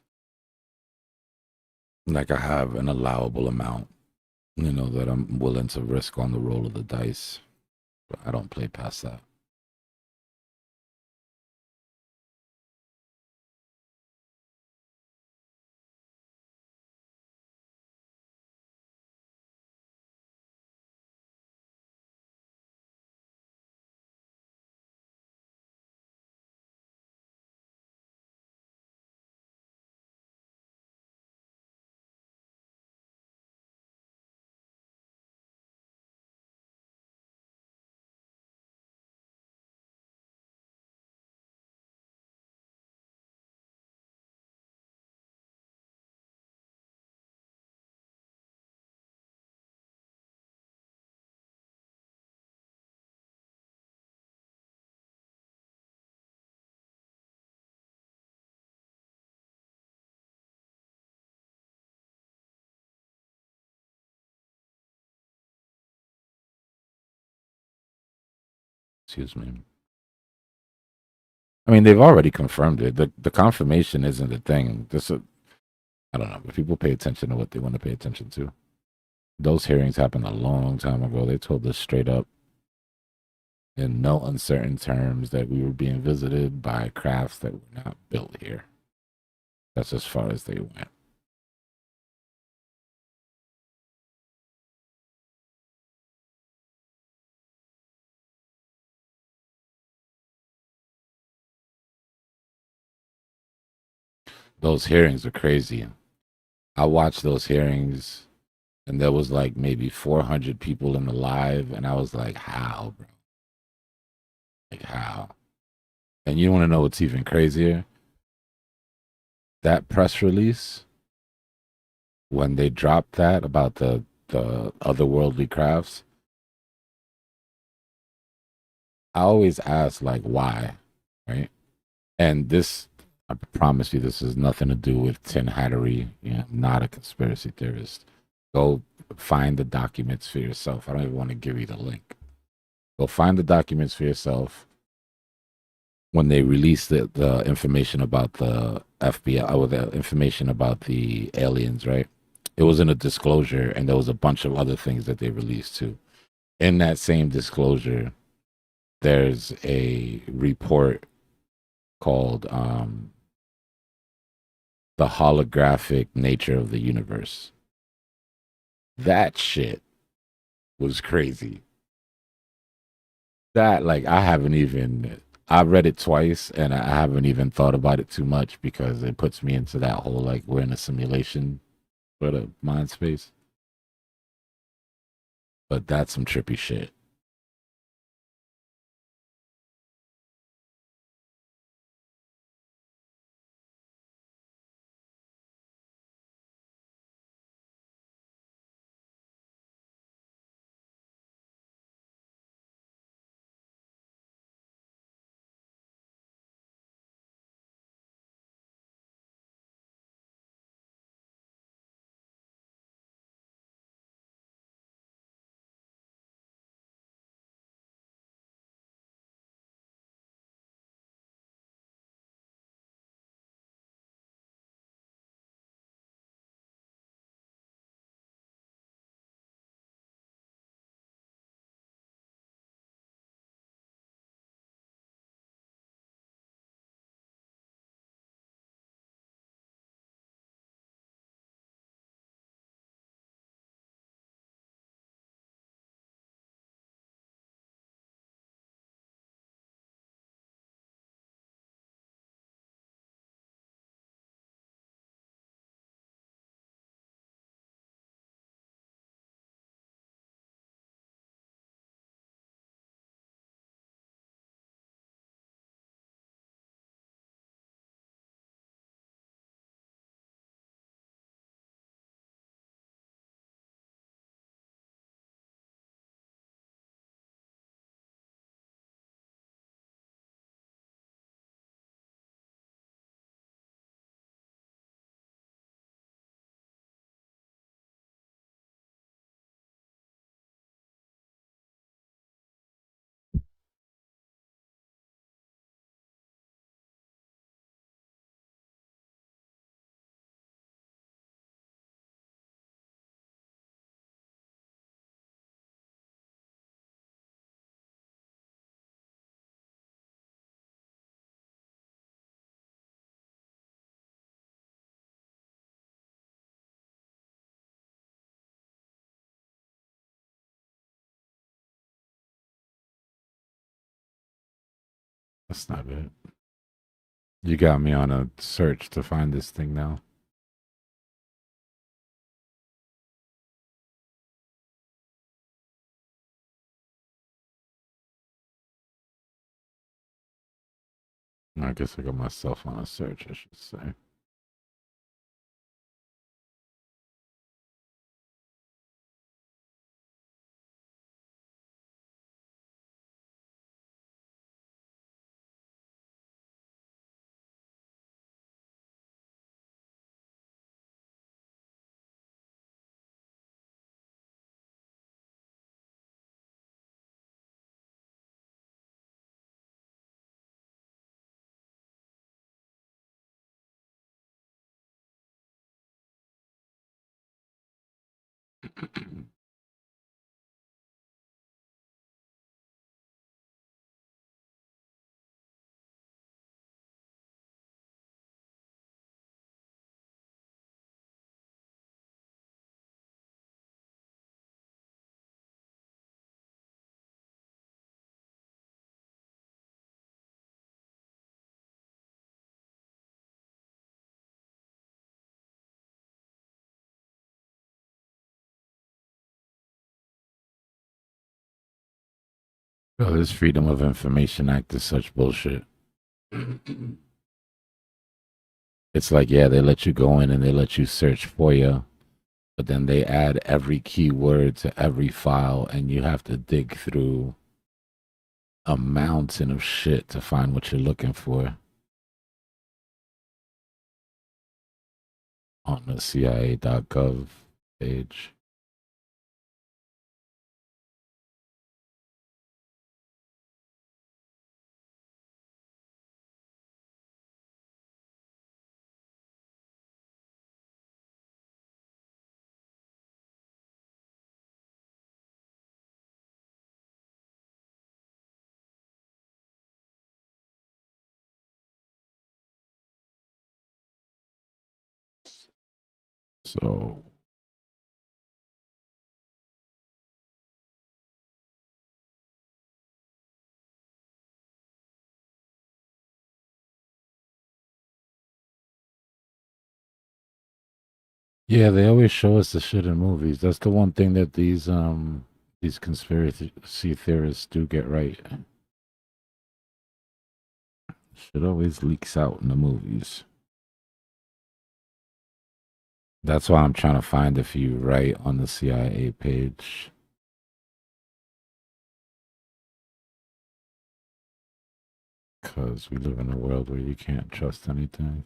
Like, I have an allowable amount, you know, that I'm willing to risk on the roll of the dice. But I don't play past that. Excuse me. I mean, they've already confirmed it. The confirmation isn't a thing. I don't know, but people pay attention to what they want to pay attention to. Those hearings happened a long time ago. They told us straight up in no uncertain terms that we were being visited by crafts that were not built here. That's as far as they went. Those hearings are crazy. I watched those hearings and there was like maybe 400 people in the live, and I was like, how, bro? Like, how? And you want to know what's even crazier? That press release, when they dropped that about the otherworldly crafts, I always ask, like, why, right? And this, I promise you, this has nothing to do with tin hattery. You know, I'm not a conspiracy theorist. Go find the documents for yourself. I don't even want to give you the link. Go find the documents for yourself. When they released the information about the FBI, or the information about the aliens, right? It was in a disclosure, and there was a bunch of other things that they released too. In that same disclosure, there's a report called The Holographic Nature of the Universe. That shit was crazy. that, like, I read it twice and I haven't even thought about it too much because it puts me into that whole, like, we're in a simulation sort of mind space. But that's some trippy shit. That's not it. You got me on a search to find this thing now. I guess I got myself on a search, I should say. Oh, this Freedom of Information Act is such bullshit. It's like, yeah, they let you go in and they let you search for you, but then they add every keyword to every file, and you have to dig through a mountain of shit to find what you're looking for on the CIA.gov page. So Yeah, they always show us the shit in movies. That's the one thing that these conspiracy theorists do get right. Shit always leaks out in the movies. That's why I'm trying to find a few right on the CIA page. Because we live in a world where you can't trust anything.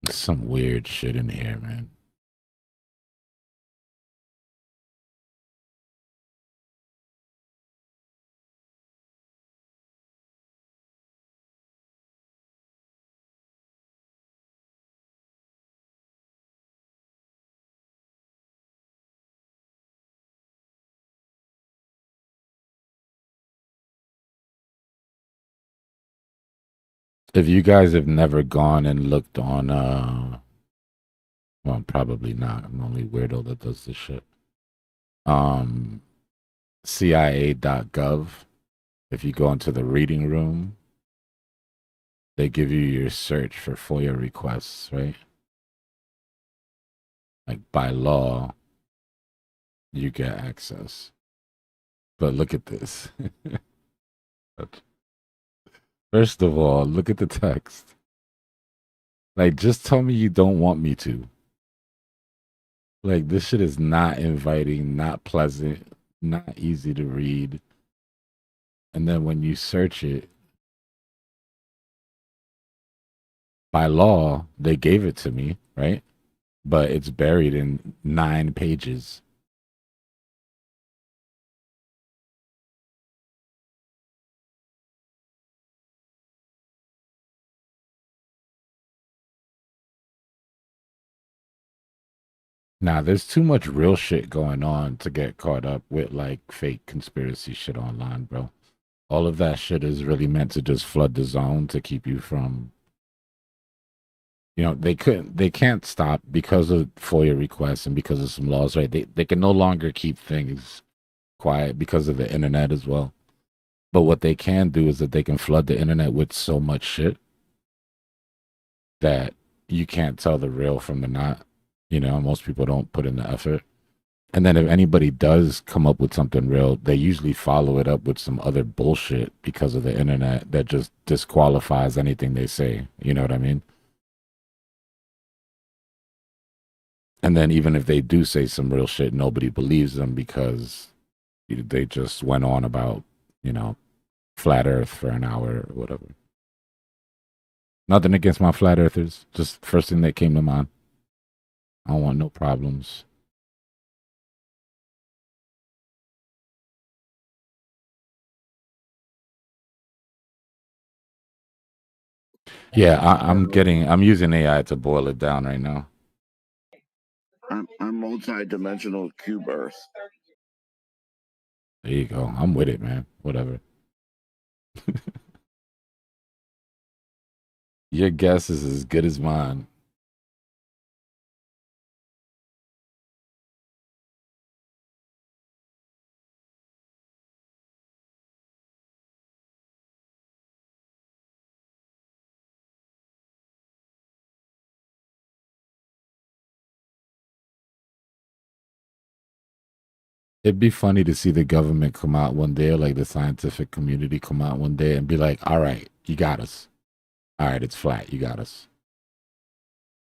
There's some weird shit in here, man. If you guys have never gone and looked on well, probably not. I'm the only weirdo that does this shit. CIA.gov. If you go into the reading room, they give you your search for FOIA requests, right? Like by law, you get access. But look at this. First of all, look at the text. Like, just tell me you don't want me to. Like, this shit is not inviting, not pleasant, not easy to read. And then when you search it, by law, they gave it to me, right? But it's buried in 9 pages. Nah, there's too much real shit going on to get caught up with like fake conspiracy shit online, bro. All of that shit is really meant to just flood the zone to keep you from, they can't stop because of FOIA requests and because of some laws, right? They can no longer keep things quiet because of the internet as well. But what they can do is that they can flood the internet with so much shit that you can't tell the real from the not. Most people don't put in the effort. And then if anybody does come up with something real, they usually follow it up with some other bullshit because of the internet that just disqualifies anything they say. You know what I mean? And then even if they do say some real shit, nobody believes them because they just went on about, flat earth for an hour or whatever. Nothing against my flat earthers. Just first thing that came to mind. I don't want no problems. Yeah, I'm using AI to boil it down right now. I'm multi-dimensional cube Earth. There you go. I'm with it, man. Whatever. Your guess is as good as mine. It'd be funny to see the government come out one day, or like the scientific community come out one day and be like, all right, you got us. All right, it's flat. You got us.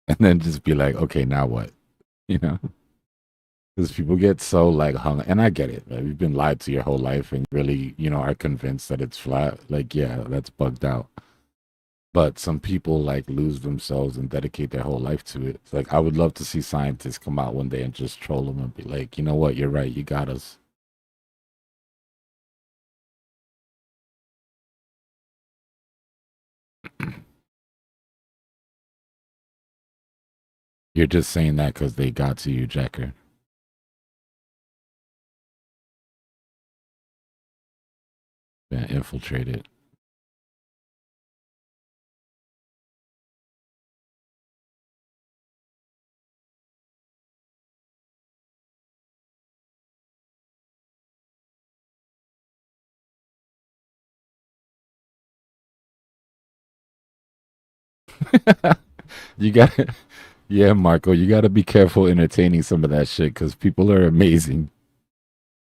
And then just be like, okay, now what? You know? Because people get so like hung, and I get it. Right? You've been lied to your whole life and really, are convinced that it's flat. Like, yeah, that's bugged out. But some people like lose themselves and dedicate their whole life to it. It's like, I would love to see scientists come out one day and just troll them and be like, you know what? You're right. You got us. You're just saying that because they got to you, Jacker. Been infiltrated. You got to, yeah, Marco, you got to be careful entertaining some of that shit because people are amazing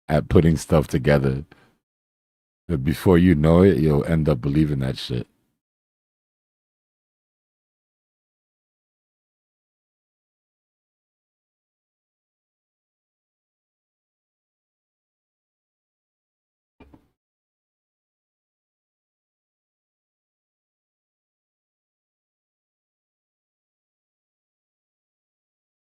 at putting stuff together. But before you know it, you'll end up believing that shit.